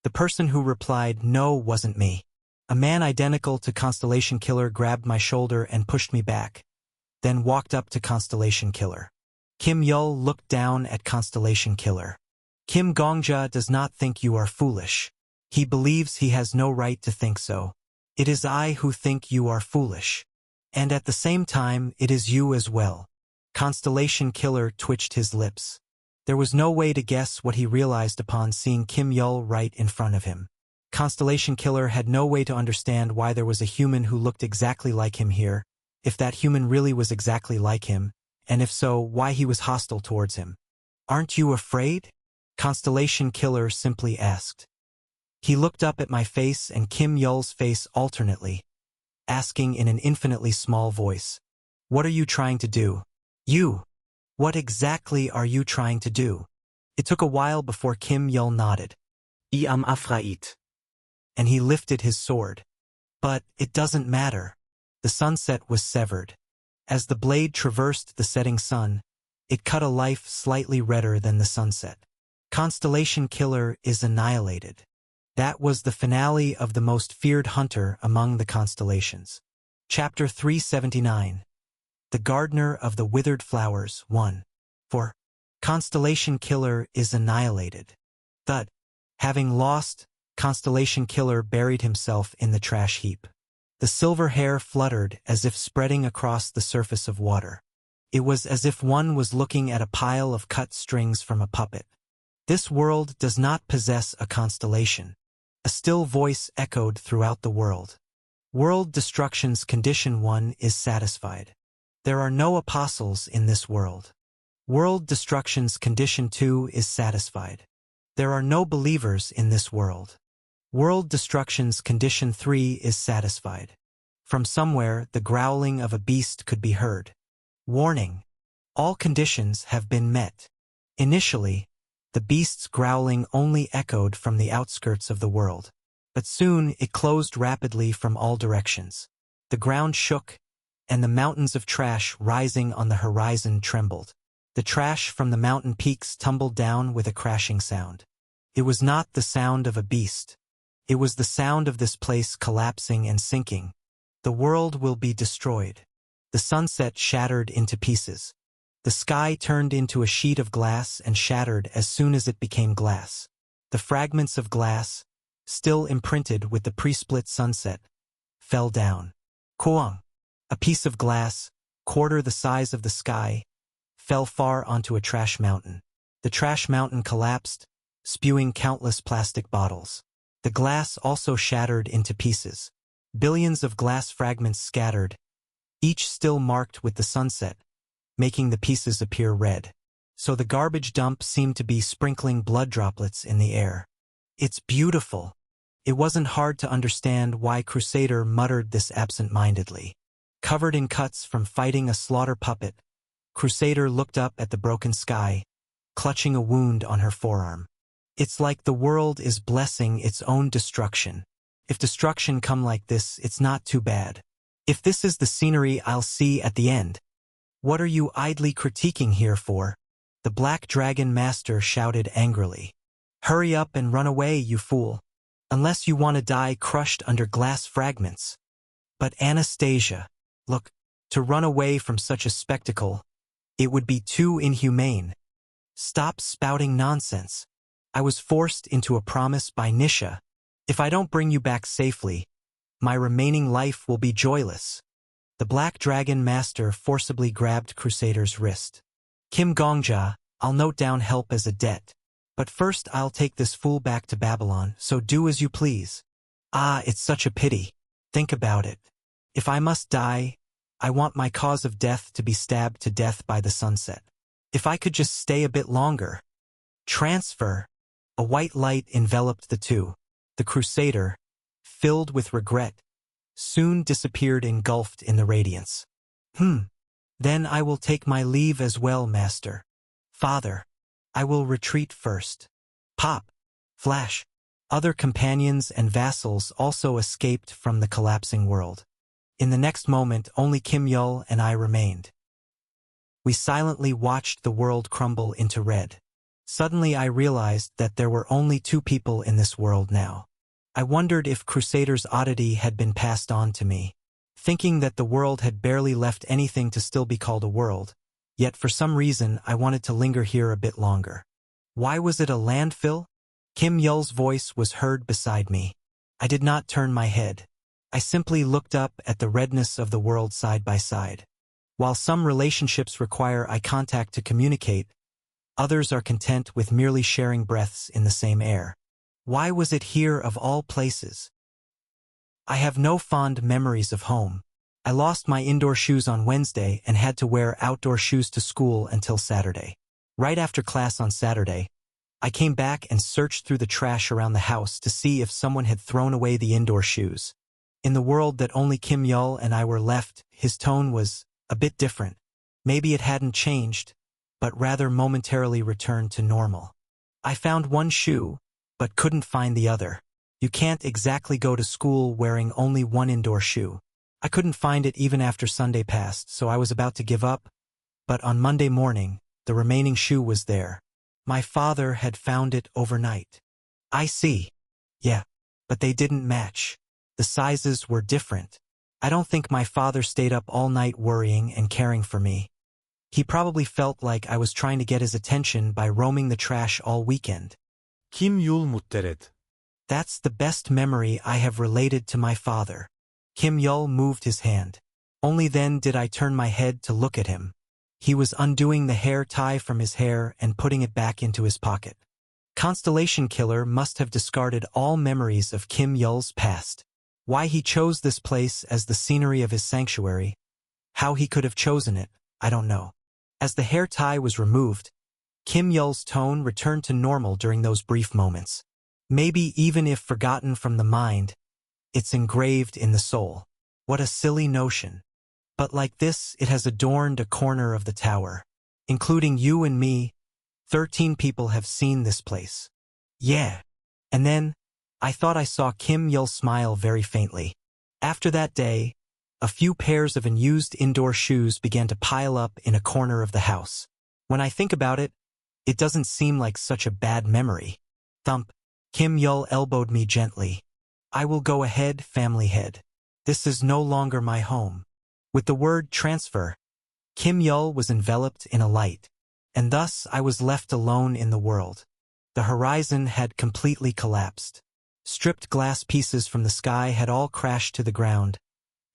The person who replied no wasn't me. A man identical to Constellation Killer grabbed my shoulder and pushed me back, then walked up to Constellation Killer. Kim Yul looked down at Constellation Killer. Kim Gongja does not think you are foolish. He believes he has no right to think so. It is I who think you are foolish. And at the same time, it is you as well. Constellation Killer twitched his lips. There was no way to guess what he realized upon seeing Kim Yul right in front of him. Constellation Killer had no way to understand why there was a human who looked exactly like him here, if that human really was exactly like him, and if so, why he was hostile towards him. Aren't you afraid? Constellation Killer simply asked. He looked up at my face and Kim Yul's face alternately, asking in an infinitely small voice, "What are you trying to do? You! What exactly are you trying to do?" It took a while before Kim Yul nodded.
I am afraid.
And he lifted his sword. But it doesn't matter. The sunset was severed. As the blade traversed the setting sun, it cut a life slightly redder than the sunset. Constellation Killer is annihilated. That was the finale of the most feared hunter among the constellations. Chapter 379. The Gardener of the Withered Flowers 1. For Constellation Killer is annihilated. Thud. Having lost, Constellation Killer buried himself in the trash heap. The silver hair fluttered as if spreading across the surface of water. It was as if one was looking at a pile of cut strings from a puppet. This world does not possess a constellation. A still voice echoed throughout the world. World destruction's condition 1 is satisfied. There are no apostles in this world. World destruction's condition 2 is satisfied. There are no believers in this world. World destruction's condition 3 is satisfied. From somewhere, the growling of a beast could be heard. Warning. All conditions have been met. Initially, the beast's growling only echoed from the outskirts of the world. But soon it closed rapidly from all directions. The ground shook, and the mountains of trash rising on the horizon trembled. The trash from the mountain peaks tumbled down with a crashing sound. It was not the sound of a beast. It was the sound of this place collapsing and sinking. The world will be destroyed. The sunset shattered into pieces. The sky turned into a sheet of glass and shattered as soon as it became glass. The fragments of glass, still imprinted with the pre-split sunset, fell down. Kuang, a piece of glass, quarter the size of the sky, fell far onto a trash mountain. The trash mountain collapsed, spewing countless plastic bottles. The glass also shattered into pieces. Billions of glass fragments scattered, each still marked with the sunset, making the pieces appear red. So the garbage dump seemed to be sprinkling blood droplets in the air. It's beautiful. It wasn't hard to understand why Crusader muttered this absent-mindedly. Covered in cuts from fighting a slaughter puppet, Crusader looked up at the broken sky, clutching a wound on her forearm. It's like the world is blessing its own destruction. If destruction come like this, it's not too bad. If this is the scenery I'll see at the end, what are you idly critiquing here for? The Black Dragon Master shouted angrily. Hurry up and run away, you fool. Unless you want to die crushed under glass fragments. But Anastasia, look, to run away from such a spectacle, it would be too inhumane. Stop spouting nonsense. I was forced into a promise by Nisha. If I don't bring you back safely, my remaining life will be joyless. The Black Dragon Master forcibly grabbed Crusader's wrist. Kim Gongja, I'll note down help as a debt. But first I'll take this fool back to Babylon, so do as you please. Ah, it's such a pity. Think about it. If I must die, I want my cause of death to be stabbed to death by the sunset. If I could just stay a bit longer. Transfer. A white light enveloped the two. The Crusader, filled with regret, soon disappeared engulfed in the radiance. Then I will take my leave as well, Master. Father, I will retreat first. Pop. Flash. Other companions and vassals also escaped from the collapsing world. In the next moment, only Kim Yul and I remained. We silently watched the world crumble into red. Suddenly I realized that there were only two people in this world now. I wondered if Crusader's oddity had been passed on to me, thinking that the world had barely left anything to still be called a world, yet for some reason I wanted to linger here a bit longer. Why was it a landfill? Kim Yul's voice was heard beside me. I did not turn my head. I simply looked up at the redness of the world side by side. While some relationships require eye contact to communicate, others are content with merely sharing breaths in the same air. Why was it here of all places? I have no fond memories of home. I lost my indoor shoes on Wednesday and had to wear outdoor shoes to school until Saturday. Right after class on Saturday, I came back and searched through the trash around the house to see if someone had thrown away the indoor shoes. In the world that only Kim Yul and I were left, his tone was a bit different. Maybe it hadn't changed, but rather momentarily returned to normal. I found one shoe, but couldn't find the other. You can't exactly go to school wearing only one indoor shoe. I couldn't find it even after Sunday passed, so I was about to give up. But on Monday morning, the remaining shoe was there. My father had found it overnight. I see. Yeah, but they didn't match. The sizes were different. I don't think my father stayed up all night worrying and caring for me. He probably felt like I was trying to get his attention by roaming the trash all weekend.
Kim Yul mutteret.
That's the best memory I have related to my father. Kim Yul moved his hand. Only then did I turn my head to look at him. He was undoing the hair tie from his hair and putting it back into his pocket. Constellation Killer must have discarded all memories of Kim Yul's past. Why he chose this place as the scenery of his sanctuary, how he could have chosen it, I don't know. As the hair tie was removed, Kim Yul's tone returned to normal during those brief moments. Maybe even if forgotten from the mind, it's engraved in the soul. What a silly notion. But like this, it has adorned a corner of the tower. Including you and me, 13 people have seen this place. Yeah. And then, I thought I saw Kim Yul smile very faintly. After that day, a few pairs of unused indoor shoes began to pile up in a corner of the house. When I think about it, it doesn't seem like such a bad memory. Thump. Kim Yul elbowed me gently. I will go ahead, family head. This is no longer my home. With the word transfer, Kim Yul was enveloped in a light, and thus I was left alone in the world. The horizon had completely collapsed. Stripped glass pieces from the sky had all crashed to the ground,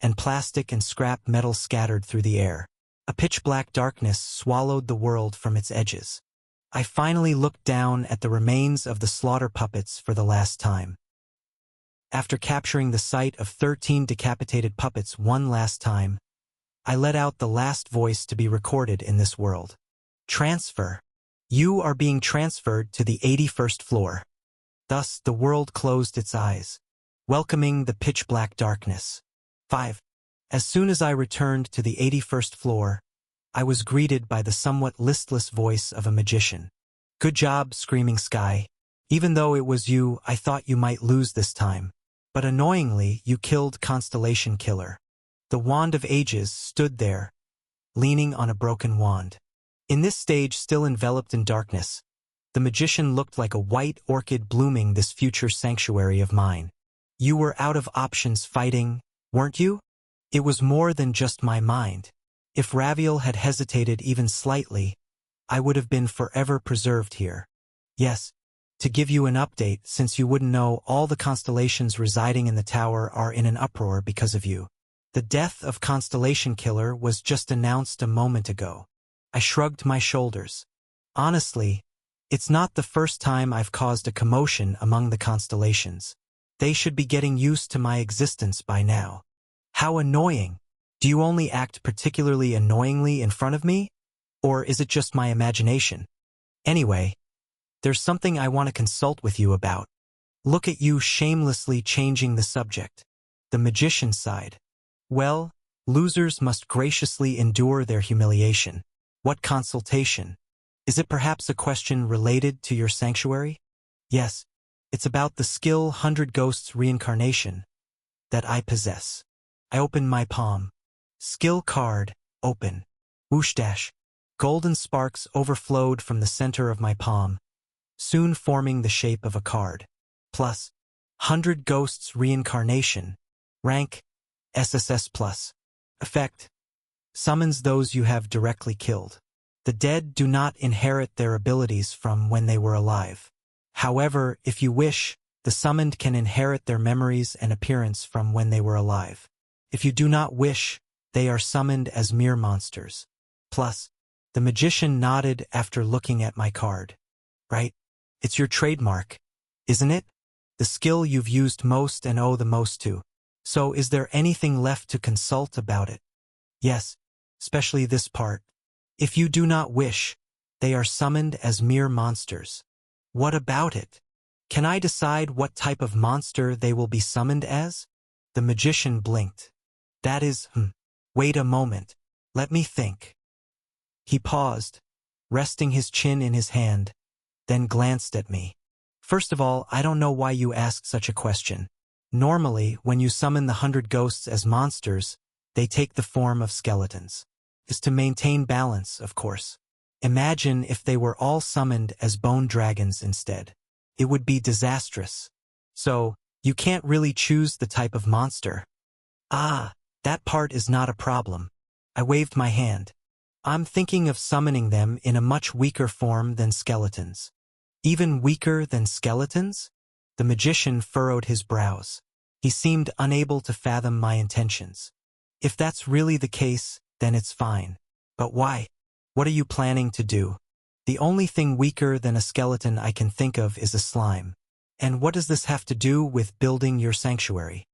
and plastic and scrap metal scattered through the air. A pitch-black darkness swallowed the world from its edges. I finally looked down at the remains of the slaughter puppets for the last time. After capturing the sight of 13 decapitated puppets one last time, I let out the last voice to be recorded in this world. Transfer. You are being transferred to the 81st floor. Thus, the world closed its eyes, welcoming the pitch-black darkness. 5. As soon as I returned to the 81st floor, I was greeted by the somewhat listless voice of a magician. Good job, Screaming Sky. Even though it was you, I thought you might lose this time. But annoyingly, you killed Constellation Killer. The Wand of Ages stood there, leaning on a broken wand. In this stage still enveloped in darkness, the magician looked like a white orchid blooming this future sanctuary of mine. You were out of options fighting, weren't you? It was more than just my mind. If Raviel had hesitated even slightly, I would have been forever preserved here. Yes, to give you an update, since you wouldn't know, all the constellations residing in the tower are in an uproar because of you. The death of Constellation Killer was just announced a moment ago. I shrugged my shoulders. Honestly, it's not the first time I've caused a commotion among the constellations. They should be getting used to my existence by now. How annoying! Do you only act particularly annoyingly in front of me? Or is it just my imagination? Anyway, there's something I want to consult with you about. Look at you shamelessly changing the subject. The magician sighed. Well, losers must graciously endure their humiliation. What consultation? Is it perhaps a question related to your sanctuary? Yes, it's about the skill 100 Ghosts Reincarnation that I possess. I open my palm. Skill card, open. Whoosh dash. Golden sparks overflowed from the center of my palm, soon forming the shape of a card. Plus, 100 Ghosts Reincarnation. Rank, SSS+. Effect, summons those you have directly killed. The dead do not inherit their abilities from when they were alive. However, if you wish, the summoned can inherit their memories and appearance from when they were alive. If you do not wish, they are summoned as mere monsters. Plus, the magician nodded after looking at my card. Right? It's your trademark, isn't it? The skill you've used most and owe the most to. So is there anything left to consult about it? Yes, especially this part. If you do not wish, they are summoned as mere monsters. What about it? Can I decide what type of monster they will be summoned as? The magician blinked. That is, wait a moment. Let me think. He paused, resting his chin in his hand, then glanced at me. First of all, I don't know why you ask such a question. Normally, when you summon the 100 ghosts as monsters, they take the form of skeletons. It's to maintain balance, of course. Imagine if they were all summoned as bone dragons instead. It would be disastrous. So, you can't really choose the type of monster. Ah, that part is not a problem. I waved my hand. I'm thinking of summoning them in a much weaker form than skeletons. Even weaker than skeletons? The magician furrowed his brows. He seemed unable to fathom my intentions. If that's really the case, then it's fine. But why? What are you planning to do? The only thing weaker than a skeleton I can think of is a slime. And what does this have to do with building your sanctuary?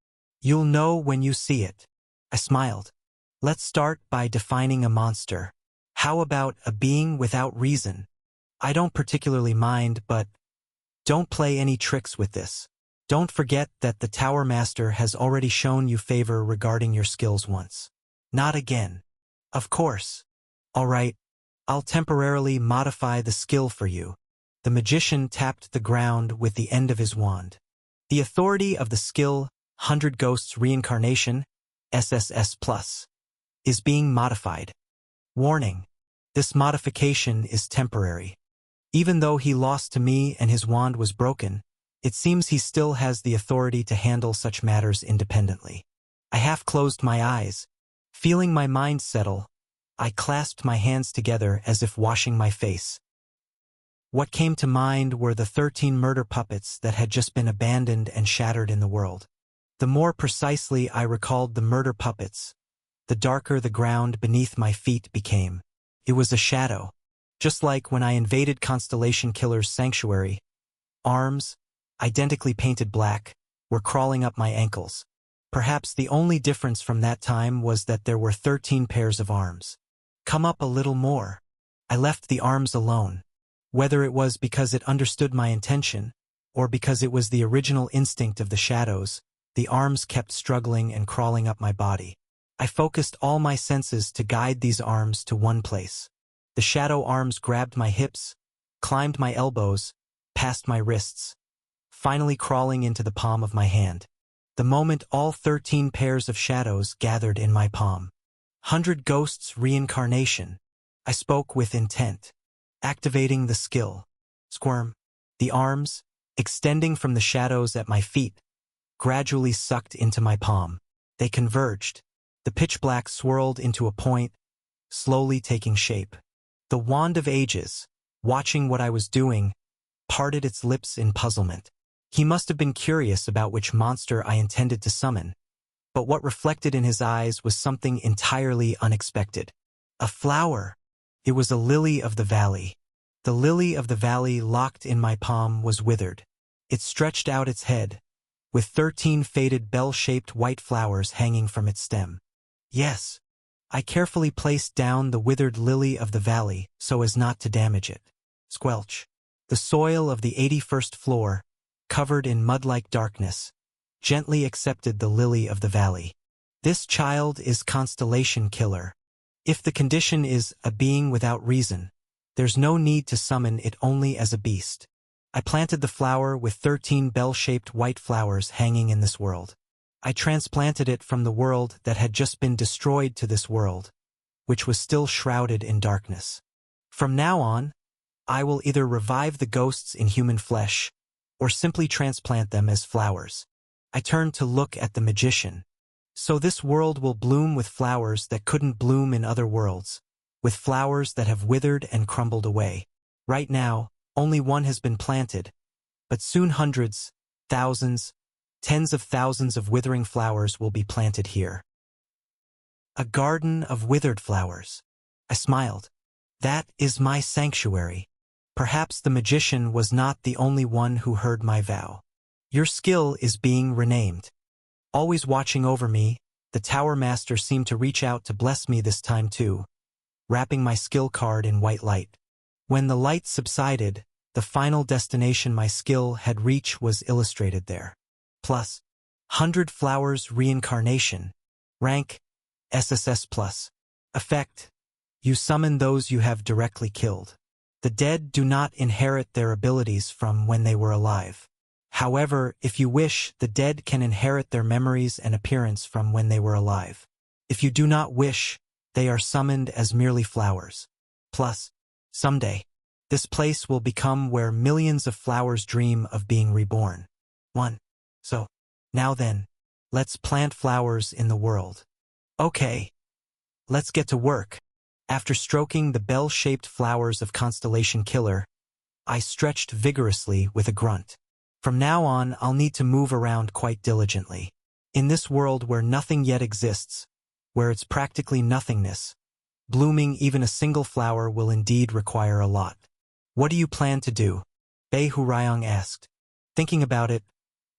You'll know when you see it. I smiled. Let's start by defining a monster. How about a being without reason? I don't particularly mind, but don't play any tricks with this. Don't forget that the Tower Master has already shown you favor regarding your skills once. Not again. Of course. All right, I'll temporarily modify the skill for you. The magician tapped the ground with the end of his wand. The authority of the skill 100 Ghosts Reincarnation, SSS+, is being modified. Warning. This modification is temporary. Even though he lost to me and his wand was broken, it seems he still has the authority to handle such matters independently. I half closed my eyes. Feeling my mind settle, I clasped my hands together as if washing my face. What came to mind were the 13 murder puppets that had just been abandoned and shattered in the world. The more precisely I recalled the murder puppets, the darker the ground beneath my feet became. It was a shadow. Just like when I invaded Constellation Killer's sanctuary, arms, identically painted black, were crawling up my ankles. Perhaps the only difference from that time was that there were 13 pairs of arms. Come up a little more. I left the arms alone. Whether it was because it understood my intention, or because it was the original instinct of the shadows, the arms kept struggling and crawling up my body. I focused all my senses to guide these arms to one place. The shadow arms grabbed my hips, climbed my elbows, past my wrists, finally crawling into the palm of my hand. The moment all 13 pairs of shadows gathered in my palm. 100 Ghosts Reincarnation. I spoke with intent. Activating the skill. Squirm. The arms, extending from the shadows at my feet, gradually sucked into my palm. They converged. The pitch black swirled into a point, slowly taking shape. The Wand of Ages, watching what I was doing, parted its lips in puzzlement. He must have been curious about which monster I intended to summon. But what reflected in his eyes was something entirely unexpected. A flower. It was a lily of the valley. The lily of the valley locked in my palm was withered. It stretched out its head, with 13 faded bell-shaped white flowers hanging from its stem. Yes, I carefully placed down the withered lily of the valley so as not to damage it. Squelch. The soil of the 81st floor, covered in mud-like darkness, gently accepted the lily of the valley. This child is Constellation Killer. If the condition is a being without reason, there's no need to summon it only as a beast. I planted the flower with 13 bell-shaped white flowers hanging in this world. I transplanted it from the world that had just been destroyed to this world, which was still shrouded in darkness. From now on, I will either revive the ghosts in human flesh, or simply transplant them as flowers. I turned to look at the magician. So this world will bloom with flowers that couldn't bloom in other worlds, with flowers that have withered and crumbled away. Right now, only one has been planted, but soon hundreds, thousands, tens of thousands of withering flowers will be planted here. A garden of withered flowers. I smiled. That is my sanctuary. Perhaps the magician was not the only one who heard my vow. Your skill is being renamed. Always watching over me, the Tower Master seemed to reach out to bless me this time too, wrapping my skill card in white light. When the light subsided, the final destination my skill had reached was illustrated there. Plus, 100 Flowers Reincarnation. Rank, SSS+. Effect, you summon those you have directly killed. The dead do not inherit their abilities from when they were alive. However, if you wish, the dead can inherit their memories and appearance from when they were alive. If you do not wish, they are summoned as merely flowers. Plus, someday, this place will become where millions of flowers dream of being reborn. 1. So, now then, let's plant flowers in the world. Okay, let's get to work. After stroking the bell-shaped flowers of Constellation Killer, I stretched vigorously with a grunt. From now on, I'll need to move around quite diligently. In this world where nothing yet exists, where it's practically nothingness, blooming even a single flower will indeed require a lot. What do you plan to do? Bei Hurayong asked. Thinking about it,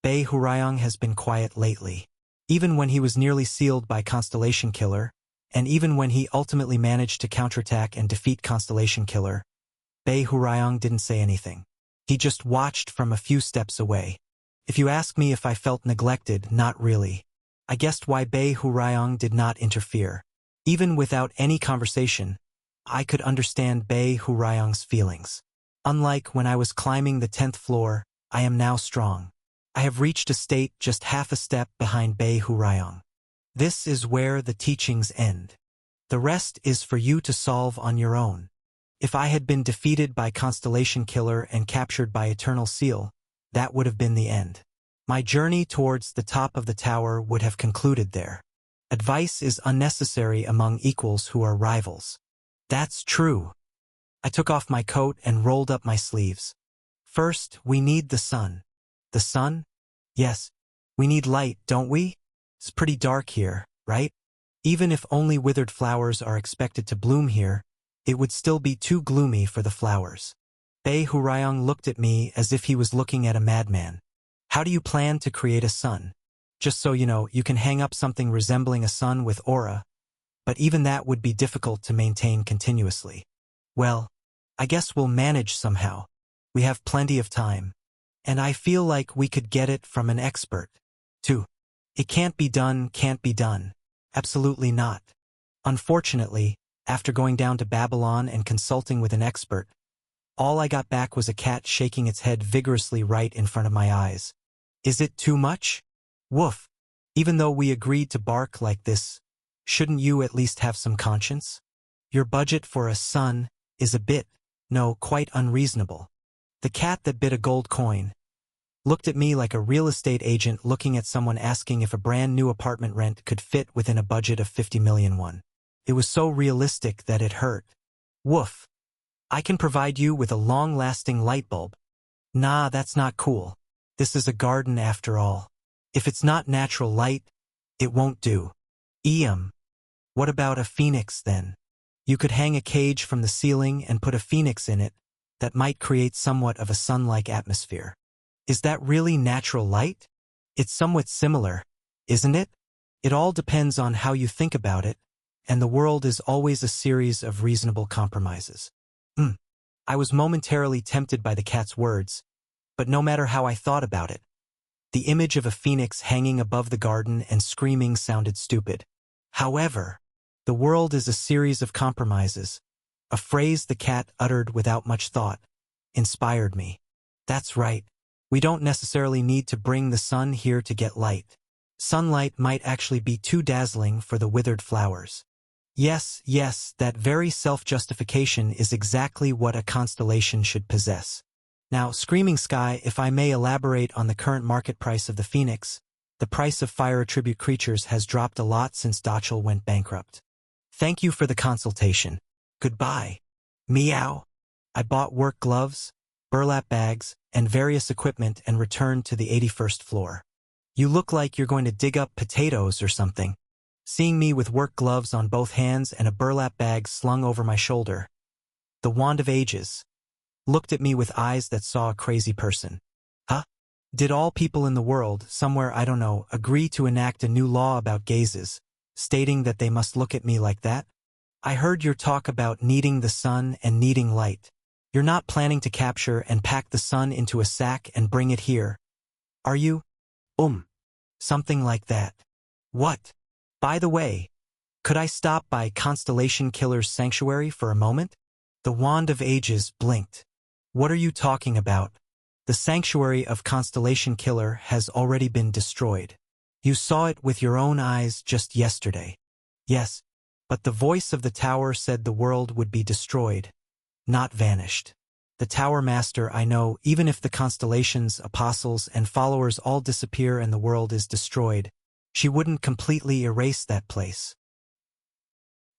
Bei Hurayong has been quiet lately. Even when he was nearly sealed by Constellation Killer, and even when he ultimately managed to counterattack and defeat Constellation Killer, Bei Hurayong didn't say anything. He just watched from a few steps away. If you ask me if I felt neglected, not really. I guessed why Bei Hurayong did not interfere. Even without any conversation, I could understand Bei Hurayong's feelings. Unlike when I was climbing the 10th floor, I am now strong. I have reached a state just half a step behind Bei Hurayong. This is where the teachings end. The rest is for you to solve on your own. If I had been defeated by Constellation Killer and captured by Eternal Seal, that would have been the end. My journey towards the top of the tower would have concluded there. Advice is unnecessary among equals who are rivals. That's true. I took off my coat and rolled up my sleeves. First, we need the sun. The sun? Yes, we need light, don't we? It's pretty dark here, right? Even if only withered flowers are expected to bloom here, it would still be too gloomy for the flowers. Bei Hurayong looked at me as if he was looking at a madman. How do you plan to create a sun? Just so you know, you can hang up something resembling a sun with aura, but even that would be difficult to maintain continuously. Well, I guess we'll manage somehow. We have plenty of time. And I feel like we could get it from an expert. 2. It can't be done, can't be done. Absolutely not. Unfortunately, after going down to Babylon and consulting with an expert, all I got back was a cat shaking its head vigorously right in front of my eyes. Is it too much? Woof. Even though we agreed to bark like this, shouldn't you at least have some conscience? Your budget for a sun is a bit, no, quite unreasonable. The cat that bit a gold coin looked at me like a real estate agent looking at someone asking if a brand new apartment rent could fit within a budget of 50 million won. It was so realistic that it hurt. Woof. I can provide you with a long-lasting light bulb. Nah, that's not cool. This is a garden after all. If it's not natural light, It won't do. What about a phoenix then? You could hang a cage from the ceiling and put a phoenix in it that might create somewhat of a sun-like atmosphere. Is that really natural light? It's somewhat similar, isn't it? It all depends on how you think about it, and the world is always a series of reasonable compromises. I was momentarily tempted by the cat's words, but no matter how I thought about it, the image of a phoenix hanging above the garden and screaming sounded stupid. However, the world is a series of compromises. A phrase the cat uttered without much thought inspired me. That's right. We don't necessarily need to bring the sun here to get light. Sunlight might actually be too dazzling for the withered flowers. Yes, that very self-justification is exactly what a constellation should possess. Now, Screaming Sky, if I may elaborate on the current market price of the phoenix, the price of fire attribute creatures has dropped a lot since Dachel went bankrupt. Thank you for the consultation. Goodbye. Meow. I bought work gloves, burlap bags, and various equipment and returned to the 81st floor. You look like you're going to dig up potatoes or something. Seeing me with work gloves on both hands and a burlap bag slung over my shoulder, the Wand of Ages looked at me with eyes that saw a crazy person. Huh? Did all people in the world, somewhere I don't know, agree to enact a new law about gazes, stating that they must look at me like that? I heard your talk about needing the sun and needing light. You're not planning to capture and pack the sun into a sack and bring it here, are you? Something like that. What? By the way, could I stop by Constellation Killer's sanctuary for a moment? The Wand of Ages blinked. What are you talking about? The sanctuary of Constellation Killer has already been destroyed. You saw it with your own eyes just yesterday. Yes, but the voice of the tower said the world would be destroyed, not vanished. The Tower Master, I know, even if the constellations, apostles, and followers all disappear and the world is destroyed, she wouldn't completely erase that place.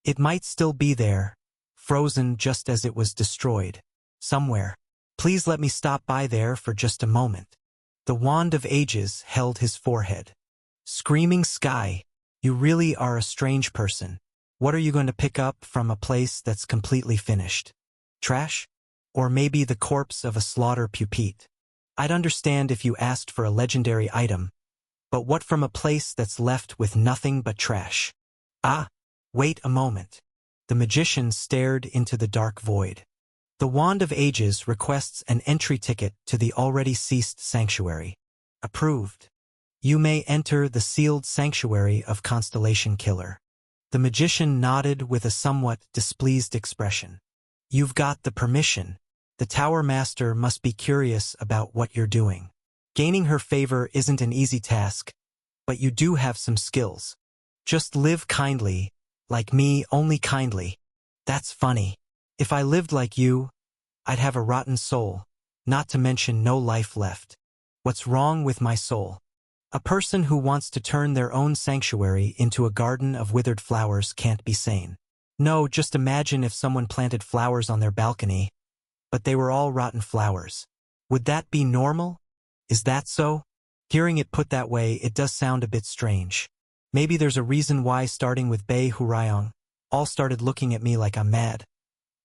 It might still be there, frozen just as it was destroyed, somewhere. Please let me stop by there for just a moment. The Wand of Ages held his forehead. Screaming Sky, you really are a strange person. What are you going to pick up from a place that's completely finished? Trash? Or maybe the corpse of a slaughter pupite? I'd understand if you asked for a legendary item, but what from a place that's left with nothing but trash? Ah, wait a moment. The magician stared into the dark void. The Wand of Ages requests an entry ticket to the already ceased sanctuary. Approved. You may enter the sealed sanctuary of Constellation Killer. The magician nodded with a somewhat displeased expression. You've got the permission. The Tower Master must be curious about what you're doing. Gaining her favor isn't an easy task, but you do have some skills. Just live kindly, like me, only kindly. That's funny. If I lived like you, I'd have a rotten soul, not to mention no life left. What's wrong with my soul? A person who wants to turn their own sanctuary into a garden of withered flowers can't be sane. No, just imagine if someone planted flowers on their balcony, but they were all rotten flowers. Would that be normal? Is that so? Hearing it put that way, it does sound a bit strange. Maybe there's a reason why, starting with Bei Hurayong, all started looking at me like I'm mad.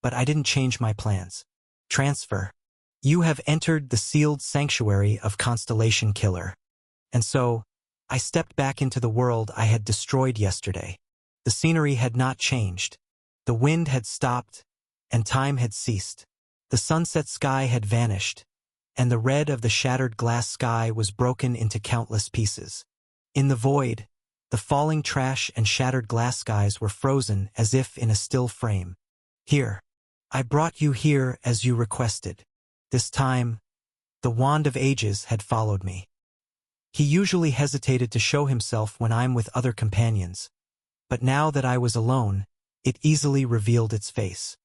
But I didn't change my plans. Transfer. You have entered the sealed sanctuary of Constellation Killer. And so, I stepped back into the world I had destroyed yesterday. The scenery had not changed. The wind had stopped, and time had ceased. The sunset sky had vanished, and the red of the shattered glass sky was broken into countless pieces. In the void, the falling trash and shattered glass skies were frozen as if in a still frame. Here. I brought you here as you requested. This time, the Wand of Ages had followed me. He usually hesitated to show himself when I'm with other companions, but now that I was alone, it easily revealed its face.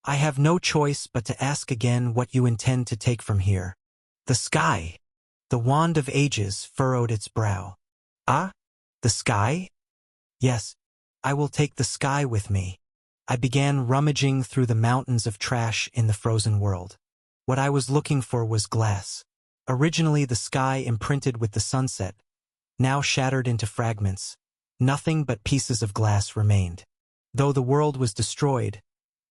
I have no choice but to ask again what you intend to take from here. The sky. The Wand of Ages furrowed its brow. Ah? The sky? Yes, I will take the sky with me. I began rummaging through the mountains of trash in the frozen world. What I was looking for was glass. Originally the sky imprinted with the sunset, now shattered into fragments, Nothing but pieces of glass remained. Though the world was destroyed,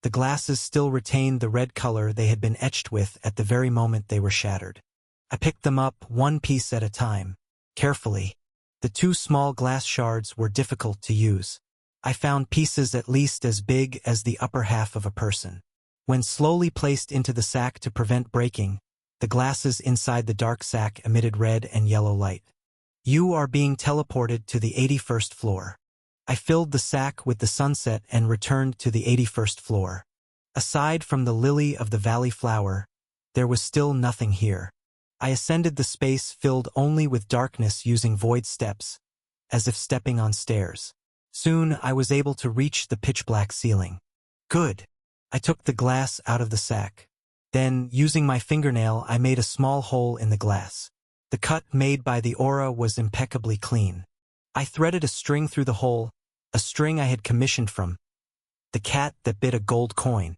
the glasses still retained the red color they had been etched with at the very moment they were shattered. I picked them up one piece at a time, carefully. The two small glass shards were difficult to use. I found pieces at least as big as the upper half of a person. When slowly placed into the sack to prevent breaking, the glasses inside the dark sack emitted red and yellow light. You are being teleported to the 81st floor. I filled the sack with the sunset and returned to the 81st floor. Aside from the lily of the valley flower, there was still nothing here. I ascended the space filled only with darkness using void steps, as if stepping on stairs. Soon I was able to reach the pitch-black ceiling. Good. I took the glass out of the sack. Then, using my fingernail, I made a small hole in the glass. The cut made by the aura was impeccably clean. I threaded a string through the hole, a string I had commissioned from the cat that bit a gold coin,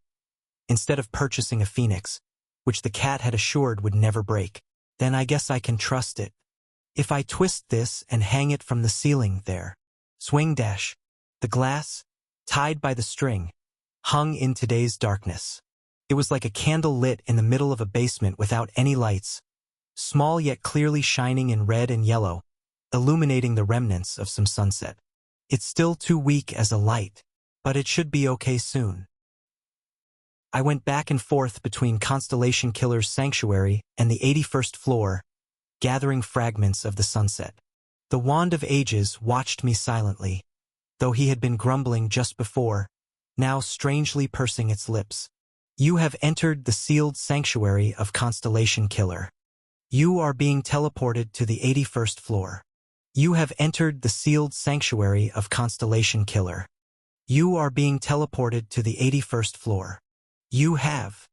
instead of purchasing a phoenix, which the cat had assured would never break. Then I guess I can trust it. If I twist this and hang it from the ceiling there. Swing dash. The glass, tied by the string, hung in today's darkness. It was like a candle lit in the middle of a basement without any lights, small yet clearly shining in red and yellow, illuminating the remnants of some sunset. It's still too weak as a light, but it should be okay soon. I went back and forth between Constellation Killer's sanctuary and the 81st floor, gathering fragments of the sunset. The Wand of Ages watched me silently, though he had been grumbling just before, now strangely pursing its lips. You have entered the sealed sanctuary of Constellation Killer. You are being teleported to the 81st floor. You have entered the sealed sanctuary of Constellation Killer. You are being teleported to the 81st floor. You have.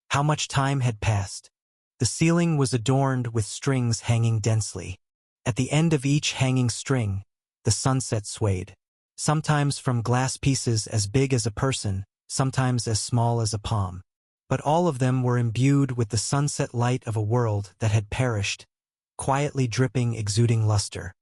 How much time had passed? The ceiling was adorned with strings hanging densely. At the end of each hanging string, the sunset swayed. Sometimes from glass pieces as big as a person, sometimes as small as a palm. But all of them were imbued with the sunset light of a world that had perished, quietly dripping, exuding luster.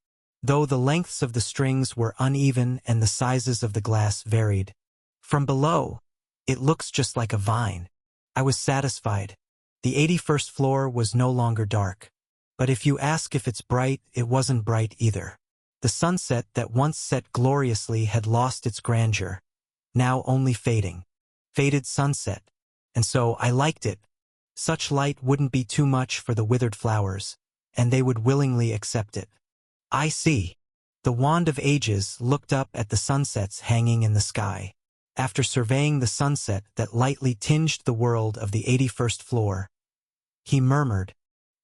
Though the lengths of the strings were uneven and the sizes of the glass varied. From below, it looks just like a vine. I was satisfied. The 81st floor was no longer dark. But if you ask if it's bright, it wasn't bright either. The sunset that once set gloriously had lost its grandeur, now only fading. Faded sunset. And so I liked it. Such light wouldn't be too much for the withered flowers, and they would willingly accept it. I see. The Wand of Ages looked up at the sunsets hanging in the sky. After surveying the sunset that lightly tinged the world of the 81st floor, he murmured,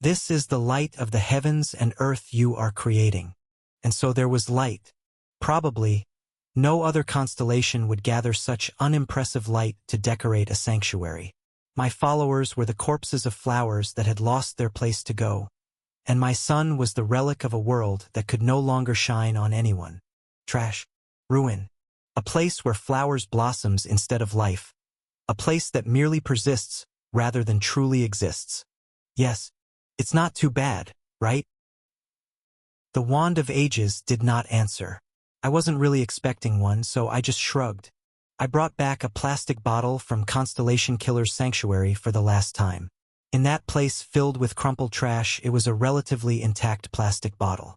"This is the light of the heavens and earth you are creating." And so there was light. Probably, no other constellation would gather such unimpressive light to decorate a sanctuary. My followers were the corpses of flowers that had lost their place to go, and my sun was the relic of a world that could no longer shine on anyone. Trash. Ruin. A place where flowers blossoms instead of life. A place that merely persists rather than truly exists. Yes, it's not too bad, right? The Wand of Ages did not answer. I wasn't really expecting one, so I just shrugged. I brought back a plastic bottle from Constellation Killer's sanctuary for the last time. In that place filled with crumpled trash, it was a relatively intact plastic bottle.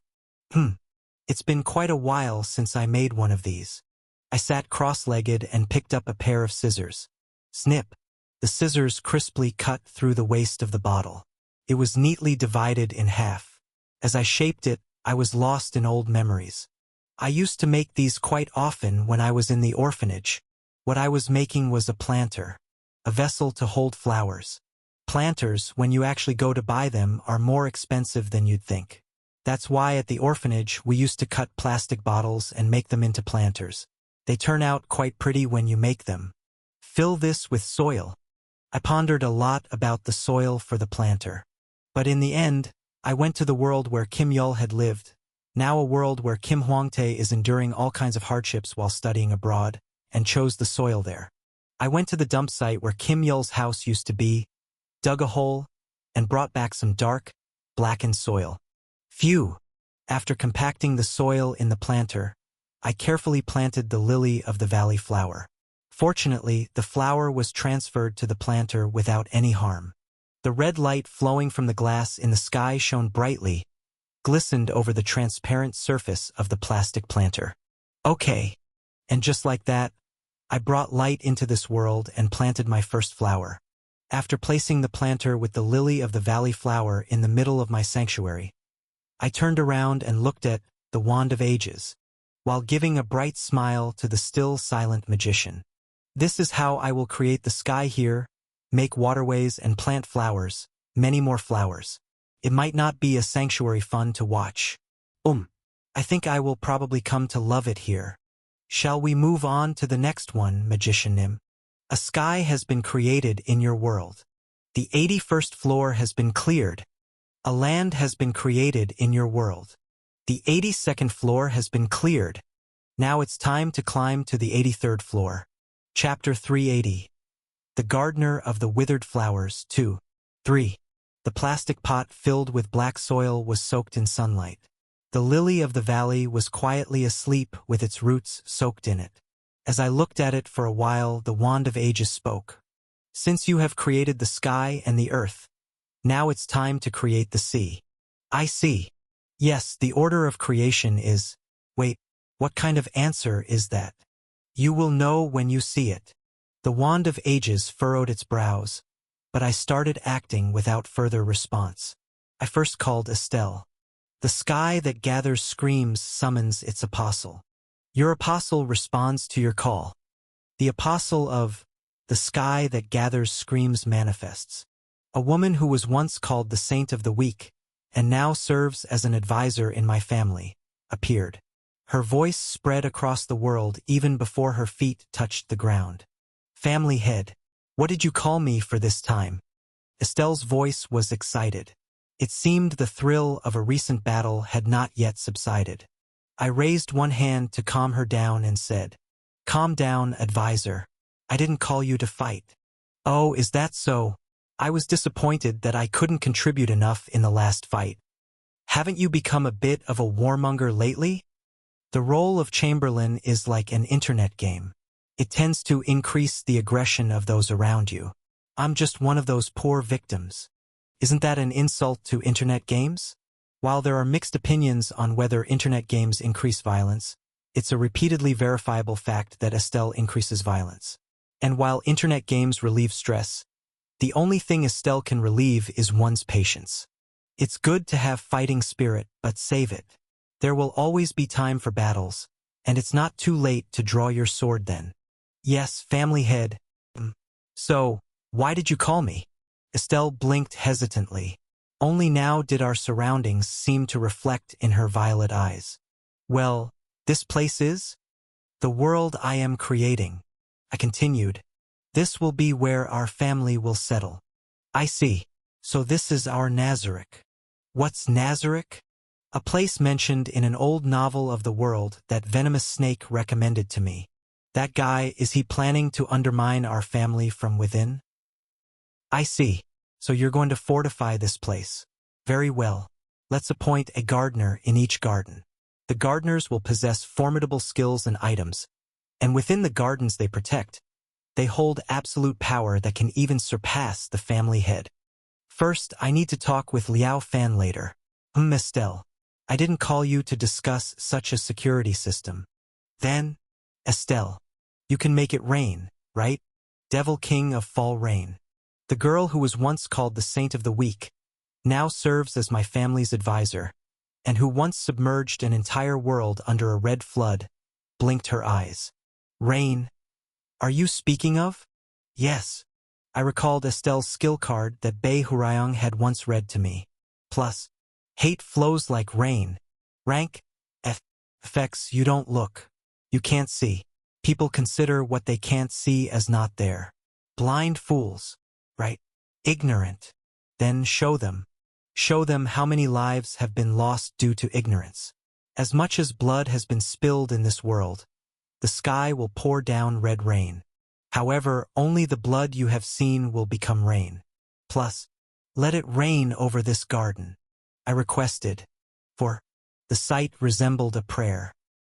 It's been quite a while since I made one of these. I sat cross-legged and picked up a pair of scissors. Snip. The scissors crisply cut through the waist of the bottle. It was neatly divided in half. As I shaped it, I was lost in old memories. I used to make these quite often when I was in the orphanage. What I was making was a planter, a vessel to hold flowers. Planters, when you actually go to buy them, are more expensive than you'd think. That's why at the orphanage we used to cut plastic bottles and make them into planters. They turn out quite pretty when you make them. Fill this with soil. I pondered a lot about the soil for the planter. But in the end, I went to the world where Kim Yul had lived, now a world where Kim Hwangtae is enduring all kinds of hardships while studying abroad, and chose the soil there. I went to the dump site where Kim Yul's house used to be, dug a hole, and brought back some dark, blackened soil. Phew! After compacting the soil in the planter, I carefully planted the lily of the valley flower. Fortunately, the flower was transferred to the planter without any harm. The red light flowing from the glass in the sky shone brightly, glistened over the transparent surface of the plastic planter. Okay. And just like that, I brought light into this world and planted my first flower. After placing the planter with the lily of the valley flower in the middle of my sanctuary, I turned around and looked at the Wand of Ages, while giving a bright smile to the still silent magician. This is how I will create the sky here, make waterways and plant flowers, many more flowers. It might not be a sanctuary fun to watch. I think I will probably come to love it here. Shall we move on to the next one, Magician Nim? A sky has been created in your world. The 81st floor has been cleared. A land has been created in your world. The 82nd floor has been cleared. Now it's time to climb to the 83rd floor. Chapter 380. The Gardener of the Withered Flowers, 2. 3. The plastic pot filled with black soil was soaked in sunlight. The lily of the valley was quietly asleep with its roots soaked in it. As I looked at it for a while, the Wand of Ages spoke. Since you have created the sky and the earth, now it's time to create the sea. I see. Yes, the order of creation is... Wait, what kind of answer is that? You will know when you see it. The Wand of Ages furrowed its brows, but I started acting without further response. I first called Estelle. The sky that gathers screams summons its apostle. Your apostle responds to your call. The apostle of the sky that gathers screams manifests. A woman who was once called the Saint of the Weak, and now serves as an advisor in my family, appeared. Her voice spread across the world even before her feet touched the ground. Family head, what did you call me for this time? Estelle's voice was excited. It seemed the thrill of a recent battle had not yet subsided. I raised one hand to calm her down and said, Calm down, advisor. I didn't call you to fight. Oh, is that so? I was disappointed that I couldn't contribute enough in the last fight. Haven't you become a bit of a warmonger lately? The role of Chamberlain is like an internet game. It tends to increase the aggression of those around you. I'm just one of those poor victims. Isn't that an insult to internet games? While there are mixed opinions on whether internet games increase violence, it's a repeatedly verifiable fact that Estelle increases violence. And while internet games relieve stress, the only thing Estelle can relieve is one's patience. It's good to have fighting spirit, but save it. There will always be time for battles, and it's not too late to draw your sword then. Yes, family head. So, why did you call me? Estelle blinked hesitantly. Only now did our surroundings seem to reflect in her violet eyes. Well, this place is the world I am creating. I continued. This will be where our family will settle. I see. So this is our Nazarick. What's Nazarick? A place mentioned in an old novel of the world that Venomous Snake recommended to me. That guy, is he planning to undermine our family from within? I see. So you're going to fortify this place. Very well. Let's appoint a gardener in each garden. The gardeners will possess formidable skills and items, and within the gardens they protect, they hold absolute power that can even surpass the family head. First, I need to talk with Liao Fan later. Estelle, I didn't call you to discuss such a security system. Then, Estelle, you can make it rain, right? Devil King of Fall Rain. The girl who was once called the Saint of the Weak now serves as my family's advisor, and who once submerged an entire world under a red flood, blinked her eyes. Rain. Are you speaking of? Yes. I recalled Estelle's skill card that Bei Hurayong had once read to me. Plus, hate flows like rain. Rank F. Effects you don't look. You can't see. People consider what they can't see as not there. Blind fools. Right? Ignorant. Then show them. Show them how many lives have been lost due to ignorance. As much as blood has been spilled in this world, the sky will pour down red rain. However, only the blood you have seen will become rain. Plus, let it rain over this garden. I requested, for the sight resembled a prayer.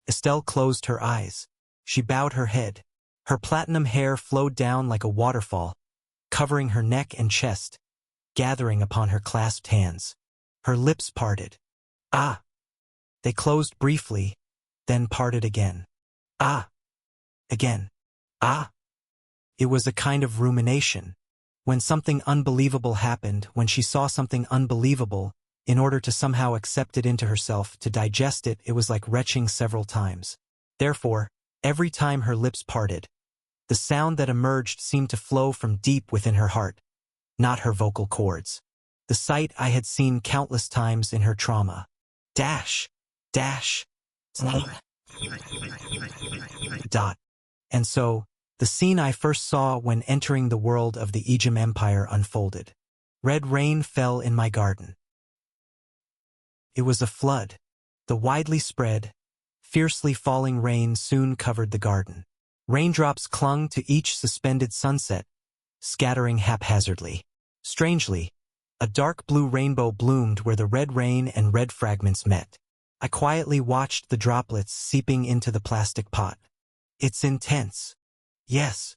Estelle closed her eyes. She bowed her head. Her platinum hair flowed down like a waterfall, covering her neck and chest, gathering upon her clasped hands. Her lips parted. Ah! They closed briefly, then parted again. Ah! Again. Ah! It was a kind of rumination. When something unbelievable happened, when she saw something unbelievable, in order to somehow accept it into herself, to digest it, it was like retching several times. Therefore, every time her lips parted, the sound that emerged seemed to flow from deep within her heart, not her vocal cords. The sight I had seen countless times in her trauma. Dash. Dash. Dot. And so, the scene I first saw when entering the world of the Ijim Empire unfolded. Red rain fell in my garden. It was a flood. The widely spread, fiercely falling rain soon covered the garden. Raindrops clung to each suspended sunset, scattering haphazardly. Strangely, a dark blue rainbow bloomed where the red rain and red fragments met. I quietly watched the droplets seeping into the plastic pot. It's intense. Yes.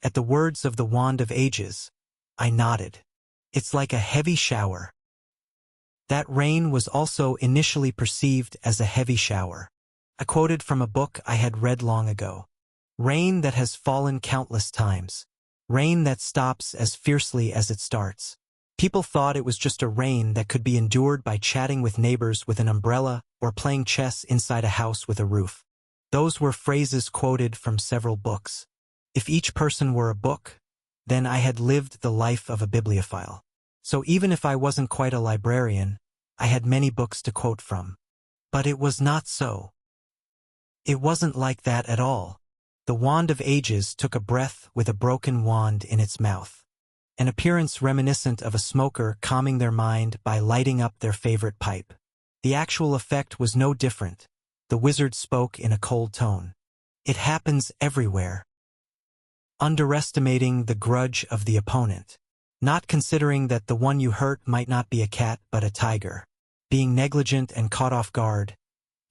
At the words of the Wand of Ages, I nodded. It's like a heavy shower. That rain was also initially perceived as a heavy shower. I quoted from a book I had read long ago. Rain that has fallen countless times. Rain that stops as fiercely as it starts. People thought it was just a rain that could be endured by chatting with neighbors with an umbrella or playing chess inside a house with a roof. Those were phrases quoted from several books. If each person were a book, then I had lived the life of a bibliophile. So even if I wasn't quite a librarian, I had many books to quote from. But it was not so. It wasn't like that at all. The Wand of Ages took a breath with a broken wand in its mouth. An appearance reminiscent of a smoker calming their mind by lighting up their favorite pipe. The actual effect was no different. The wizard spoke in a cold tone. It happens everywhere. Underestimating the grudge of the opponent. Not considering that the one you hurt might not be a cat but a tiger. Being negligent and caught off guard.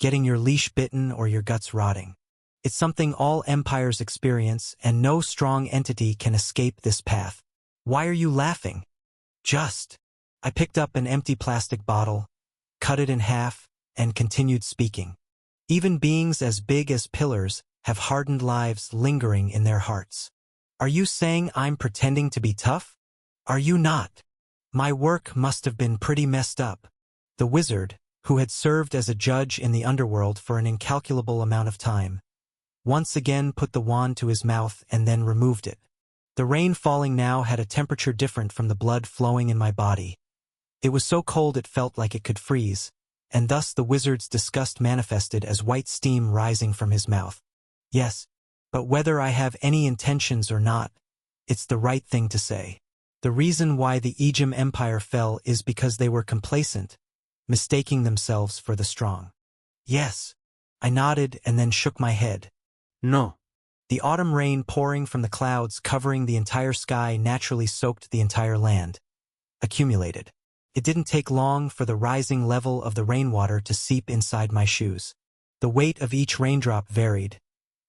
Getting your leash bitten or your guts rotting. It's something all empires experience, and no strong entity can escape this path. Why are you laughing? Just. I picked up an empty plastic bottle, cut it in half, and continued speaking. Even beings as big as pillars have hardened lives lingering in their hearts. Are you saying I'm pretending to be tough? Are you not? My work must have been pretty messed up. The wizard, who had served as a judge in the underworld for an incalculable amount of time, once again put the wand to his mouth and then removed it. The rain falling now had a temperature different from the blood flowing in my body. It was so cold it felt like it could freeze, and thus the wizard's disgust manifested as white steam rising from his mouth. Yes, but whether I have any intentions or not, it's the right thing to say. The reason why the Ijim Empire fell is because they were complacent, mistaking themselves for the strong. Yes. I nodded and then shook my head.
No.
The autumn rain pouring from the clouds covering the entire sky naturally soaked the entire land. Accumulated. It didn't take long for the rising level of the rainwater to seep inside my shoes. The weight of each raindrop varied,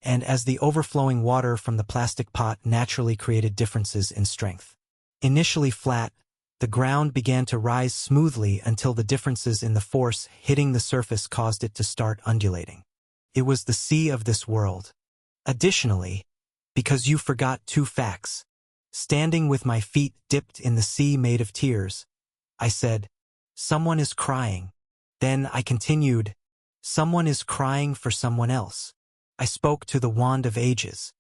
and as the overflowing water from the plastic pot naturally created differences in strength. Initially flat, the ground began to rise smoothly until the differences in the force hitting the surface caused it to start undulating. It was the sea of this world. Additionally, because you forgot two facts, standing with my feet dipped in the sea made of tears, I said, "Someone is crying." Then I continued, "Someone is crying for someone else." I spoke to the Wand of Ages,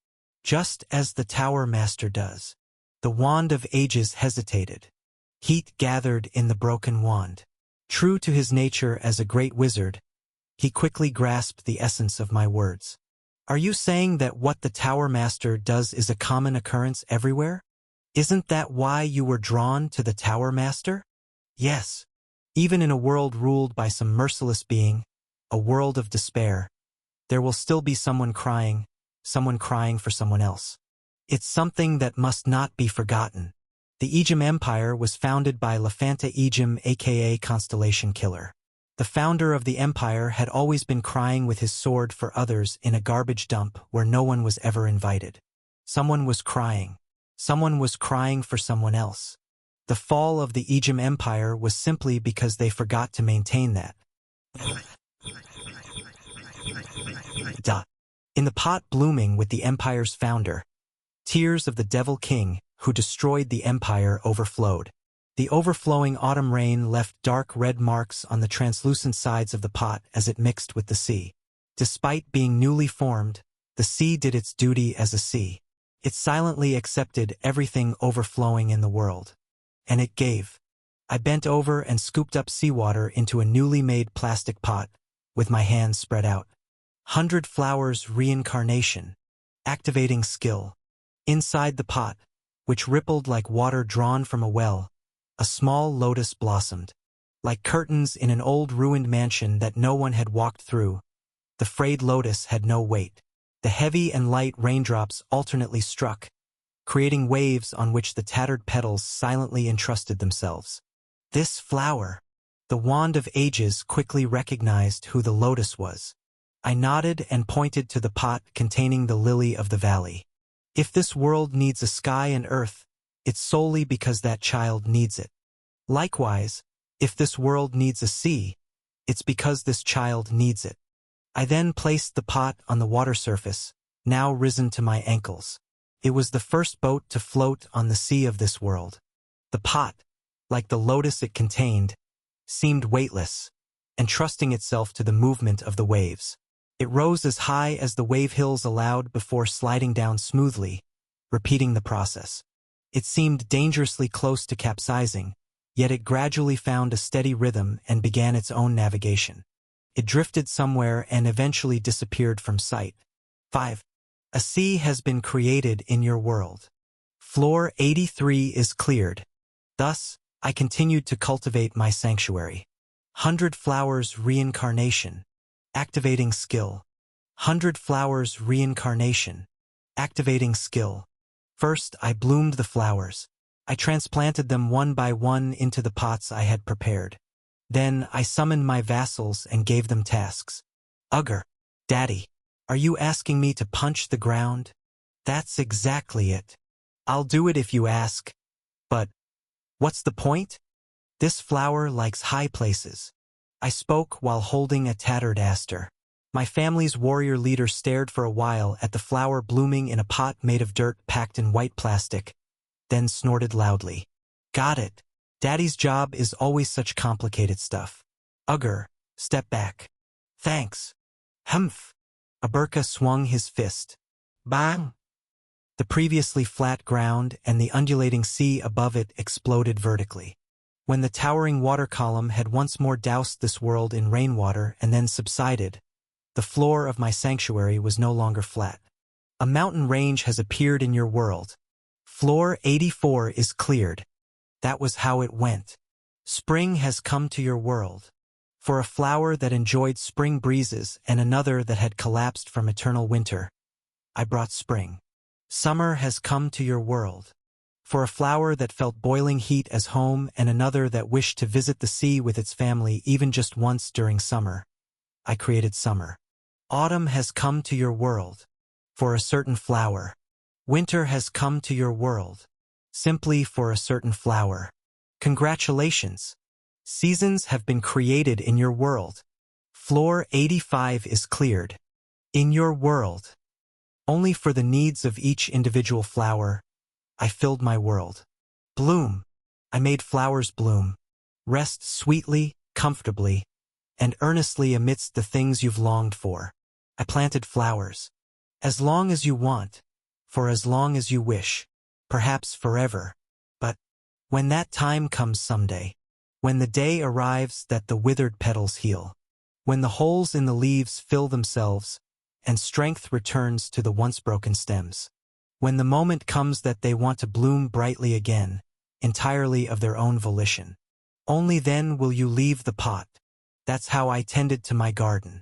just as the Tower Master does. The Wand of Ages hesitated. Heat gathered in the broken wand. True to his nature as a great wizard, he quickly grasped the essence of my words. Are you saying that what the Tower Master does is a common occurrence everywhere? Isn't that why you were drawn to the Tower Master? Yes. Even in a world ruled by some merciless being, a world of despair, there will still be someone crying for someone else. It's something that must not be forgotten. The Ijim Empire was founded by Lafanta Ijim, aka Constellation Killer. The founder of the empire had always been crying with his sword for others in a garbage dump where no one was ever invited. Someone was crying. Someone was crying for someone else. The fall of the Egyptian Empire was simply because they forgot to maintain that. In the pot blooming with the empire's founder, tears of the Devil King, who destroyed the empire, overflowed. The overflowing autumn rain left dark red marks on the translucent sides of the pot as it mixed with the sea. Despite being newly formed, the sea did its duty as a sea. It silently accepted everything overflowing in the world. And it gave. I bent over and scooped up seawater into a newly made plastic pot, with my hands spread out. 100 flowers reincarnation. Activating skill. Inside the pot, which rippled like water drawn from a well, a small lotus blossomed. Like curtains in an old ruined mansion that no one had walked through, the frayed lotus had no weight. The heavy and light raindrops alternately struck, creating waves on which the tattered petals silently entrusted themselves. This flower, the wand of ages, quickly recognized who the lotus was. I nodded and pointed to the pot containing the lily of the valley. If this world needs a sky and earth, it's solely because that child needs it. Likewise, if this world needs a sea, it's because this child needs it. I then placed the pot on the water surface, now risen to my ankles. It was the first boat to float on the sea of this world. The pot, like the lotus it contained, seemed weightless, entrusting itself to the movement of the waves. It rose as high as the wave hills allowed before sliding down smoothly, repeating the process. It seemed dangerously close to capsizing, yet it gradually found a steady rhythm and began its own navigation. It drifted somewhere and eventually disappeared from sight. 5. A sea has been created in your world. Floor 83 is cleared. Thus, I continued to cultivate my sanctuary. 100 flowers reincarnation. Activating skill. 100 flowers reincarnation. Activating skill. First, I bloomed the flowers. I transplanted them one by one into the pots I had prepared. Then I summoned my vassals and gave them tasks. Ugger, Daddy, are you asking me to punch the ground? That's exactly it. I'll do it if you ask. But what's the point? This flower likes high places. I spoke while holding a tattered aster. My family's warrior leader stared for a while at the flower blooming in a pot made of dirt packed in white plastic, then snorted loudly. Got it. Daddy's job is always such complicated stuff. Ugger, step back. Thanks. Humph. Aberka swung his fist. Bang! The previously flat ground and the undulating sea above it exploded vertically. When the towering water column had once more doused this world in rainwater and then subsided, the floor of my sanctuary was no longer flat. A mountain range has appeared in your world. Floor 84 is cleared. That was how it went. Spring has come to your world. For a flower that enjoyed spring breezes and another that had collapsed from eternal winter, I brought spring. Summer has come to your world. For a flower that felt boiling heat as home and another that wished to visit the sea with its family even just once during summer, I created summer. Autumn has come to your world. For a certain flower. Winter has come to your world. Simply for a certain flower. Congratulations. Seasons have been created in your world. Floor 85 is cleared. In your world. Only for the needs of each individual flower, I filled my world. Bloom. I made flowers bloom. Rest sweetly, comfortably, and earnestly amidst the things you've longed for. I planted flowers. As long as you want, for as long as you wish, perhaps forever. But when that time comes someday, when the day arrives that the withered petals heal, when the holes in the leaves fill themselves, and strength returns to the once broken stems, when the moment comes that they want to bloom brightly again, entirely of their own volition, only then will you leave the pot. That's how I tended to my garden.